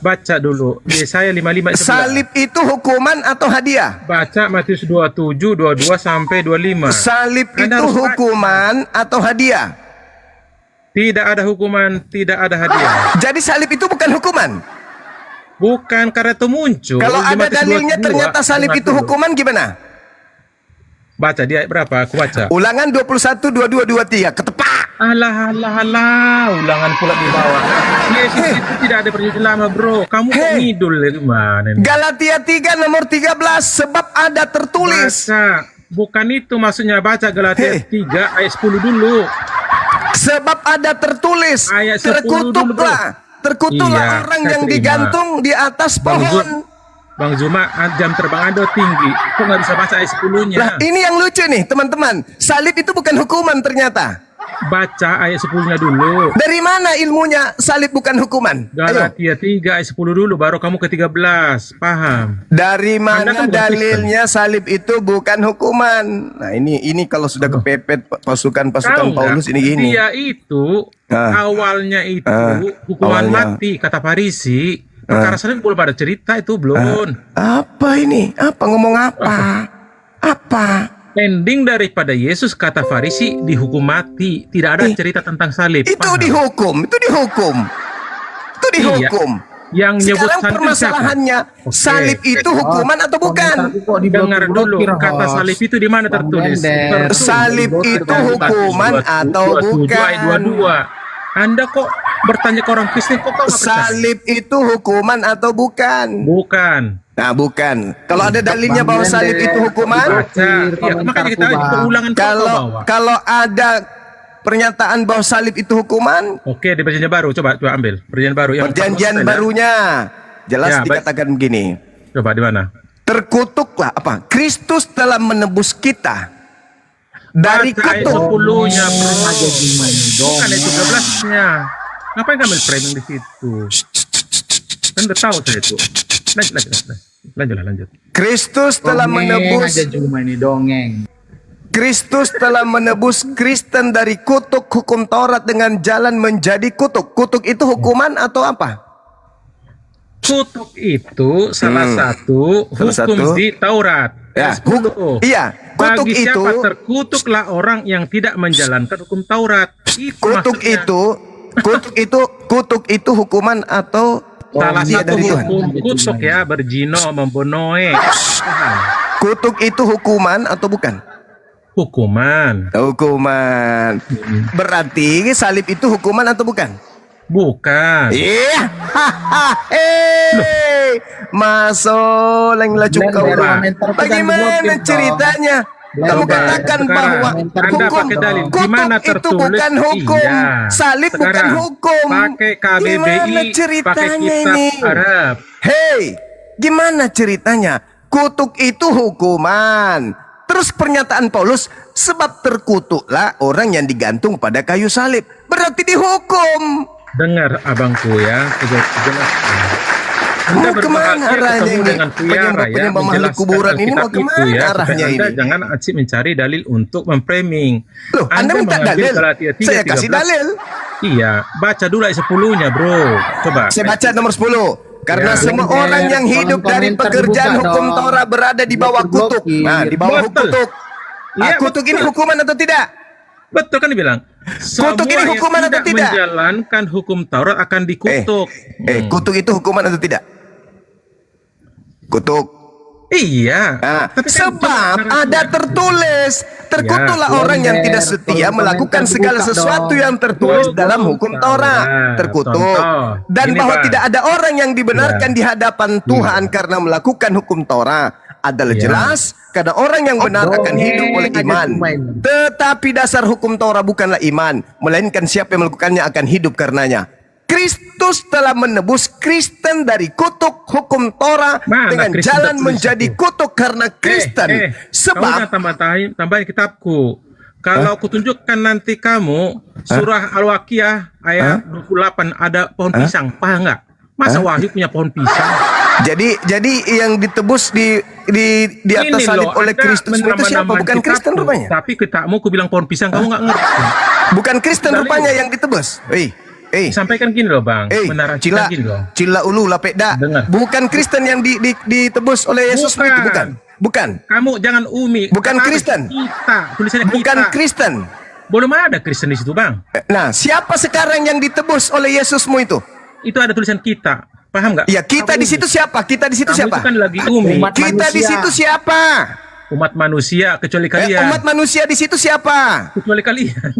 Baca dulu. Yesaya 55:11. Salib itu hukuman atau hadiah? Baca Matius 27, 22 sampai 25. Salib itu hukuman atau hadiah? Tidak ada hukuman, tidak ada hadiah. Jadi salib itu bukan hukuman? Bukan, karena itu muncul. Kalau ada dalilnya ternyata salib itu hukuman gimana? Baca dia berapa? Aku baca. Ulangan 21, 22, 23. Ketepak. Alah. Ulangan pula di bawah. Yesus itu tidak ada perjanjian lama, bro. Kamu kok ngidul gimana? Galatia 3 nomor 13. Sebab ada tertulis. Baca. Bukan itu maksudnya. Baca Galatia 3 ayat 10 dulu. Sebab ada tertulis, terkutuklah iya, orang yang digantung di atas pohon. Bang Zuma, jam terbang Anda tinggi. Kok nggak bisa baca ayat 10-nya? Nah, ini yang lucu nih, teman-teman. Salib itu bukan hukuman ternyata. Baca ayat 10-nya dulu. Dari mana ilmunya salib bukan hukuman? Galatia 3 ayat 10 dulu, baru kamu ke 13. Paham? Dari mana dalilnya salib itu bukan hukuman? Nah, ini kalau sudah kepepet pasukan Paulus ini gini. Dia itu awalnya itu hukuman mati, kata Farisi. Perkara salib belum ada cerita itu, belum. Apa ini? Apa ngomong apa? Apa? Ending daripada Yesus, kata Farisi, dihukum mati. Tidak ada cerita tentang salib. Itu dihukum. Iya. Yang nyebut sekarang permasalahannya salib itu hukuman atau bukan? Dengar dulu, kata salib itu di mana tertulis? Salib itu hukuman atau bukan? Ayat 22. Anda kok bertanya ke orang Kristen, kok nggak percaya? Salib itu hukuman atau bukan? Bukan. Nah, bukan. Kalau ada dalilnya bahwa salib itu hukuman, ya, makanya kita ulangan kalau ada pernyataan bahwa salib itu hukuman, oke, di perjanjian baru coba ambil perjanjian baru. Perjanjian barunya jelas dikatakan begini. Coba di mana? Terkutuklah apa? Kristus telah menebus kita dari kutuk. Ayat 10-nya bukan ayat 13-nya. Ngapain ngambil framing di situ? Kan udah tahu saya itu. Lanjut. Kristus telah menebus. Kristus telah menebus Kristen dari kutuk hukum Taurat dengan jalan menjadi kutuk. Kutuk itu hukuman atau apa? Kutuk itu salah satu hukum di Taurat. Ya, kutuk Bagi itu siapa terkutuklah orang yang tidak menjalankan hukum Taurat. Kutuk itu hukuman atau salah satu dari Tuhan. hukum kutuk ya, berzino, membunuh. Kutuk itu hukuman atau bukan? Hukuman. Berarti salib itu hukuman atau bukan? Bukan. Iya. Masuk lagi kau. Bagaimana ceritanya? Kamu katakan bahwa Anda hukum pakai dalil. Di kutuk mana itu tertulis? bukan hukum, Iya. salib bukan Sekarang, hukum. pakai KBBI, Gimana pakai ceritanya kitab ini? Arab. Hei, gimana ceritanya? Kutuk itu hukuman. Terus pernyataan Paulus, sebab terkutuklah orang yang digantung pada kayu salib. Berarti dihukum. Dengar abangku ya, jelaskan. Mau kemana arahnya ini? Dengan Tiara ya, Penyembah makhluk kuburan ini mau kemana arahnya Anda ini? jangan asyik mencari dalil untuk memframing. Loh, Anda minta mengambil dalil? Galatia 3, Saya kasih 13. dalil. Iya, baca dulu ayat 10-nya, bro. Coba. Saya baca nomor 10. Karena Ya. semua orang yang hidup dari pekerjaan hukum Torah berada di bawah kutuk. Nah, di bawah Betul. kutuk. Iya, Kutuk ini betul. hukuman atau tidak? Betul kan dibilang. Kutuk ini Semua hukuman yang atau tidak? menjalankan hukum Taurat akan dikutuk. Kutuk itu hukuman atau tidak? Kutuk. Iya. Nah, sebab ada tertulis, terkutuklah Ya, orang yang tidak setia melakukan segala sesuatu yang tertulis dalam hukum Torah. Terkutuk. Contoh. Dan Ini, bahwa Bang. tidak ada orang yang dibenarkan di hadapan Tuhan karena melakukan hukum Torah adalah Ya. jelas karena orang yang benar akan hidup oleh iman. Tetapi dasar hukum Torah bukanlah iman, melainkan siapa yang melakukannya akan hidup karenanya. Kristus telah menebus Kristen dari kutuk hukum Torah Mana dengan Kristen jalan tertulis menjadi kutuk karena Kristen. Sebab tambahin kitabku. Kalau kutunjukkan nanti kamu surah Al-Waqiah ayat 28 ada pohon pisang, paham nggak? Masa Wahyu punya pohon pisang? Jadi yang ditebus di atas Ini salib loh, oleh Anda Kristus itu siapa? menambah-nambah Bukan Kristen kitabku. rupanya. Tapi kitabmu ku bilang pohon pisang, kamu nggak ngerti. Bukan Kristen rupanya yang ditebus. Sampaikan gini loh bang, Cila, gini loh. Cila ulu lapekda. Bukan Kristen yang ditebus oleh Yesus itu, bukan. Kamu jangan umi. Bukan Kata Kristen. Kita, tulisannya Bukan kita. Kristen. Belum ada Kristen di situ bang. Nah, siapa sekarang yang ditebus oleh Yesusmu itu? Itu ada tulisan kita. Paham nggak? Ya, kita di situ siapa? Kita di situ Kamu siapa? itu kan lagi umi. Kita di situ siapa? Umat manusia kecuali kalian. Umat manusia di situ siapa? Kecuali kalian.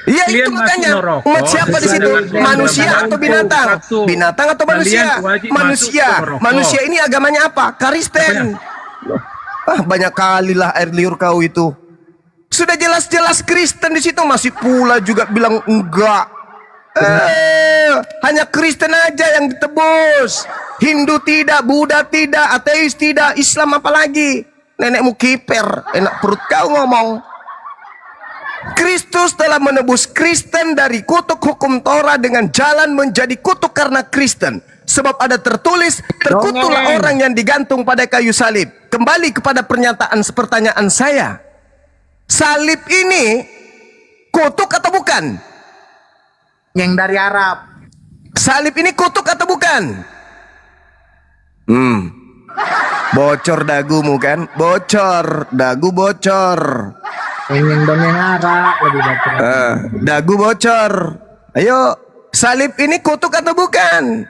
Iya, itu Kalian makanya. masuk neraka Umat siapa di situ? sesuai dengan Manusia undang-undang atau binatang? satu. Binatang atau manusia? Kalian wajib Manusia. masuk neraka. Manusia ini agamanya apa? Kristen. Banyak kali lah air liur kau itu. Sudah jelas-jelas Kristen di situ, masih pula juga bilang enggak. Hanya Kristen aja yang ditebus. Hindu tidak, Buddha tidak, ateis tidak, Islam apalagi. Nenekmu kiper, enak perut kau ngomong. Kristus telah menebus Kristen dari kutuk hukum Torah dengan jalan menjadi kutuk karena Kristen. Sebab ada tertulis, terkutuklah orang yang digantung pada kayu salib. Kembali kepada pertanyaan saya. Salib ini kutuk atau bukan? Yang dari Arab. Salib ini kutuk atau bukan? Bocor dagumu kan? Bocor, dagu bocor. Yang dongeng Arab lebih baca. Dagu bocor. Ayo, salib ini kutuk atau bukan?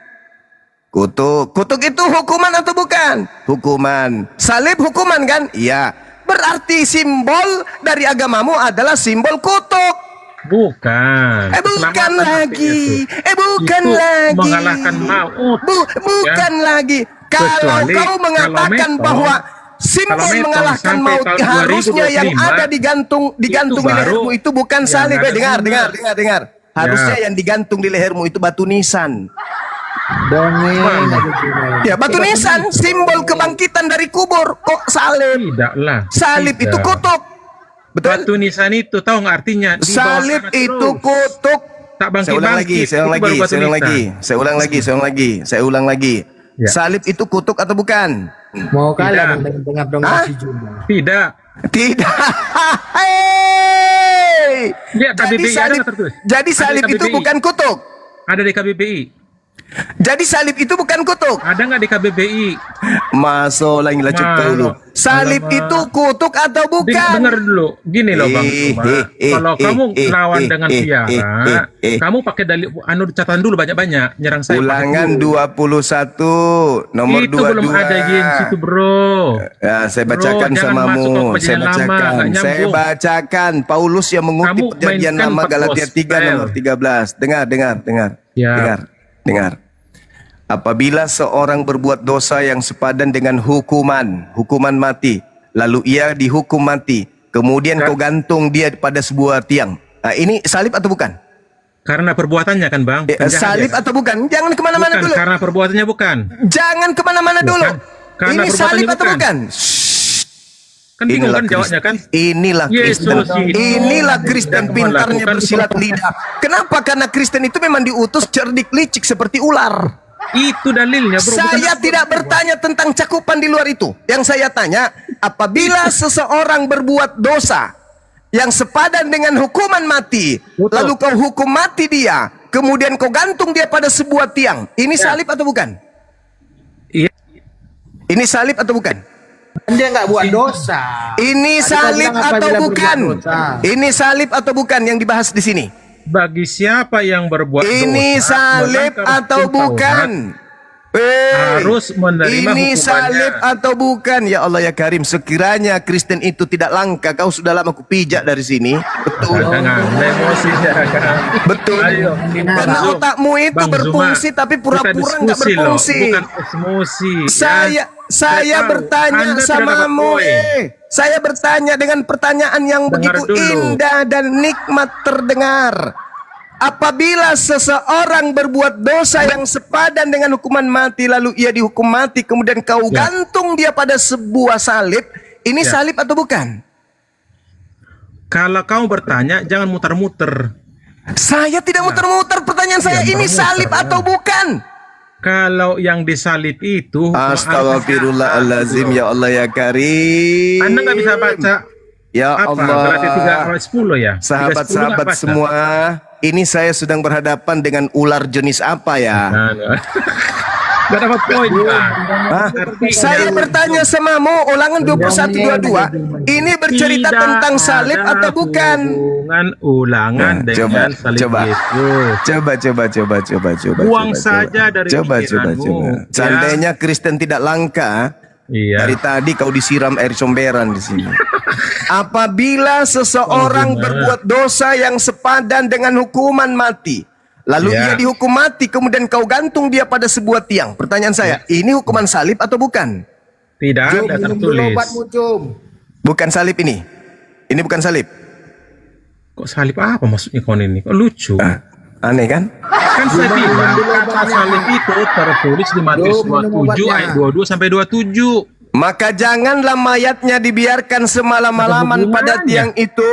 Kutuk. Kutuk itu hukuman atau bukan? Hukuman. Salib hukuman kan? Iya. Berarti simbol dari agamamu adalah simbol kutuk. Bukan. Bukan lagi. Bukan Itu lagi. mengalahkan maut. Bukan lagi. Kalau Kecuali kau mengatakan kalau bahwa simbol Metong mengalahkan sampai maut tahun harusnya yang 2025, ada digantung di itu baru lehermu itu bukan yang salib. ada Dengar. guna. Harusnya Ya. yang digantung di lehermu itu batu nisan. Dongeng. Ya, batu nisan simbol kebangkitan dari kubur. Kok salib? Tidaklah. Salib itu Tidak. kutuk. Betul? Batu nisan itu tahu nggak artinya? Di bawah Salib tanah itu terus. kutuk. Tak Saya ulang lagi, bangkit-bangkit. saya ulang Itu baru lagi, batu saya ulang nisan. lagi, saya ulang lagi, saya ulang lagi, saya ulang lagi. Ya. Salib itu kutuk atau bukan? Mau kalah Tidak. dengar dongeng si Juma. Tidak. Tidak. Hei. Lihat KBBI ada nggak tertulis? Jadi Ada di salib itu KBBI. bukan kutuk. Ada di KBBI. Jadi salib itu bukan kutuk. Ada nggak di KBBI? Masuk lagi lah cuk dulu. Salib Alamak. itu kutuk atau bukan? Dengar dulu, gini loh Bang Cuma. Kalau kamu lawan dengan Tiara, kamu pakai dalil catatan dulu banyak-banyak nyerang saya. Ulangan 21 nomor itu 22. belum ada Yin situ bro. Ya, saya bacakan Bro, jangan masuk ke samamu. Saya perjanjian lama, bacakan. nggak Saya nyambung. bacakan. Paulus yang mengutip Kamu perjanjian mainkan lama empat Galatia 3 gospel. nomor 13. Dengar. Ya. Dengar. Apabila seorang berbuat dosa yang sepadan dengan hukuman mati, lalu ia dihukum mati, kemudian kau gantung dia pada sebuah tiang. Nah, ini salib atau bukan? Karena perbuatannya kan bang. Penjahat Salib dia. atau bukan? Jangan kemana-mana Bukan, dulu. karena perbuatannya bukan. Jangan kemana-mana dulu. Karena Ini perbuatannya salib atau bukan? Kan bingung kan jawabnya kan? Inilah Yesus Kristen. itu Inilah Kristen tidak pintarnya melakukan bersilat lidah. Kenapa? Karena Kristen itu memang diutus cerdik licik seperti ular. Itu dalilnya bro. Saya tidak bertanya tentang cakupan di luar itu. Yang saya tanya, apabila seseorang berbuat dosa yang sepadan dengan hukuman mati, lalu kau hukum mati dia, kemudian kau gantung dia pada sebuah tiang, ini salib atau bukan? Iya. Ini salib atau bukan? Dia nggak buat dosa. Ini Tadi kau salib bilang atau apabila bukan? berbuat dosa. Ini salib atau bukan yang dibahas di sini? Bagi siapa yang berbuat Ini dosa, salib melanggar atau hukum bukan? harus menerima Ini hukumannya. salib atau bukan? Ya Allah ya Karim, sekiranya Kristen itu tidak langka, kau sudah lama kupijak dari sini. Betul. Jangan emosinya kan. Betul. Ayo, Karena Zuma. otakmu itu Bang berfungsi Zuma, tapi kita pura-pura nggak diskusi loh, berfungsi. bukan emosi. Saya tahu, bertanya Anda tidak sama dapat poin. Saya bertanya dengan pertanyaan yang Dengar begitu dulu. indah dan nikmat terdengar. Apabila seseorang berbuat dosa yang sepadan dengan hukuman mati, lalu ia dihukum mati, kemudian kau gantung dia pada sebuah salib, ini salib atau bukan? Kalau kamu bertanya, jangan muter-muter. Saya tidak muter-muter, pertanyaan saya ini salib atau bukan? Kalau yang disalib itu Astagfirullahalazim, ya Allah ya Karim. Anda nggak bisa baca ya apa? Allah. Berarti 310 ya? 310 Sahabat-sahabat nggak baca? semua, ini saya sedang berhadapan dengan ular jenis apa ya? Gak dapat poin kan? Saya bertanya samamu, ulangan 2122 ini bercerita Tidak tentang salib ada atau bukan? hubungan ulangan dengan salib Yesus. Coba. Buang saja dari Coba. pikiranmu. Seandainya Kristen tidak langka, dari tadi kau disiram air comberan di sini. Apabila seseorang berbuat dosa yang sepadan dengan hukuman mati, lalu ia dihukum mati, kemudian kau gantung dia pada sebuah tiang. Pertanyaan saya, ini hukuman salib atau bukan? Tidak ada tertulis. Bukan salib ini. Ini bukan salib. Kok salib apa maksudnya kawan ini? Kok lucu? Aneh kan? Kan saya bilang kata salib itu tertulis di Matius 27 ayat 22 sampai 27. Maka janganlah mayatnya dibiarkan semalam-malaman pada tiang itu,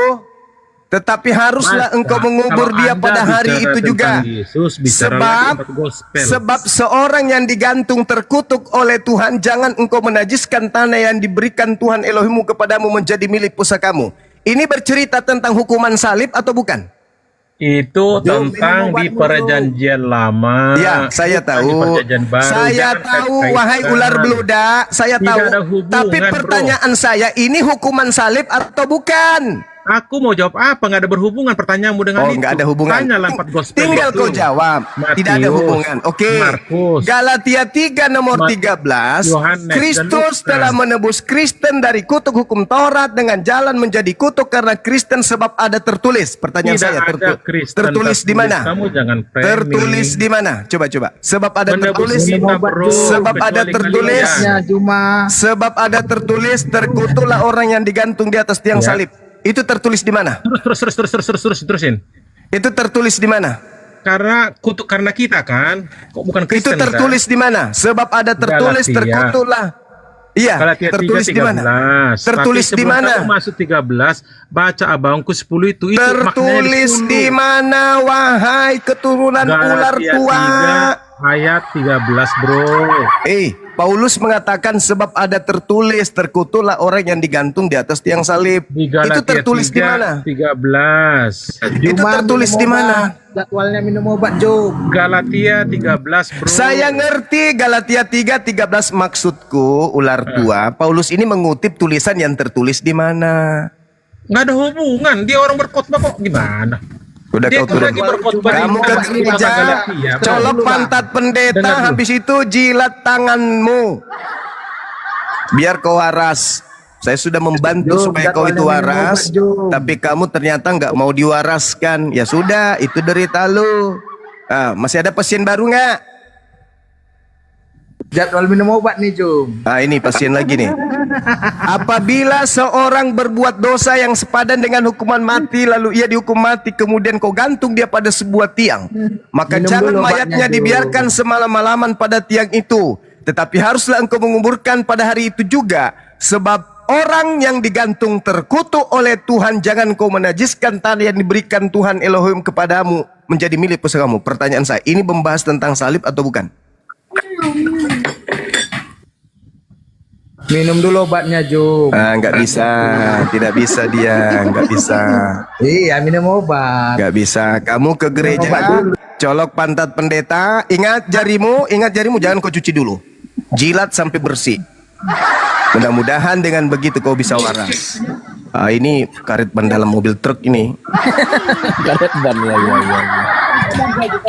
tetapi haruslah engkau mengubur dia pada hari itu juga. Sebab seorang yang digantung terkutuk oleh Tuhan, jangan engkau menajiskan tanah yang diberikan Tuhan Elohimmu kepadamu menjadi milik pusakamu. Ini bercerita tentang hukuman salib atau bukan? Itu tentang di perjanjian lama. Ya, saya tahu. Saya tahu, wahai ular beludak, saya tahu. Tapi pertanyaan saya, ini hukuman salib atau bukan? Aku mau jawab apa? Nggak ada berhubungan pertanyaanmu dengan itu. Nggak ada hubungan. Tanya lampat gospel Tinggal itu. kau jawab. Tidak ada hubungan. Oke. Galatia 3 nomor 13. Yohanes Kristus dan Lukas. telah menebus Kristen dari kutuk hukum Taurat dengan jalan menjadi kutuk karena Kristen sebab ada tertulis. Pertanyaan Tidak saya, ada Kristen tertulis di mana? Kamu jangan framing. Tertulis di mana? Coba. Sebab ada Menebus tertulis. kita, bro. Sebab ada Kecuali tertulis. kalian. Sebab ada tertulis, terkutuklah orang yang digantung di atas tiang salib. Itu tertulis di mana? Terusin. Itu tertulis di mana? Karena kutuk karena kita kan, kok bukan Itu Kristen tertulis di mana? Sebab ada tertulis, Galatia. terkutuklah. Iya, Galatia tertulis 3, di mana? 13. Tertulis Tapi di sebelum mana? kamu masuk 13, baca abangku 10 itu Tertulis di mana, wahai keturunan ular tua? Ayat 13, bro. Paulus mengatakan sebab ada tertulis, terkutuklah orang yang digantung di atas tiang salib. Itu tertulis di mana? 13. Itu tertulis di mana? Jadwalnya minum obat, Job. Galatia 13, bro. Saya ngerti Galatia 3:13 maksudku, ular tua. Paulus ini mengutip tulisan yang tertulis di mana? Nggak ada hubungan. Dia orang berkhotbah kok gimana? Udah Dia kau turun. lagi berkhotbah di Kamu ke Galatia, gereja, Galatia. colok pantat pendeta, Dengar dulu. habis itu jilat tanganmu. Biar kau waras. Saya sudah membantu supaya kau itu waras, tapi kamu ternyata nggak mau diwaraskan. Ya sudah, itu derita lu. Masih ada pasien baru nggak? Jadwal minum obat nih, Jum. Ah, ini pasien lagi nih. Apabila seorang berbuat dosa yang sepadan dengan hukuman mati, lalu ia dihukum mati, kemudian kau gantung dia pada sebuah tiang, maka Minum jangan dulu mayatnya obatnya, dibiarkan semalam-malaman pada tiang itu, tetapi haruslah engkau menguburkan pada hari itu juga, sebab orang yang digantung terkutuk oleh Tuhan. Jangan kau menajiskan tanah yang diberikan Tuhan Elohim kepadamu menjadi milik pusakamu. Pertanyaan saya, ini membahas tentang salib atau bukan? Minum dulu obatnya, Jum. Nggak bisa, tidak bisa dia, nggak bisa. Iya, minum obat. Nggak bisa. Kamu ke gereja, colok pantat pendeta, ingat jarimu, jangan kau cuci dulu. Jilat sampai bersih. Mudah-mudahan dengan begitu kau bisa waras. Ini karet ban dalam mobil truk ini. Karet ban, ya.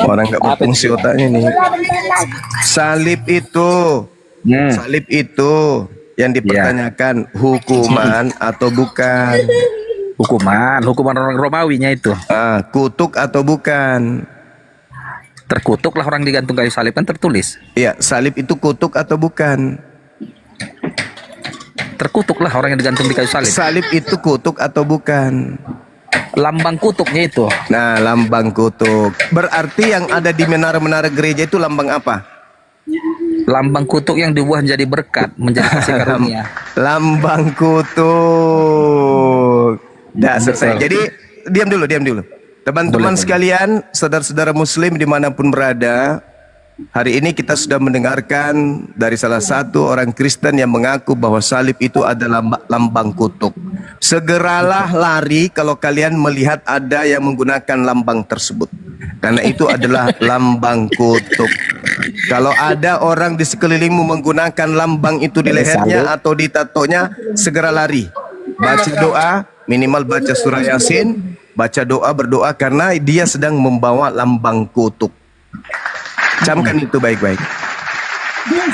Orang nggak berfungsi otaknya nih. Salib itu yang dipertanyakan hukuman atau bukan? Hukuman orang Romawinya itu. Kutuk atau bukan? Terkutuklah orang digantung kayu salib, kan tertulis. Iya, salib itu kutuk atau bukan? Terkutuklah orang yang digantung di kayu salib. Salib itu kutuk atau bukan? Lambang kutuknya itu. Nah, lambang kutuk. Berarti yang ada di menara-menara gereja itu lambang apa? Lambang kutuk yang dibuat menjadi berkat, menjadi kasih karunia. Lambang kutuk. Dah selesai. Jadi diam dulu. Teman-teman sekalian, saudara-saudara muslim dimanapun berada, hari ini kita sudah mendengarkan dari salah satu orang Kristen yang mengaku bahwa salib itu adalah lambang kutuk. Segeralah lari kalau kalian melihat ada yang menggunakan lambang tersebut, karena itu adalah lambang kutuk. Kalau ada orang di sekelilingmu menggunakan lambang itu di lehernya atau di tatonya, segera lari. Baca doa, minimal baca surah Yasin, baca doa, berdoa, karena dia sedang membawa lambang kutuk. Camkan itu baik-baik.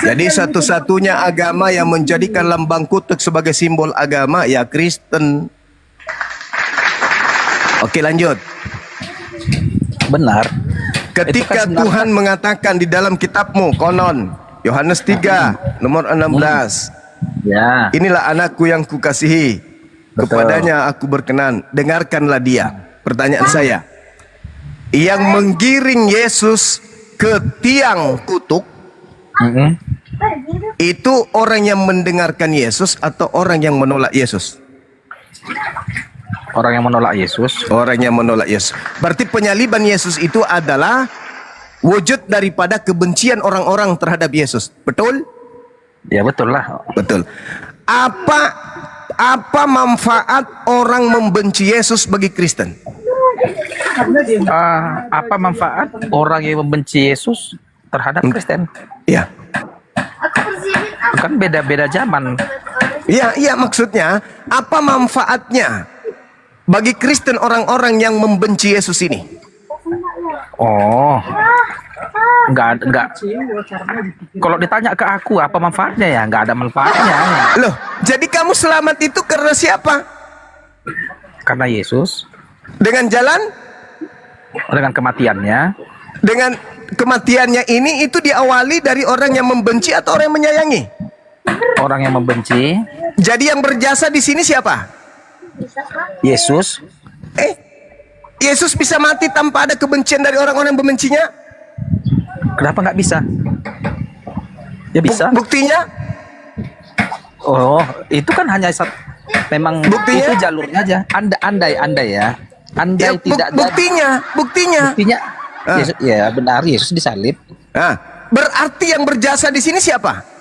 Jadi satu-satunya agama yang menjadikan lambang kutuk sebagai simbol agama ya Kristen. Oke, lanjut. Benar. Ketika Tuhan mengatakan di dalam kitabmu, konon Yohanes 3 nomor 16, ya, inilah anakku yang kukasihi, kepadanya aku berkenan, dengarkanlah dia. Pertanyaan saya, yang menggiring Yesus ke tiang kutuk itu orang yang mendengarkan Yesus atau orang yang menolak Yesus? Orang yang menolak Yesus. Orang yang menolak Yesus. Berarti penyaliban Yesus itu adalah wujud daripada kebencian orang-orang terhadap Yesus. Betul? Ya, betul lah. Betul. Apa manfaat orang membenci Yesus bagi Kristen? Apa manfaat orang yang membenci Yesus terhadap Kristen? Iya. Kan beda-beda zaman. Iya, maksudnya apa manfaatnya bagi Kristen orang-orang yang membenci Yesus ini? Oh, enggak. Kalau ditanya ke aku apa manfaatnya ya, enggak ada manfaatnya. Loh, jadi kamu selamat itu karena siapa? Karena Yesus. Dengan jalan? Dengan kematiannya. Dengan kematiannya ini itu diawali dari orang yang membenci atau orang yang menyayangi? Orang yang membenci. Jadi yang berjasa di sini siapa? Yesus. Yesus bisa mati tanpa ada kebencian dari orang-orang yang membencinya? Kenapa nggak bisa? Ya bisa. Buktinya? Oh, itu kan hanya memang buktinya? Itu jalurnya aja. Andai ya. Andai tidak buktinya. Yesus, ya benar, Yesus disalib. Berarti yang berjasa di sini siapa?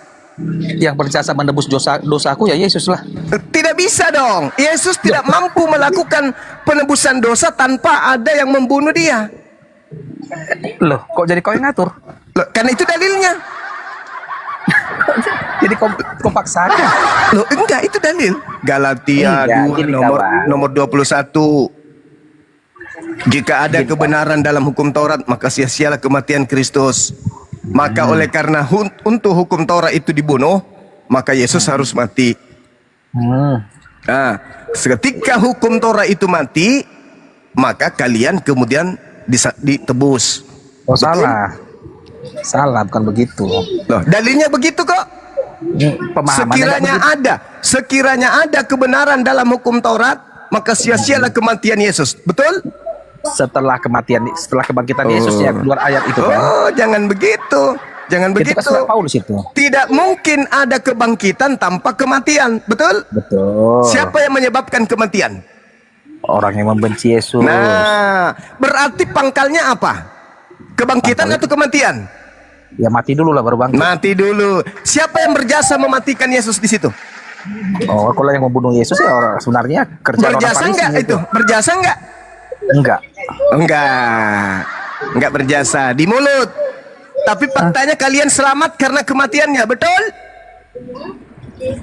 Yang berjasa menebus dosaku ya Yesus lah. Tidak bisa dong. Yesus tidak mampu melakukan penebusan dosa tanpa ada yang membunuh dia. Loh, kok jadi kau yang ngatur? Loh, kan itu dalilnya. Jadi kau paksakan. Loh, enggak, itu dalil. Galatia 2 nomor 21. Jika ada kebenaran dalam hukum Taurat, maka sia-sialah kematian Kristus. Maka oleh karena untuk hukum Taurat itu dibunuh, maka Yesus harus mati. Nah, ketika hukum Taurat itu mati, maka kalian kemudian ditebus. Oh, salah. Salah, bukan begitu. Loh, dalilnya begitu kok. Pemahamannya Sekiranya ada kebenaran dalam hukum Taurat, maka sia-sialah kematian Yesus. Betul? setelah kebangkitan Yesus ya, keluar ayat itu kan. Oh, jangan begitu. Jangan Ketika begitu. surat Paulus itu. Tidak mungkin ada kebangkitan tanpa kematian. Betul? Betul. Siapa yang menyebabkan kematian? Orang yang membenci Yesus. Nah, berarti pangkalnya apa? Kebangkitan atau kematian? Ya mati dulu lah baru bangkit. Mati dulu. Siapa yang berjasa mematikan Yesus di situ? Oh, kalau yang membunuh Yesus ya orang sebenarnya kerjaan orang Berjasa Farisi enggak itu? Berjasa enggak? Enggak. Enggak berjasa di mulut. Tapi faktanya kalian selamat karena kematiannya, betul?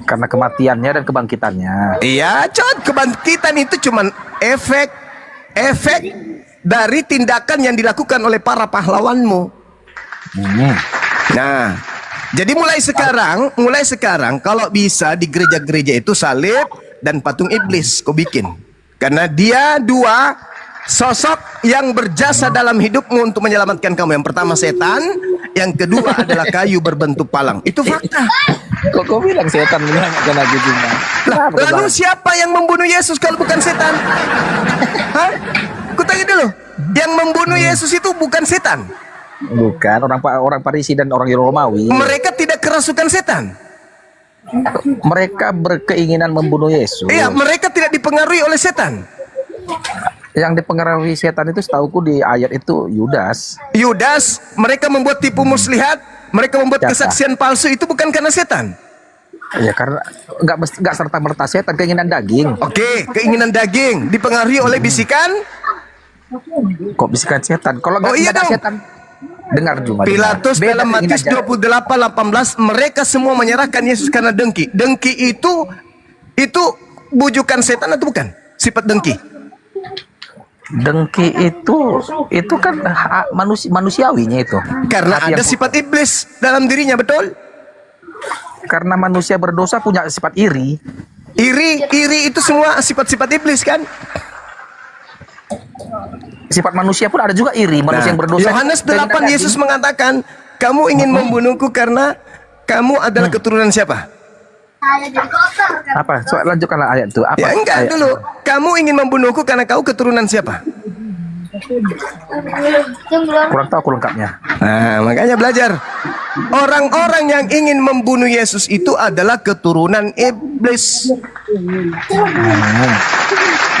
Karena kematiannya dan kebangkitannya. Iya, kebangkitan itu cuman efek dari tindakan yang dilakukan oleh para pahlawanmu. Nah, jadi mulai sekarang kalau bisa di gereja-gereja itu salib dan patung iblis kau bikin. Karena dia dua sosok yang berjasa dalam hidupmu untuk menyelamatkan kamu. Yang pertama setan, yang kedua adalah kayu berbentuk palang. Itu fakta. Kok kau bilang setan menyelamatkan aku cuma? Lalu siapa yang membunuh Yesus kalau bukan setan? Hah? Kutanya dulu. Yang membunuh Yesus itu bukan setan. Bukan, orang Farisi dan orang Romawi. Mereka tidak kerasukan setan. Mereka berkeinginan membunuh Yesus. Iya, mereka tidak dipengaruhi oleh setan. Yang dipengaruhi setan itu setauku di ayat itu Yudas. Mereka membuat tipu muslihat, mereka membuat kesaksian palsu, itu bukan karena setan. Ya karena enggak serta-merta setan, keinginan daging. Oke, keinginan daging dipengaruhi oleh bisikan. Kok bisikan setan? Kalau iya ada dong. setan, dengar Juma. Pilatus dalam Matius 28:18 mereka semua menyerahkan Yesus karena dengki. Dengki itu bujukan setan atau bukan? Sifat dengki. Dengki itu kan manusiawinya itu. Karena ada sifat iblis dalam dirinya, betul? Karena manusia berdosa punya sifat iri. Iri itu semua sifat-sifat iblis kan? Sifat manusia pun ada juga iri, manusia yang berdosa. Yohanes 8 Yesus mengatakan, kamu ingin membunuhku karena kamu adalah keturunan siapa? Apa? Soal lanjutkanlah ayat itu. Apa? Ya enggak dulu. Kamu ingin membunuhku karena kau keturunan siapa? Kurang tahu aku lengkapnya. Nah, makanya belajar. Orang-orang yang ingin membunuh Yesus itu adalah keturunan iblis.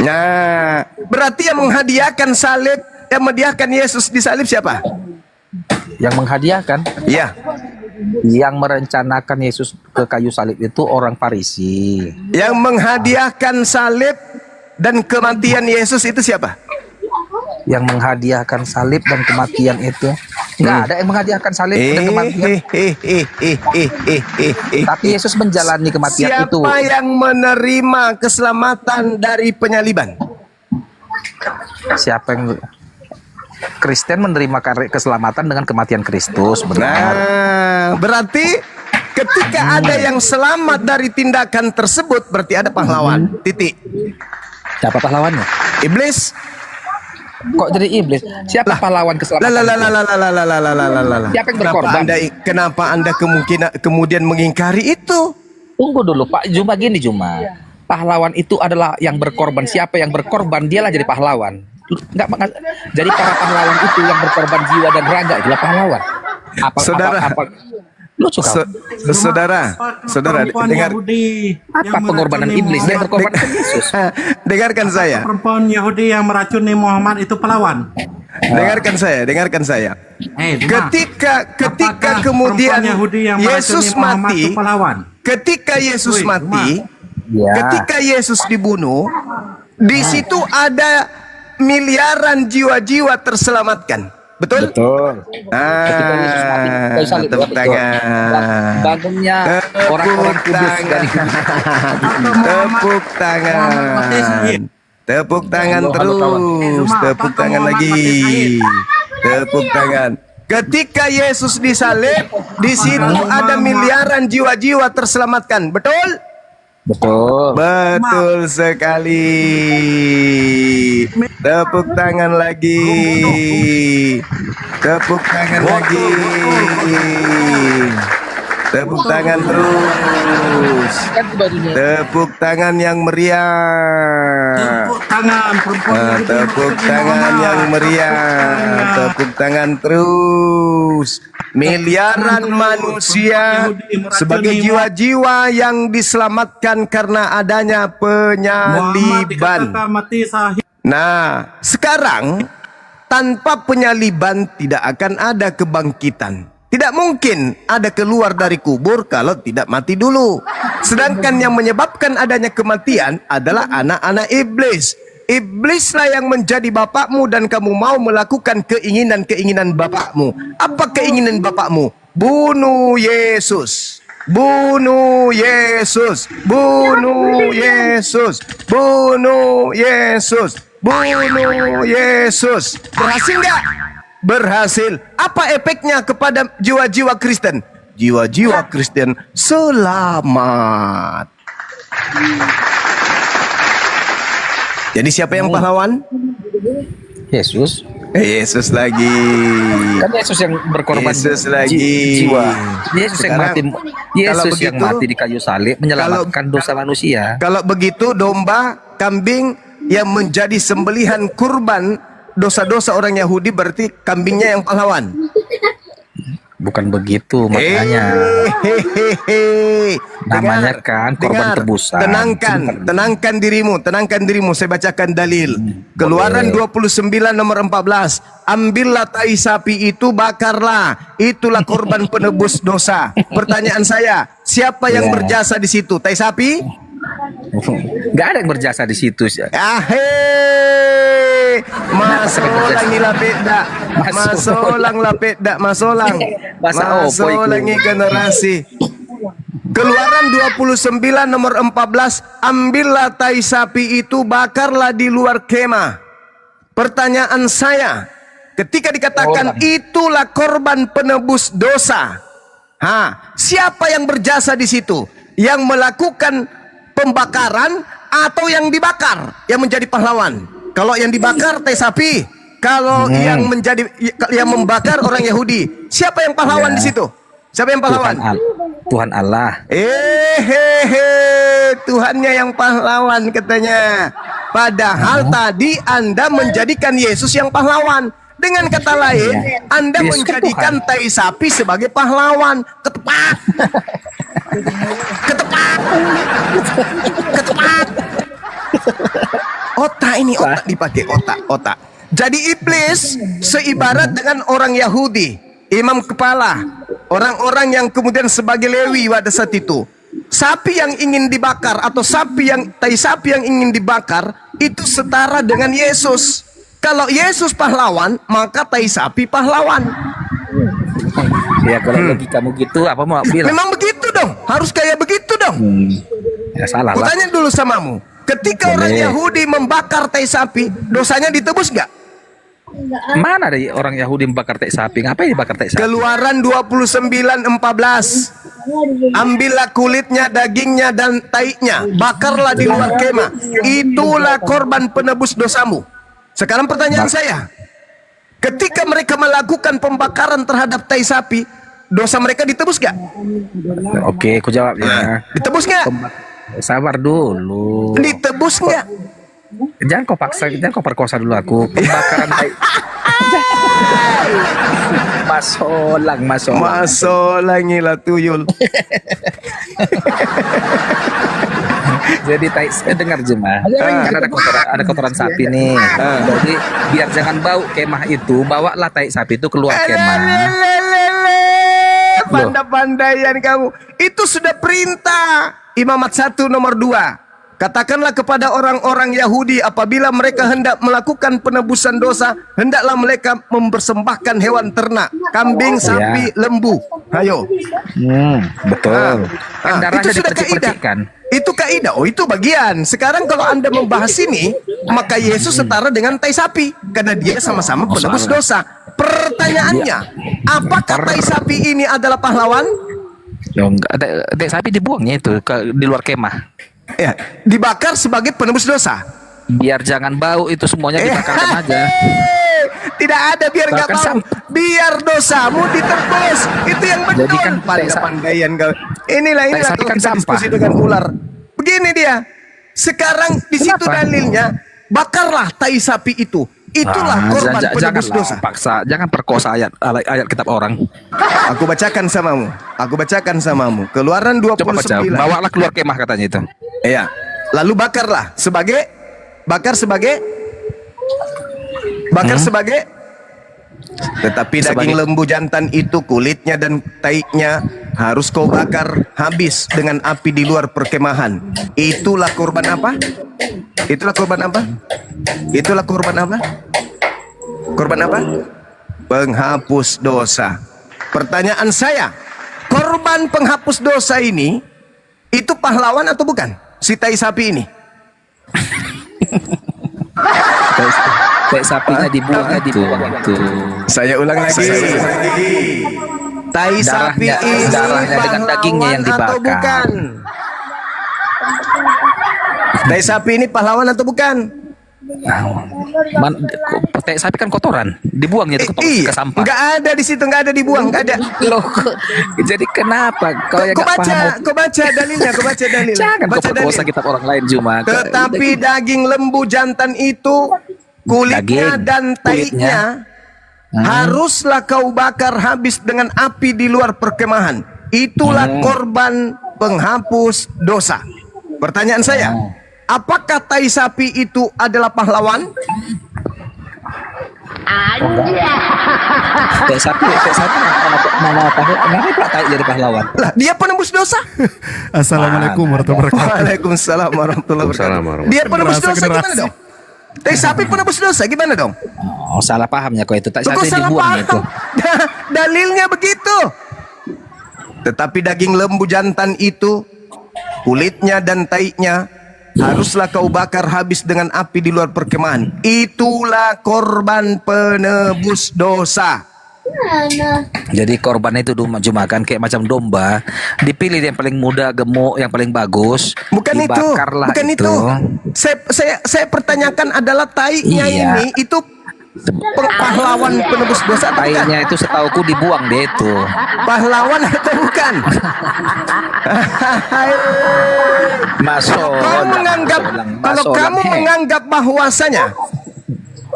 Nah, berarti yang menghadiahkan salib, yang menghadiahkan Yesus di salib siapa? Yang menghadiahkan? Iya. Yang merencanakan Yesus ke kayu salib itu orang Farisi. Yang menghadiahkan salib dan kematian Yesus itu siapa? Yang menghadiahkan salib dan kematian itu nggak ada yang menghadiahkan salib dan kematian. Tapi Yesus menjalani kematian itu. Siapa yang menerima keselamatan dari penyaliban? Siapa yang Kristen menerima keselamatan dengan kematian Kristus, benar. Nah, berarti ketika ada yang selamat dari tindakan tersebut, berarti ada pahlawan. Titik. Siapa pahlawannya? Iblis. Kok jadi iblis? Siapa pahlawan keselamatan? Siapa yang berkorban? Kenapa anda kemudian mengingkari itu? Tunggu dulu, Pak Juma, gini Juma. Pahlawan itu adalah yang berkorban. Siapa yang berkorban, dialah jadi pahlawan. Jadi para pahlawan itu yang berkorban jiwa dan raga itulah pahlawan. Saudara, dengar. Apa pengorbanan iblis? Dia berkorban ke Yesus. Dengarkan saya. Perempuan Yahudi yang meracuni Muhammad itu pahlawan. Dengarkan saya. Ketika kemudian Yesus mati, ketika Yesus mati, ketika Yesus dibunuh, di situ ada miliaran jiwa-jiwa terselamatkan. Betul? Betul. Tepuk tangan. Bangunnya orang-orang kudus dari Tepuk tangan. Tepuk tangan terus. Tepuk tangan lagi. Tepuk tangan. Ketika Yesus disalib, di situ ada miliaran jiwa-jiwa terselamatkan. Betul? Betul. Betul sekali. Tepuk tangan lagi. Tepuk tangan lagi. Tepuk tangan terus. Tepuk tangan yang meriah. Tepuk tangan perempuan. Tepuk tangan yang meriah. Tepuk tangan terus. Miliaran manusia sebagai jiwa-jiwa yang diselamatkan karena adanya penyaliban. Nah, sekarang tanpa penyaliban tidak akan ada kebangkitan. Tidak mungkin ada keluar dari kubur kalau tidak mati dulu. Sedangkan yang menyebabkan adanya kematian adalah anak-anak iblis. Iblislah yang menjadi bapakmu dan kamu mau melakukan keinginan-keinginan bapakmu. Apa keinginan bapakmu? Bunuh Yesus. Bunuh Yesus. Bunuh Yesus. Bunuh Yesus. Bunuh Yesus. Berhasil nggak? Berhasil. Apa efeknya kepada jiwa-jiwa Kristen? Jiwa-jiwa Kristen selamat. Jadi siapa yang pahlawan? Yesus. Yesus lagi. Kan Yesus yang berkorban Yesus lagi. jiwa. Yesus Sekarang, yang mati. Yesus yang mati di kayu salib menyelamatkan dosa manusia. Kalau begitu domba, kambing yang menjadi sembelihan kurban dosa-dosa orang Yahudi berarti kambingnya yang pahlawan. Bukan begitu maknanya. Namanya kan korban tebusan. Tenangkan dirimu. Saya bacakan dalil. Keluaran 29 nomor 14. Ambillah tai sapi itu, bakarlah. Itulah korban penebus dosa. Pertanyaan saya, siapa yang berjasa di situ? Tai sapi? Gak ada yang berjasa di situ. Masolang lapeda. Masolang lapeda. Masolang generasi. Keluaran 29 nomor 14. Ambillah tai sapi itu, bakarlah di luar kemah. Pertanyaan saya, ketika dikatakan itulah korban penebus dosa, siapa yang berjasa di situ? Yang melakukan pembakaran atau yang dibakar yang menjadi pahlawan? Kalau yang dibakar tai sapi, kalau yang membakar orang Yahudi, siapa yang pahlawan di situ? Siapa yang pahlawan? Tuhan Allah. Tuhannya yang pahlawan katanya. Padahal tadi Anda menjadikan Yesus yang pahlawan. Dengan kata lain, Anda menjadikan tai sapi sebagai pahlawan. Ketepat. Ketepat. Ketepat. Otak ini, otak dipakai, otak. Jadi iblis seibarat dengan orang Yahudi, imam kepala, orang-orang yang kemudian sebagai Lewi pada saat itu. Sapi yang ingin dibakar atau tai sapi yang ingin dibakar itu setara dengan Yesus. Kalau Yesus pahlawan, maka tai sapi pahlawan. Ya kalau logikamu gitu, apa mau bilang? Memang begitu dong, harus kayak begitu dong. Ya salah lah. Tanya dulu samamu, ketika orang Yahudi membakar tai sapi, dosanya ditebus nggak? Mana ada orang Yahudi membakar tai sapi? Ngapain dibakar tai sapi? Keluaran 29:14. Ambillah kulitnya, dagingnya, dan taiknya, bakarlah di luar kemah. Itulah korban penebus dosamu. Sekarang pertanyaan saya, ketika mereka melakukan pembakaran terhadap tai sapi, dosa mereka ditebus gak? Oke, aku jawab ya. Ditebus gak? Sabar dulu. Ditebus gak? Jangan kau paksa, jangan kau perkosa dulu aku. Pembakaran tai. Masolang ilah tuyul. Jadi dengar Jemaah, kan ada kotoran sapi nih. Jadi biar jangan bau kemah itu, bawalah tai sapi itu keluar kemah. Pandai-pandaian kamu. Itu sudah perintah Imamat 1 nomor 2. Katakanlah kepada orang-orang Yahudi, apabila mereka hendak melakukan penebusan dosa, hendaklah mereka mempersembahkan hewan ternak, kambing, sapi, lembu. Ayo. Betul. Itu sudah kaidah. Itu kaidah. Oh, itu bagian. Sekarang kalau Anda membahas ini, maka Yesus setara dengan tai sapi, karena dia sama-sama penebus dosa. Pertanyaannya, apakah tai sapi ini adalah pahlawan? Ya enggak, tai sapi dibuangnya itu di luar kemah. Ya, dibakar sebagai penebus dosa. Biar jangan bau itu semuanya dibakarkan aja. Tidak ada biar nggak Bahkan bau. Biar dosamu ditebus. Itu yang betul. Jadi kan pandaian kau. Inilah sapi kalau kan kita sampah. diskusi dengan ular. Begini dia. Sekarang di situ dalilnya, bakarlah tai sapi itu. Itulah korban penebus dosa. Paksa, jangan perkosa ayat kitab orang. Aku bacakan samamu. Keluaran 29. Coba baca. Bawalah keluar kemah katanya itu. Iya. Lalu bakarlah sebagai tetapi daging lembu jantan itu, kulitnya dan taiknya harus kau bakar habis dengan api di luar perkemahan. Itulah korban apa? Penghapus dosa. Pertanyaan saya, korban penghapus dosa ini itu pahlawan atau bukan? Si tai sapi ini. Tai sapinya dibuang itu. Saya ulang lagi. Tai sapi ini darahnya dengan dagingnya yang atau dibakar. bukan? Tai sapi ini pahlawan atau bukan? Tai sapi kan kotoran, dibuangnya itu ke sampah. Enggak ada di situ, enggak ada dibuang, enggak ada. Loh, jadi kenapa kau yang Kau enggak paham? baca dalilnya. Jangan kau Baca perkosa dalil. kitab orang lain cuma. Tetapi daging lembu jantan itu, kulitnya dan taiknya haruslah kau bakar habis dengan api di luar perkemahan. Itulah korban penghapus dosa. Pertanyaan saya, apakah tai sapi itu adalah pahlawan? Tai sapi mana tai jadi pahlawan? Lah, dia penembus dosa. Assalamualaikum warahmatullahi wabarakatuh. Waalaikumsalam warahmatullahi wabarakatuh. Dia penebus Generasi dosa gimana generasi. dong? Tai sapi penebus dosa gimana dong? Oh, salah pahamnya kau itu. Tai Kok sapi salah dibuang paham? itu. Dalilnya begitu. Tetapi daging lembu jantan itu, kulitnya dan taiknya haruslah kau bakar habis dengan api di luar perkemahan. Itulah korban penebus dosa. Jadi korban itu cuma kan kayak macam domba, dipilih yang paling muda, gemuk, yang paling bagus. Bukan itu. Dibakarlah Bukan itu. Saya pertanyakan adalah taiknya ini itu pahlawan penebus dosa atau bukan? Taiknya itu setauku dibuang dia itu. Pahlawan atau bukan? Kalau kamu menganggap bahwasanya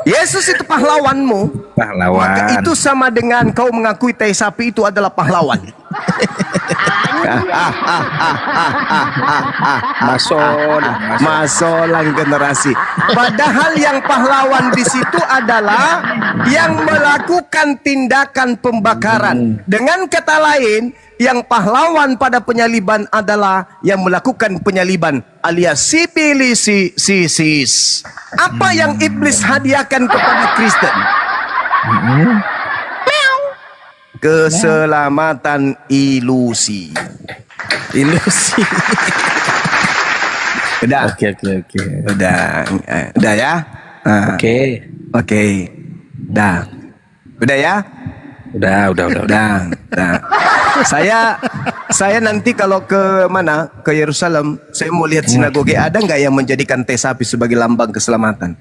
Yesus itu pahlawanmu, maka itu sama dengan kau mengakui tai sapi itu adalah pahlawan. Masolang generasi. Padahal yang pahlawan di situ adalah yang melakukan tindakan pembakaran. Dengan kata lain, yang pahlawan pada penyaliban adalah yang melakukan penyaliban alias sipilis. Apa yang iblis hadiahkan kepada Kristen? Keselamatan ilusi. Udah. Oke. Udah ya. Oke. Udah ya. Udah. Saya nanti kalau ke mana? Ke Yerusalem, saya mau lihat sinagoge, ada nggak yang menjadikan tai sapi sebagai lambang keselamatan?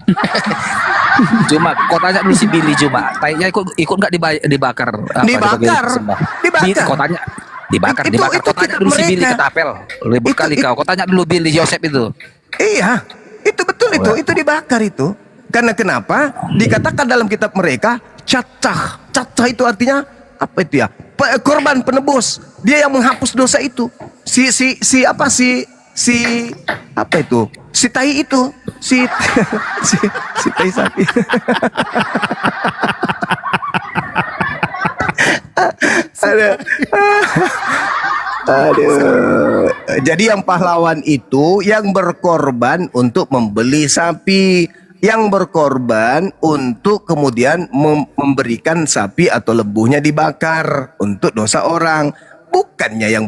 Cuma kau tanya dulu si Billy cuma tainya ikut nggak dibakar? Dibakar. Kau tanya dibakar. Kau tanya dulu si Billy ketapel. Ribut kali kau. Kau tanya dulu Billy Yosef itu. Iya, itu betul itu dibakar itu. Karena kenapa? Dikatakan dalam kitab mereka cacah itu artinya apa itu ya? Korban penebus. Dia yang menghapus dosa itu. Si apa itu? Si tai itu. Si tai sapi. Aduh. Jadi yang pahlawan itu yang berkorban untuk membeli sapi, yang berkorban untuk kemudian memberikan sapi atau lembunya dibakar untuk dosa orang. Bukannya yang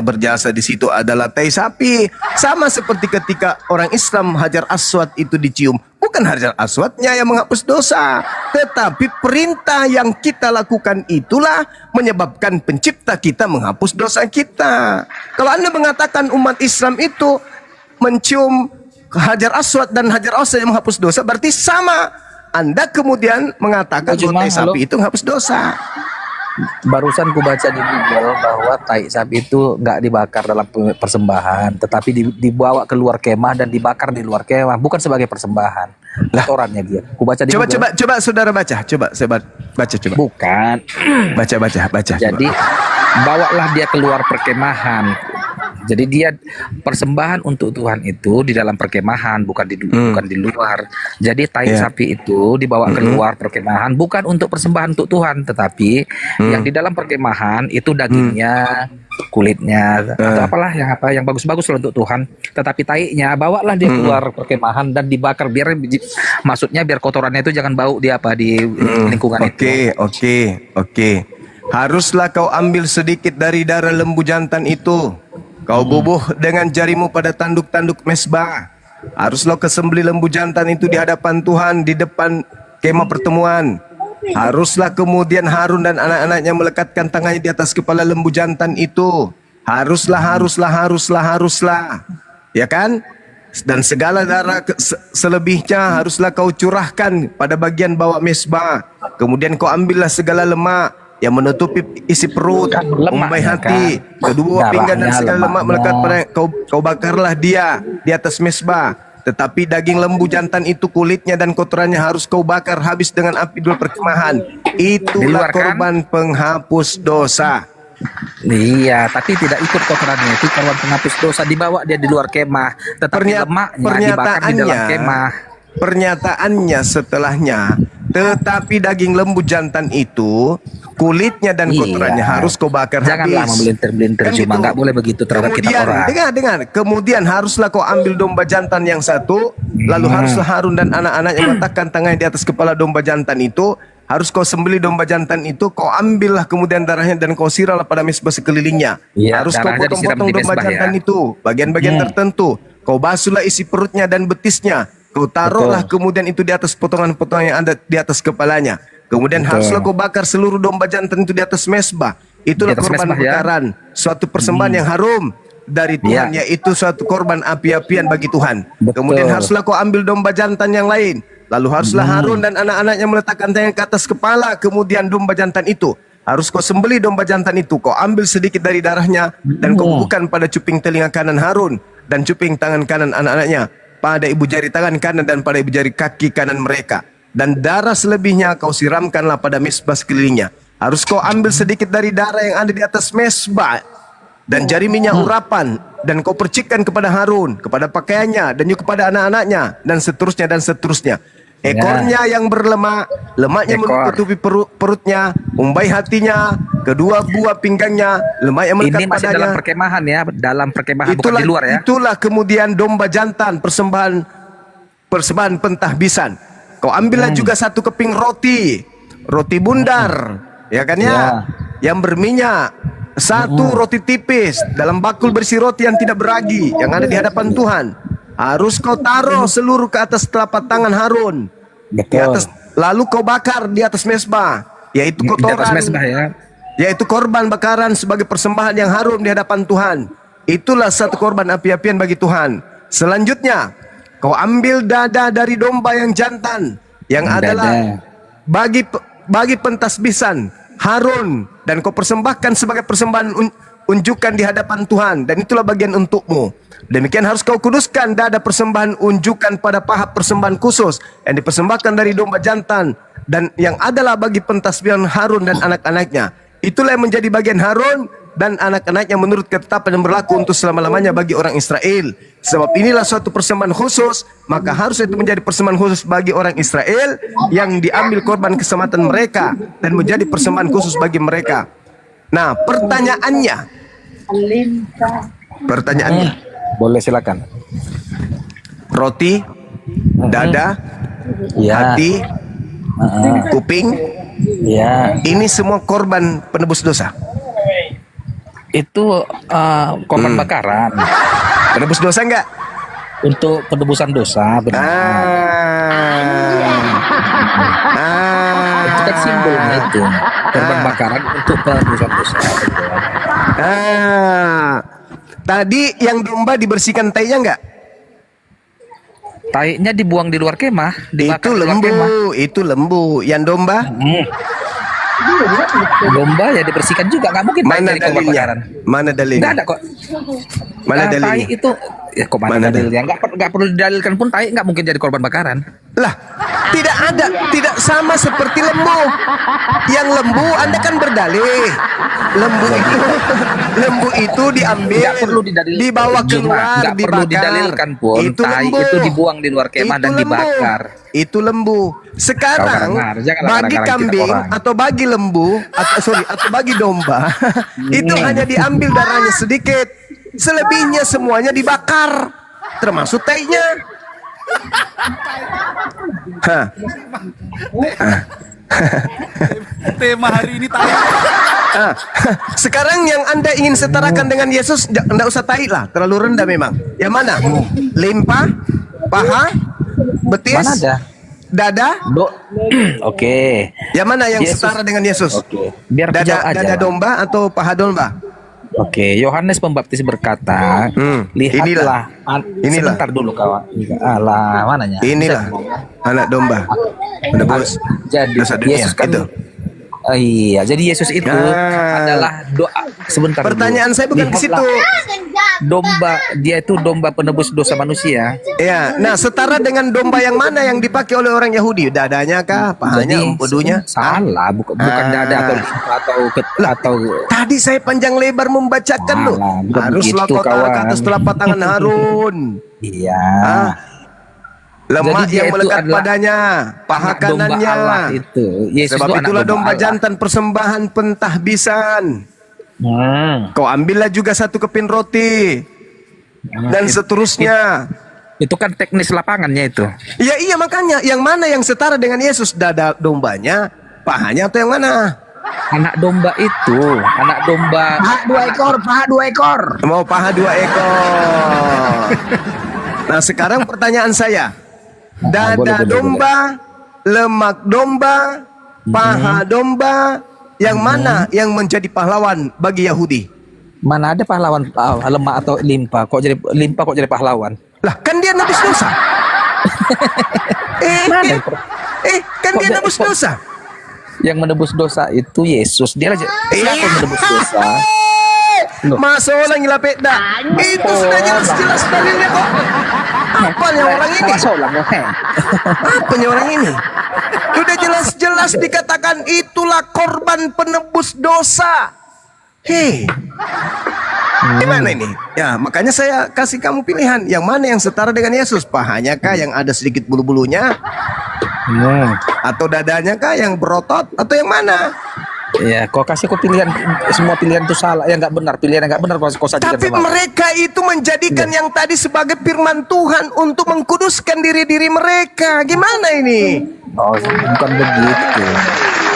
berjasa di situ adalah tai sapi. Sama seperti ketika orang Islam Hajar Aswad itu dicium, bukan Hajar Aswadnya yang menghapus dosa, tetapi perintah yang kita lakukan itulah menyebabkan pencipta kita menghapus dosa kita. Kalau Anda mengatakan umat Islam itu mencium Hajar Aswad dan Hajar Aswad yang menghapus dosa, berarti sama. Anda kemudian mengatakan bahwa tai sapi itu menghapus dosa. Barusan ku baca di Google bahwa tai sapi itu nggak dibakar dalam persembahan, tetapi dibawa keluar kemah dan dibakar di luar kemah, bukan sebagai persembahan. Kotorannya dia. Ku baca di Google. Coba saudara baca. Coba saya baca coba. Bukan. Baca. Jadi bawalah dia keluar perkemahan. Jadi dia persembahan untuk Tuhan itu di dalam perkemahan, bukan di luar. Jadi tai sapi itu dibawa keluar perkemahan bukan untuk persembahan untuk Tuhan, tetapi yang di dalam perkemahan itu dagingnya, kulitnya atau apalah yang bagus-bagus lah untuk Tuhan. Tetapi tainya bawalah dia keluar perkemahan dan dibakar biar maksudnya biar kotorannya itu jangan bau di lingkungan itu. Oke. Haruslah kau ambil sedikit dari darah lembu jantan itu. Kau bubuh dengan jarimu pada tanduk-tanduk mesbah. Haruslah kau sembelih lembu jantan itu di hadapan Tuhan di depan kemah pertemuan. Haruslah kemudian Harun dan anak-anaknya melekatkan tangannya di atas kepala lembu jantan itu. Haruslah. Ya kan? Dan segala darah selebihnya haruslah kau curahkan pada bagian bawah mesbah. Kemudian kau ambillah segala lemak yang menutupi isi perut, umbai hati, kedua pinggang dan segala lemak melekat pada kau bakarlah dia di atas mesbah. Tetapi daging lembu jantan itu, kulitnya dan kotorannya harus kau bakar habis dengan api dulu perkemahan. Itulah korban penghapus dosa. Iya, tapi tidak ikut kotorannya, itu korban penghapus dosa, dibawa dia di luar kemah, tetapi lemaknya dibakar di dalam kemah. Pernyataannya setelahnya, tetapi daging lembu jantan itu, kulitnya dan kotorannya harus kau bakar habis. Janganlah memelintir-melintir, cuma nggak boleh begitu terhadap kita orang. Dengar. Kemudian haruslah kau ambil domba jantan yang satu, lalu haruslah Harun dan anak-anaknya meletakkan tangannya di atas kepala domba jantan itu. Harus kau sembelih domba jantan itu, kau ambillah kemudian darahnya dan kau sirahlah pada mesbah sekelilingnya. Harus kau potong-potong domba jantan itu, bagian-bagian tertentu. Kau basuhlah isi perutnya dan betisnya. Kau taruhlah kemudian itu di atas potongan-potongan yang ada di atas kepalanya. Kemudian haruslah kau bakar seluruh domba jantan itu di atas mesbah. Itulah korban bakaran, suatu persembahan yang harum dari Tuhan, yaitu suatu korban api-apian bagi Tuhan. Kemudian haruslah kau ambil domba jantan yang lain. Lalu haruslah Harun dan anak-anaknya meletakkan tangan ke atas kepala kemudian domba jantan itu. Harus kau sembelih domba jantan itu. Kau ambil sedikit dari darahnya dan kau bubuhkan pada cuping telinga kanan Harun dan cuping tangan kanan anak-anaknya, pada ibu jari tangan kanan dan pada ibu jari kaki kanan mereka. Dan darah selebihnya kau siramkanlah pada mesbah sekelilingnya. Harus kau ambil sedikit dari darah yang ada di atas mesbah dan jari minyak urapan, dan kau percikkan kepada Harun, kepada pakaiannya, dan juga kepada anak-anaknya, dan seterusnya. Ekornya yang berlemak, lemaknya menutupi perutnya, umbai hatinya, kedua buah pinggangnya, lemak yang melekat padanya. Ini masih dalam perkemahan ya, dalam perkemahan, bukan di luar ya. Itulah kemudian domba jantan, persembahan pentahbisan. Kau ambillah juga satu keping roti bundar, ya kan ya, yang berminyak, satu roti tipis dalam bakul berisi roti yang tidak beragi yang ada di hadapan Tuhan. Harus kau taruh seluruh ke atas telapak tangan Harun. Di atas, lalu kau bakar di atas mesbah, yaitu kotoran, yaitu korban bakaran sebagai persembahan yang harum di hadapan Tuhan. Itulah satu korban api-apian bagi Tuhan. Selanjutnya, kau ambil dada dari domba yang jantan, yang adalah bagi pentasbisan Harun, dan kau persembahkan sebagai persembahan unjukan di hadapan Tuhan, dan itulah bagian untukmu. Demikian harus kau kuduskan dada persembahan unjukan pada paha persembahan khusus yang dipersembahkan dari domba jantan, dan yang adalah bagi pentasbihan Harun dan anak-anaknya. Itulah yang menjadi bagian Harun dan anak-anaknya menurut ketetapan yang berlaku untuk selama-lamanya bagi orang Israel. Sebab inilah suatu persembahan khusus, maka harus itu menjadi persembahan khusus bagi orang Israel yang diambil korban keselamatan mereka dan menjadi persembahan khusus bagi mereka. Nah, pertanyaannya, boleh silakan. Roti, dada, hati, kuping, ini semua korban penebus dosa. Itu korban bakaran. Penebus dosa enggak? Untuk penebusan dosa, benar. Itu kan simbolnya itu. Korban bakaran untuk penebusan dosa. Tadi yang domba dibersihkan tainya enggak? Taiknya dibuang di luar kemah, Itu dibakar di luar lembu, kemah. itu lembu. Yang domba? Domba ya dibersihkan juga, nggak mungkin taik Mana jadi korban dalilnya? bakaran. Mana dalilnya? Nggak ada kok. Mana Tai dalilnya? itu ya kok mana dalilnya? Nggak perlu didalilkan pun tai nggak mungkin jadi korban bakaran. Lah, tidak ada, tidak sama seperti lembu. Yang lembu Anda kan berdalih. Lembu itu diambil, Nggak perlu didalilkan. dibawa keluar, Nggak perlu dibakar. didalilkan pun. Itu Tai lembu. itu dibuang di luar kemah Itu dan lembu. dibakar. Itu lembu. Sekarang Kau janganlah bagi kadang-kadang kambing kita orang. atau bagi lembu atau bagi domba itu hanya diambil darahnya sedikit. Selebihnya semuanya dibakar, termasuk tainya. Hah. Tema hari ini tai. Sekarang yang Anda ingin setarakan dengan Yesus, enggak usah tai lah, terlalu rendah memang. Yang mana? Limpa, paha, betis, Mana ada? dada. Oke. Yang mana yang Yesus. setara dengan Yesus? Oke. Biar aku jawab aja. Dada domba atau paha domba? Oke, Yohanes Pembaptis berkata, lihatlah, Inilah. sebentar dulu kawan. Alah, mananya? Inilah anak domba. Menebus Jadi dosa dunia. Yesus kan Itu. Iya, jadi Yesus itu adalah doa. Sebentar. Pertanyaan dulu. saya bukan ke Lihatlah, situ. Domba, dia itu domba penebus dosa manusia. Ya, nah setara dengan domba yang mana yang dipakai oleh orang Yahudi? Dadanya kah? Pahanya, empedunya? Salah, bukan dada atau Tadi saya panjang lebar membacakan loh. bukan Haruslah begitu, kau taruh ke kawan. atas telapak tangan Harun. Iya. Lemak Jadi dia yang itu melekat adalah padanya, paha anak domba kanannya. Allah itu. Yesus Sebab itu anak itulah domba domba Allah. jantan persembahan pentahbisan. Kau ambillah juga satu keping roti dan seterusnya. Itu kan teknis lapangannya itu. Iya makanya yang mana yang setara dengan Yesus, dada dombanya, pahanya atau yang mana? Anak domba itu, anak domba. Paha dua ekor. Mau paha 2 ekor. Nah sekarang pertanyaan saya, dada domba, lemak domba, paha domba, yang mana yang menjadi pahlawan bagi Yahudi? Mana ada pahlawan lemak atau limpa? Kok jadi pahlawan? Lah kan dia nebus dosa. Kan dia nebus dosa. Yang menebus dosa itu Yesus. Dia aja siapa yang menebus dosa? Masa orang ngilapet dah. Itu sudah jelas-jelas dalilnya kok. Apanya orang ini? Apanya orang ini? Sudah jelas-jelas dikatakan itulah korban penebus dosa. Hei. Gimana ini? Ya, makanya saya kasih kamu pilihan. Yang mana yang setara dengan Yesus? Pahanya kah yang ada sedikit bulu-bulunya? Atau dadanya kah yang berotot? Atau yang mana? Ya, kau kasih pilihan, semua pilihan itu salah, yang nggak benar, pilihan yang nggak benar kau sajikan. Tapi sama aku. mereka itu menjadikan yang tadi sebagai firman Tuhan untuk mengkuduskan diri-diri mereka. Gimana ini? Oh, bukan begitu.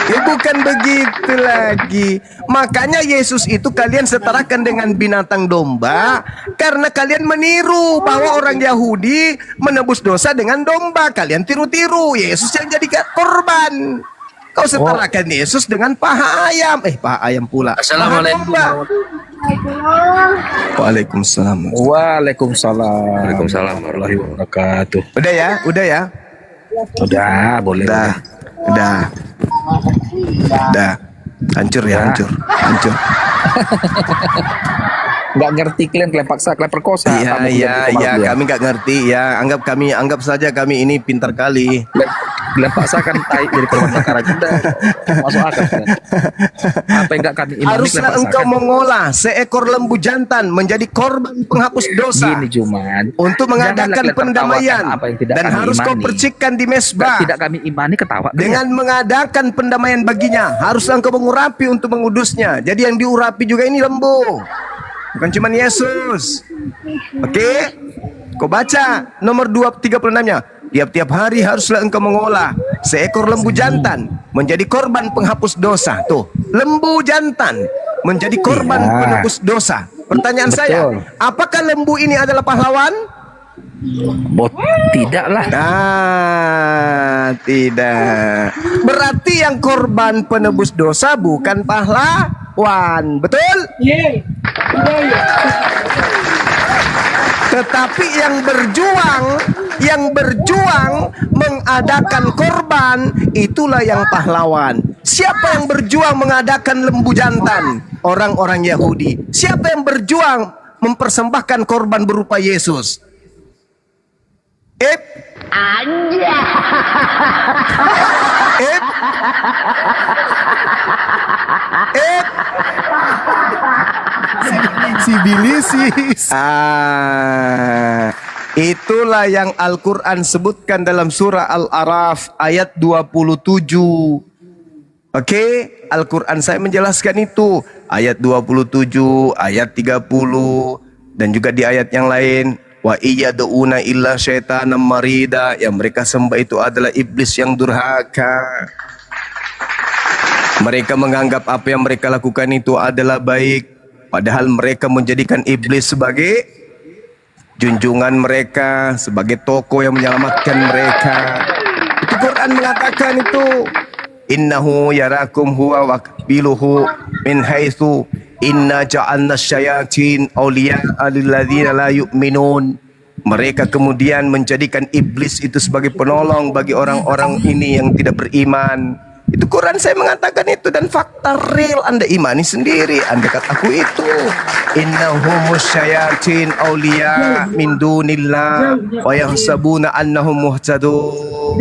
Ya bukan begitu lagi. Makanya Yesus itu kalian setarakan dengan binatang domba karena kalian meniru bahwa orang Yahudi menebus dosa dengan domba. Kalian tiru-tiru. Yesus yang jadi korban. Kau setarakan Yesus dengan paha ayam. Paha ayam pula. Assalamualaikum. Waalaikumsalam. Waalaikumsalam warahmatullahi wabarakatuh. Udah ya, udah ya. Udah, boleh. Udah. Hancur ya, hancur. Nggak ngerti kalian paksa, kalian perkosa. Iya, kami nggak ngerti ya. Anggap saja kami ini pintar kali. Kalian paksakan tai jadi korban bakaran juga. Masuk akal kan? Apa yang nggak kami imani? Haruslah engkau mengolah seekor lembu jantan menjadi korban penghapus dosa. Gini Juman, untuk mengadakan janganlah kalian pendamaian tertawakan apa yang tidak dan kami harus kau imani. percikkan di mesbah. Tidak kami imani ketawa. Dengan mengadakan pendamaian baginya, haruslah engkau mengurapi untuk mengudusnya. Jadi yang diurapi juga ini lembu, bukan cuma Yesus. Oke? Kau baca nomor 236-nya. Tiap-tiap hari haruslah engkau mengolah seekor lembu jantan menjadi korban penghapus dosa. Tuh, lembu jantan menjadi korban penebus dosa. Pertanyaan saya, apakah lembu ini adalah pahlawan? Tidaklah. Tidak. Berarti yang korban penebus dosa bukan pahlawan. Betul? Tetapi yang berjuang mengadakan korban, itulah yang pahlawan. Siapa yang berjuang mengadakan lembu jantan? Orang-orang Yahudi. Siapa yang berjuang mempersembahkan korban berupa Yesus? Anja. Sibilisis. Itulah yang Al-Quran sebutkan dalam surah Al-Araf ayat 27. Oke, Al-Quran saya menjelaskan itu. Ayat 27, ayat 30, dan juga di ayat yang lain. Wa iyyaduuna illa syaitanan marida. Yang mereka sembah itu adalah iblis yang durhaka. Mereka menganggap apa yang mereka lakukan itu adalah baik, padahal mereka menjadikan iblis sebagai junjungan mereka, sebagai tokoh yang menyelamatkan mereka. Itu Quran mengatakan itu. Innahu yarakum huwa wa qabiluhu min haitsu inna ja'alna syayatin awliya'a lilladzina la yu'minun. Mereka kemudian menjadikan iblis itu sebagai penolong bagi orang-orang ini yang tidak beriman. Itu Quran saya mengatakan itu, dan fakta real Anda imani sendiri. Anda kata aku itu. Innahumus syayatin awliya min dunillah wa yahsabuna annahum muhtadun.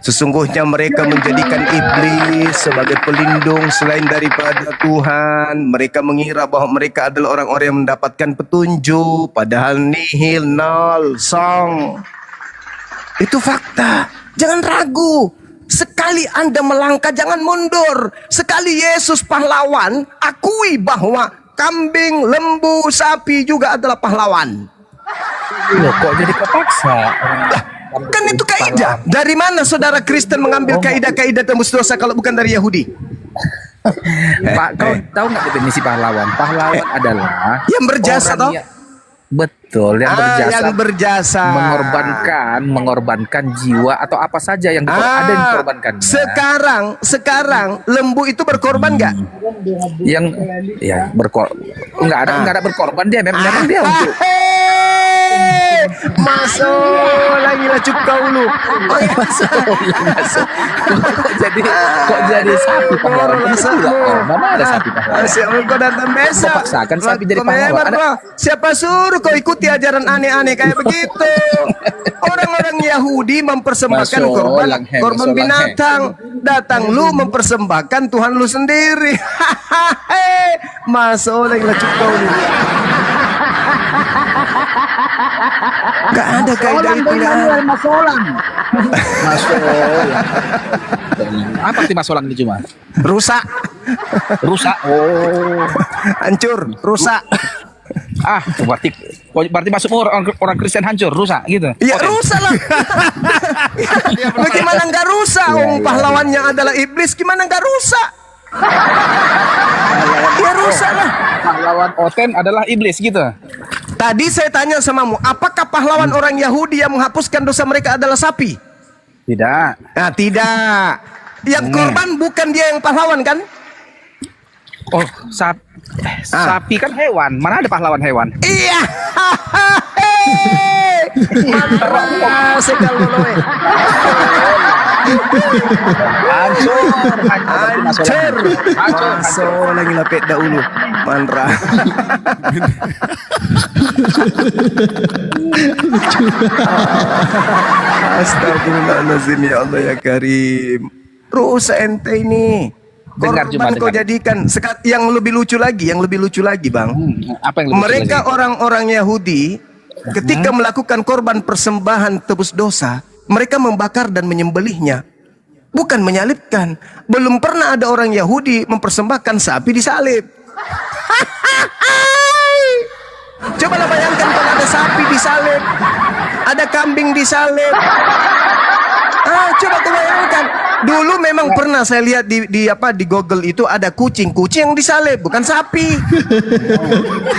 Sesungguhnya mereka menjadikan iblis sebagai pelindung selain daripada Tuhan. Mereka mengira bahwa mereka adalah orang-orang yang mendapatkan petunjuk, padahal nihil, nol, song. Itu fakta. Jangan ragu. Sekali Anda melangkah, jangan mundur. Sekali Yesus pahlawan, akui bahwa kambing, lembu, sapi juga adalah pahlawan. Loh, kok jadi kepaksa? Kan itu kaidah. Dari mana saudara Kristen mengambil kaidah-kaidah tembus dosa kalau bukan dari Yahudi? Pak, kau tahu nggak definisi pahlawan? Pahlawan adalah yang berjasa, toh? Betul, yang berjasa, mengorbankan jiwa atau apa saja yang ada yang dikorbankan. Sekarang lembu itu berkorban nggak? Yang ya nggak ada berkorban, dia memang dia untuk masuk lagi lah cuk kau lu. Kok jadi sapi pahlawan? Mana ada sapi pahlawan? Kau datang besok. Kau paksakan sapi jadi pahlawan. Siapa suruh kau ikuti ajaran aneh-aneh kayak begitu? Orang-orang Yahudi mempersembahkan korban binatang. Datang lu mempersembahkan Tuhan lu sendiri. Masuk lagi lah cuk kau lu. Gak ada kaidah itu ya. Masolang. Apa sih masolang ini cuma? Rusak. Oh, hancur, rusak. Berarti masuk orang Kristen hancur, rusak gitu. Ya rusak lah. Bagaimana nggak rusak? Pahlawannya adalah iblis, gimana nggak rusak? Ya rusak lah. Pahlawan Oten adalah iblis gitu. Tadi saya tanya samamu, apakah pahlawan orang Yahudi yang menghapuskan dosa mereka adalah sapi? Tidak. Nah, tidak. Yang korban bukan dia yang pahlawan kan? Oh, sapi kan hewan. Mana ada pahlawan hewan? Iya. Mantap sekali loe. Hancur. Masuk lagi lapet dahulu. Mantra. Astagfirullahaladzim, ya Allah ya Karim. Rusak ente ini. Korban kau jadikan. Yang lebih lucu lagi bang. Apa yang mereka orang-orang Yahudi ketika melakukan korban persembahan tebus dosa, mereka membakar dan menyembelihnya, bukan menyalibkan. Belum pernah ada orang Yahudi mempersembahkan sapi disalib. Cobalah bayangkan kalau ada sapi disalib, ada kambing disalib. Coba kau bayangkan. Dulu memang pernah saya lihat di Google itu ada kucing yang disalib, bukan sapi.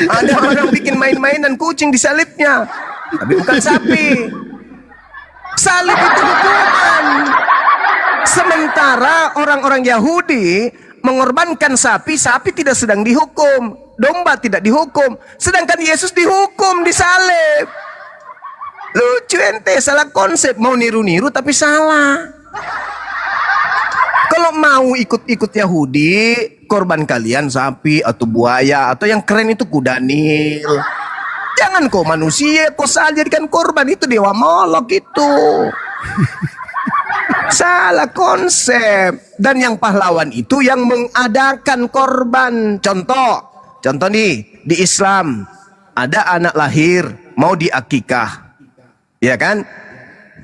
Ada orang bikin main-mainan kucing disalibnya, tapi bukan sapi. Salib itu hukuman. Sementara orang-orang Yahudi mengorbankan sapi tidak sedang dihukum. domba tidak dihukum. Sedangkan Yesus dihukum, disalib. Lucu ente, salah konsep. Mau niru-niru tapi salah. Kalau mau ikut-ikut Yahudi, korban kalian sapi atau buaya, atau yang keren itu kuda Nil. Jangan kau manusia, kau salah jadikan korban, itu dewa Molok itu. Salah konsep. Dan yang pahlawan itu yang mengadakan korban. Contoh nih, di Islam ada anak lahir mau diakikah, ya kan?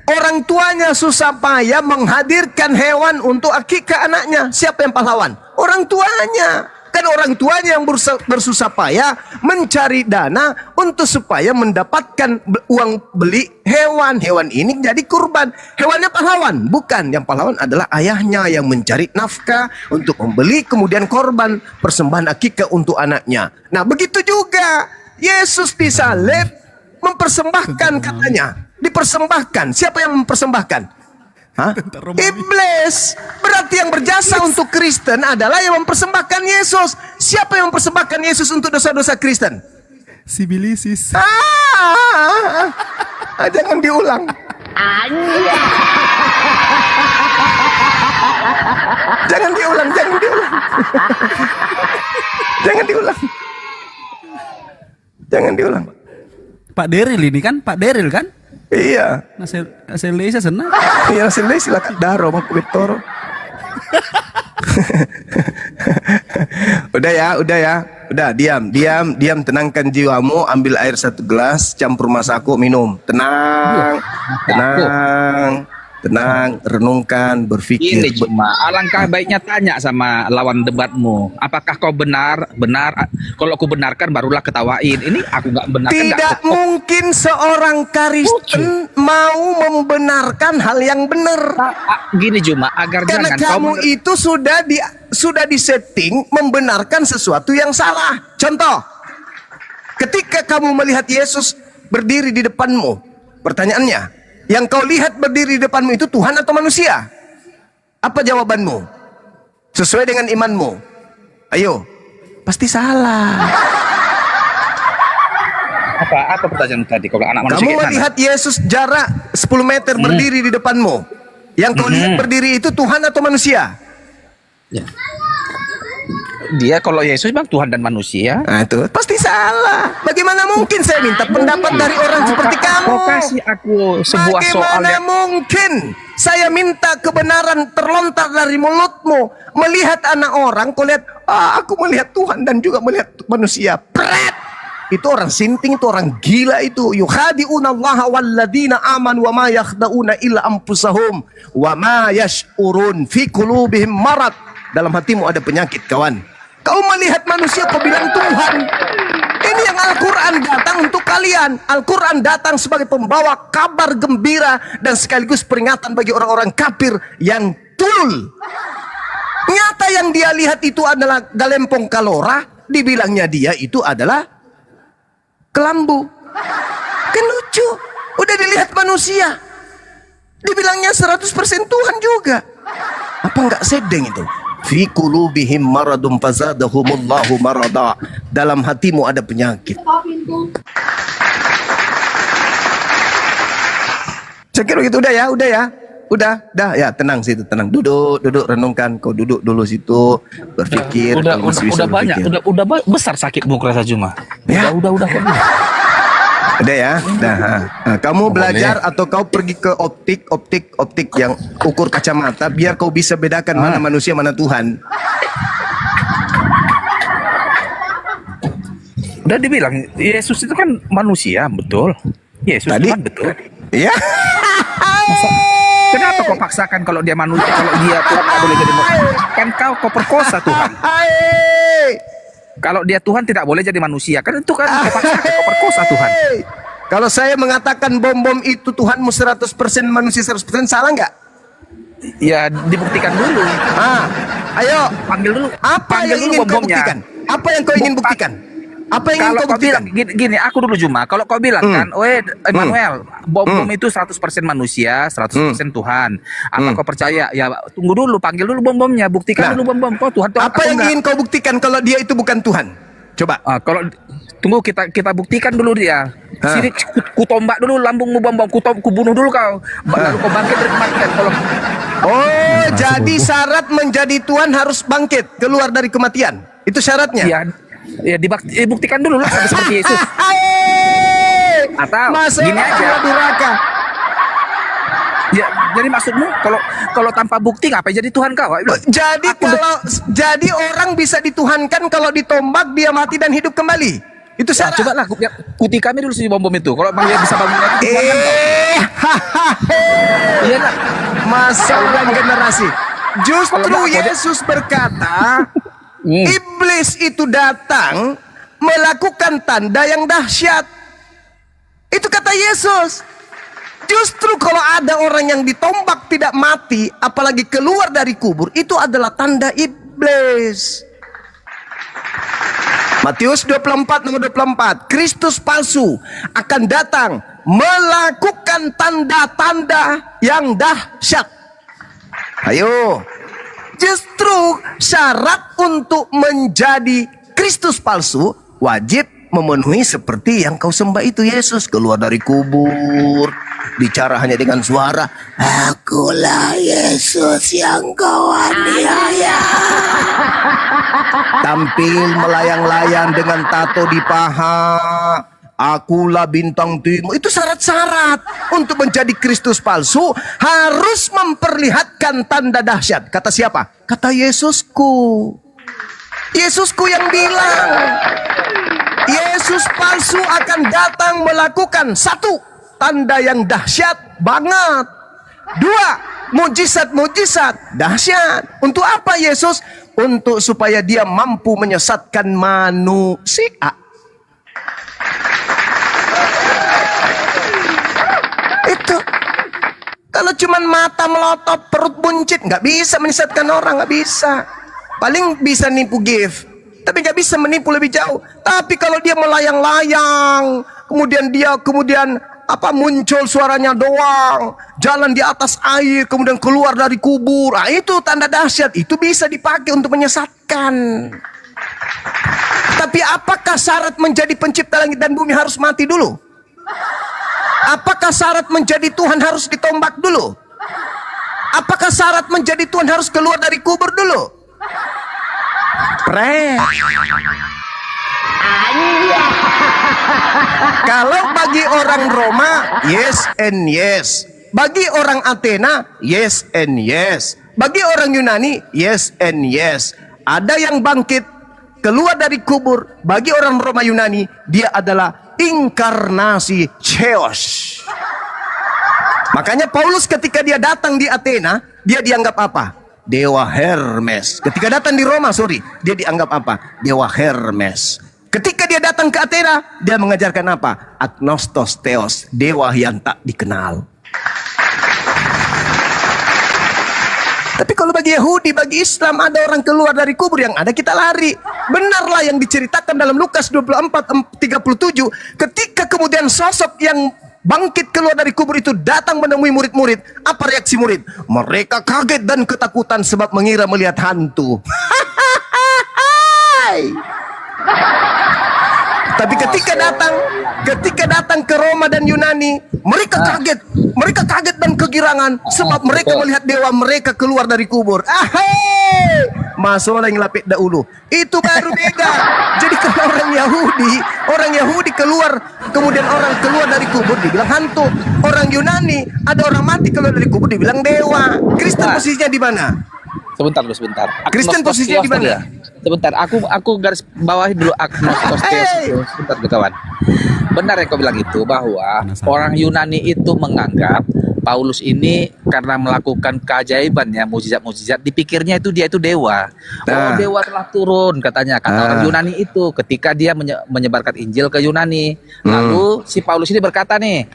Orang tuanya susah payah menghadirkan hewan untuk akikah anaknya. Siapa yang pahlawan? Orang tuanya. Kan orang tuanya yang bersusah payah mencari dana untuk supaya mendapatkan uang beli hewan. Hewan ini jadi kurban. Hewannya pahlawan? Bukan. Yang pahlawan adalah ayahnya yang mencari nafkah untuk membeli kemudian korban persembahan akikah untuk anaknya. Nah, begitu juga Yesus disalib mempersembahkan katanya. Dipersembahkan. Siapa yang mempersembahkan? Hah? Iblis. Berarti yang berjasa untuk Kristen adalah yang mempersembahkan Yesus. Siapa yang mempersembahkan Yesus untuk dosa-dosa Kristen? Sibilisis. Jangan diulang. Jangan diulang. Jangan diulang. Pak Deril ini kan? Pak Deril kan? Iya. Nasir Leisa senang. Iya, Nasir Leisa silakan daro mau Victor. Udah diam, tenangkan jiwamu, ambil air 1 gelas, campur masaku, minum. Tenang, renungkan, berpikir. Ini cuma alangkah baiknya tanya sama lawan debatmu, apakah kau benar? Kalau aku benarkan barulah ketawain. Ini aku nggak benarkan. Tidak mungkin seorang Kristen mau membenarkan hal yang benar. Gini cuma agar karena jangan kamu itu sudah disetting membenarkan sesuatu yang salah. Contoh, ketika kamu melihat Yesus berdiri di depanmu, pertanyaannya, yang kau lihat berdiri di depanmu itu Tuhan atau manusia? Apa jawabanmu? Sesuai dengan imanmu. Ayo, pasti salah. Apa pertanyaan tadi? Kalau anak manusia Kamu melihat Yesus jarak 10 meter berdiri di depanmu. Yang kau lihat berdiri itu Tuhan atau manusia? Ya. Dia kalau Yesus bang Tuhan dan manusia. Nah itu pasti salah. Bagaimana mungkin saya minta pendapat dari orang seperti kamu? Kau kasih aku sebuah soal. Bagaimana mungkin saya minta kebenaran terlontar dari mulutmu? Melihat anak orang, kau lihat, aku melihat Tuhan dan juga melihat manusia. Pret! Itu orang sinting, itu orang gila itu. Yukhadi'una Allah walladzina amanu wa ma yakhda'una illa anfusahum wa ma yash'urun fi qulubihim marad. Dalam hatimu ada penyakit, kawan. Kau melihat manusia, kau bilang Tuhan. Ini yang Al-Quran datang untuk kalian. Al-Quran datang sebagai pembawa kabar gembira dan sekaligus peringatan bagi orang-orang kafir yang tulul. Nyata yang dia lihat itu adalah galempong kalora, dibilangnya dia itu adalah kelambu. Kan lucu. Udah dilihat manusia, dibilangnya 100% Tuhan juga. Apa enggak sedeng itu? Fi qulubihim maradun fazadahumullahu marada. Dalam hatimu ada penyakit. Saya kira gitu, udah ya, tenang situ, tenang. Duduk, renungkan. Kau duduk dulu situ, berpikir. Udah banyak, udah besar sakitmu kerasa cuma. Ya. Udah. Udah ya, kamu belajar atau kau pergi ke optik yang ukur kacamata biar kau bisa bedakan mana manusia mana Tuhan. Udah dibilang Yesus itu kan manusia, betul. Yesus tadi Tuhan, betul. Iya. Kenapa kau paksakan kalau dia manusia, kalau dia Tuhan nggak boleh jadi manusia? Kan kau perkosa Tuhan. Kalau dia Tuhan tidak boleh jadi manusia, kan itu kan kau paksakan, kau perkosa Tuhan. Kalau saya mengatakan bom itu Tuhanmu 100%, manusia 100%, salah nggak? Ya dibuktikan dulu. Ayo panggil dulu. Apa yang ingin kau buktikan? Apa yang kau ingin buktikan? Apa yang ingin kau buktikan? Gini, aku dulu cuma. Kalau kau bilang kan, Emmanuel, bom itu 100% manusia, 100% Tuhan. Apa kau percaya? Ya tunggu dulu, panggil dulu bom-bomnya, buktikan dulu bom-bom. Kau Tuhan. Apa yang ingin kau buktikan kalau dia itu bukan Tuhan? Coba. Kalau tunggu kita buktikan dulu dia. Sini ku tombak dulu lambungmu bambang, ku bunuh dulu kau. Lalu kau bangkit dari kematian. Kalau Jadi syarat menjadi Tuhan harus bangkit, keluar dari kematian. Itu syaratnya. Ya dibuktikan dulu lah seperti Yesus. Atau gini aja. Duraka. Ya, jadi maksudmu kalau tanpa bukti ngapain jadi Tuhan kau? Jadi orang bisa dituhankan kalau ditombak dia mati dan hidup kembali. Itu syarat. Coba lah kuti kami dulu si bom itu. Kalau dia bisa bangun lagi. Iya nak. Masalah generasi. Justru Yesus berkata, iblis itu datang melakukan tanda yang dahsyat. Itu kata Yesus. Justru kalau ada orang yang ditombak tidak mati, apalagi keluar dari kubur, itu adalah tanda iblis. Matius 24 nomor 24, Kristus palsu akan datang melakukan tanda-tanda yang dahsyat. Ayo, justru syarat untuk menjadi Kristus palsu wajib memenuhi seperti yang kau sembah itu. Yesus keluar dari kubur, bicara hanya dengan suara, akulah Yesus yang kau aniaya. Tampil melayang-layang dengan tato di paha, akulah bintang timur. Itu syarat-syarat untuk menjadi Kristus palsu, harus memperlihatkan tanda dahsyat. Kata siapa? Kata Yesusku. Yesusku yang bilang Yesus palsu akan datang melakukan satu, tanda yang dahsyat banget. Dua, mujizat-mujizat dahsyat. Untuk apa Yesus? Untuk supaya dia mampu menyesatkan manusia. Itu. Kalau cuman mata melotot, perut buncit, nggak bisa menyesatkan orang, nggak bisa. Paling bisa nipu gift, tapi nggak bisa menipu lebih jauh. Tapi kalau dia melayang-layang, kemudian muncul suaranya doang, jalan di atas air, kemudian keluar dari kubur, itu tanda dahsyat. Itu bisa dipakai untuk menyesatkan. Tapi apakah syarat menjadi pencipta langit dan bumi harus mati dulu? Apakah syarat menjadi Tuhan harus ditombak dulu? Apakah syarat menjadi Tuhan harus keluar dari kubur dulu? Kalau bagi orang Roma, yes and yes. Bagi orang Athena, yes and yes. Bagi orang Yunani, yes and yes. Ada yang bangkit keluar dari kubur. Bagi orang Roma Yunani, dia adalah inkarnasi Theos. Makanya Paulus ketika dia datang di Athena, dia dianggap apa? Dewa Hermes. Ketika datang di Roma, dia dianggap apa? Dewa Hermes. Ketika dia datang ke Athena, dia mengajarkan apa? Agnostos Theos, dewa yang tak dikenal. Tapi kalau bagi Yahudi, bagi Islam, ada orang keluar dari kubur, yang ada kita lari. Benarlah yang diceritakan dalam Lukas 24:37, ketika kemudian sosok yang bangkit keluar dari kubur itu datang menemui murid-murid. Apa reaksi murid? Mereka kaget dan ketakutan sebab mengira melihat hantu. Tapi ketika datang ke Roma dan Yunani, mereka kaget dan kegirangan sebab mereka melihat dewa mereka keluar dari kubur. Masuk yang lapik dahulu. Itu baru beda. Jadi kalau orang Yahudi keluar, kemudian orang keluar dari kubur dibilang hantu. Orang Yunani, ada orang mati keluar dari kubur dibilang dewa. Kristen posisinya di mana? Sebentar. Kristen posisinya di mana? Sebentar, aku garis bawahi dulu agnostos Theos itu. Sebentar kawan. Benar yang kau bilang itu, bahwa orang Yunani itu menganggap Paulus ini karena melakukan keajaiban ya, mujizat-mujizat, dipikirnya dia itu dewa. Oh, dewa telah turun katanya, kata orang Yunani itu ketika dia menyebarkan Injil ke Yunani. Lalu si Paulus ini berkata nih,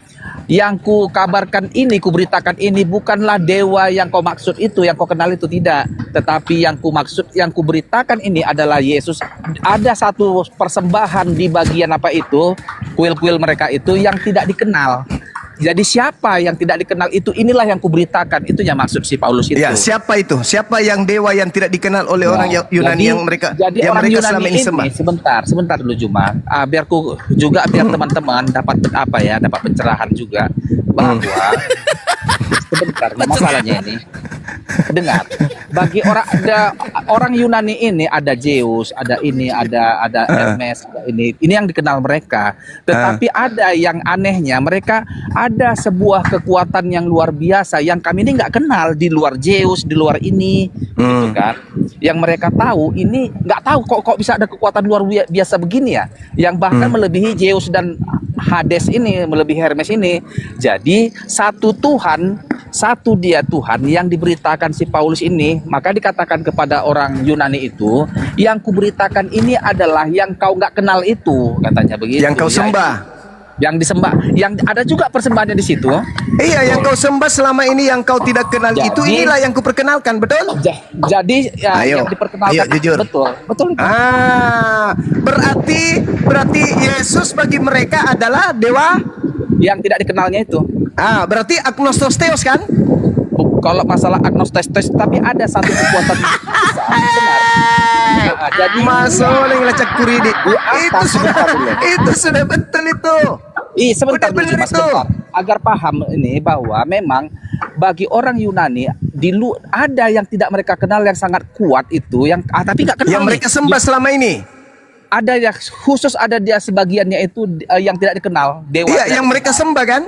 yang ku kabarkan ini, ku beritakan ini bukanlah dewa yang kau maksud itu, yang kau kenal itu, tidak. Tetapi yang ku maksud, yang ku beritakan ini adalah Yesus. Ada satu persembahan di bagian apa itu, kuil-kuil mereka itu yang tidak dikenal. Jadi siapa yang tidak dikenal itu, inilah yang kuberitakan. Itu yang maksud si Paulus itu. Ya, siapa itu? Siapa yang dewa yang tidak dikenal oleh orang Yunani yang mereka jadi yang orang mereka Yunani selama ini sembah? Sebentar dulu Juma. Biar teman-teman dapat dapat pencerahan juga bahwa sebentar, masalahnya ini. Dengar, bagi orang Yunani ini ada Zeus, ada ini, ada Hermes, ada ini yang dikenal mereka. Tetapi ada yang anehnya, mereka ada sebuah kekuatan yang luar biasa yang kami ini nggak kenal, di luar Zeus, di luar ini, gitu kan? Yang mereka tahu ini nggak tahu kok bisa ada kekuatan luar biasa begini ya, yang bahkan melebihi Zeus dan Hades ini, melebihi Hermes ini. Jadi satu Tuhan, satu dia Tuhan yang diberitakan si Paulus ini. Maka dikatakan kepada orang Yunani itu, yang kuberitakan ini adalah yang kau nggak kenal itu, katanya begitu. Yang kau sembah, yang disembah, yang ada juga persembahannya di situ. Iya, yang kau sembah selama ini yang kau tidak kenal itu, inilah yang kuperkenalkan, betul? Jadi yang diperkenalkan, jujur. Betul. Berarti Yesus bagi mereka adalah dewa yang tidak dikenalnya itu. Berarti agnostos theos kan? Kalau masalah agnostis, tapi ada satu kekuatan benar. Jadi Masoleng lacak kuridi. Itu sudah betul itu. Sebentar. Agar paham ini bahwa memang bagi orang Yunani ada yang tidak mereka kenal yang sangat kuat itu, yang tapi nggak kenal. Yang mereka sembah selama ini. Ada yang khusus, ada dia sebagiannya itu yang tidak dikenal dewa. Iya, yang mereka sembah kan?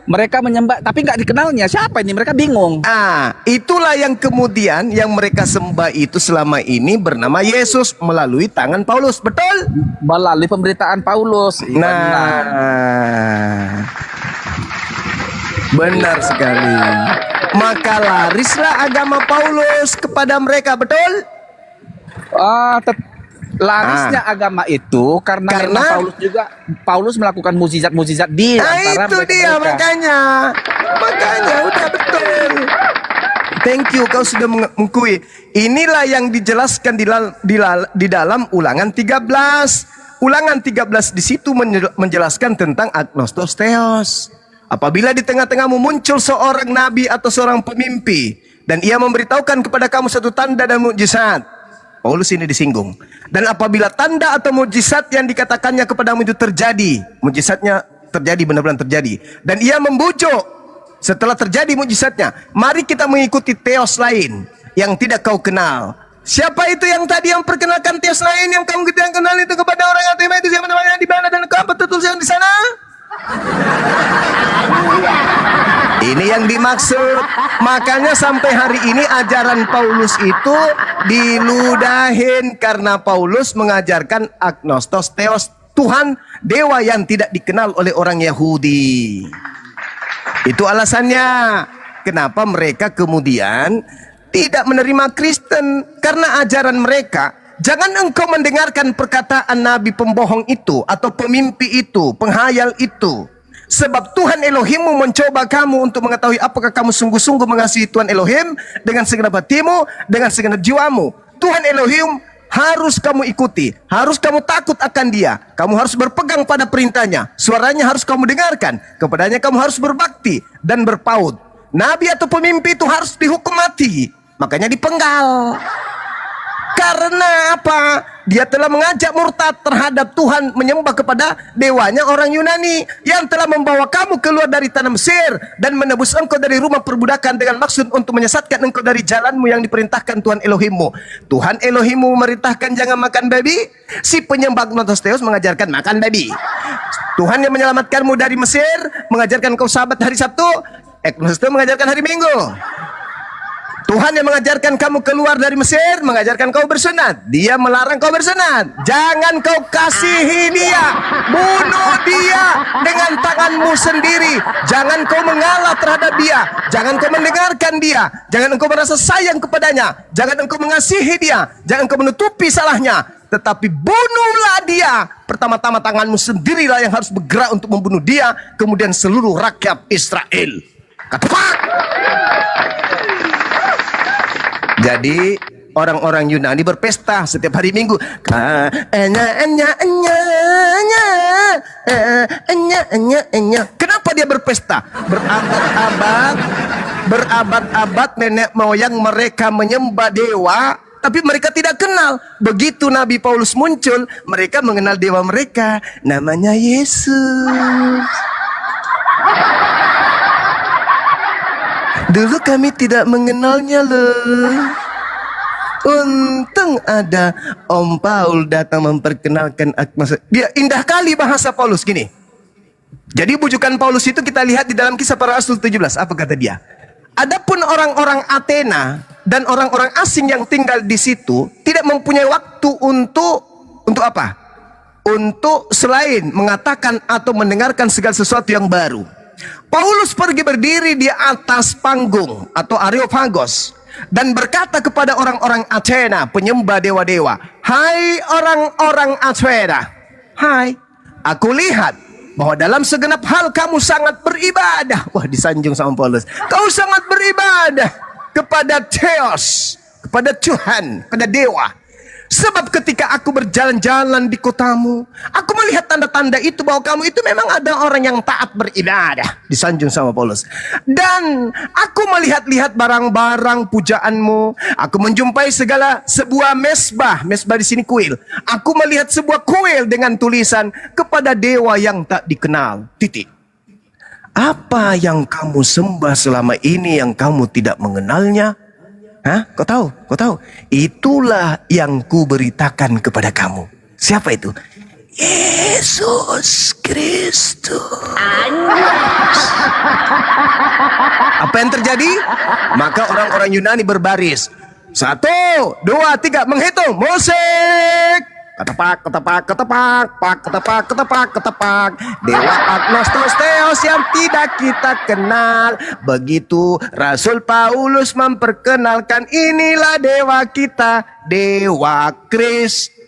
Mereka menyembah tapi nggak dikenalnya siapa ini, mereka bingung. Itulah yang kemudian yang mereka sembah itu selama ini bernama Yesus melalui tangan Paulus, betul? Melalui pemberitaan Paulus. Benar sekali. Maka larislah agama Paulus kepada mereka, betul? Larisnya agama itu karena Paulus melakukan mukjizat-mukjizat di antara itu dia mereka. makanya udah betul. Thank you, kau sudah mengakui. Inilah yang dijelaskan di dalam Ulangan 13. Ulangan 13 di situ menjelaskan tentang agnostos theos. Apabila di tengah-tengahmu muncul seorang nabi atau seorang pemimpi dan ia memberitahukan kepada kamu satu tanda dan mukjizat, Paulus ini disinggung. Dan apabila tanda atau mukjizat yang dikatakannya kepadamu itu terjadi, mukjizatnya terjadi, benar-benar terjadi, dan ia membujuk setelah terjadi mukjizatnya, mari kita mengikuti theos lain yang tidak kau kenal. Siapa itu yang tadi yang perkenalkan theos lain yang kamu tidak kenal itu kepada orang yang terima itu? Siapa namanya, di mana dan apa tertulis di sana? Ini yang dimaksud. Makanya sampai hari ini ajaran Paulus itu diludahin karena Paulus mengajarkan agnostos theos, Tuhan dewa yang tidak dikenal oleh orang Yahudi. Itu alasannya kenapa mereka kemudian tidak menerima Kristen, karena ajaran mereka, jangan engkau mendengarkan perkataan nabi pembohong itu atau pemimpi itu, penghayal itu. Sebab Tuhan Elohimmu mencoba kamu untuk mengetahui apakah kamu sungguh-sungguh mengasihi Tuhan Elohim dengan segenap hatimu, dengan segenap jiwamu. Tuhan Elohim harus kamu ikuti, harus kamu takut akan dia, kamu harus berpegang pada perintahnya, suaranya harus kamu dengarkan, kepadanya kamu harus berbakti dan berpaut. Nabi atau pemimpi itu harus dihukum mati, makanya dipenggal. Karena apa? Dia telah mengajak murtad terhadap Tuhan, menyembah kepada dewanya orang Yunani yang telah membawa kamu keluar dari tanah Mesir dan menebus engkau dari rumah perbudakan dengan maksud untuk menyesatkan engkau dari jalanmu yang diperintahkan Tuhan Elohimmu. Tuhan Elohimmu memerintahkan jangan makan babi. Si penyembah agnostos theos mengajarkan makan babi. Tuhan yang menyelamatkanmu dari Mesir mengajarkan engkau sabat hari Sabtu. Agnostos theos mengajarkan hari Minggu. Tuhan yang mengajarkan kamu keluar dari Mesir mengajarkan kau bersunat. Dia melarang kau bersunat. Jangan kau kasihi dia, bunuh dia dengan tanganmu sendiri. Jangan kau mengalah terhadap dia, jangan kau mendengarkan dia, jangan engkau merasa sayang kepadanya, jangan engkau mengasihi dia, jangan engkau menutupi salahnya, tetapi bunuhlah dia. Pertama-tama tanganmu sendirilah yang harus bergerak untuk membunuh dia, kemudian seluruh rakyat Israel. Ketepak. Jadi orang-orang Yunani berpesta setiap hari Minggu. Kenapa dia berpesta? Berabad-abad nenek moyang mereka menyembah dewa, tapi mereka tidak kenal. Begitu Nabi Paulus muncul, mereka mengenal dewa mereka, namanya Yesus. Dulu kami tidak mengenalnya loh. Untung ada Om Paul datang memperkenalkan aku. Dia indah kali bahasa Paulus gini. Jadi bujukan Paulus itu kita lihat di dalam Kisah Para Rasul 17. Apa kata dia? Adapun orang-orang Athena dan orang-orang asing yang tinggal di situ tidak mempunyai waktu untuk apa? Untuk selain mengatakan atau mendengarkan segala sesuatu yang baru. Paulus pergi berdiri di atas panggung atau Areopagos dan berkata kepada orang-orang Athena, penyembah dewa-dewa, "Hai orang-orang Athena, hai, aku lihat bahwa dalam segenap hal kamu sangat beribadah." Wah, disanjung sama Paulus. Kau sangat beribadah kepada Theos, kepada Tuhan, kepada dewa. Sebab ketika aku berjalan-jalan di kotamu, aku melihat tanda-tanda itu bahwa kamu itu memang ada orang yang taat beribadah. Disanjung sama Paulus. Dan aku melihat-lihat barang-barang pujaanmu. Aku menjumpai sebuah mesbah. Mesbah di sini kuil. Aku melihat sebuah kuil dengan tulisan kepada dewa yang tak dikenal. Titik. Apa yang kamu sembah selama ini yang kamu tidak mengenalnya? Hah? Kau tahu? Kau tahu? Itulah yang ku beritakan kepada kamu. Siapa itu? Yesus Kristus. Apa yang terjadi? Maka orang-orang Yunani berbaris. 1, 2, 3, menghitung. Musik. Ketepak, ketepak, ketepak, pak, ketepak, ketepak, ketepak. Dewa Agnostos Theos yang tidak kita kenal. Begitu Rasul Paulus memperkenalkan, inilah dewa kita, Dewa Kristus.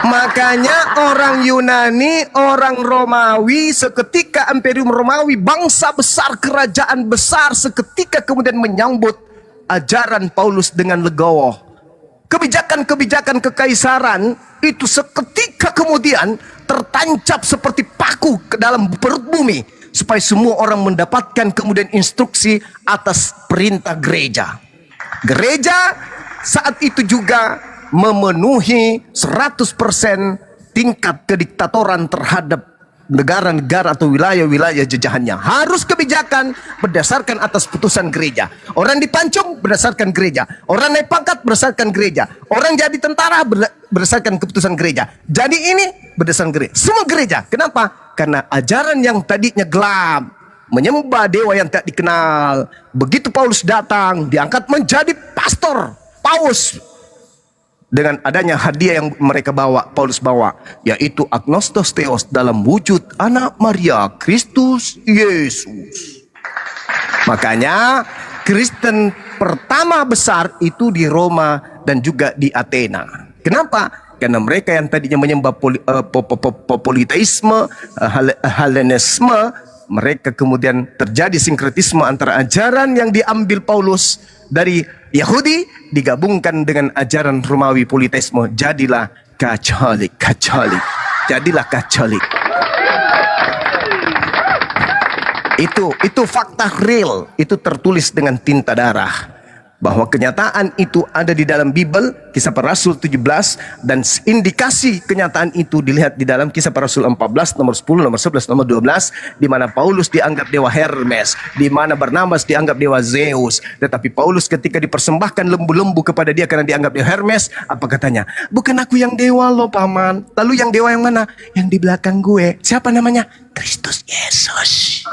Makanya orang Yunani, orang Romawi, seketika Imperium Romawi, bangsa besar, kerajaan besar, seketika kemudian menyambut ajaran Paulus dengan legowo. Kebijakan-kebijakan kekaisaran itu seketika kemudian tertancap seperti paku ke dalam perut bumi, supaya semua orang mendapatkan kemudian instruksi atas perintah gereja. Gereja saat itu juga memenuhi 100% tingkat kediktatoran terhadap negara-negara atau wilayah-wilayah jajahannya. Harus kebijakan berdasarkan atas putusan gereja. Orang dipancung berdasarkan gereja. Orang naik pangkat berdasarkan gereja. Orang jadi tentara berdasarkan keputusan gereja. Jadi ini berdasarkan gereja. Semua gereja. Kenapa? Karena ajaran yang tadinya gelap, menyembah dewa yang tidak dikenal, begitu Paulus datang, diangkat menjadi pastor, paus. Dengan adanya hadiah yang mereka bawa, Paulus bawa, yaitu Agnostos Theos dalam wujud anak Maria, Kristus Yesus. Makanya Kristen pertama besar itu di Roma dan juga di Athena. Kenapa? Karena mereka yang tadinya menyembah politeisme, Helenisme, mereka kemudian terjadi sinkretisme antara ajaran yang diambil Paulus dari Yahudi digabungkan dengan ajaran Romawi politeisme, jadilah Katolik. Jadilah Katolik. Itu fakta real, itu tertulis dengan tinta darah. Bahwa kenyataan itu ada di dalam Bible, Kisah Para Rasul 17, dan indikasi kenyataan itu dilihat di dalam Kisah Para Rasul 14, nomor 10, nomor 11, nomor 12, di mana Paulus dianggap dewa Hermes, di mana Barnabas dianggap dewa Zeus. Tetapi Paulus ketika dipersembahkan lembu-lembu kepada dia karena dianggap dewa Hermes, apa katanya? Bukan aku yang dewa loh paman. Lalu yang dewa yang mana? Yang di belakang gue. Siapa namanya? Kristus Yesus.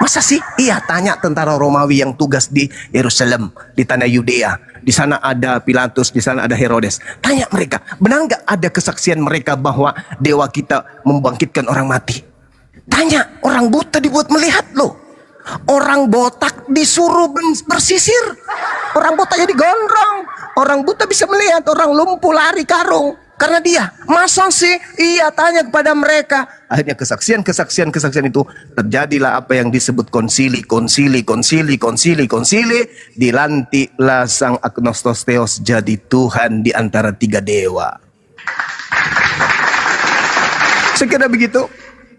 Masa sih? Iya, tanya tentara Romawi yang tugas di Yerusalem, di tanah Yudea. Di sana ada Pilatus, di sana ada Herodes. Tanya mereka, benar nggak ada kesaksian mereka bahwa dewa kita membangkitkan orang mati? Tanya, orang buta dibuat melihat loh. Orang botak disuruh bersisir. Orang botak jadi gondrong. Orang buta bisa melihat, orang lumpuh lari karung. Karena dia, masa sih? Iya, tanya kepada mereka. Akhirnya kesaksian itu terjadilah apa yang disebut konsili. Dilantiklah sang Agnostos Theos jadi Tuhan di antara 3 dewa. Sekira begitu.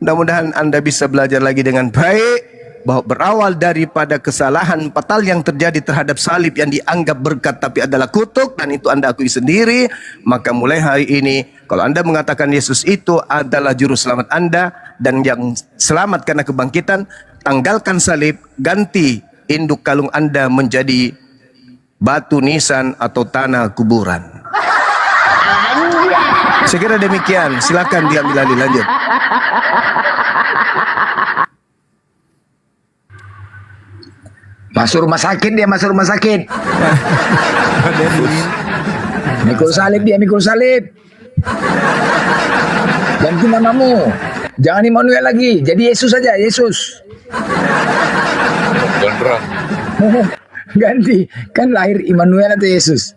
Mudah-mudahan Anda bisa belajar lagi dengan baik bahwa berawal daripada kesalahan fatal yang terjadi terhadap salib yang dianggap berkat tapi adalah kutuk, dan itu Anda akui sendiri. Maka mulai hari ini kalau Anda mengatakan Yesus itu adalah juru selamat Anda dan yang selamat karena kebangkitan, tanggalkan salib, ganti induk kalung Anda menjadi batu nisan atau tanah kuburan. Sekira demikian, silakan diambil alih, lanjut. Masuk rumah sakit dia, masuk rumah sakit. Mikul salib dia, mikul salib. Ganti namamu. Jangan Immanuel lagi, jadi Yesus saja, Yesus. Ganti, kan lahir Immanuel atau Yesus?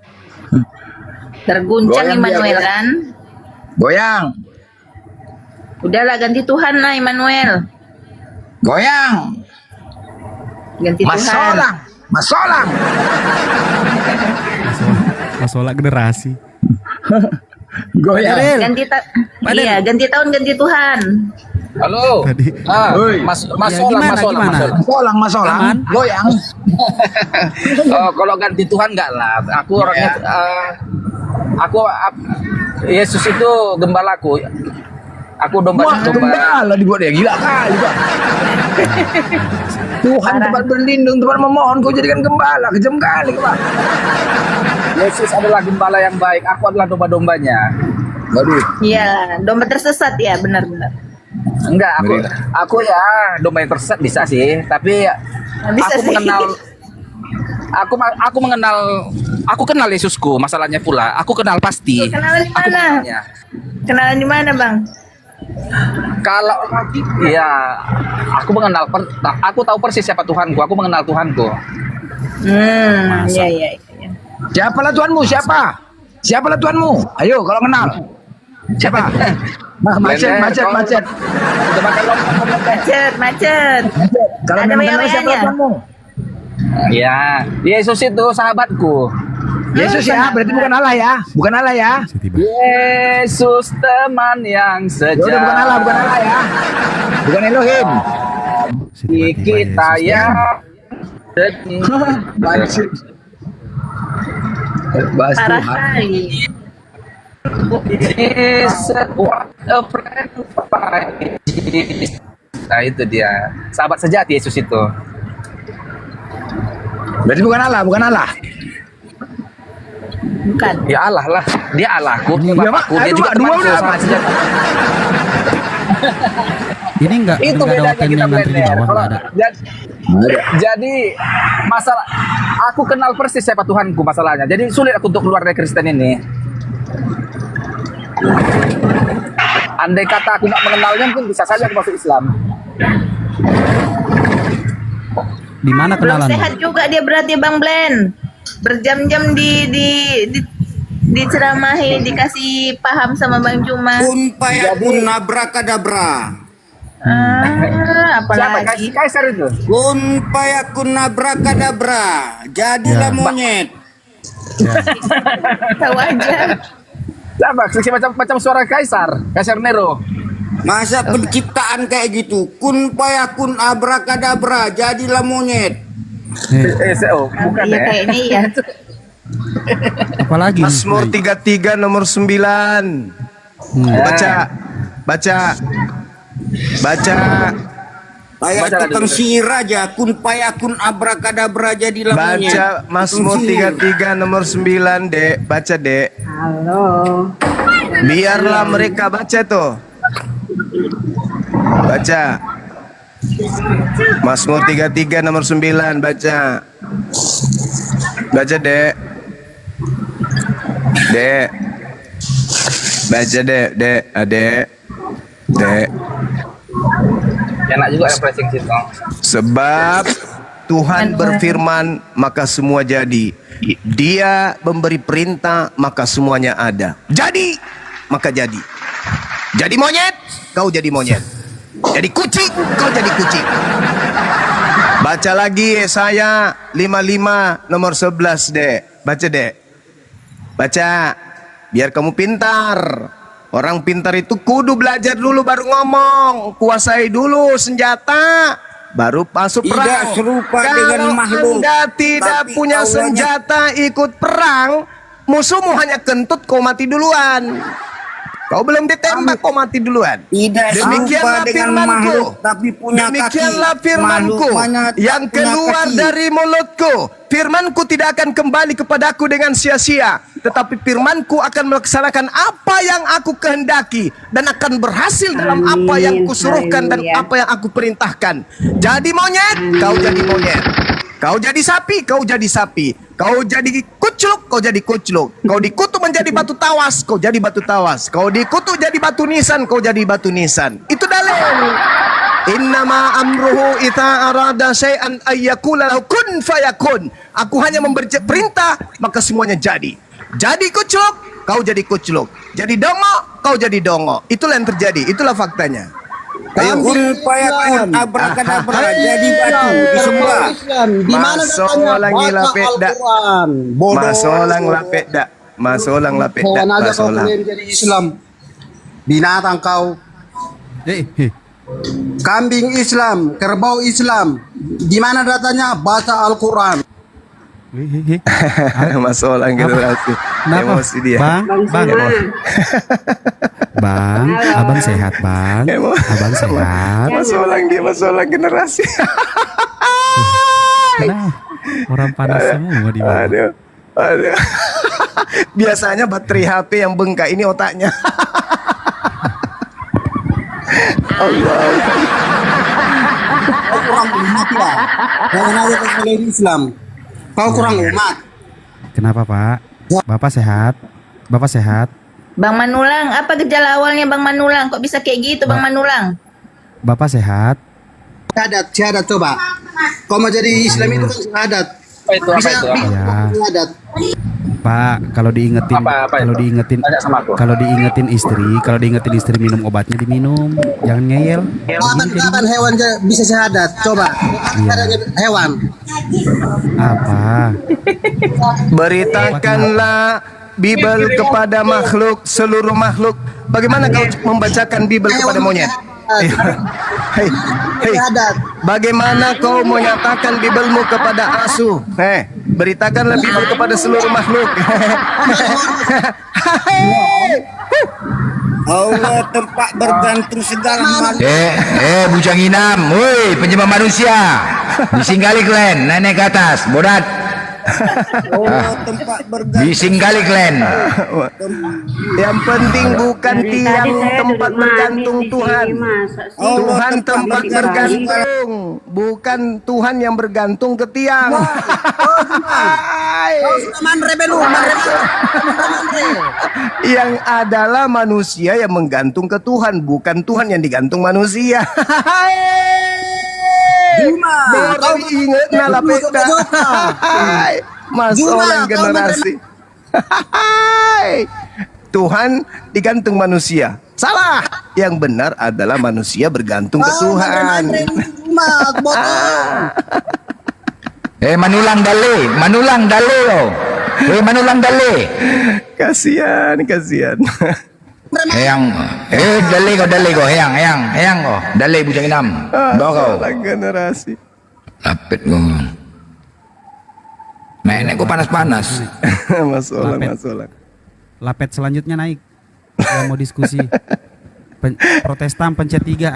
Terguncang Immanuel kan? Goyang. Udahlah ganti Tuhan lah Immanuel. Goyang. Ganti Tuhan. Masolang. Masalah generasi. Goyang. Ganti tahun ganti Tuhan. Halo. Masolang. Goyang. Oh, kalau ganti Tuhan enggak lah. Aku orangnya Yesus itu gembalaku. Aku domba. Gembala dibuat dia, gila kali, Pak. Tuhan tempat berlindung, tempat memohon, kau jadikan gembala, kejam kali, Pak. Yesus adalah gembala yang baik, aku adalah domba-dombanya. Waduh. Iya, domba tersesat ya, benar-benar. Enggak, aku ya domba yang tersesat bisa sih, tapi aku kenal Yesusku, masalahnya pula aku kenal pasti. Kenalan di mana? Kenalan di mana, Bang? Kalau iya, aku tahu persis siapa Tuhanku, aku mengenal Tuhanku. Iya. Siapalah Tuhanmu? Siapalah Tuhanmu? Ayo kalau kenal. Siapa? Macet. Kalau ada mengenal siapa Tuhanmu? Ya, Yesus itu sahabatku. Yesus ya, berarti bukan Allah ya? Bukan Allah ya? Yesus teman yang sejati. Udah bukan Allah ya? Bukan Elohim. Kita ya. Bahas Tuhan. Nah itu dia, sahabat sejati Yesus itu. Berarti bukan Allah. Bukan. Ya Allah lah, dia Allahku, dia Bapakku, dia juga dua temanku, sahabat sejati. Ini enggak Itu ada bedanya wakil kita yang ngantri di blender. bawah, enggak ada. Jadi masalah, aku kenal persis siapa Tuhanku masalahnya. Jadi sulit aku untuk keluar dari Kristen ini. Andai kata aku nggak mengenalnya, mungkin bisa saja aku masuk Islam. Di mana Belum kenalan? sehat juga dia berarti Bang Blen. Berjam-jam diceramahi, dikasih paham sama Bang Juma. Payakun abrakadabra. Apalagi Kaisar itu. Kun payakun abrakadabra. Jadilah monyet. tahu aja. Siapa macam suara Kaisar Nero. Masa penciptaan kayak gitu? Kun payakun abrakadabra. Jadilah monyet. Bukan Iya kayaknya ya. Apalagi? Mazmur 33 nomor 9. Baca. Kayak tukang sihir aja. Kun payakun abrakadabra. Jadilah monyet. Baca Mazmur 33 nomor 9, Dek. Baca, Dek. Halo. Biarlah mereka baca tuh. Baca. Mazmur 33 nomor 9, baca. Baca, Dek. Dek. Baca, Dek. Dek. Enak juga ya pressing situ. Sebab Tuhan berfirman, maka semua jadi. Dia memberi perintah, maka semuanya ada. Jadi, maka jadi. Jadi monyet, kau jadi monyet. Jadi kucing, kau jadi kucing. Baca lagi Yesaya 55 nomor 11, Dek. Baca, Dek. Baca, biar kamu pintar. Orang pintar itu kudu belajar dulu baru ngomong. Kuasai dulu senjata, baru masuk perang. Tidak serupa dengan makhluk. Anda tidak Tapi punya Allahnya- senjata ikut perang, musuhmu hanya kentut, kau mati duluan. Kau belum ditembak, kau mati duluan. Tidak Demikianlah serupa dengan firmanku. makhluk, tapi punya Demikianlah kaki. firmanku Makhluk banyak yang punya keluar kaki. dari mulutku. Firmanku tidak akan kembali kepadaku dengan sia-sia, tetapi firmanku akan melaksanakan apa yang aku kehendaki dan akan berhasil dalam apa yang kusuruhkan dan apa yang aku perintahkan. Jadi monyet, kau jadi monyet. Kau jadi sapi, kau jadi sapi. Kau jadi kucluk, kau jadi kucluk. Kau dikutuk menjadi batu tawas, kau jadi batu tawas. Kau dikutuk jadi batu nisan, kau jadi batu nisan. Itu dalil. Innama amruhu ita arada syai'an ayyakula lahu kun fayakun. Aku hanya memberi perintah, maka semuanya jadi. Jadi kucluk, kau jadi kucluk. Jadi dongo, kau jadi dongo. Itulah yang terjadi, itulah faktanya. Ayo. Kun fayakun, abrakadabra, jadi batu disembah. Di mana lagi lapet dak? Masolang lapet dak? Masolang lapet dak? Hewan aja kau Masolang. klaim jadi Islam. Binatang kau. Kambing Islam, kerbau Islam. Di mana datanya? Baca Al-Quran. Masolang generasi. Kenapa? Emosi dia. Bang, Bang, abang sehat, Bang. Abang sehat. Masolang dia, masolang generasi. Orang panas semua di bawah. Aduh. Aduh. Biasanya baterai HP yang bengkak, ini otaknya. Allah. Kau kurang umat lah. Jangan aja kau klaim Islam. Kau kurang umat. Kenapa, Pak? Bapak sehat? Bapak sehat? Bang Manulang, apa gejala awalnya Bang Manulang? Kok bisa kayak gitu Bang Manulang? Bapak sehat? Syahadat coba. Kau mau jadi Islam itu kan syahadat. Bisa Ya. syahadat. Pak, kalau diingetin istri minum obatnya diminum, jangan ngeyel. Kapan hewan bisa syahadat? Coba. Caranya hewan. Apa? Beritakanlah Bible kepada makhluk, seluruh makhluk. Bagaimana kau membacakan Bible kepada monyet? Hei, bagaimana kau menyatakan Biblemu kepada asu? Beritakanlah Bible kepada seluruh makhluk. Allah tempat bergantung segala makhluk. Bujang Inam, woi penyembah manusia. Bising kali kalian, naik ke atas, bodat. Bising kali kalian. Yang penting bukan tiang tempat bergantung Tuhan. Tuhan tempat bergantung, bukan Tuhan yang bergantung ke tiang. Yang adalah manusia yang menggantung ke Tuhan, bukan Tuhan yang digantung manusia. Baru ingat nalapeta. Mas orang generasi. Tuhan digantung manusia. Salah. Yang benar adalah manusia bergantung ke Tuhan. Manulang dale lo. Manulang dale. Kasihan. Eyang, dale ko, eyang ko. Dale Bujang Inam. Bawa kau. Generasi. Lapit ko. Nenek ko panas-panas. Masolang. Lapet selanjutnya naik. Yang mau diskusi. Protestan pencet 3.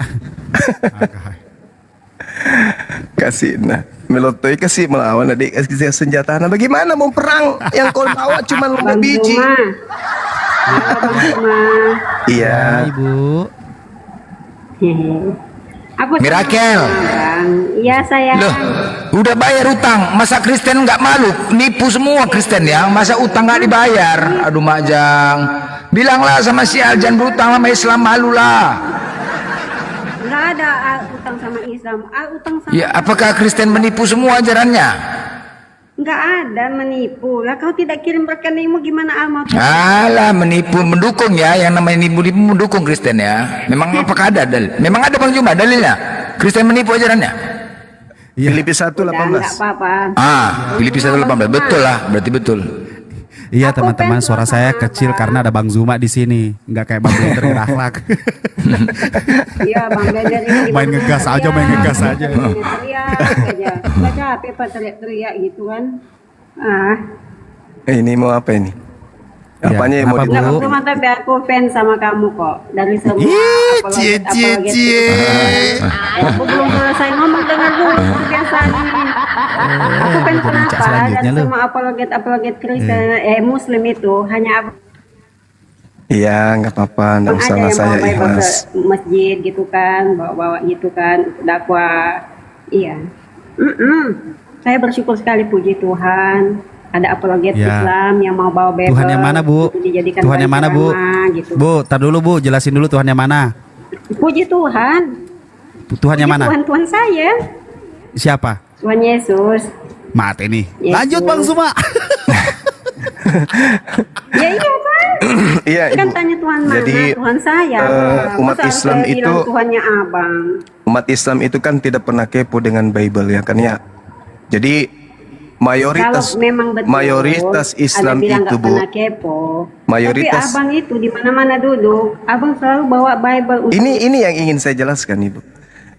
Kasih melotoi kasih melawan adik kasih senjata. Nah, bagaimana mau perang yang kau bawa cuma 5 biji? Iya, Ibu. Mirakel. Iya sayang. Loh, udah bayar utang. Masa Kristen nggak malu? Nipu semua Kristen ya. Masa utang nggak dibayar? Aduh Majang. Bilanglah sama si Aljan berutang sama Islam, malulah. Nggak ada utang sama Islam. Utang sama. Ya, apakah Kristen menipu semua ajarannya? Nggak ada menipu. Lah kau tidak kirim rekeningmu gimana Alma? Alah, menipu, mendukung ya. Yang namanya nipu-nipu mendukung Kristen ya. Memang apakah ada dalil? Memang ada Bang Juma dalilnya. Kristen menipu ajarannya. Filipi 1:18. Nggak apa-apa. Filipi 1:18. Betul lah, berarti betul. Iya teman-teman, suara saya kecil karena ada Bang Zuma di sini, nggak kayak Bang Blender berakhlak. Iya Bang Blender ini main ngegas aja, main ngegas aja. Teriak aja, nggak capek pak teriak-teriak gitu kan. Ini mau apa ini? Apanya yang mau Nggak dibunuh? cuma tapi aku fans sama kamu kok dari semua apologet. Aku belum selesai ngomong, dengar dulu kebiasaan ini. Aku fans kenapa? Dan semua apologet Kristen Muslim itu hanya Iya, nggak apa-apa, nggak usah lah, saya ikhlas. ke masjid gitu kan, bawa-bawa gitu kan, dakwah. Iya. Saya bersyukur sekali, puji Tuhan. Ada apologet Islam yang mau bawa Bible. Tuhan yang mana, Bu? Tuhan yang mana, Bu? Gitu. Bu, tar dulu Bu, jelasin dulu Tuhan yang mana. Puji Tuhan. Tuhan yang mana? Tuhan saya. Siapa? Tuhan Yesus. Mati nih. Yesus. Lanjut Bang Zuma. Ya iya kan? Iya, Kan Ibu. tanya Tuhan mana? Jadi, Tuhan saya. umat Masa Islam saya bilang itu- Tuhannya abang. Umat Islam itu kan tidak pernah kepo dengan Bible ya kan ya. Jadi mayoritas Kalau memang betul, Islam ada bilang itu, nggak Bu, pernah kepo. mayoritas- Tapi abang itu di mana-mana duduk, abang selalu bawa Bible. ini yang ingin saya jelaskan, Ibu.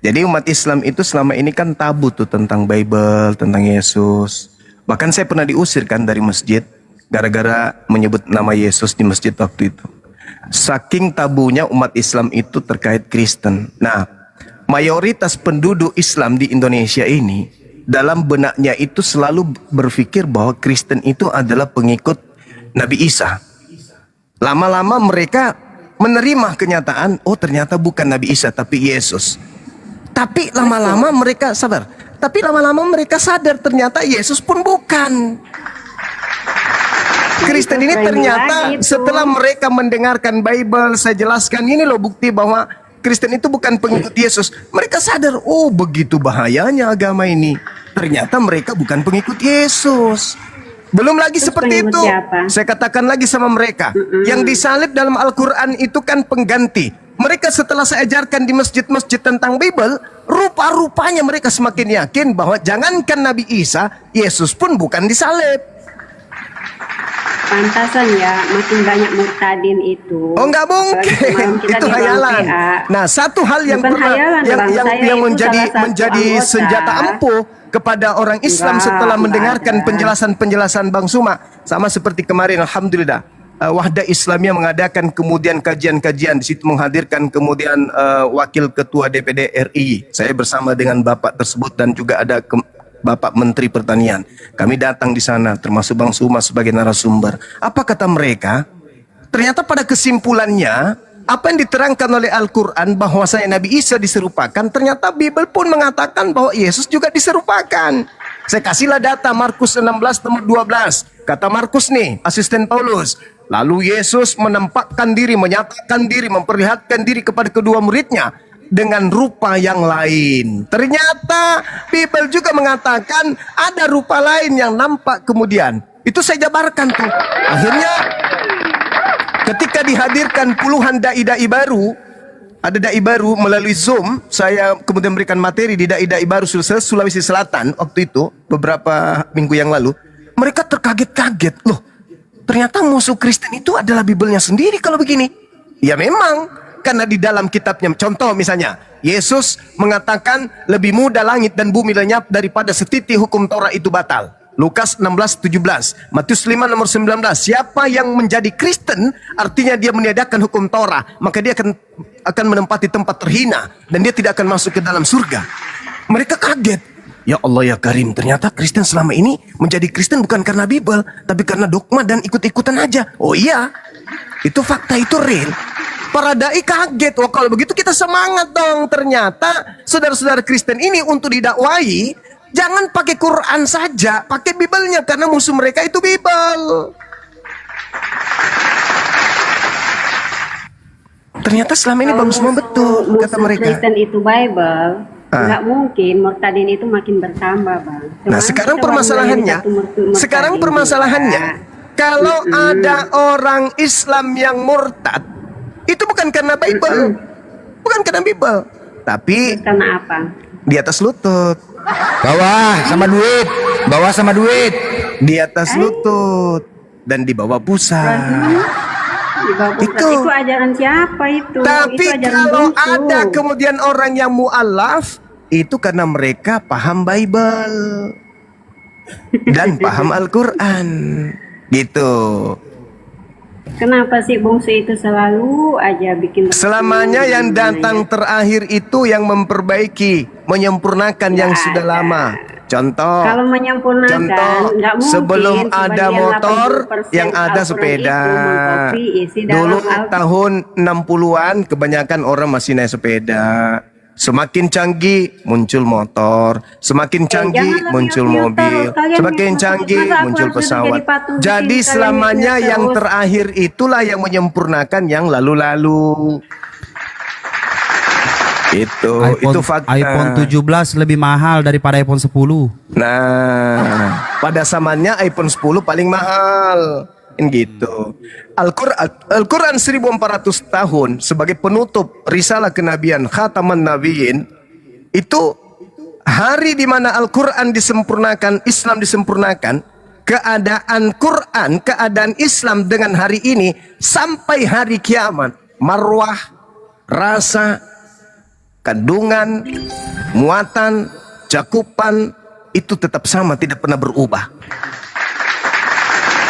Jadi umat Islam itu selama ini kan tabu tuh tentang Bible, tentang Yesus. Bahkan saya pernah diusir kan dari masjid gara-gara menyebut nama Yesus di masjid waktu itu. Saking tabunya umat Islam itu terkait Kristen. Nah, mayoritas penduduk Islam di Indonesia ini dalam benaknya itu selalu berpikir bahwa Kristen itu adalah pengikut Nabi Isa. Lama-lama mereka menerima kenyataan, oh ternyata bukan Nabi Isa tapi Yesus. Tapi lama-lama mereka sabar. Tapi lama-lama mereka sadar ternyata Yesus pun bukan. Kristen ini ternyata setelah mereka mendengarkan Bible, saya jelaskan ini loh bukti bahwa Kristen itu bukan pengikut Yesus. Mereka sadar, oh begitu bahayanya agama ini. Ternyata mereka bukan pengikut Yesus. Belum lagi seperti itu. Saya katakan lagi sama mereka, yang disalib dalam Al-Quran itu kan pengganti. Mereka setelah saya ajarkan di masjid-masjid tentang Bible, rupa-rupanya mereka semakin yakin bahwa jangankan Nabi Isa, Yesus pun bukan disalib. Pantasan ya, makin banyak murtadin itu. Oh nggak mungkin, itu hayalan. Nah, satu hal yang Bukan pernah hayalan, Bang. Saya yang itu menjadi salah satu anggota. senjata ampuh kepada orang Islam setelah mendengarkan penjelasan-penjelasan Bang Suma, sama seperti kemarin, alhamdulillah. Wahda Islamiyah mengadakan kemudian kajian-kajian, di situ menghadirkan kemudian wakil ketua DPD RI. Saya bersama dengan bapak tersebut dan juga ada Bapak Menteri Pertanian. Kami datang di sana termasuk Bang Suma sebagai narasumber. Apa kata mereka? Ternyata pada kesimpulannya apa yang diterangkan oleh Al-Quran bahwasanya Nabi Isa diserupakan, ternyata Bible pun mengatakan bahwa Yesus juga diserupakan. Saya kasihlah data Markus 16 nomor 12. Kata Markus nih, asisten Paulus. Lalu Yesus menampakkan diri, menyatakan diri, memperlihatkan diri kepada kedua muridnya dengan rupa yang lain. Ternyata Bible juga mengatakan ada rupa lain yang nampak kemudian. Itu saya jabarkan tuh. Akhirnya ketika dihadirkan puluhan dai-dai baru, ada dai baru melalui Zoom, saya kemudian memberikan materi di dai-dai baru Sulawesi Selatan waktu itu, beberapa minggu yang lalu. Mereka terkaget-kaget, loh ternyata musuh Kristen itu adalah Biblenya sendiri kalau begini. Ya memang, karena di dalam kitabnya, contoh misalnya, Yesus mengatakan lebih mudah langit dan bumi lenyap daripada setitik hukum Taurat itu batal. Lukas 16:17, Matius 5 nomor 19. Siapa yang menjadi Kristen artinya dia meniadakan hukum Taurat, maka dia akan menempati tempat terhina dan dia tidak akan masuk ke dalam surga. Mereka kaget. Ya Allah ya Karim, ternyata Kristen selama ini menjadi Kristen bukan karena Bible, tapi karena dogma dan ikut-ikutan aja. Oh iya, itu fakta, itu real. Para dai kaget. Wah kalau begitu kita semangat dong. Ternyata saudara-saudara Kristen ini untuk didakwai, jangan pakai Quran saja, pakai Biblenya, karena musuh mereka itu Bible. Ternyata selama ini Bang semua betul kata mereka. Kristen itu Bible. Nggak mungkin murtadin itu makin bertambah, Bang. Nah, sekarang permasalahannya, kalau ada orang Islam yang murtad, itu bukan karena Bible. Bukan karena Bible. Tapi karena apa? Di atas lutut. Bawah sama duit. Bawah sama duit. Di atas lutut. Dan di bawah pusat. Itu ajaran siapa itu? Tapi itu ajaran kalau bungsu. ada kemudian orang yang mu'alaf, itu karena mereka paham Bible dan paham Al-Quran. Gitu. Kenapa sih bungsu itu selalu aja bikin? Selamanya yang datang terakhir itu yang memperbaiki, menyempurnakan yang sudah lama. Contoh, Kalau menyempurnakan, nggak mungkin sebelum ada sebagian motor, 80% yang ada Al-Quran sepeda. itu mengkopi isi dalam Dulu Al-Quran. tahun 60-an kebanyakan orang masih naik sepeda. Semakin canggih muncul motor, semakin canggih janganlah muncul filter. mobil, Kalian semakin masa canggih aku muncul harus pesawat. jadi patung di Jadi sini, kalian selamanya filter yang terus. terakhir itulah yang menyempurnakan yang lalu-lalu. Itu fakta. iPhone 17 lebih mahal daripada iPhone 10. Nah, pada zamannya iPhone 10 paling mahal. Gitu. Al-Quran 1400 tahun sebagai penutup risalah kenabian Khataman Nabiyyin, itu hari di mana Al-Quran disempurnakan, Islam disempurnakan. Keadaan Quran, keadaan Islam dengan hari ini sampai hari kiamat, marwah, rasa, kandungan, muatan, cakupan itu tetap sama, tidak pernah berubah.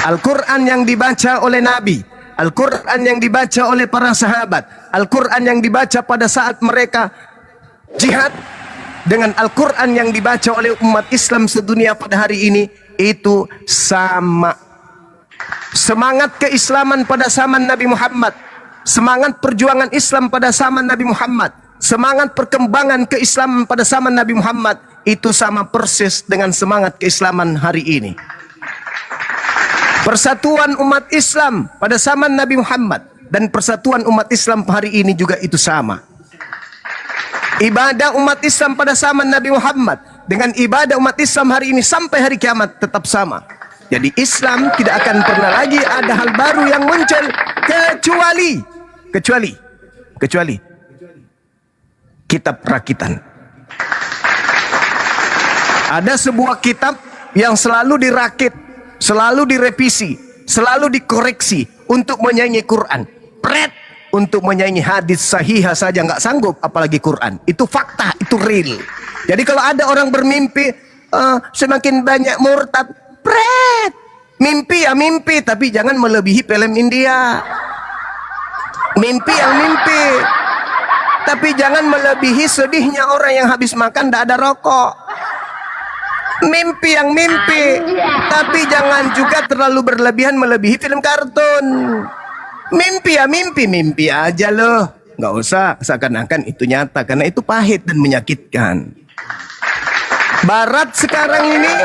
Al-Quran yang dibaca oleh Nabi, Al-Quran yang dibaca oleh para sahabat, Al-Quran yang dibaca pada saat mereka jihad, dengan Al-Quran yang dibaca oleh umat Islam sedunia pada hari ini, itu sama. Semangat keislaman pada zaman Nabi Muhammad, semangat perjuangan Islam pada zaman Nabi Muhammad, semangat perkembangan keislaman pada zaman Nabi Muhammad, itu sama persis dengan semangat keislaman hari ini. Persatuan umat Islam pada zaman Nabi Muhammad dan persatuan umat Islam hari ini juga itu sama. Ibadah umat Islam pada zaman Nabi Muhammad dengan ibadah umat Islam hari ini sampai hari kiamat tetap sama. Jadi Islam tidak akan pernah lagi ada hal baru yang muncul kecuali kitab rakitan. Ada sebuah kitab yang selalu dirakit, selalu direvisi, selalu dikoreksi untuk menyaingi Quran. Untuk menyaingi hadis sahihah saja nggak sanggup, apalagi Quran. Itu fakta, itu real. Jadi kalau ada orang bermimpi semakin banyak murtad, mimpi ya mimpi, tapi jangan melebihi film India. Mimpi yang mimpi, tapi jangan melebihi sedihnya orang yang habis makan tidak ada rokok. Mimpi yang mimpi, tapi jangan juga terlalu berlebihan melebihi film kartun. Mimpi ya mimpi, mimpi aja loh. Nggak usah seakan-akan itu nyata, karena itu pahit dan menyakitkan. Barat sekarang ini,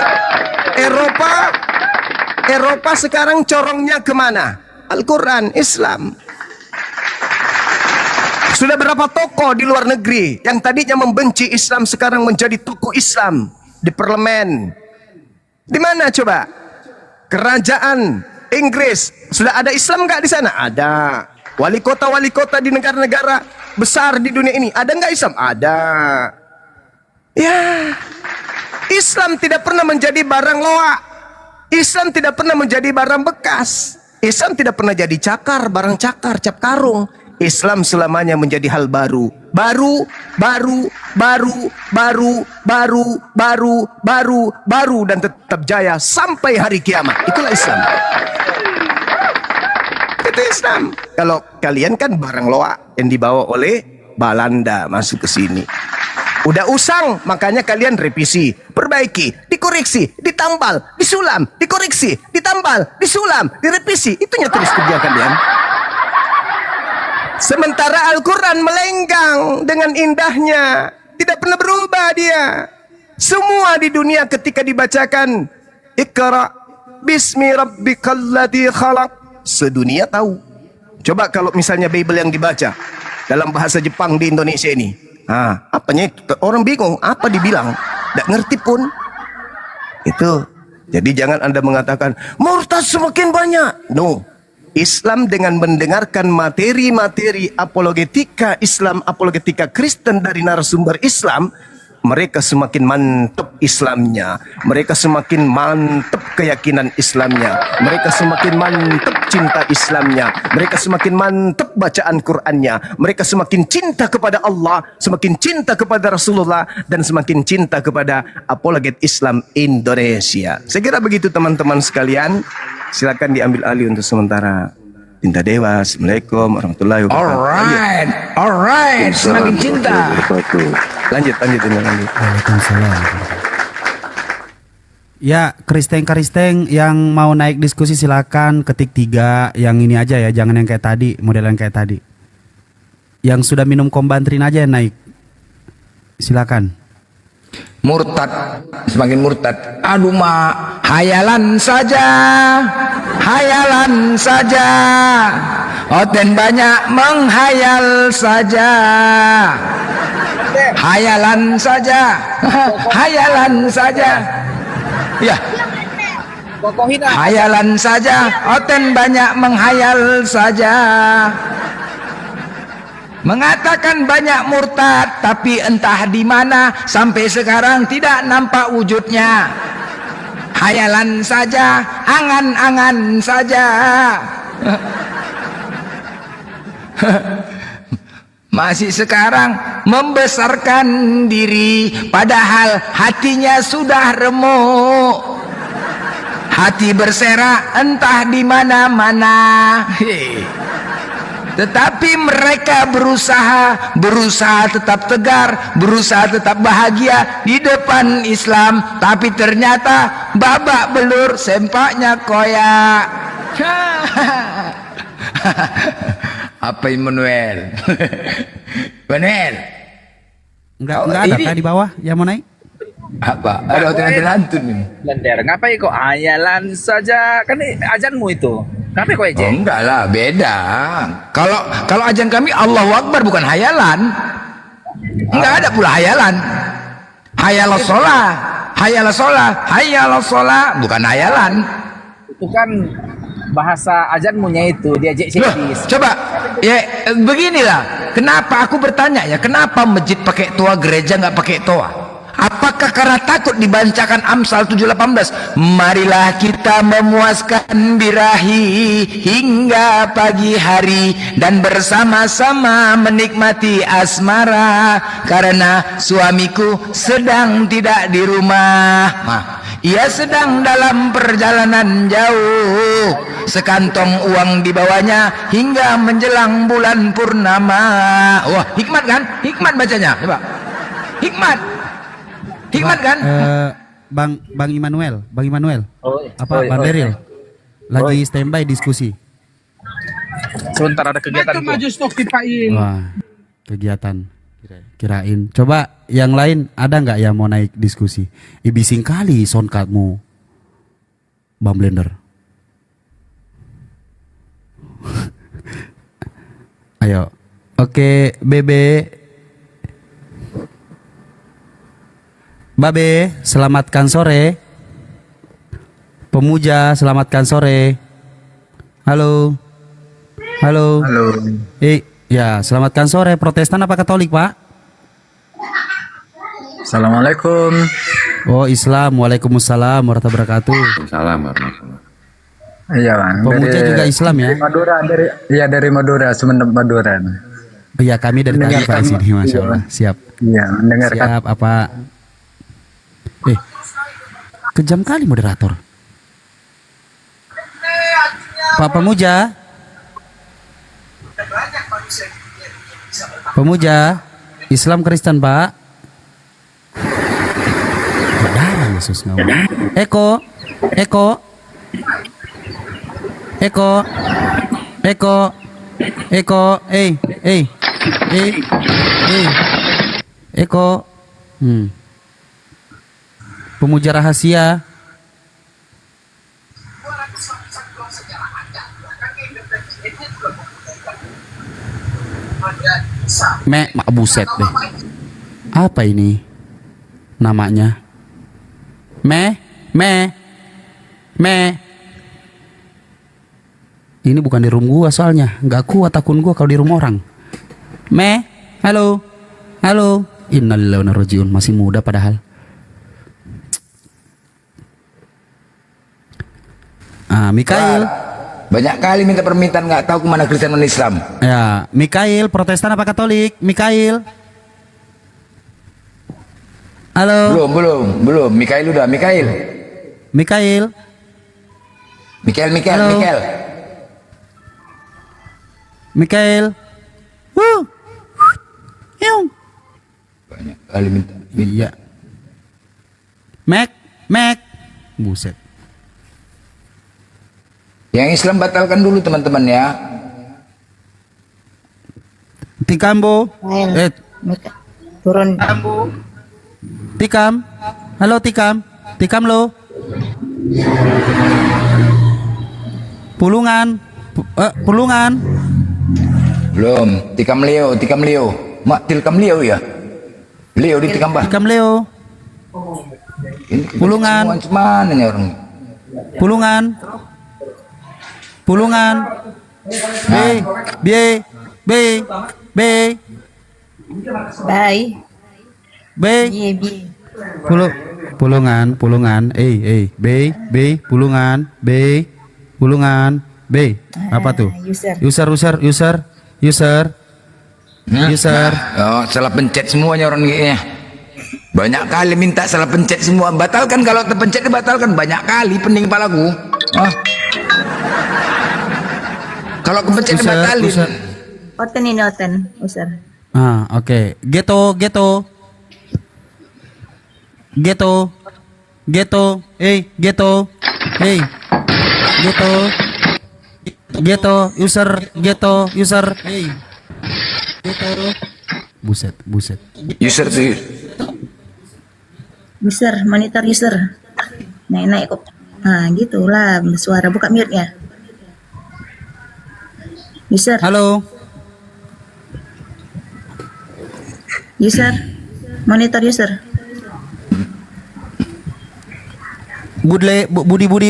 Eropa sekarang corongnya kemana? Al-Quran, Islam. Sudah berapa tokoh di luar negeri yang tadinya membenci Islam sekarang menjadi tokoh Islam di parlemen? Di mana coba? Kerajaan Inggris sudah ada Islam nggak di sana? Ada. Wali kota di negara-negara besar di dunia ini ada nggak Islam? Ada. Ya, Islam tidak pernah menjadi barang loak. Islam tidak pernah menjadi barang bekas. Islam tidak pernah jadi cakar, barang cakar, cap karung. Islam selamanya menjadi hal baru, baru dan tetap jaya sampai hari kiamat. Itulah Islam. Itu Islam. Kalau kalian kan barang loak yang dibawa oleh Belanda masuk ke sini. Udah usang, makanya kalian revisi, perbaiki, dikoreksi, ditambal, disulam, dikoreksi, ditambal, disulam, direvisi. Itunya terus kerja kalian. Sementara Al-Quran melenggang dengan indahnya, tidak pernah berubah dia. Semua di dunia ketika dibacakan Iqra bismi rabbikal ladzi khalaq, sedunia tahu. Coba kalau misalnya Bible yang dibaca dalam bahasa Jepang di Indonesia ini, Apanya orang bingung apa dibilang, tidak ngerti pun. Itu. Jadi jangan Anda mengatakan murtad semakin banyak. No. Islam dengan mendengarkan materi-materi apologetika Islam, apologetika Kristen dari narasumber Islam, mereka semakin mantap Islamnya, mereka semakin mantap keyakinan Islamnya, mereka semakin mantap cinta Islamnya, mereka semakin mantap bacaan Qur'annya, mereka semakin cinta kepada Allah, semakin cinta kepada Rasulullah, dan semakin cinta kepada apologet Islam Indonesia. Saya kira begitu teman-teman sekalian. Silakan diambil alih untuk sementara. Cinta Dewa. Assalamualaikum warahmatullahi wabarakatuh. Alright, semakin cinta. Lanjut. Waalaikumsalam. Ya, Kristeng yang mau naik diskusi silakan ketik 3 yang ini aja ya, jangan yang kayak tadi, model yang kayak tadi. Yang sudah minum kombantrin aja yang naik. Silakan. Murtad, semakin murtad. Aduh mak, hayalan saja. Oten banyak menghayal saja. Hayalan saja. Ya. Hayalan saja. Oten banyak menghayal saja. Mengatakan banyak murtad, tapi entah di mana sampai sekarang tidak nampak wujudnya. Hayalan saja, angan-angan saja. Masih sekarang membesarkan diri, padahal hatinya sudah remuk. Hati berserak entah di mana-mana. Tetapi mereka berusaha tetap tegar, berusaha tetap bahagia di depan Islam. Tapi ternyata babak belur, sempaknya koyak. Apa Immanuel? Manuel? Enggak ada kah di bawah yang mau naik? Apa? Ada hotel lantun ini. Lender, ngapain kok hayalan saja? Kan ajanmu itu. Ngapain kok aja? Enggak lah, beda. Kalau ajan kami Allahu Akbar, bukan hayalan. Enggak ada pula hayalan. Hayalas sholah, bukan hayalan. Itu kan bahasa ajanmunya itu, diajak sedis. Coba, ya beginilah. Kenapa aku bertanya ya? Kenapa masjid pakai toa, gereja nggak pakai toa? Apakah karena takut dibacakan Amsal 7:18? Marilah kita memuaskan birahi hingga pagi hari dan bersama-sama menikmati asmara karena suamiku sedang tidak di rumah. Ia sedang dalam perjalanan jauh. Sekantong uang dibawanya hingga menjelang bulan purnama. Wah, hikmat kan? Hikmat bacanya. Coba. Hikmat kan? Bang Immanuel. Bang iya. Beril. Lagi standby diskusi. Sebentar ada kegiatan. Wah, kegiatan. Kirain. Coba yang lain ada nggak yang mau naik diskusi? Bising kali sound cardmu, Bang Blender. Ayo. Oke, Bebe. Babe, selamatkan sore. Pemuja, selamatkan sore. Halo. Ya, selamatkan sore. Protestan apa Katolik, Pak? Assalamualaikum. Oh, Islam. Waalaikumsalam warahmatullahi wabarakatuh. Salam warahmatullahi. Iya, Bang. Pemuja juga Islam ya? Dari Madura, Sumeneb Madura. Iya, kami dari tadi Pak sini, Masya Allah. Siap. Iya, mendengarkan. Siap, apa? Kejam kali moderator. Pak Pemuja, Islam Kristen, Pak. Darah Yesus ngomong. Eko. Eko. Pemuja rahasia. Mak buset deh. Apa ini namanya? Me. Ini bukan di room gua soalnya, nggak kuat akun gua kalau di room orang. Halo. Innalillahi wa inna ilaihi raji'un, masih muda padahal. Mikail. Banyak kali minta permintaan, nggak tahu kemana Kristen dan Islam. Ya, Mikail, Protestan apa Katolik? Mikail. Halo. Belum. Mikail udah, Mikail. Banyak kali minta. Iya. Mac. Buset. Yang Islam batalkan dulu teman-teman ya. Tikambo. Turun. Tikam. Halo Tikam. Tikam lo. Pulungan. Belum. Tikam Leo. Mak tilkam Leo ya. Leo di tikam bah. Tikam Leo. Pulungan. Mana nih orang? Pulungan. Pulungan. Pulungan. Apa tuh? User. Oh, salah pencet semuanya orang kayaknya. Banyak kali minta salah pencet semua. Batalkan, kalau terpencet dibatalkan. Banyak kali pening kepalaku. Kalau kepencet dibatalin. Oten ini user. Oke. Geto. User. Buset. User, monitor user. Naik kok. Gitulah suara, buka mute-nya. User. Halo. User. Monitor user. Budi. Ini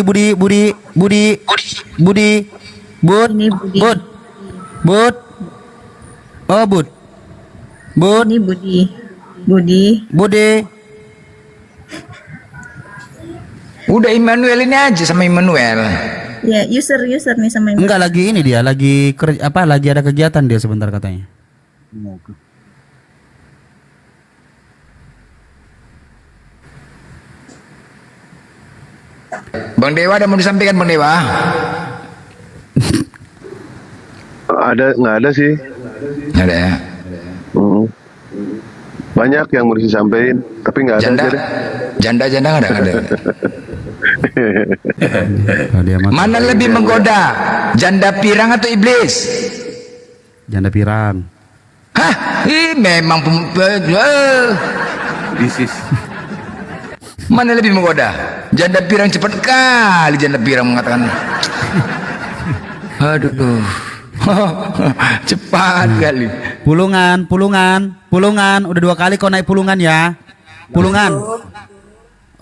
Budi. Udah Immanuel ini aja sama Immanuel. Ya, user nih sama Immanuel. Enggak, lagi ini dia, lagi ada kegiatan dia sebentar katanya. Bang Dewa ada mau disampaikan Bang Dewa? Nggak ada sih. Ada ya. Banyak yang mau disampaikan, tapi nggak ada. Janda nggak ada. Mana lebih menggoda, janda pirang atau iblis? Janda pirang. Memang ISIS. Mana lebih menggoda? Janda pirang cepat kali janda pirang mengatakan. Aduh. Cepat kali. Pulungan. Udah 2 kali kau naik pulungan ya. Pulungan.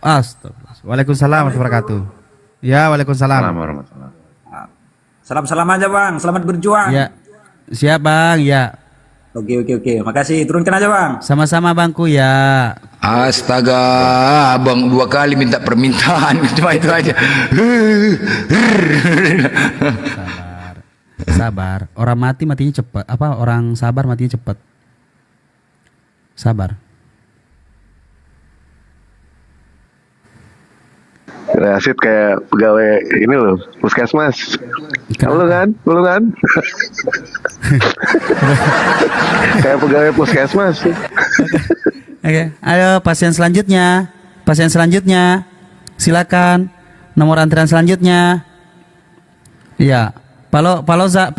Astagfirullah. Waalaikumsalam warahmatullahi wabarakatuh. Ya, waalaikumsalam. Salam aja Bang, selamat berjuang. Ya. Siap Bang, ya. Oke. Makasih, turunkan aja Bang. Sama-sama Bangku ya. Astaga, Abang 2 kali minta permintaan cuma itu aja. Sabar. Orang matinya cepat. Orang sabar matinya cepat. Sabar. Asid kayak pegawai ini loh, puskesmas. Pulungan. Kayak pegawai puskesmas. Oke, ayo pasien selanjutnya. Silakan. Nomor antrian selanjutnya. Iya. Pelozan.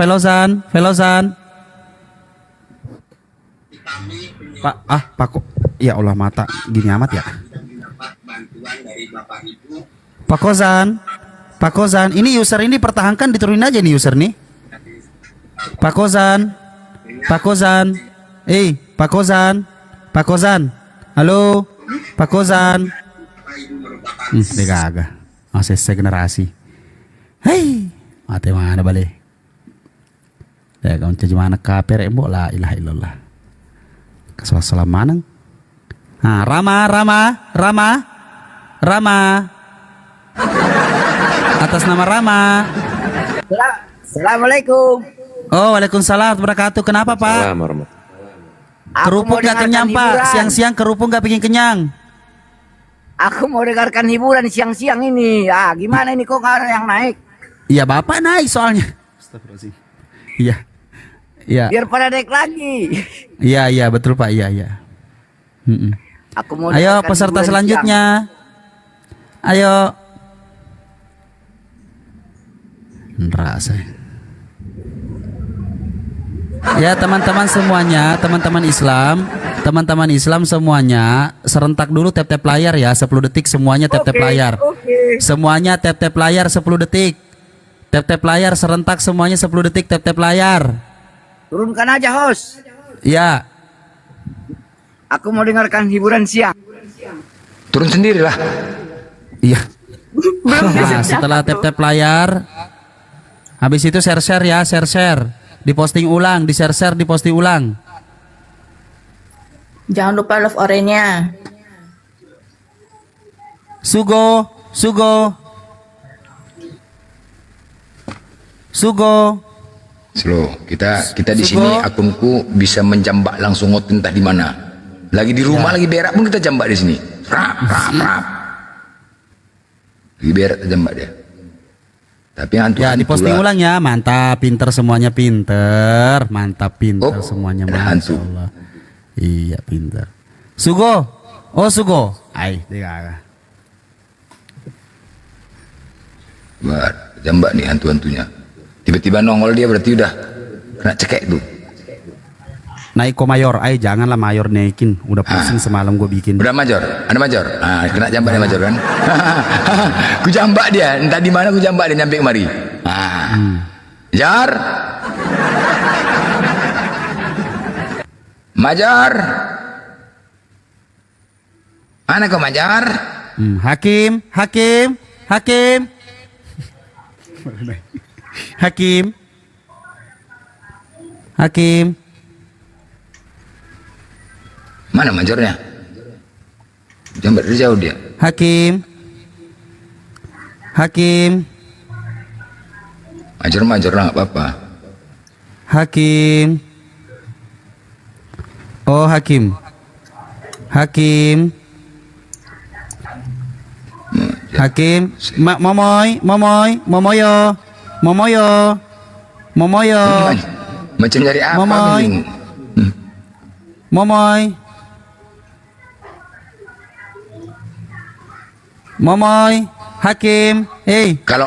Pak kok. Ya Allah, mata gini amat ya. Pak Kozan, ini user ini pertahankan, diturunin aja nih user nih. Pak Kozan, Pak Kozan. Halo, Pak Kozan. Dia kagak. Masih segenerasi. Hei, mati mana balik? Ya kau cuma mana kafir embok la ilaha illallah. Kesalah manang. Nah, Rama. Atas nama Rama. Assalamualaikum. Oh, waalaikumsalam wabarakatuh. Kenapa Pak? Kerupuk gak kenyang Pak. Siang-siang kerupuk gak bikin kenyang. Aku mau dengarkan hiburan siang-siang ini. Ah, gimana ini kok nggak ada yang naik? Iya Bapak naik soalnya. Iya. Iya. Biar pada naik lagi. Iya betul Pak. Iya. Aku mau Ayo dengarkan peserta hiburan selanjutnya. Ayo. Rasa. Ya teman-teman semuanya, teman-teman Islam semuanya serentak dulu tap-tap layar ya 10 detik semuanya tap-tap layar. Semuanya tap-tap layar 10 detik. Tap-tap layar serentak semuanya 10 detik tap-tap layar. Turunkan aja host. Ya. Aku mau dengarkan hiburan siang. Turun sendirilah. Iya. Nah, setelah tap-tap layar, habis itu share-share ya, share-share. Diposting ulang, di-share-share, diposting ulang. Jangan lupa love orange-nya. Sugo. Slow. Kita di sini akunku bisa menjambak langsung entah di mana. Lagi di rumah lagi berak pun kita jambak di sini. Rap. Lagi berak kita jambak dia. Tapi hantu ya diposting ulang ya, mantap, pinter semuanya pinter, mantap pinter semuanya hantu. Allah. Iya pinter. Sugo, Sugo, dia. Jambak nih hantu-hantunya. Tiba-tiba nongol dia berarti udah kena cekek tuh. Naik ke mayor, janganlah mayor naikin, udah pusing semalam gue bikin. Udah major, ada major. Kena jambak dia major kan? Ku jambak dia, entah di mana ku jambak dia nyampe kemari. Majar. Mana kau majar? Hakim. Mana majornya? Jambak dari jauh dia. Hakim. Major lah nggak apa-apa. Hakim. Momoyo. Macam nyari apa? Momoy, Hakim, Kalau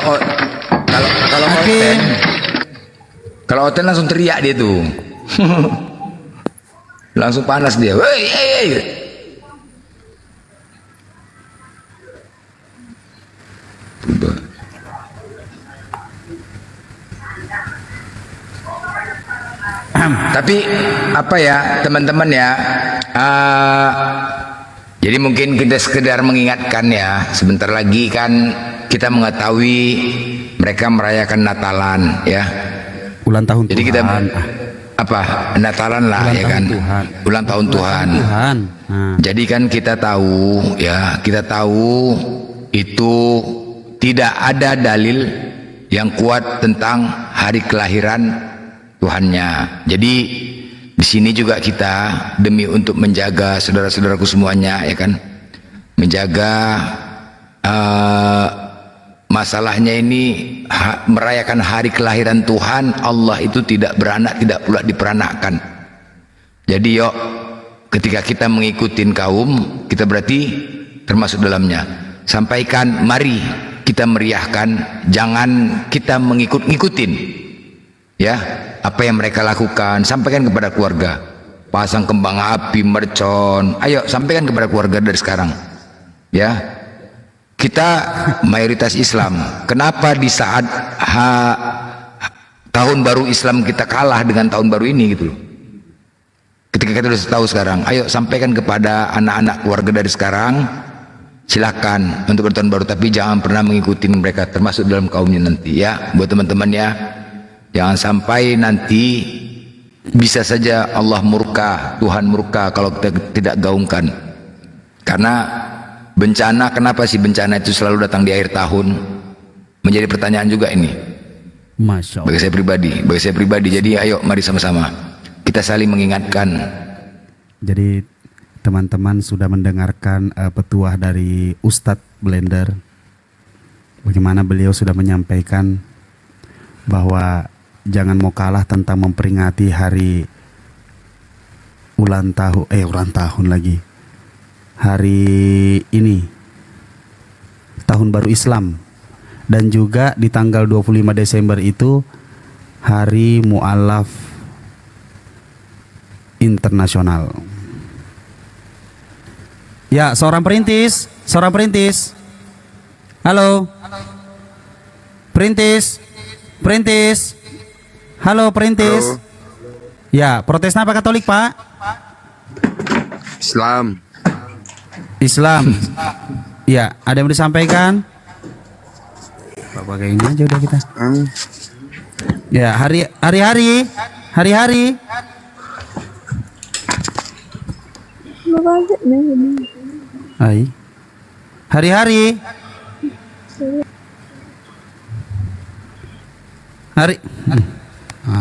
Oten langsung teriak dia tuh. Langsung panas dia. Tapi apa ya teman-teman ya, jadi mungkin kita sekedar mengingatkan ya, sebentar lagi kan kita mengetahui mereka merayakan Natalan ya, ulang tahun jadi Tuhan. Kita apa Natalan lah ulang ya kan Tuhan. Ulang tahun Tuhan. Jadi kan kita tahu itu tidak ada dalil yang kuat tentang hari kelahiran Tuhannya. Jadi di sini juga kita demi untuk menjaga saudara-saudaraku semuanya ya kan, menjaga masalahnya ini merayakan hari kelahiran Tuhan. Allah itu tidak beranak, tidak pula diperanakkan. Jadi yuk ketika kita mengikuti kaum, kita berarti termasuk dalamnya. Sampaikan, mari kita meriahkan, jangan kita ngikutin ya apa yang mereka lakukan. Sampaikan kepada keluarga, pasang kembang api, mercon, ayo sampaikan kepada keluarga dari sekarang ya. Kita mayoritas Islam, kenapa di saat tahun baru Islam kita kalah dengan tahun baru ini gitu loh. Ketika kita sudah tahu sekarang, ayo sampaikan kepada anak-anak keluarga dari sekarang, silakan untuk bertahun baru, tapi jangan pernah mengikuti mereka, termasuk dalam kaumnya nanti ya, buat teman-teman ya. Jangan sampai nanti bisa saja Allah murka, Tuhan murka kalau kita tidak gaungkan. Karena bencana, kenapa sih bencana itu selalu datang di akhir tahun? Menjadi pertanyaan juga ini. Masya Allah. Bagi saya pribadi. Jadi ayo mari sama-sama kita saling mengingatkan. Jadi teman-teman sudah mendengarkan petuah dari Ustadz Blender. Bagaimana beliau sudah menyampaikan bahwa jangan mau kalah tentang memperingati hari ulang tahun lagi. Hari ini tahun baru Islam, dan juga di tanggal 25 Desember itu hari mu'alaf internasional. Ya, seorang perintis. Halo. Perintis. Halo, perintis. Halo. Ya, Protestan apa Katolik, Pak? Islam. Ya, ada yang mau disampaikan? Bapak kayak ini aja udah kita. Ya, hari-hari. Hari-hari.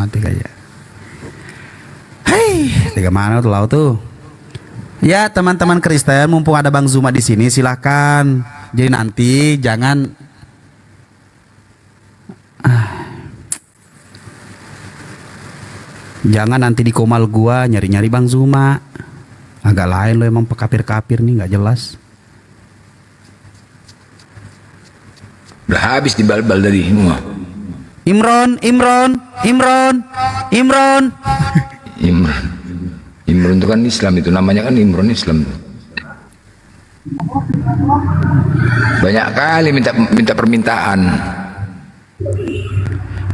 Tiga ya. Tiga mana tuh laut tuh? Ya, teman-teman Kristen, mumpung ada Bang Zuma di sini, silahkan. Jadi nanti jangan jangan nanti di komal gua nyari-nyari Bang Zuma. Agak lain lo emang pekapir-kapir nih, nggak jelas. Udah habis dibal-bal dari semua. Imron. Imron itu kan Islam, itu namanya kan Imron Islam. Banyak kali minta permintaan.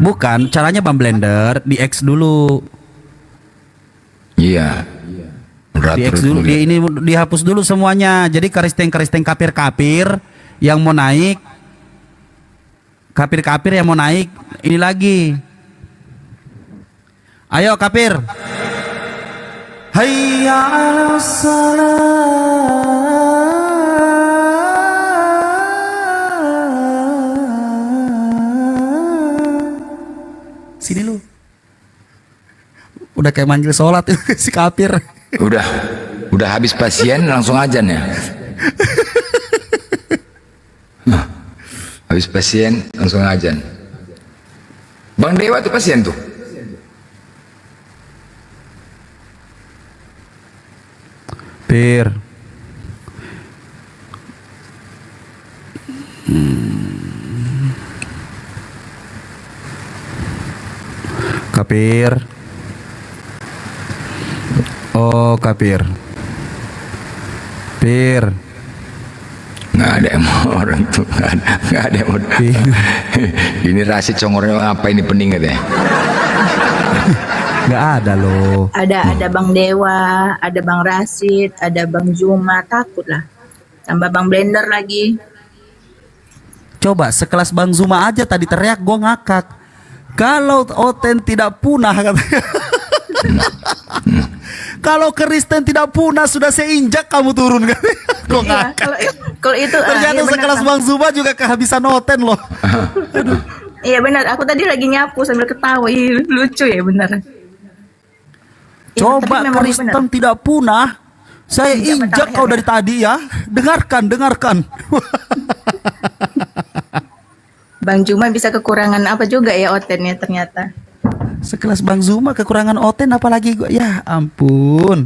Bukan, caranya Bang Blender di X dulu. Iya. Di X dulu, ini dihapus dulu semuanya. Jadi karisteng kapir-kapir yang mau naik, ini lagi. Ayo kapir. Hayya 'alas salat. Sini lu. Udah kayak manggil sholat si kapir. Udah habis pasien langsung azan ya. Habis pasien langsung azan. Bang Dewa tuh pasien tuh. Pir. Kapir. Oh, kapir. Pir. Nggak ada yang mau orang tuh, nggak ada yang mau. Ini Rasid congornya apa ini pening katanya? Nggak ada loh. Ada Bang Dewa, ada Bang Rasid, ada Bang Zuma, takut lah. Tambah Bang Blender lagi. Coba sekelas Bang Zuma aja tadi teriak, gue ngakak. Kalau Oten tidak punah katanya. Kalau Kristen tidak punah sudah saya injak kamu turun kan? Iya, kalau itu ternyata iya sekelas bener, Bang Zuma juga kehabisan Oten loh. Iya benar, aku tadi lagi nyapu sambil ketawa. Ih, lucu ya benar. Coba Kristen tidak punah, saya injak kau dari tadi ya. Dengarkan. Bang Zuma bisa kekurangan apa juga ya Otennya ternyata. Sekelas Bang Zuma kekurangan Oten apalagi gua, ya ampun.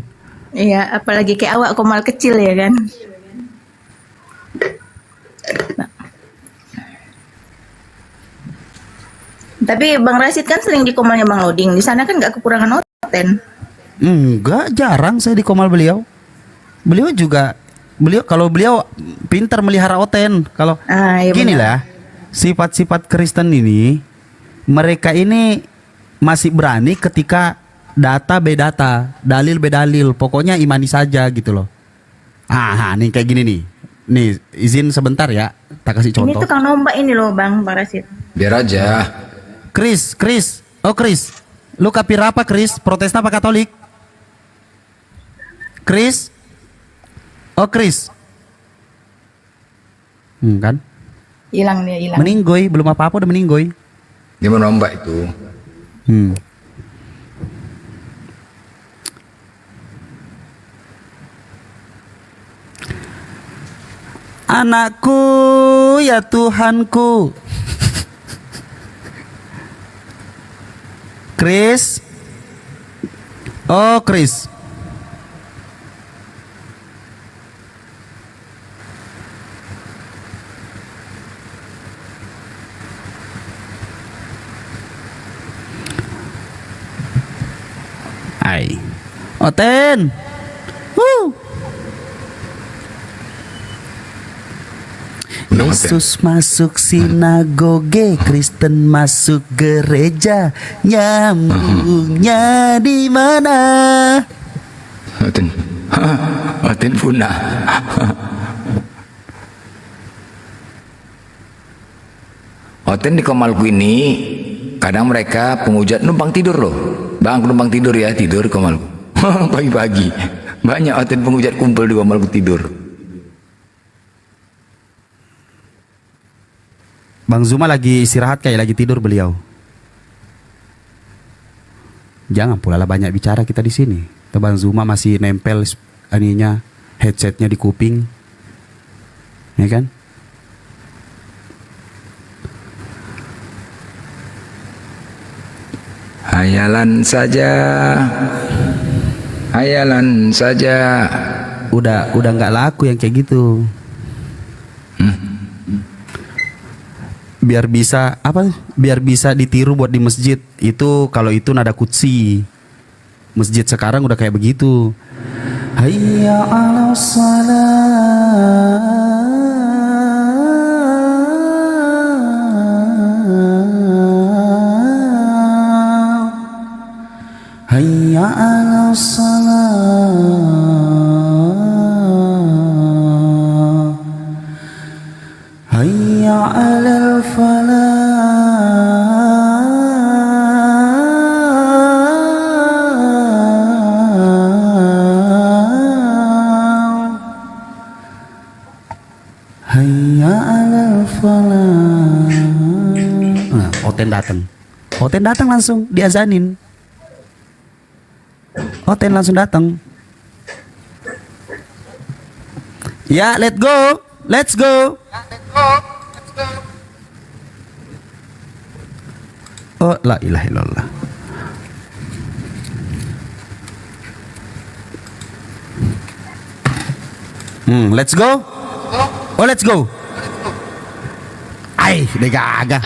Iya, apalagi kayak awak komal kecil ya kan. Nah. Tapi Bang Rasid kan sering di komalnya Bang Loding. Di sana kan nggak kekurangan Oten. Enggak, jarang saya di komal beliau. Beliau kalau beliau pintar melihara Oten. Kalau iya gini lah, sifat-sifat Kristen ini, mereka ini masih berani ketika data be data, dalil be dalil. Pokoknya imani saja gitu loh. Nih kayak gini nih. Nih, izin sebentar ya. Tak kasih Ini contoh. tukang nombak ini loh Bang Parasit. Biar aja. Chris. Oh Chris. Lu kapir apa Chris? Protestan apa Katolik? Chris. Oh Chris. Kan? Hilang dia, hilang. Meninggoy, belum apa-apa udah meninggoy. Dia mau nombak itu. Anakku ya Tuhanku. Chris. Oh Chris. Hai. Oten. Yesus masuk sinagoge, Kristen masuk gereja, nyambungnya di mana? Oten punah. Oten di Komalku ini kadang mereka pengujat numpang tidur loh. Bang, numpang tidur ya, tidur di Komalku. Pagi-pagi banyak Oten pengujat kumpul di Komalku tidur. Bang Zuma lagi istirahat kayak lagi tidur beliau. Jangan pula lah banyak bicara kita di sini. Bang Zuma masih nempel aninya headsetnya di kuping, ya kan? Hayalan saja, hayalan saja. Udah nggak laku yang kayak gitu. Biar bisa ditiru buat di masjid. Itu kalau itu nada kutsi. Masjid sekarang udah kayak begitu. Hayya 'alas salat. Hayya 'alas salat. Hayya 'alal falah. Hayya 'alal falah. Nah, Oten datang. Oten datang langsung diazanin. Oten langsung datang. Ya, let's go. Let's go. Oh, la ilaha illallah. Let's go. Oh, let's go. Ay, deh gagah.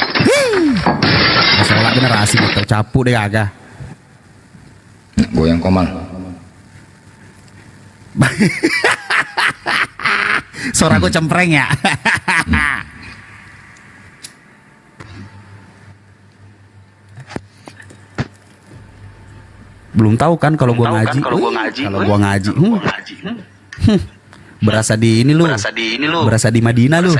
Masalah generasi tercapu deh gagah. Goyang Komal. Suaraku cempreng ya. Belum tahu kan kalau gua ngaji. Kalau gua ngaji. Berasa di ini lu. Berasa di Madinah lu.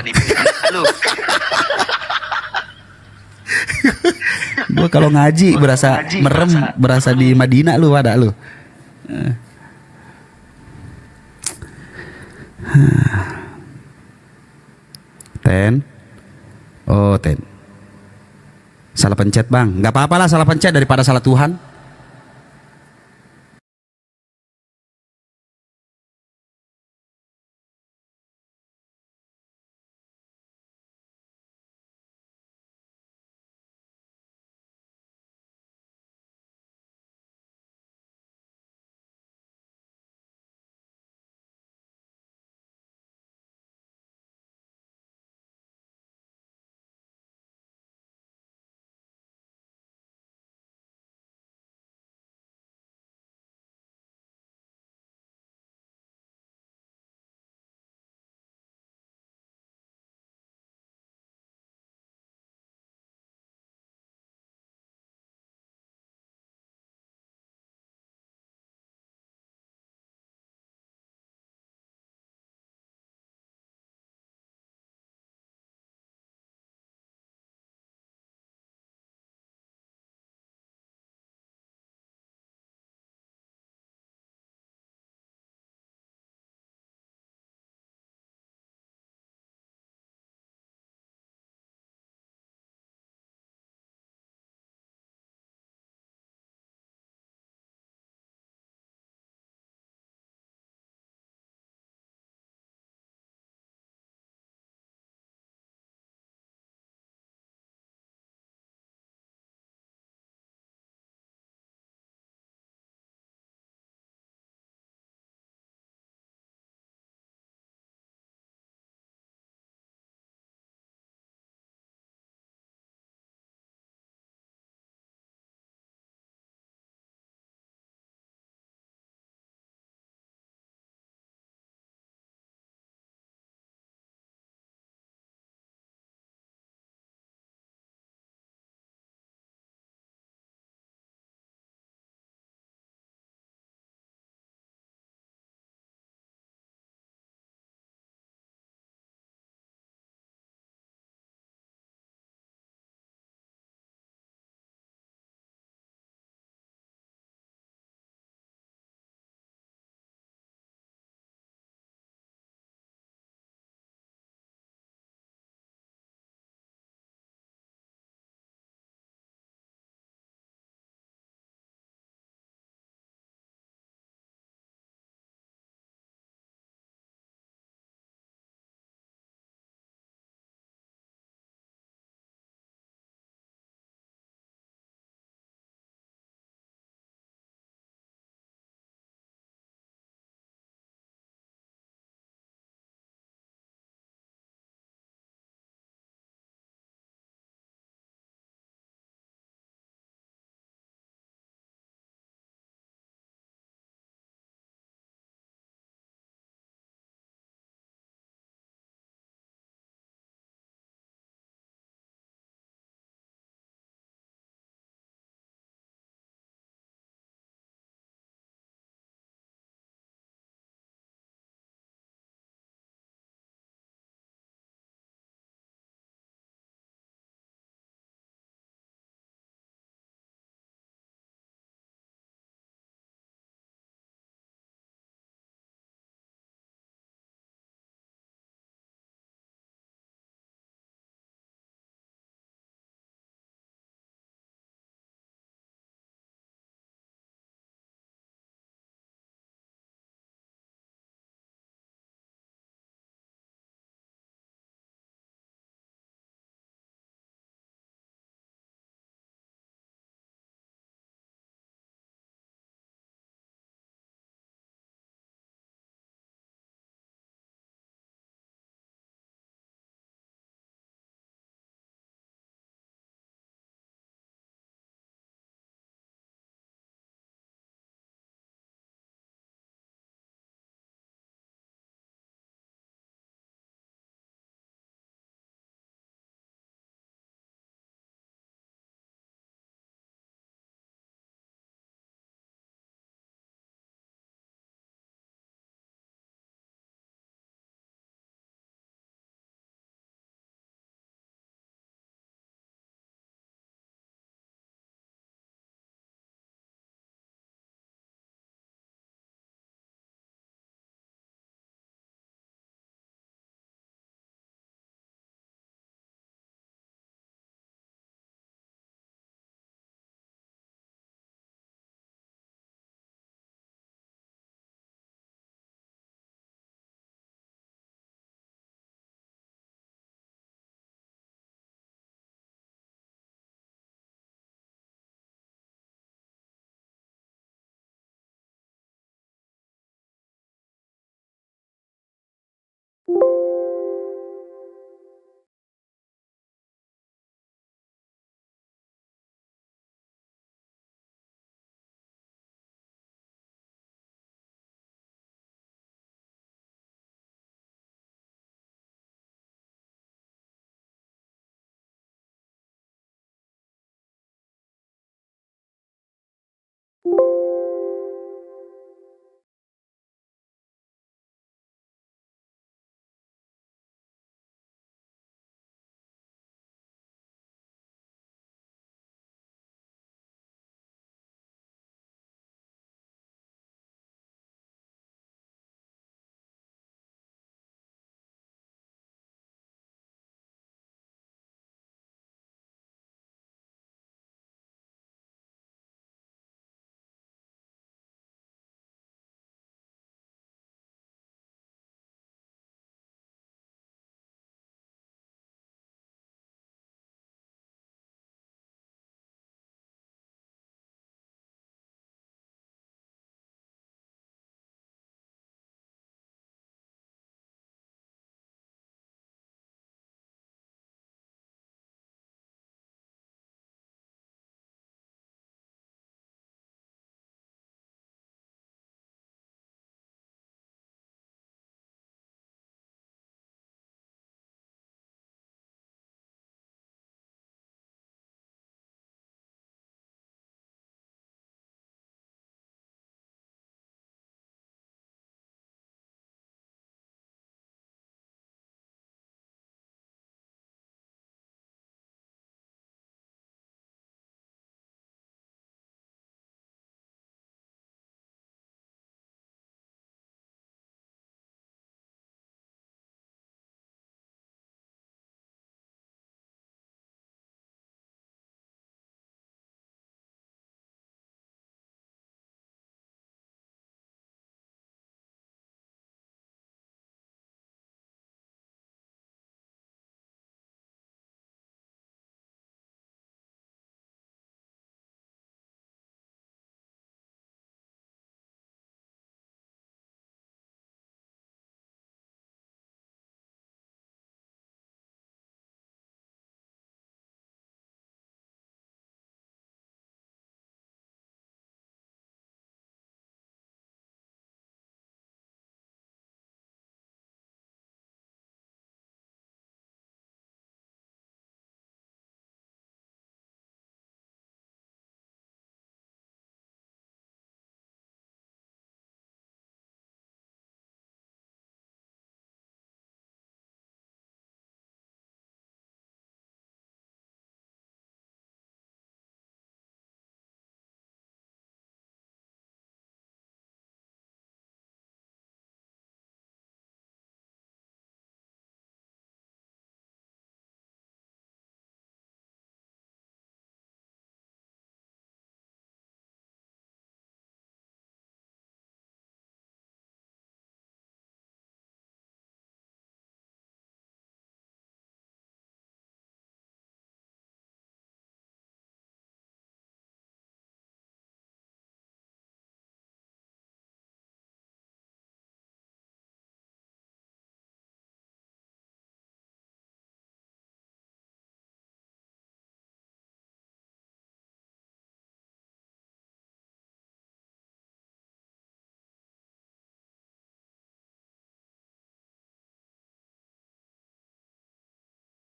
Gua kalau ngaji berasa merem, berasa di Madinah lu ada lu. Ten. Oh, Ten. Salah pencet, Bang. Nggak apa-apa lah salah pencet daripada salah Tuhan.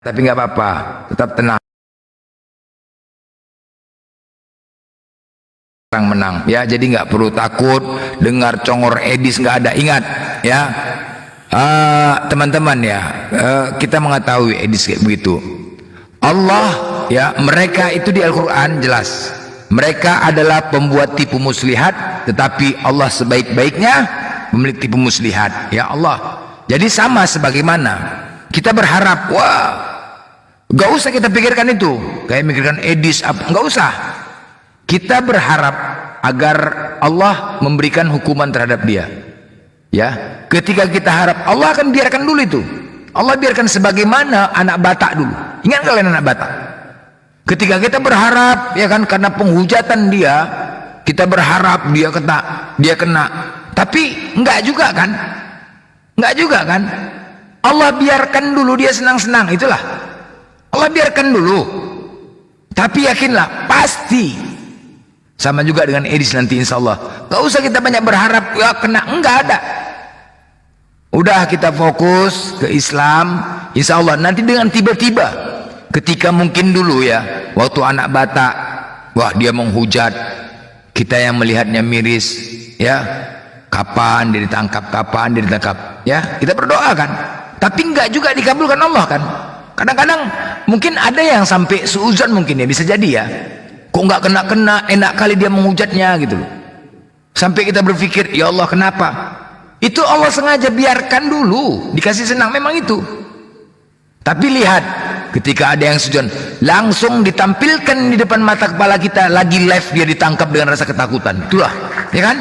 Tapi nggak apa-apa, tetap tenang. Orang menang, ya. Jadi nggak perlu takut dengar congor Edis, nggak ada. Ingat, ya, teman-teman, ya, kita mengetahui Edis kayak begitu. Allah, ya, mereka itu di Al-Quran jelas. Mereka adalah pembuat tipu muslihat, tetapi Allah sebaik-baiknya pemilik tipu muslihat, ya Allah. Jadi sama sebagaimana kita berharap, wah, gak usah kita pikirkan itu, kayak mikirkan Edis apa, gak usah. Kita berharap agar Allah memberikan hukuman terhadap dia, ya. Ketika kita harap, Allah akan biarkan dulu itu. Allah biarkan sebagaimana anak Batak dulu. Ingat kalian anak Batak? Ketika kita berharap, ya kan, karena penghujatan dia, kita berharap dia kena, tapi enggak juga kan? Enggak juga kan? Allah biarkan dulu dia senang-senang, itulah. Allah biarkan dulu. Tapi yakinlah, pasti sama juga dengan Edis nanti insya Allah. Gak usah kita banyak berharap, ya kena, enggak ada. Udah kita fokus ke Islam, insya Allah. Nanti dengan tiba-tiba, ketika mungkin dulu, ya, waktu anak Batak, wah dia menghujat, kita yang melihatnya miris, ya, kapan dia ditangkap, ya, kita berdoa kan. Tapi enggak juga dikabulkan Allah kan. Kadang-kadang mungkin ada yang sampai seuzon, mungkin ya, bisa jadi ya, kok nggak kena-kena, enak kali dia menghujatnya gitu loh. Sampai kita berpikir, ya Allah kenapa? Itu Allah sengaja biarkan dulu, dikasih senang, memang itu. Tapi lihat, ketika ada yang sujon, langsung ditampilkan di depan mata kepala kita, lagi live dia ditangkap dengan rasa ketakutan. Itulah, ya kan?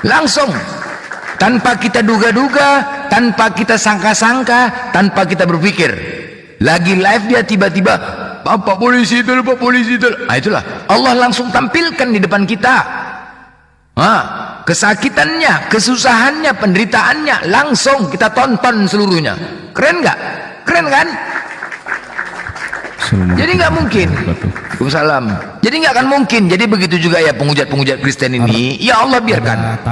Langsung, tanpa kita duga-duga, tanpa kita sangka-sangka, tanpa kita berpikir. Lagi live dia tiba-tiba, Pak polisi itu, Pak polisi itu. Nah itulah, Allah langsung tampilkan di depan kita. Kesakitannya, kesusahannya, penderitaannya, langsung kita tonton seluruhnya. Keren nggak? Keren kan? Jadi nggak mungkin. Waalaikumsalam. Jadi nggak akan mungkin. Jadi begitu juga ya penghujat-penghujat Kristen ini. Ya Allah biarkan.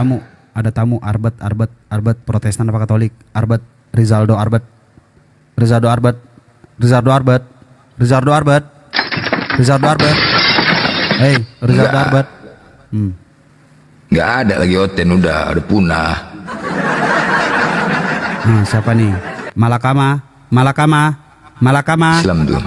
Ada tamu Arbet Protestan apa Katolik? Rizaldo Arbet. Hey, Rizaldo Arbet. Nggak ada lagi Oten, udah punah. Siapa nih? Malakama. Islam tuh.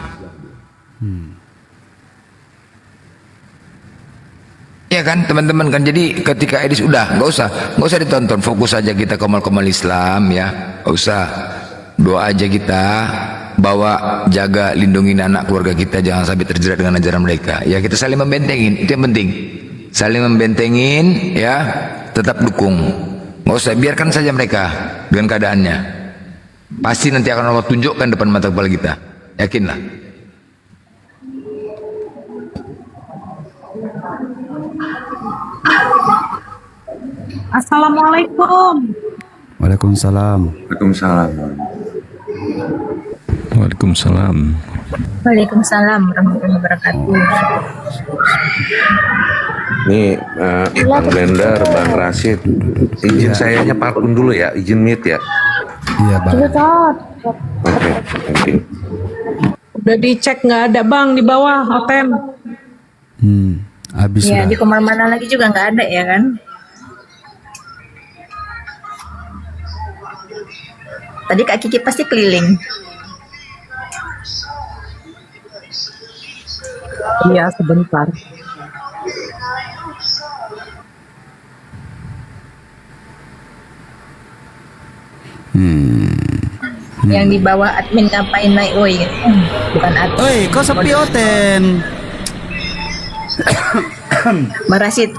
Ya kan teman-teman kan, jadi ketika Edis udah nggak usah ditonton, fokus aja kita komal-komal Islam ya, nggak usah, doa aja kita, bawa, jaga, lindungi anak keluarga kita jangan sampai terjerat dengan ajaran mereka ya. Kita saling membentengin, itu yang penting, saling membentengin ya, tetap dukung, nggak usah, biarkan saja mereka dengan keadaannya, pasti nanti akan Allah tunjukkan depan mata kepala kita, yakinlah. Assalamualaikum. Waalaikumsalam. Waalaikumsalam warahmatullahi wabarakatuh. Nih, Bang Blender, Bang Rasid, izin saya nyapalkan dulu ya, izin meet ya. Iya Bang. Oke, thank you. Udah dicek nggak ada Bang di bawah Otem. Habis Ya, sudah. di kemana-mana lagi juga nggak ada ya kan? Tadi Kak Kiki pasti keliling. Iya, sebentar. Yang di bawah admin ngapain naik? Woi, bukan admin. Oi, kok sepi Oten? Bang Rasid,